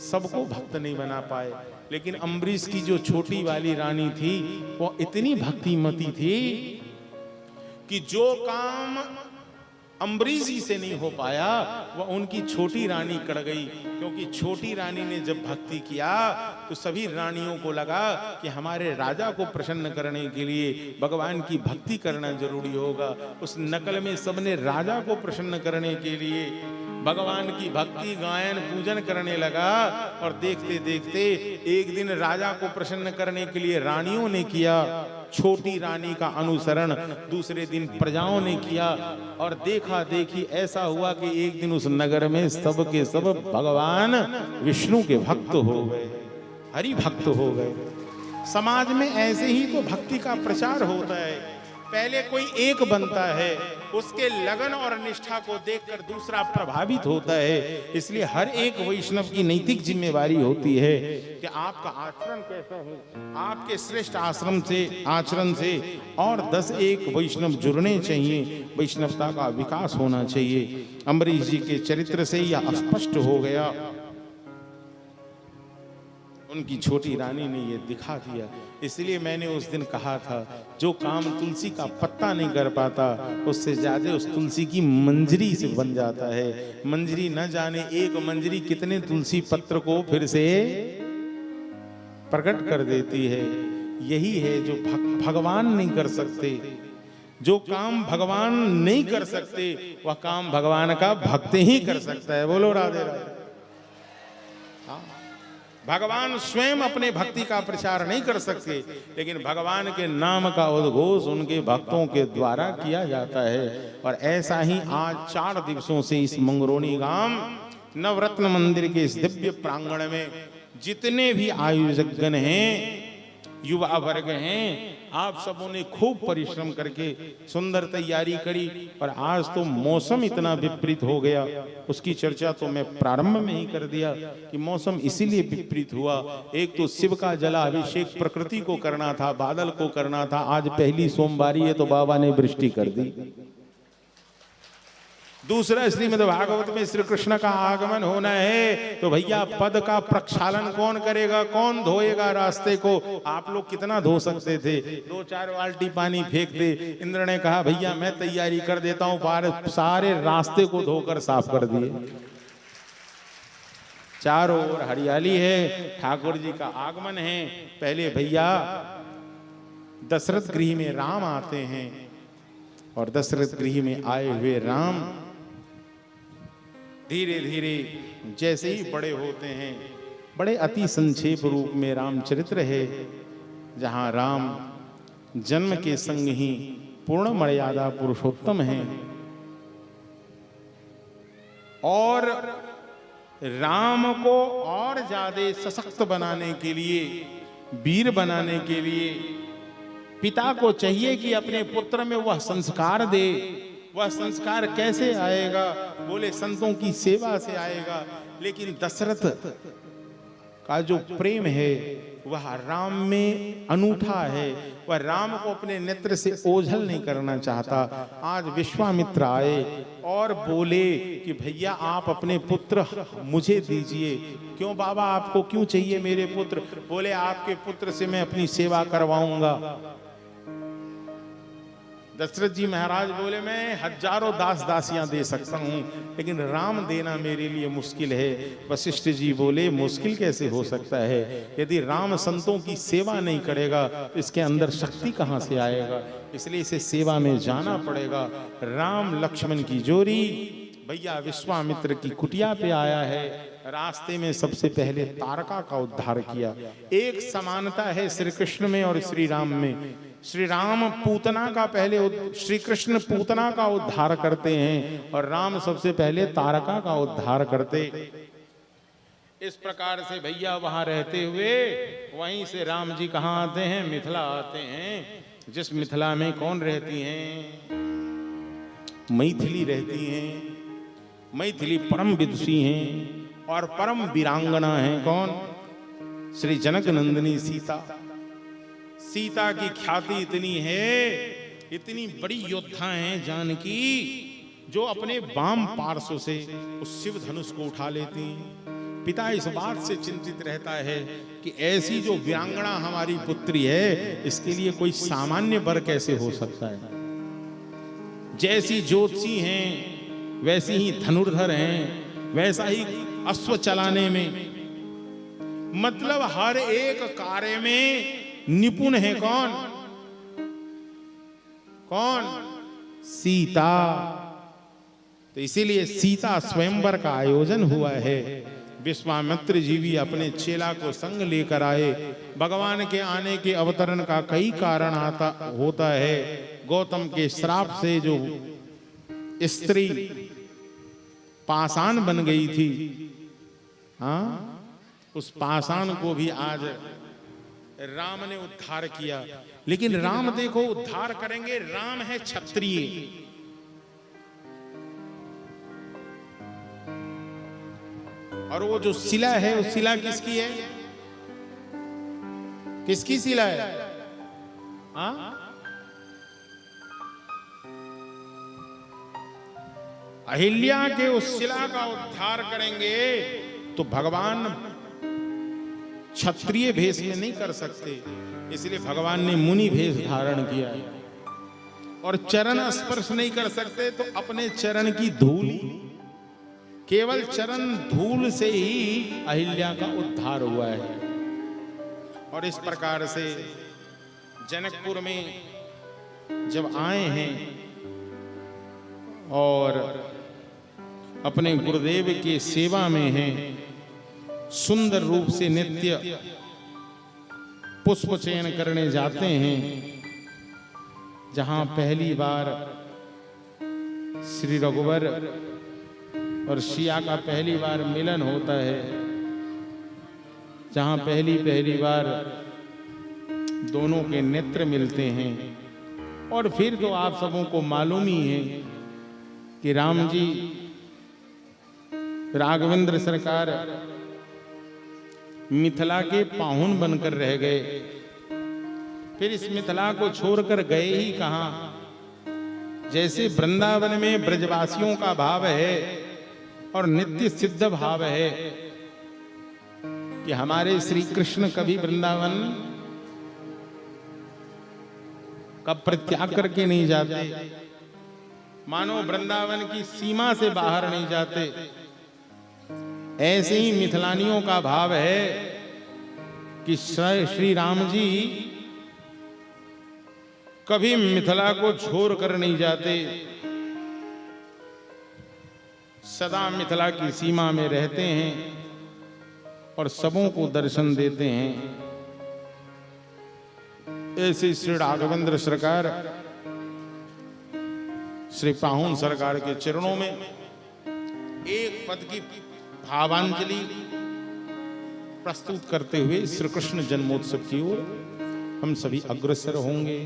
सबको भक्त नहीं बना पाए। लेकिन अम्बरीश की जो छोटी वाली रानी थी वो इतनी भक्तिमती थी कि जो काम अम्बरीश जी से नहीं हो पाया वह उनकी छोटी रानी कर गई। क्योंकि छोटी रानी ने जब भक्ति किया तो सभी रानियों को लगा कि हमारे राजा को प्रसन्न करने के लिए भगवान की भक्ति करना जरूरी होगा। उस नकल में सबने राजा को प्रसन्न करने के लिए भगवान की भक्ति गायन पूजन करने लगा। और देखते देखते एक दिन राजा को प्रसन्न करने के लिए रानियों ने किया छोटी रानी का अनुसरण, दूसरे दिन प्रजाओं ने किया, और देखा देखी ऐसा हुआ कि एक दिन उस नगर में सब के सब भगवान विष्णु के भक्त हो गए, हरि भक्त हो गए। समाज में ऐसे ही तो भक्ति का प्रचार होता है। पहले कोई एक बनता है, उसके लगन और निष्ठा को देखकर दूसरा प्रभावित होता है। इसलिए हर एक वैष्णव की नैतिक जिम्मेवारी होती है कि आपका आचरण कैसा है। आपके श्रेष्ठ आश्रम से आचरण से और 10 वैष्णव जुड़ने चाहिए, वैष्णवता का विकास होना चाहिए। अम्बरीश जी के चरित्र से यह स्पष्ट हो गया। उनकी छोटी रानी ने यह दिखा दिया। इसलिए मैंने उस दिन कहा था, जो काम तुलसी का पत्ता नहीं कर पाता उससे ज्यादा उस तुलसी की मंजरी से बन जाता है। मंजरी न जाने एक मंजरी कितने तुलसी पत्र को फिर से प्रकट कर देती है। यही है जो भगवान नहीं कर सकते। जो काम भगवान नहीं कर सकते वह काम भगवान का भक्त ही कर सकता है। बोलो राधे राधे। भगवान स्वयं अपने भक्ति का प्रचार नहीं कर सकते, लेकिन भगवान के नाम का उद्घोष उनके भक्तों के द्वारा किया जाता है। और ऐसा ही आज 4 दिवसों से इस मंगरोनी गांव नवरत्न मंदिर के इस दिव्य प्रांगण में जितने भी आयोजकगण हैं, युवा वर्ग हैं, आप सबों ने खूब परिश्रम करके सुंदर तैयारी करी, और आज तो मौसम इतना विपरीत हो गया, उसकी चर्चा तो मैं प्रारंभ में ही कर दिया कि मौसम इसीलिए विपरीत हुआ। एक तो शिव का जलाभिषेक प्रकृति को करना था, बादल को करना था, आज पहली सोमवारी है तो बाबा ने वृष्टि कर दी। दूसरा, श्रीमद् भागवत में श्री कृष्ण का आगमन होना है तो भैया पद का प्रक्षालन कौन करेगा, कौन धोएगा रास्ते को? आप लोग कितना धो सकते थे? 2-4 बाल्टी पानी फेंक दे। इंद्र ने कहा भैया मैं तैयारी कर देता हूं, सारे रास्ते को धोकर साफ कर दिए। चारों ओर हरियाली है, ठाकुर जी का आगमन है। पहले भैया दशरथ गृह में राम आते हैं, और दशरथ गृह में आए हुए राम धीरे धीरे जैसे ही बड़े होते हैं, बड़े अति संक्षेप रूप में रामचरित्र है, जहां राम जन्म के संग ही पूर्ण मर्यादा पुरुषोत्तम हैं, और राम को और ज्यादा सशक्त बनाने के लिए, वीर बनाने के लिए पिता को चाहिए कि अपने पुत्र में वह संस्कार दे। वह संस्कार कैसे आएगा? बोले संतों की सेवा से आएगा। लेकिन दशरथ का जो प्रेम है वह राम में अनूठा है, वह राम को अपने नेत्र से ओझल नहीं करना चाहता। आज विश्वामित्र आए और बोले कि भैया आप अपने पुत्र मुझे दीजिए। क्यों बाबा, आपको क्यों चाहिए मेरे पुत्र? बोले आपके पुत्र से मैं अपनी सेवा करवाऊंगा। दशरथ जी महाराज बोले मैं हजारों दास दासियां दे सकता हूं, लेकिन राम देना मेरे लिए मुश्किल है। वशिष्ठ जी बोले मुश्किल कैसे हो सकता है? यदि राम संतों की सेवा नहीं करेगा तो इसके अंदर शक्ति कहां से आएगा? इसलिए इसे सेवा में जाना पड़ेगा। राम लक्ष्मण की जोड़ी भैया विश्वामित्र की कुटिया पे आया है। रास्ते में सबसे पहले तारका का उद्धार किया। एक समानता है श्री कृष्ण में और श्री राम में। श्री राम पूतना का पहले, श्री कृष्ण पूतना का उद्धार करते हैं और राम सबसे पहले तारका का उद्धार करते। इस प्रकार से भैया वहां रहते हुए वहीं से राम जी कहां आते हैं? मिथिला आते हैं। जिस मिथिला में कौन रहती हैं? मैथिली रहती हैं। मैथिली परम विदुषी हैं और परम वीरांगना हैं। कौन? श्री जनक नंदिनी सीता। सीता की ख्याति इतनी है, इतनी बड़ी योद्धा हैं जानकी, जो अपने वाम पार्श्व से उस शिव धनुष को उठा लेती हैं। पिता इस बात से चिंतित रहता है कि ऐसी जो वीरांगना हमारी पुत्री है, इसके लिए कोई सामान्य वर कैसे हो सकता है? जैसी ज्योतिषी हैं वैसी ही धनुर्धर हैं, वैसा ही अश्व चलाने में, मतलब हर एक कार्य में निपुण है। कौन? कौन? सीता। तो इसीलिए सीता स्वयंवर का आयोजन हुआ है। विश्वामित्र जी भी अपने चेला को संग लेकर आए। भगवान के आने के अवतरण का कई कारण होता है। गौतम के श्राप से जो स्त्री पाषाण बन गई थी, हाँ, उस पाषाण को भी आज राम ने उद्धार किया। लेकिन राम देखो उद्धार करेंगे, राम है क्षत्रिय। और वो जो शिला है, उस शिला किसकी है? किसकी शिला है? हाँ? अहिल्या के उस शिला का उद्धार करेंगे तो भगवान क्षत्रिय भेष में नहीं कर सकते, इसलिए भगवान ने मुनि भेष धारण किया। और चरण स्पर्श नहीं कर सकते तो अपने चरण की धूल, केवल चरण धूल से ही अहिल्या का उद्धार हुआ है। और इस प्रकार से जनकपुर में जब आए हैं और अपने गुरुदेव की सेवा में हैं, सुंदर रूप से नित्य पुष्प चयन करने जाते हैं, जहां पहली बार श्री रघुवर और सिया का पहली बार मिलन होता है, जहां पहली बार दोनों के नेत्र मिलते हैं। और फिर तो आप सबों को मालूम ही है कि राम जी राघवेंद्र सरकार मिथिला के पाहुन बनकर रह गए। फिर इस मिथिला को छोड़कर गए ही कहां। जैसे वृंदावन में ब्रजवासियों का भाव है और नित्य सिद्ध भाव है कि हमारे श्री कृष्ण कभी वृंदावन का परित्याग करके नहीं जाते, मानो वृंदावन की सीमा से बाहर नहीं जाते। ऐसे ही मिथिलानियों का भाव है कि श्री राम जी कभी मिथिला को छोड़ कर नहीं जाते, सदा मिथिला की सीमा में रहते हैं और सबों को दर्शन देते हैं। ऐसे श्री राघवेंद्र सरकार श्री पाहुन सरकार के चरणों में एक पद की भावांजलि प्रस्तुत करते हुए श्री कृष्ण जन्मोत्सव की ओर हम सभी अग्रसर होंगे।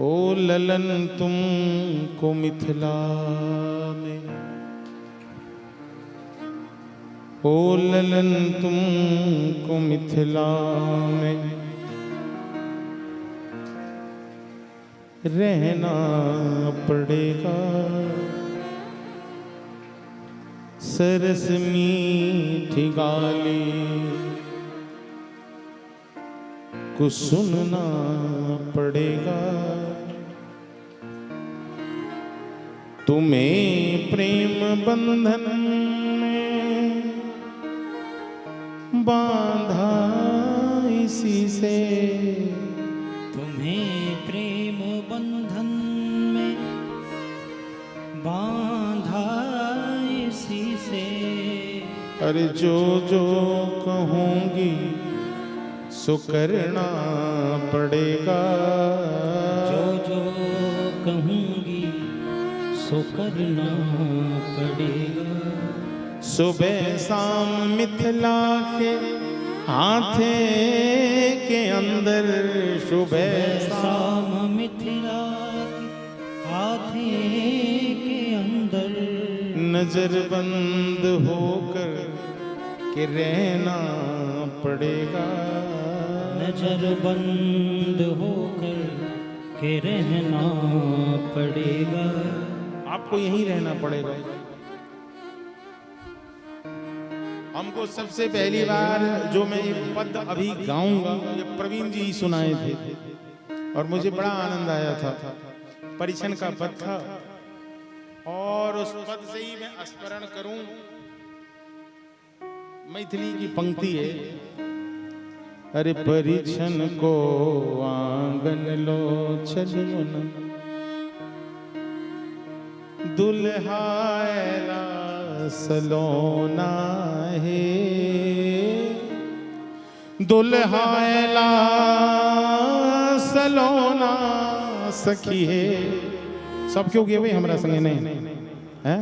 ओ ललन तुमको मिथिला में, ओ ललन तुमको मिथिला में रहना पड़ेगा। सरस मीठी गाली को सुनना पड़ेगा। तुम्हें प्रेम बंधन में बांधा इसी से, तुम्हें प्रेम बंधन में बांधा इसी से। अरे जो जो कहूंगी सो करना पड़ेगा, जो जो कहूंगी सो करना पड़ेगा। सुबह शाम मिथिला के हाथे के अंदर, सुबह शाम मिथिला के हाथे के अंदर नजर बंद होकर के रहना पड़ेगा, नजर बंद होकर के रहना पड़ेगा। आपको यहीं रहना पड़ेगा। हमको सबसे पहली बार जो मैं ये पद अभी गाऊंगा ये प्रवीण जी ही सुनाए थे और मुझे बड़ा आनंद आया था। परिछन का पद था और उस पद से ही मैं स्मरण करूं। मैथिली की पंक्ति है, अरे परिछन को आंगन लो चलो न, दुल्हा ऐला सलोना है, दुल्हा ऐला सलोना सखी है। सब क्यों गए भाई हमरा संगे नहीं है?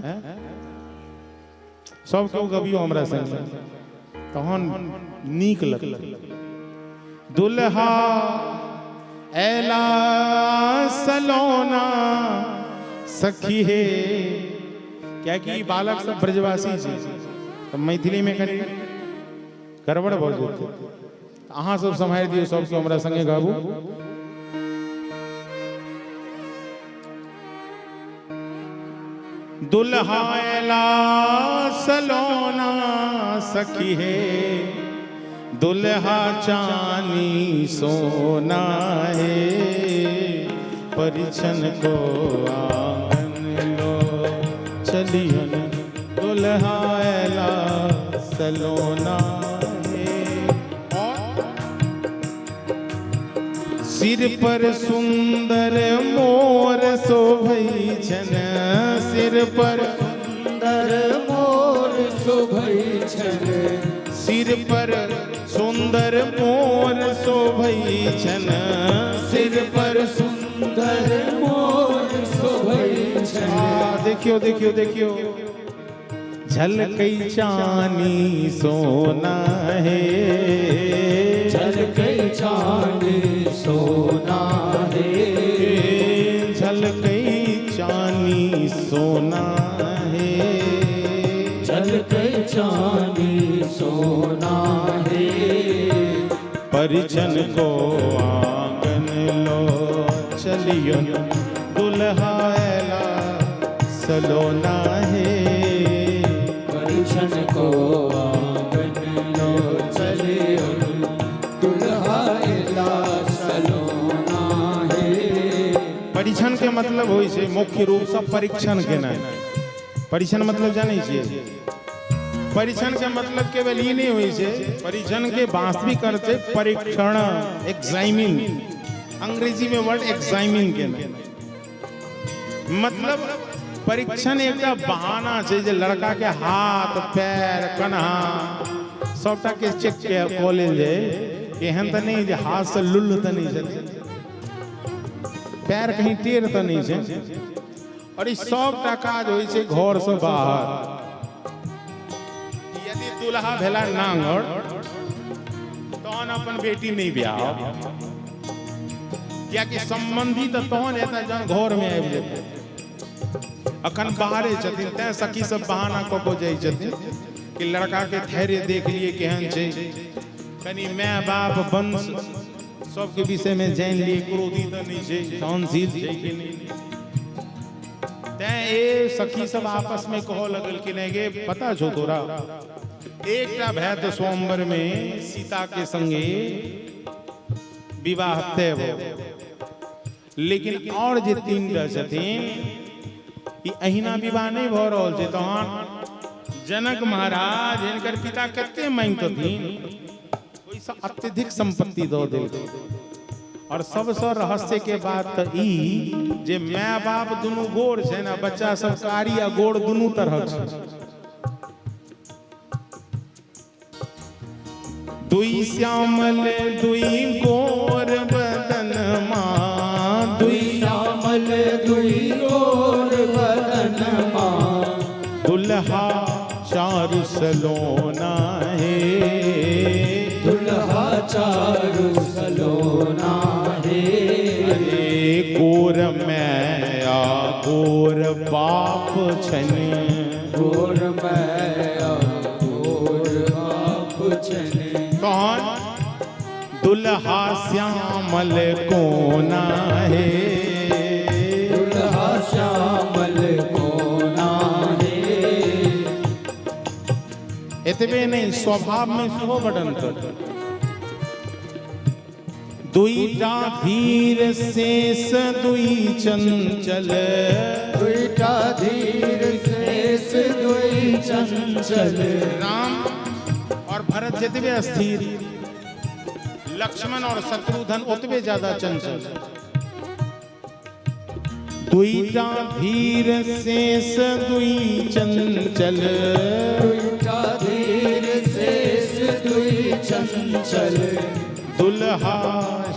सब क्यों गबियो हमरा संगे तहन नीक लग। दुल्हा ऐला सलोना सखी है, क्या कि बालक सब ब्रजवासी छे तो मैथिली में कनी गड़बड़ भ जेतै। अहाँ सब सम्हारि दियौ, सब के हमरा संगे गाबू। दुल्हा ऐला सलोना सखी है, दुल्हा चानी सोना है, परिछन को आंगन लो चलियन, दुल्हा ऐला सलोना है। सिर पर सुंदर मोर शोभई छन, सिर पर सुंदर मोर शोभई छन, सिर पर सुंदर मोर शोभई छन, सिर पर सुंदर मोर शोभई छन। देखियो देखियो देखियो, झलकई चानी सोना है, चांदी सोना है, झलके चांदी सोना है, झलके चांदी सोना है। परिछन को आंगन लो चलियो, दुल्हा एला सलोना है। परिछन को आंगन लो चलियो, दुल्हा एला सलोना है। परिछन के मतलब होई छे मुख्य रूप से परीक्षण के ना। परिछन मतलब जाने छिए, परिछन के मतलब केवल ये नहीं हुई छे, परिछन के वास्तविक अर्थ है परीक्षण, एग्जामिन। अंग्रेजी में वर्ड एग्जामिन के ना मतलब परीक्षण एक बहाना छे जे लड़का के हाथ पैर कन्हा सबटा के चेक के कॉलेज है। एहन तो नहीं जे हाथ से लुल्ल तो नहीं छे, पैर कहीं टेढ़ तो नहीं छे, और इस सबटा काज होई छे घर से बाहर। यदि दुल्हा भेला नांगड़ तहन अपन बेटी नहीं ब्याह, क्या कि संबंधी तो तहन एता जन घर में आबि जेतै। अखन बाहरे छथिन तै सखी सब बहाना क को जाइ छथिन कि लड़का के धैर्य देख लिए केहन छै, कनी माय बाप वंश सबके विषय में जान लिए, क्रोधी तो नहीं छै, सहनशील छै कि नहीं। तै ए सखी सब आपस में कहो लगल कि नहीं गे पता छो तोरा एकटा भै तो स्वयंवर में सीता के संगे विवाह तय हो, लेकिन और जे तीनटा छथिन ई अहिना विवाह नहीं भ रहल छै। तहन जनक महाराज हिनकर पिता कते मांगतथिन, ओइसे अत्यधिक संपत्ति दऽ देलकै। और सबसे रहस्य के बात त ई जे माय बाप दुनू गोर छै ना, बच्चा सब कारी आ गोर दुनू तरह छै। दुई श्यामल दुई गोर बदन मां, दुई श्यामल दुई गोर बदन मां, दुल्हा चारु सलोना है, दुल्हा चारु सलोना है। गोर मैया गोर बाप छन, गोर मैया गोर बाप छन। कौन दुल्हा श्यामल कोना है, दुल्हा श्यामल कोना है। इतने नहीं स्वभाव में सो बटन कर। दुईटा धीर शेष दुई चंचल, दुईटा धीर शेष दुई चंचल। राम और भरत जितने अस्थिर, लक्ष्मण और शत्रुघ्न उतने ज्यादा चंचल। दुईटा धीर शेष दुई चंचल, दुईटा धीर शेष दुई चंचल। दुल्हा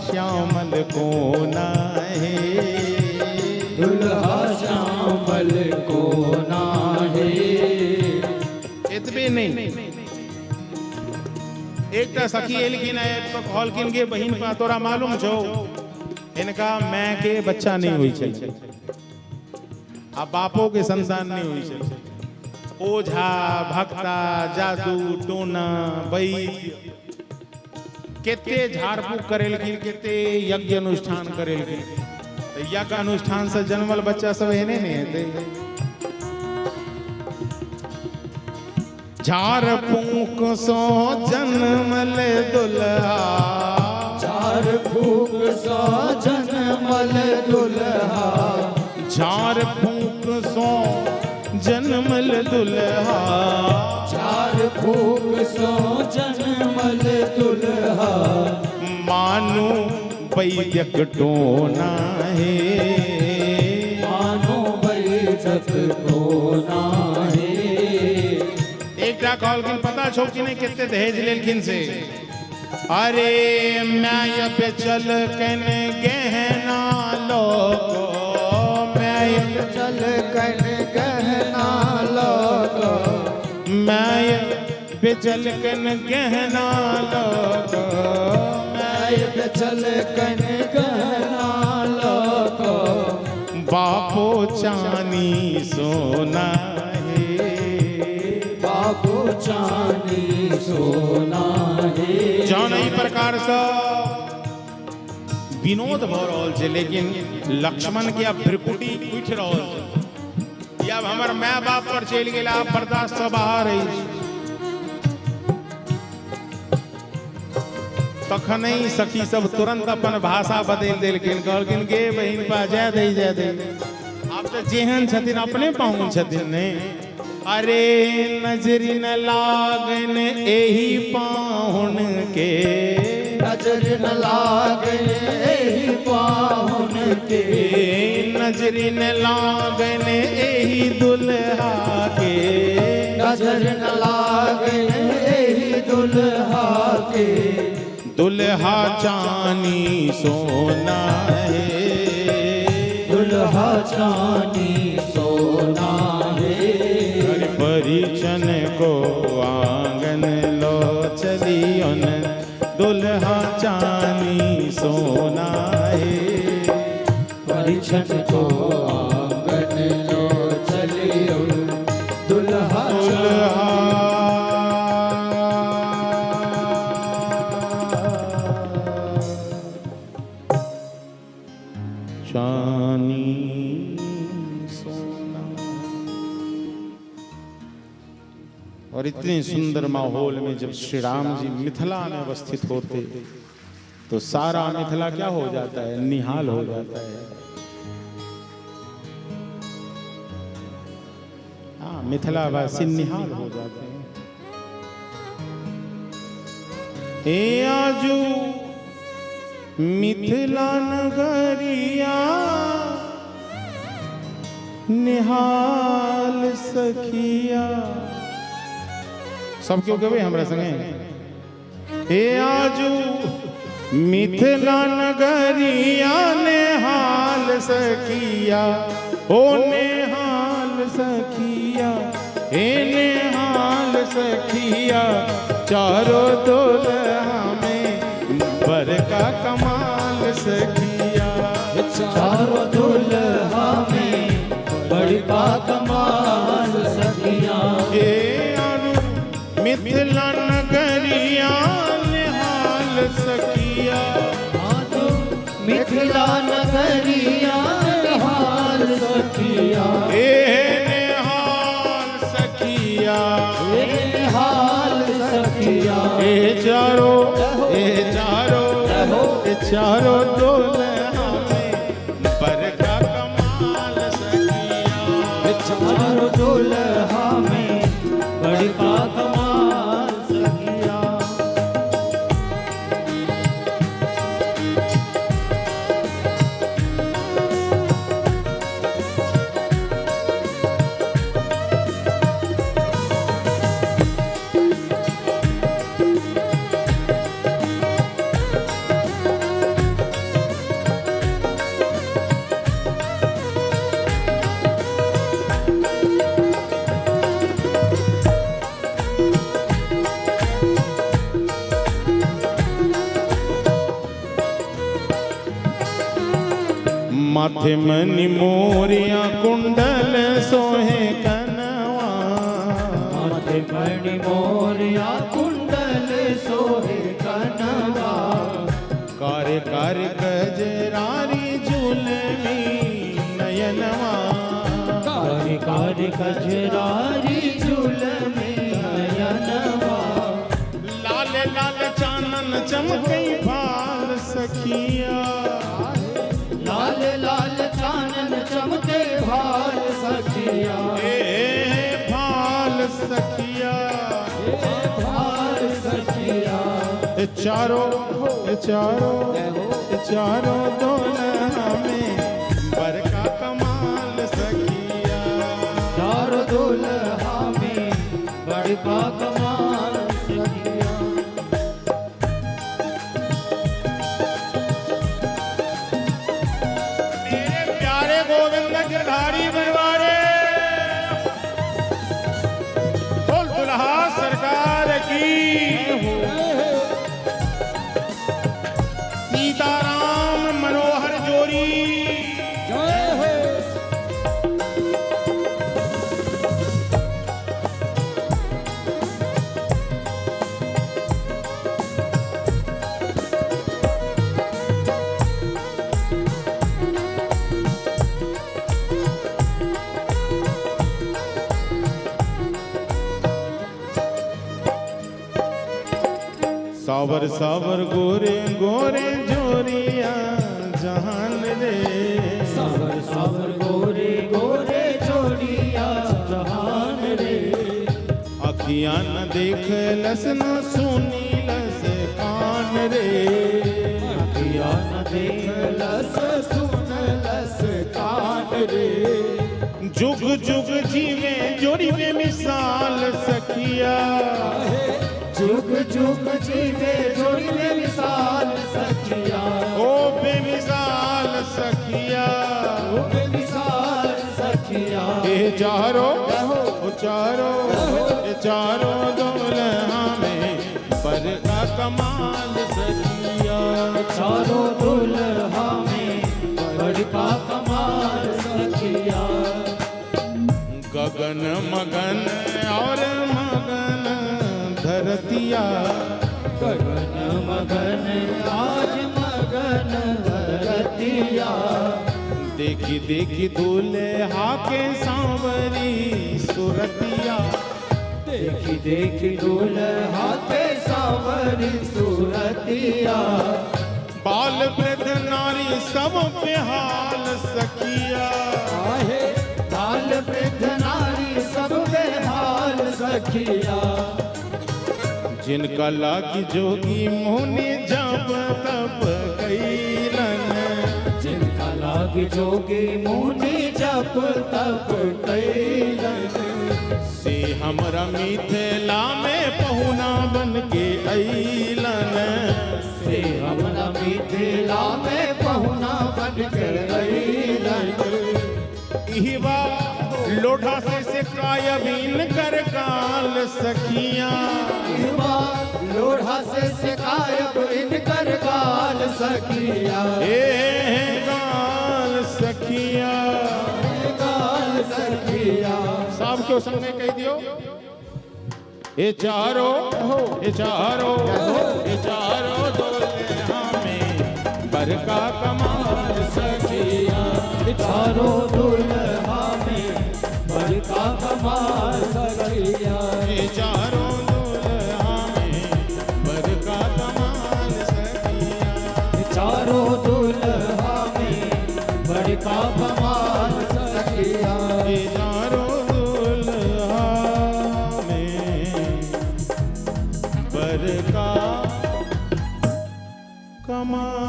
श्यामल कोना है, दुल्हा श्यामल कोना है। इतने नहीं एकटा सखी एलखिन कहलखिन गे बहिन पा तोरा मालूम छो इनका मैं के बच्चा नहीं हुई छै, आ बापो के संतान नहीं हुई छै। ओझा भक्ता जादू टोना वैद्य केते झाड़ फूक करेलखिन, केते यज्ञ अनुष्ठान करेलखिन। यज्ञ अनुष्ठान से जन्मल बच्चा सब एने नहीं हेते। झाड़ फूक सो जन्मल दुल्हा, झाड़ फूक सो जन्मल दुल्हा। झाड़ फूक सो जन्मल दुल्हा, झाड़ फूक सो जन्मल दुल्हा। मानो वैद्यक टोना है, मानो वैद्यक टोना है। एकटा कहलखिन पता छौ कि नहीं केते दहेज लेलखिन से। अरे मैं बेचल कन गहना लोको, मैं चल कन गहना लोको। मैं बेचल कन गहना लोको, मैं जाए चल कन गहना लोको बापो चानी सोना है, बापो चानी सोना है। जौन ई प्रकार से विनोद भ रहल छै, लेकिन लक्ष्मण के अब भ्रिकुटी उठि रहल छै। ये अब हमर माय बाप पर चलि गेला, बर्दाश्त से बाहर है। तखन ही सखी सब तुरंत अपन भाषा बदल देलखिन, कहलखिन गे बहिन पा जाय दे। आब तो जेहन छथिन अपने पाहुन छथिन ने। अरे नजरी न लागन एही पाहुन के, नजर न लागन एही पाहुन के, नजरी न लागन एही दुल्हा के, नजर न लागन एही दुल्हा के। दुल्हा चानी सोना है, दुल्हा चानी सोना है। हर परिचन को आंगन लो चलियन, दुल्हा चानी सोना है। परिचन को आंगन लो चलियन, दुल्हा चानी सोना। और इतने सुंदर माहौल में जब श्री राम जी मिथिला में अवस्थित होते तो सारा मिथिला क्या हो जाता है, निहाल हो जाता है। हाँ, मिथिलावासी निहाल हो जाते हैं। ए आजू मिथिला नगरिया निहाल सखिया। सब क्यों गए हमरा संगे। हे आजू मिथिला नगरिया निहाल सखिया, ओ निहाल सखिया, हे निहाल सखिया। चारों दुल्हा में बर का कमाल सखिया, चारों दुल्हा में बड़का कमाल सखिया। मिथिला नगरिया निहाल सखिया, मिथिला नगरिया निहाल सखिया। निहाल सखिया, निहाल सखिया। चारों दुल्हा में बड़का कमाल सखिया, चारों दुल्हा में बड़का कमाल सखिया। माथे मनि मोरिया कुंडल सोहे कनवा, माथे मणि मोरिया कुंडल सोहे कनवा। कार्य कार्य गजरारी झूलमी नयनवा, कार्य कार्य गजरारी झूलमी नयनवा। लाल लाल चानन चमकई भाल सखिया, लाल लाल चानन चमके भाल सखिया। भाल सखिया, भाल सखिया। चारों दुल्हा में बड़का कमाल सखिया, चारों दुल्हा में बड़का कमाल सखिया। गोविंद गिरधारी बनवारे बोल दुल्हा सरकार की। सावर सावर गोरे गोरे जोरिया जहान रे, सावर सावर गोरे गोरे जोड़िया जहान रे। अखियां न देख लस न सुनी लस कान रे, अखियां न देख लस सुन लस कान रे। जुग जुग जीवे जोड़ी में मिसाल सखिया, जुग जुग जीवे जोड़ी में मिसाल सखिया। ओ बेमिसाल सखिया, ओ बेमिसाल सखिया। ये चारों दुल्हा में पर का कमाल सखिया, चारों दुल्हा में पर का कमाल सखिया। गगन मगन और मगन धरतिया, गगन मगन आज मगन धरतिया। देखी देखी दूल्हा के सांवरी सुरतिया, देखी देखी दूल्हा के सांवरी सूरतिया। बाल वृद्ध नारी सब पे हाल सखिया, आहे बाल वृद्ध नारी सब बेहाल सखिया। जिनका लागी जोगी मुनि जब तब कैलन, जिनका लागी जोगी मुनि जप तप कैलन। से हमरा मिथिला में पहुना बन के अइलन, से हमरा मिथिला में पहुना बन के अइलन। इहवा लोढ़ा से कायबीन कर काल सखिया, इहवा लोढ़ा से सिकायब इनकर गाल सखिया। ए गाल सखिया, गाल सखिया। सब क्यों संगे कह दियो, ये चारों दुल्हा में बरका कमाल सखिया, चारों दुल्हा में बरका कमाल सखिया। ये चारों दुल्हा में बरका कमाल सखिया, चारों दुल्हा में बरका कमाल सखिया। ये चारों दुल्हा में बरका कमाल।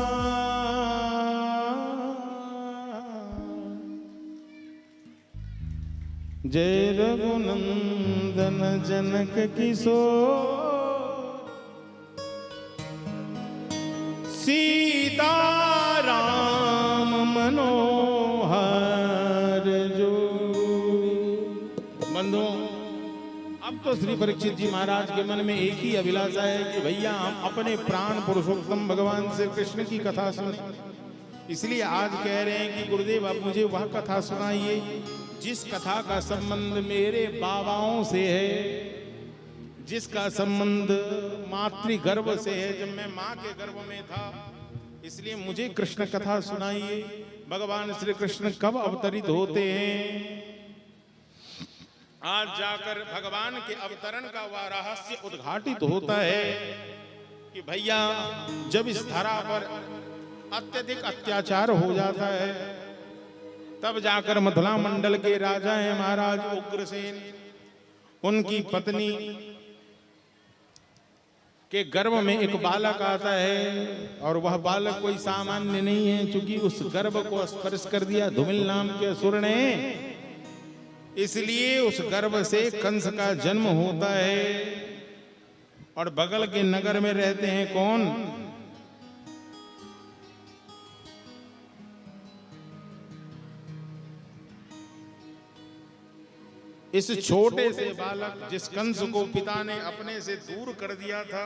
जय रघुनंदन जनक किशोर, सीता राम मनोहर जो। बंधुओं, अब तो श्री परीक्षित जी महाराज के मन में एक ही अभिलाषा है कि भैया हम अपने प्राण पुरुषोत्तम भगवान श्री कृष्ण की कथा सुन। इसलिए आज कह रहे हैं कि गुरुदेव आप मुझे वह कथा सुनाइए जिस कथा का संबंध मेरे बाबाओं से है, जिसका संबंध मातृगर्भ से है, जब मैं माँ के गर्भ में था। इसलिए मुझे कृष्ण कथा सुनाइए। भगवान श्री कृष्ण कब अवतरित होते हैं, आज जाकर भगवान के अवतरण का वह रहस्य उद्घाटित होता है कि भैया जब इस धरा पर अत्यधिक अत्याचार हो जाता है, तब जाकर मथुरा मंडल के राजा हैं महाराज उग्रसेन, उनकी पत्नी के गर्भ में एक बालक आता है और वह बालक कोई सामान्य नहीं है, क्योंकि उस गर्भ को स्पर्श कर दिया धूमिल नाम के असुर ने। इसलिए उस गर्भ से कंस का जन्म होता है और बगल के नगर में रहते हैं कौन, इस छोटे से बालक जिस कंस को पिता ने अपने से दूर कर दिया था।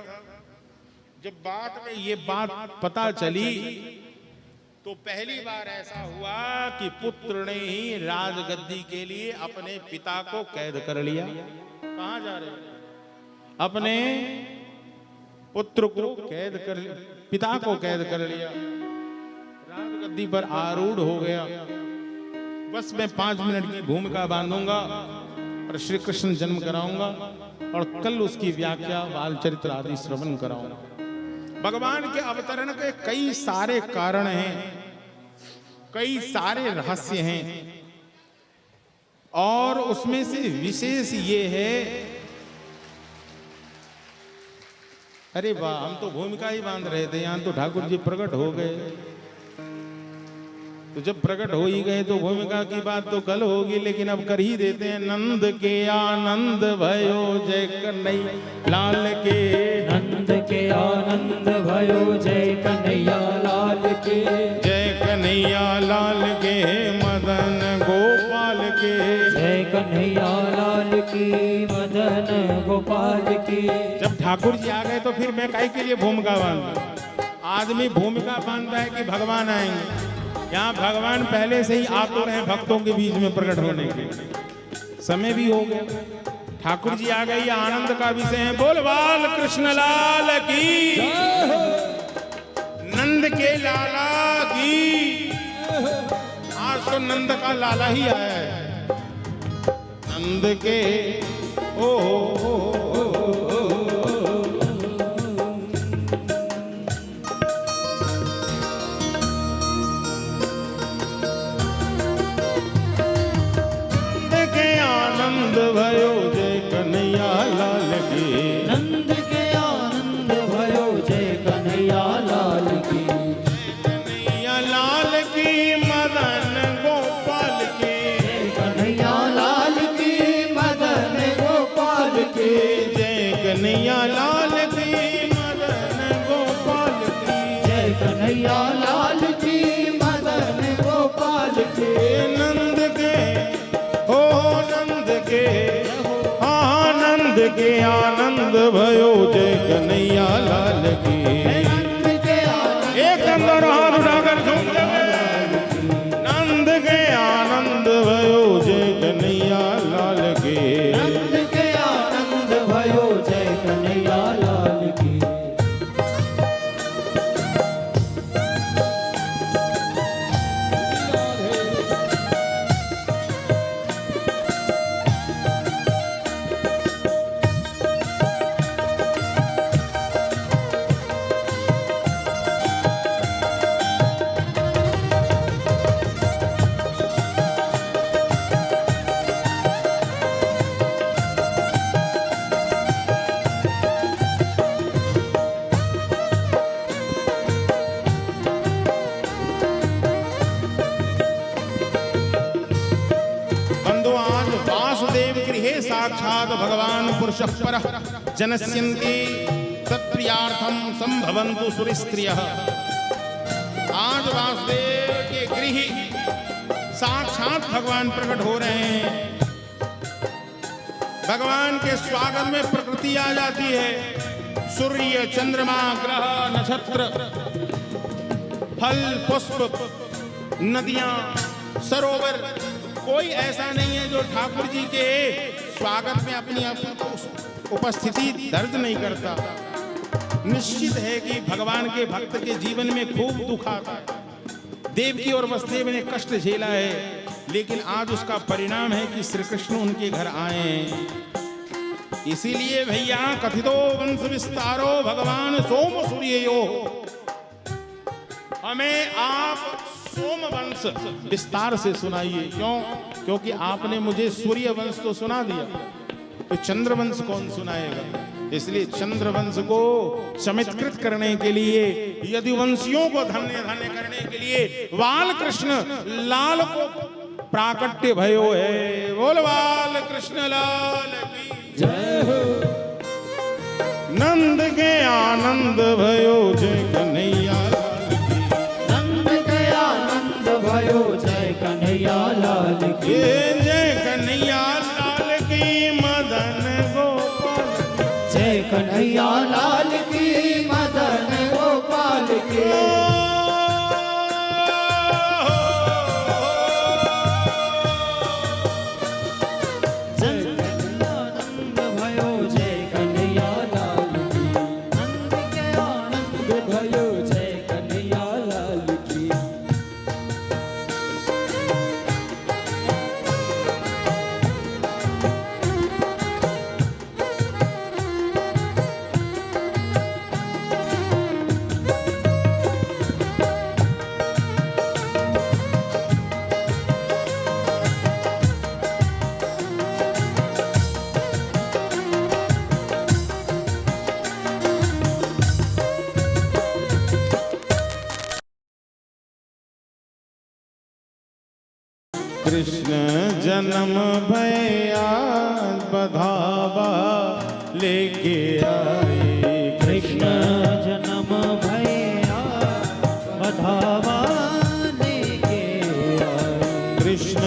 जब बाद में ये बात पता चली तो पहली बार ऐसा हुआ कि पुत्र ने ही राजगद्दी के लिए अपने पिता को कैद कर लिया। कहां जा रहे हैं? अपने पुत्र को कैद कर, पिता को कैद कर लिया, राजगद्दी पर आरूढ़ हो गया। बस मैं 5 मिनट की भूमिका बांधूंगा और श्री कृष्ण जन्म कराऊंगा और कल उसकी व्याख्या बाल चरित्र आदि श्रवण कराऊंगा। भगवान के अवतरण के कई सारे कारण हैं, कई सारे रहस्य हैं, और उसमें से विशेष ये है, अरे वाह, हम तो भूमिका ही बांध रहे थे, यहां तो ठाकुर जी प्रकट हो गए। तो जब प्रकट हो ही गए तो भूमिका की बात तो कल होगी, लेकिन अब कर ही देते हैं। नंद के आनंद भयो जय कन्हैया लाल के, नंद के आनंद भयो जय कन्हैया लाल के, जय कन्हैया लाल के मदन गोपाल के, जय कन्हैया लाल की मदन गोपाल की। जब ठाकुर जी आ गए तो फिर मैं काहे के लिए भूमिका बांधूं? आदमी भूमिका बांधता है कि भगवान आएंगे। यहाँ भगवान पहले से ही आ तो रहे भक्तों के बीच में प्रकट होने के, समय भी हो गया, ठाकुर जी आ गए, आनंद का विषय है। बोल बाल कृष्ण लाल की, नंद के लाला की। आज तो नंद का लाला ही आया है, नंद के ओ भयो जय कन्हैया लाल की, नंद के आनंद भयो जय कन्हैया लाल की, कन्हैया लाल की मदन गोपाल की, कन्हैया लाल की मदन गोपाल की, जय कन्हैया लाल की मदन गोपाल की, जय कन्हैया लाल की मदन गोपाल की। नंद के हो नंद के आनंद के आनंद भयो जय कन्हैया लाल की, एक नंबर हाथ उठाकर झूम नंद के आनंद भयो जय कन्हैया लाल की, नंद के आनंद भयो जय कन्हैया लाल की। साक्षात भगवान पुरुष पर जनस्यन्ति तत्प्रियार्थम संभवन्तु सुरस्त्रियः। आज वासुदेव के गृह साक्षात भगवान प्रकट हो रहे हैं। भगवान के स्वागत में प्रकृति आ जाती है। सूर्य, चंद्रमा, ग्रह, नक्षत्र, फल, पुष्प, नदियां, सरोवर, कोई ऐसा नहीं है जो ठाकुर जी के स्वागत में अपनी उपस्थिति दर्ज नहीं करता। निश्चित है कि भगवान के भक्त के जीवन में खूब दुख आता है। देवकी और वसुदेव ने कष्ट झेला है, लेकिन आज उसका परिणाम है कि श्री कृष्ण उनके घर आए। इसीलिए भैया कथितो वंश विस्तारो भगवान सोम सूर्यो, हमें आप सोम वंश विस्तार से सुनाइए। क्यों? क्योंकि आपने मुझे सूर्य वंश तो सुना दिया, तो चंद्रवंश कौन सुनाएगा? इसलिए चंद्रवंश को चमत्कृत करने के लिए, यदुवंशियों को धन्य धन्य करने के लिए बाल कृष्ण लाल को प्राकट्य भयो है। बोल बाल कृष्ण लाल की जय हो। नंद के आनंद भयो जय कन्हैया, नंद के आनंद भयो जय कन्हैया लाल की, जय कन्हैया लाल की मदन गोपाल, जय कन्हैया लाल की मदन गोपाल की। कृष्ण जन्म भया बधावा लेके आए। कृष्ण जन्म भया बधावा लेके आए। कृष्ण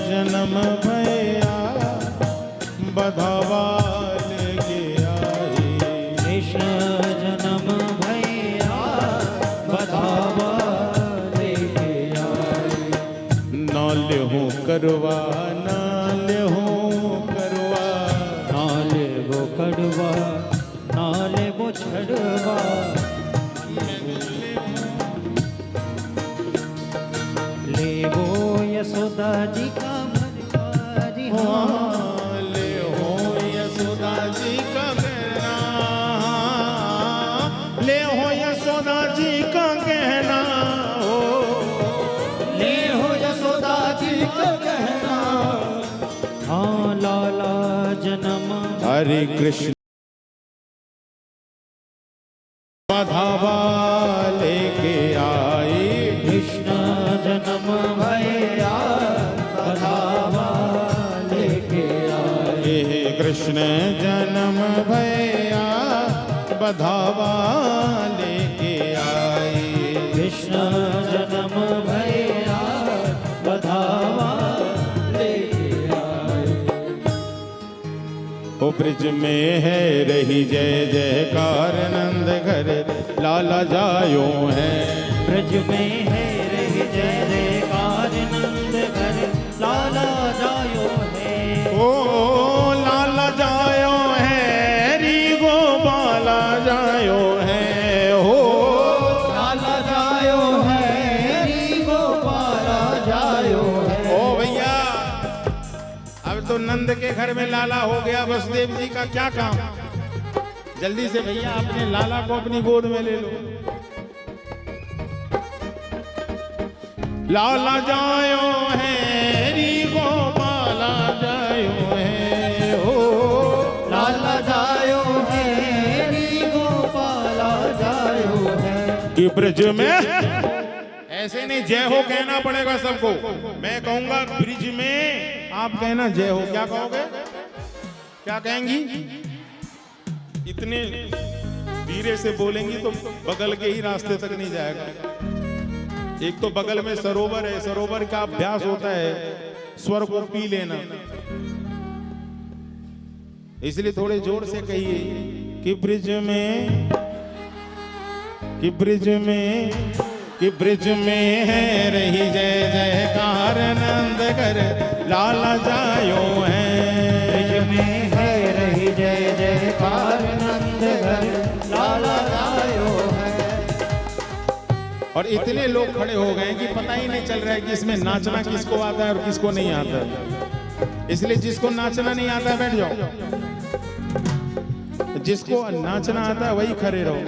जन्म भया बधावा लेके आए। कृष्ण जन्म भया बधावा लेके आए। नाले हो करवा नाले हो करवा नाले वो कड़वा नाले वो छड़वा ले वो यशोदा जी का भरवारी हाँ ले हो यशोदा जी का गहना ले हो यशोदा जी का गहना हो ले हो यशोदा जी का कहना हाँ लाला जन्म हरे कृष्ण बधावा लेके आए। कृष्ण जन्म भया बधावा लेके आए। हे कृष्ण जन्म भया बधावा लेके आए। कृष्ण जन्म भया बधावा लेके आए। ओ ब्रिज में है रही जय जयकार नंद घर लाला जायो है। ब्रज में है रही जय जयकार नंद घर लाला जायो है। ओ लाला जायो है री गोपाला जायो है हो लाला जायो है री गोपाला जायो है। ओ भैया अब तो नंद के घर में लाला हो गया, वसुदेव जी का क्या काम। जल्दी से भैया अपने लाला को अपनी गोद में ले लो। लाला जायो है री गोपाला जायो है हो लाला जायो है री गोपाला जायो है। कि ब्रज में ऐसे नहीं जय हो कहना पड़ेगा सबको। मैं कहूंगा ब्रिज में आप कहना जय हो। क्या कहोगे क्या कहेंगी? इतने धीरे से बोलेंगी तो बगल के ही रास्ते तक नहीं जाएगा। एक तो बगल में सरोवर है, सरोवर का अभ्यास होता है स्वर को पी लेना, इसलिए थोड़े जोर से कहिए कि ब्रिज में कि ब्रिज में कि ब्रिज में है रही जय जयकार नंद कर लाला जायो है। ब्रिज में है रही जय जयकार नंद घर लाला जायो है। और इतने लोग खड़े हो गए कि पता ही नहीं चल रहा है कि इसमें नाचना किसको आता है और किसको नहीं आता है। इसलिए जिसको नाचना नहीं आता है बैठ जाओ, जिसको नाचना आता है वही खड़े रहो।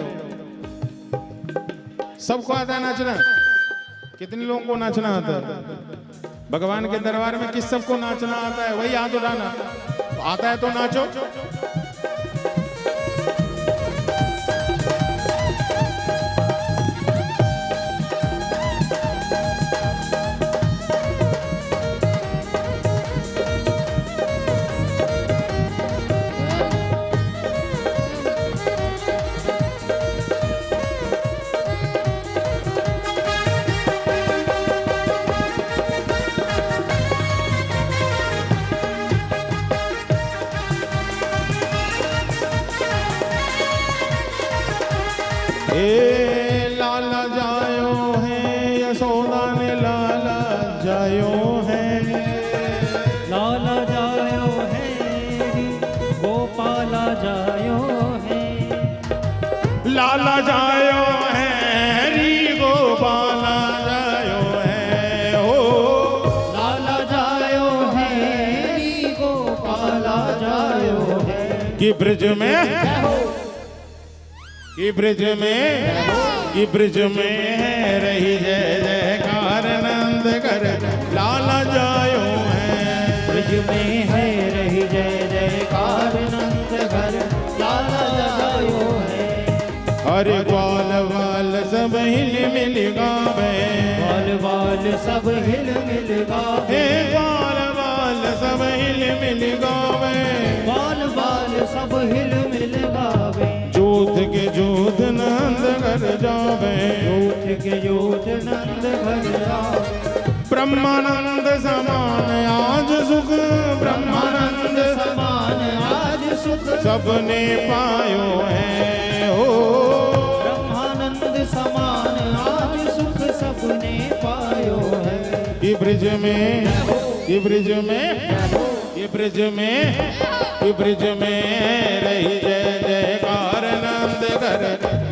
सबको आता है नाचना? कितने लोगों को नाचना आता है? भगवान के दरबार में किस सबको नाचना आता है? वही हाथ उठाना। आता है तो नाचो। लाला जायो है यशोदा ने लाला जायो है। लाला जायो है गोपाला जायो है। लाला जायो है री गोपाला जायो है हो लाला जायो है री गोपाला जायो है। कि ब्रिज में कि ब्रिज में है रही जय जयकार नंद कर लाला जायो है। ब्रिज में है रही जय जयकार नंद घर लाला जायो है। अरे ग्वाल वाल सब हिल मिल गावे, ग्वाल वाल सब हिल मिल गावे। मिल गावे, बाल बाल सब हिल मिल गावे, यूथ के यूथ नंद घर जावे, यूथ के यूथ नंद घर जावे, ब्रह्मानंद समान आज सुख, ब्रह्मानंद समान आज सुख सबने पायो है हो, ब्रह्मानंद समान आज सुख सबने पायो है। ये ब्रिज में, ये ब्रिज में, ये ब्रिज में, ये ब्रिज में रही जय जयकार नंद घर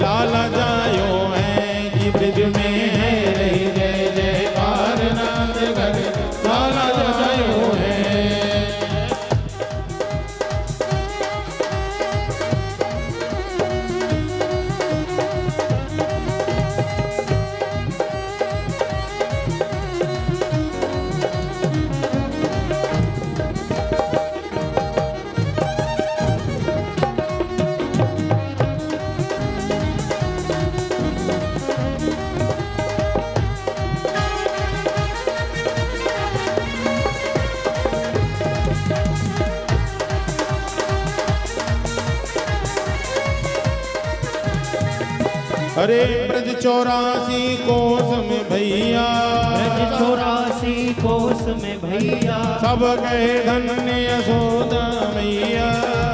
लाला जायो है, ये ब्रिज में रही जय जयकार नंद घर लाला जायो है। अरे ब्रज 84 कोस में भैया, ब्रज 84 कोस में भैया, सब कहे धन्य यशोदा मैया,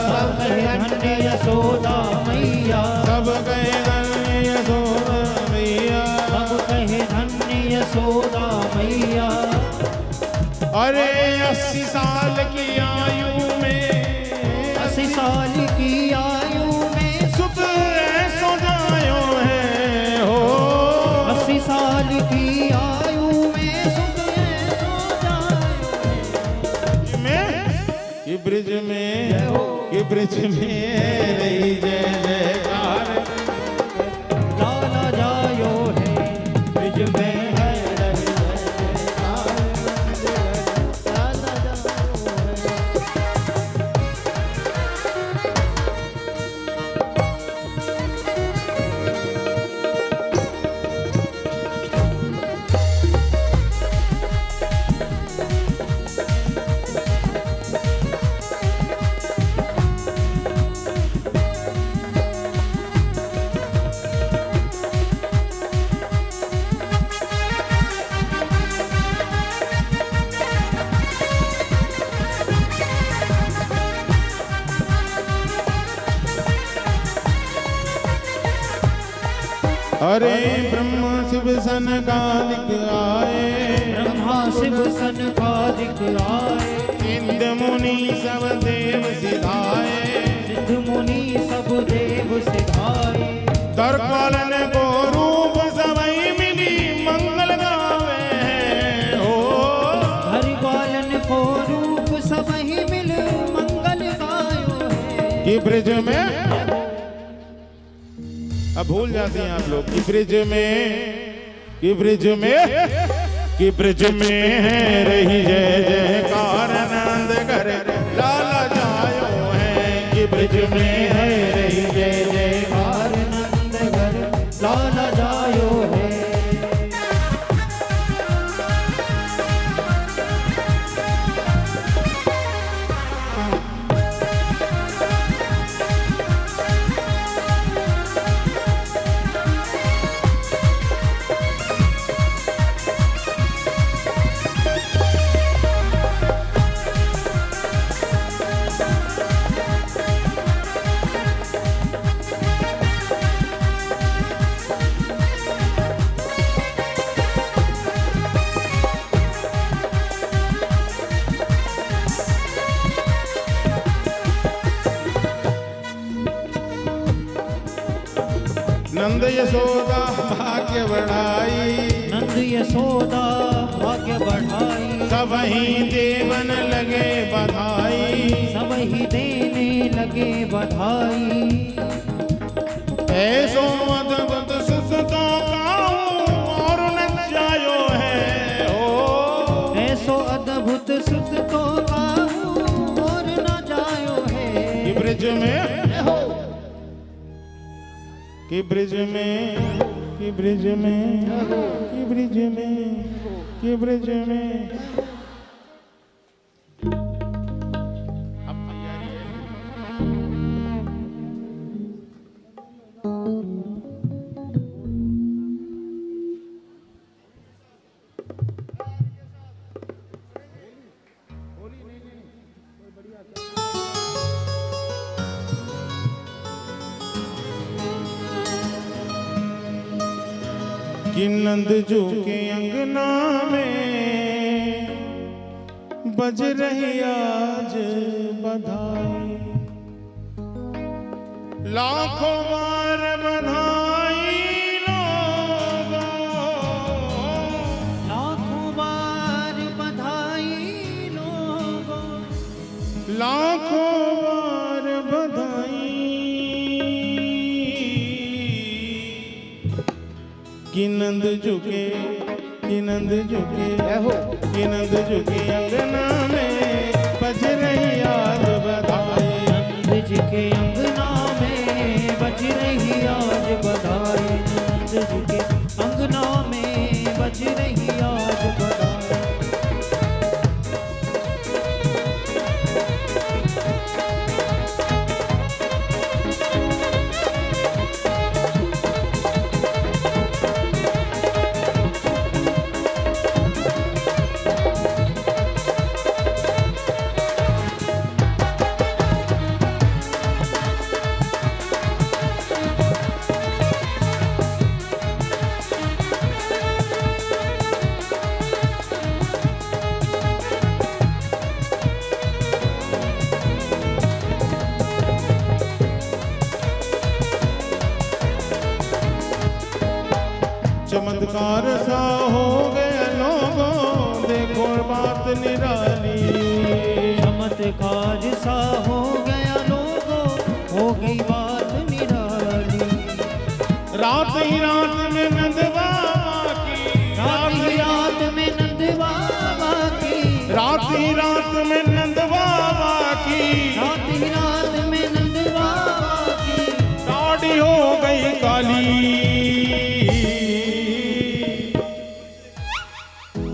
सब कहे धन्य यशोदा मैया, सब कहे धन्य यशोदा मैया, सब कहे धन्य यशोदा मैया। अरे 80 साल की आयु में, 80 साल की आयु में सुत ऐसो जायो है हो, 80 साल की आयु में सुख ऐसो जायो में, ये ब्रिज में, ये ब्रिज में रही जय जयकार लाला जायो है, ब्रिज में है रही जयकार, लाला जायो है। अरे ब्रह्मा शिव सनकादिक आए, ब्रह्मा शिव सनकादिक आए, सिद्ध मुनि सब देव सिधाए, सिद्ध मुनि सब देव सिधाए, कर पालन को रूप सबई मिली मंगल गावे हो, हरि ग्वालन को रूप सब ही मिल मंगल गायो है। कि ब्रिज में, अब भूल जाते हैं आप लोग, कि ब्रिज में, कि ब्रिज में, कि ब्रिज में रही जय जयकार नंद घर लाला जायो है, कि ब्रिज में रही जय जयकार नंद घर लाला जायो है। नंद यशोदा भाग्य बढ़ाई, नंद यशोदा भाग्य बढ़ाई, सब ही देवन लगे बधाई, सब ही देने लगे बधाई। ऐसो अद्भुत सुख तो काहू और न जायो है हो, ऐसो अद्भुत सुख तो काहू और न जायो है। कि ब्रिज में, कि ब्रिज में, कि ब्रिज में, कि ब्रिज में, कि ब्रिज में कि नंद जो के अंगना में बज रही आज बधाई, लाखों बार बधाई लोगों, लाखों बार बधाई लोगों, लाखों बार बधाई, कि नंद झुके, कि नंद झुके, कि नंद झुके अंगना में बज रही आज बधाई, नंद जी के अंगना में बज रही आज बधाई, नंद जी के अंगना में बज रही आज बधाई। चमत्कार सा हो गया लोगों, देखो बात निराली, चमत्कार सा हो गया लोगों, हो गई बात निराली। रात ही रात में नंद बाबा की, रात ही रात में नंद बाबा की, रात ही रात में नंद बाबा की, रात ही रात में नंद बाबा की दाढ़ी हो गई काली,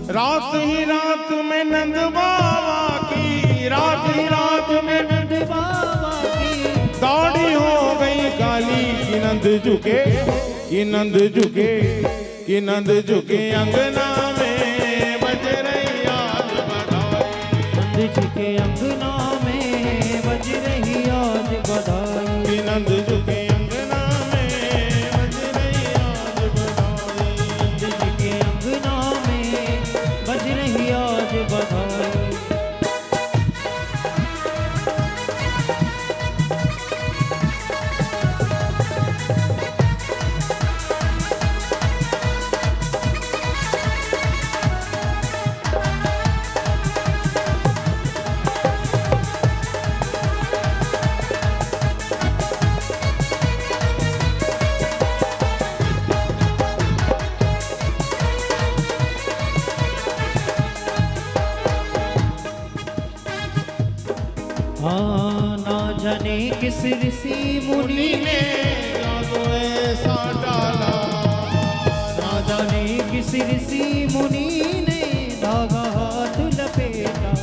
रात ही रात में नंद बाबा की, रात ही रात में नंद बाबा की दाढ़ी हो गई काली, कि नंद झुके, कि नंद झुके, कि नंद झुके अंगना में बज रही आज बधाई, नंद जी के अंगना में बज रही आज बधाई, कि नंद झुके अंगना में बज रही आज बधाई, नंद जी के अंगना में बज रही आज बधाई। हाँ ना जाने किस ऋषि मुनि ने जादू ऐसा डाला, ना जाने किस ऋषि मुनि ने धागा हाथ लपेटा,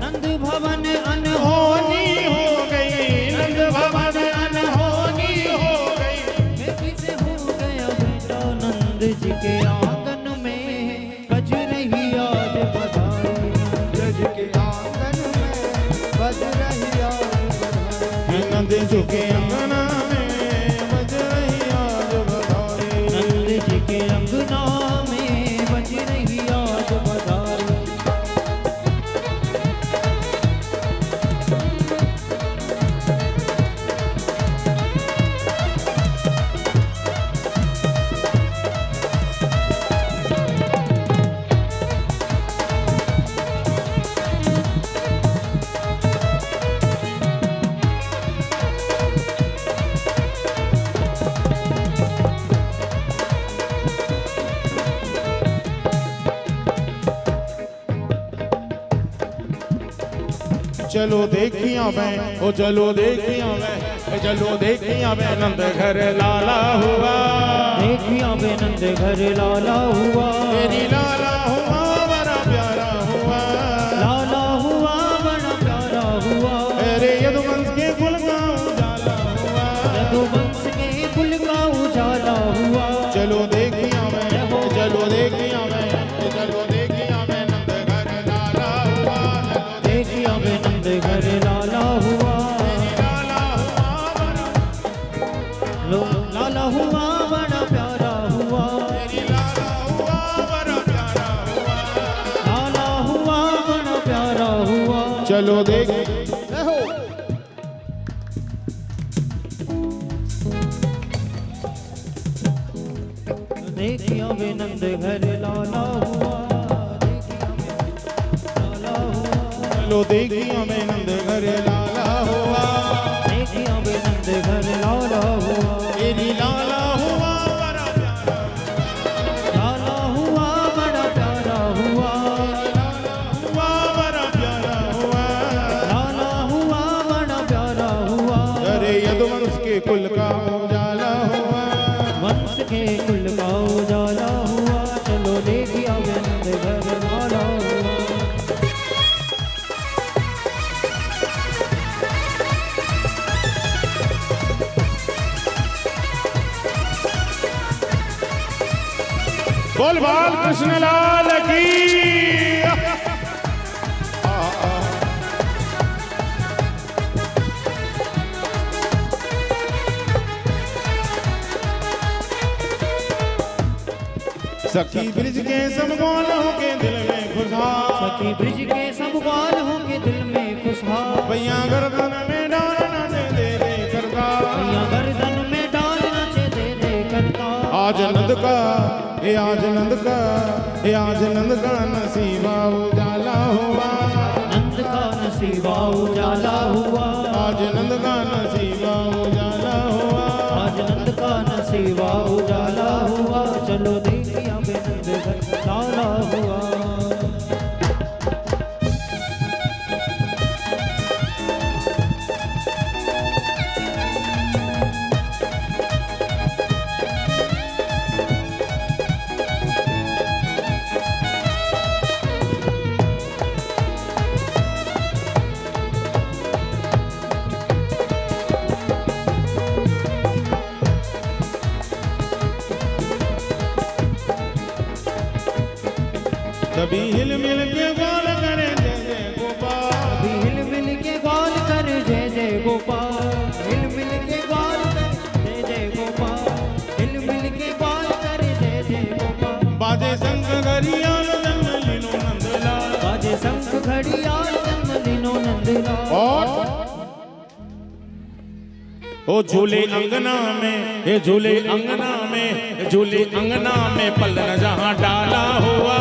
नंद भवन अनहोनी हो गई, नंद भवन अनहोनी हो गई, बेटी से हो गया बेटा, नंद जी के आंगन में बज रही आज बधाई, नंद जी के आंगन में बज रही आज बधाई, नंद झुके अंगना में बज रही आज बधाई, नंद जी के अंगना में बज रही आज बधाई। चलो देखिया मैं, ओ चलो देखिया मैं, चलो देखिया मैं नंद घर लाला हुआ, देखिया बे नंद घर लाला हुआ, तेरी लाला हुआ बड़ा प्यारा हुआ, लाला हुआ बड़ा प्यारा हुआ, तेरे यदुवंश के कुल का उजाला हुआ, यदुवंश के कुल का उजाला हुआ। चलो देखिया मैं, चलो देखिया मैं, चलो देखिया मैं नंद घर लाला हुआ, देखिया बे नंद घर लाला हुआ, लाला हुआ बड़ा प्यारा हुआ, चलो देख देखियो वे नंद घर लाला हुआ, चलो देखियो वे नंद घर लाला हुआ, देखियो वे नंद घर लाला हुआ, तेरी लाला हुआ बड़ा प्यारा, लाला हुआ बड़ा प्यारा हुआ, हुआ बड़ा प्यारा हुआ, लाला हुआ बड़ा प्यारा हुआ। अरे यदुवंश के कुल का उजाला हुआ, वंश के कुल का उजाला हुआ, चलो देखियो वे नंद घर लाला हुआ। बोल बाल कृष्ण लाल की। सखी ब्रिज के सब ग्वालों के दिल में खुशहाल, सखी ब्रिज के सब ग्वालों के दिल में खुशहाल, भैया गर्दन में डालना दे दे दे करता, भैया गर्दन में डालना दे दे करता। आज नंद का ये आज नंद का ये आज नंद का नसीबा उजाला हुआ, नंद का नसीबा उजाला हुआ, आज नंद का नसीबा उजाला हुआ, आज नंद का नसीबा उजाला हुआ, चलो देखिया वे नंद घर लाला हुआ। कभी हिल मिल के ग्वाल करे जय जय गोपाल, कभी हिल मिल के ग्वाल कर जय जय गोपाल, हिल मिल के ग्वाल कर जय जय गोपाल, हिल मिल के ग्वाल कर जय जय गोपाल। बाजे शंख घड़ियाल जन्म लीनो नंदलाल, बाजे शंख घड़ियाल जन्म लीनो नंदलाल। और ओ झूले अंगना में ये झूले अंगना में झूले अंगना में पलन जहाँ डाला हुआ,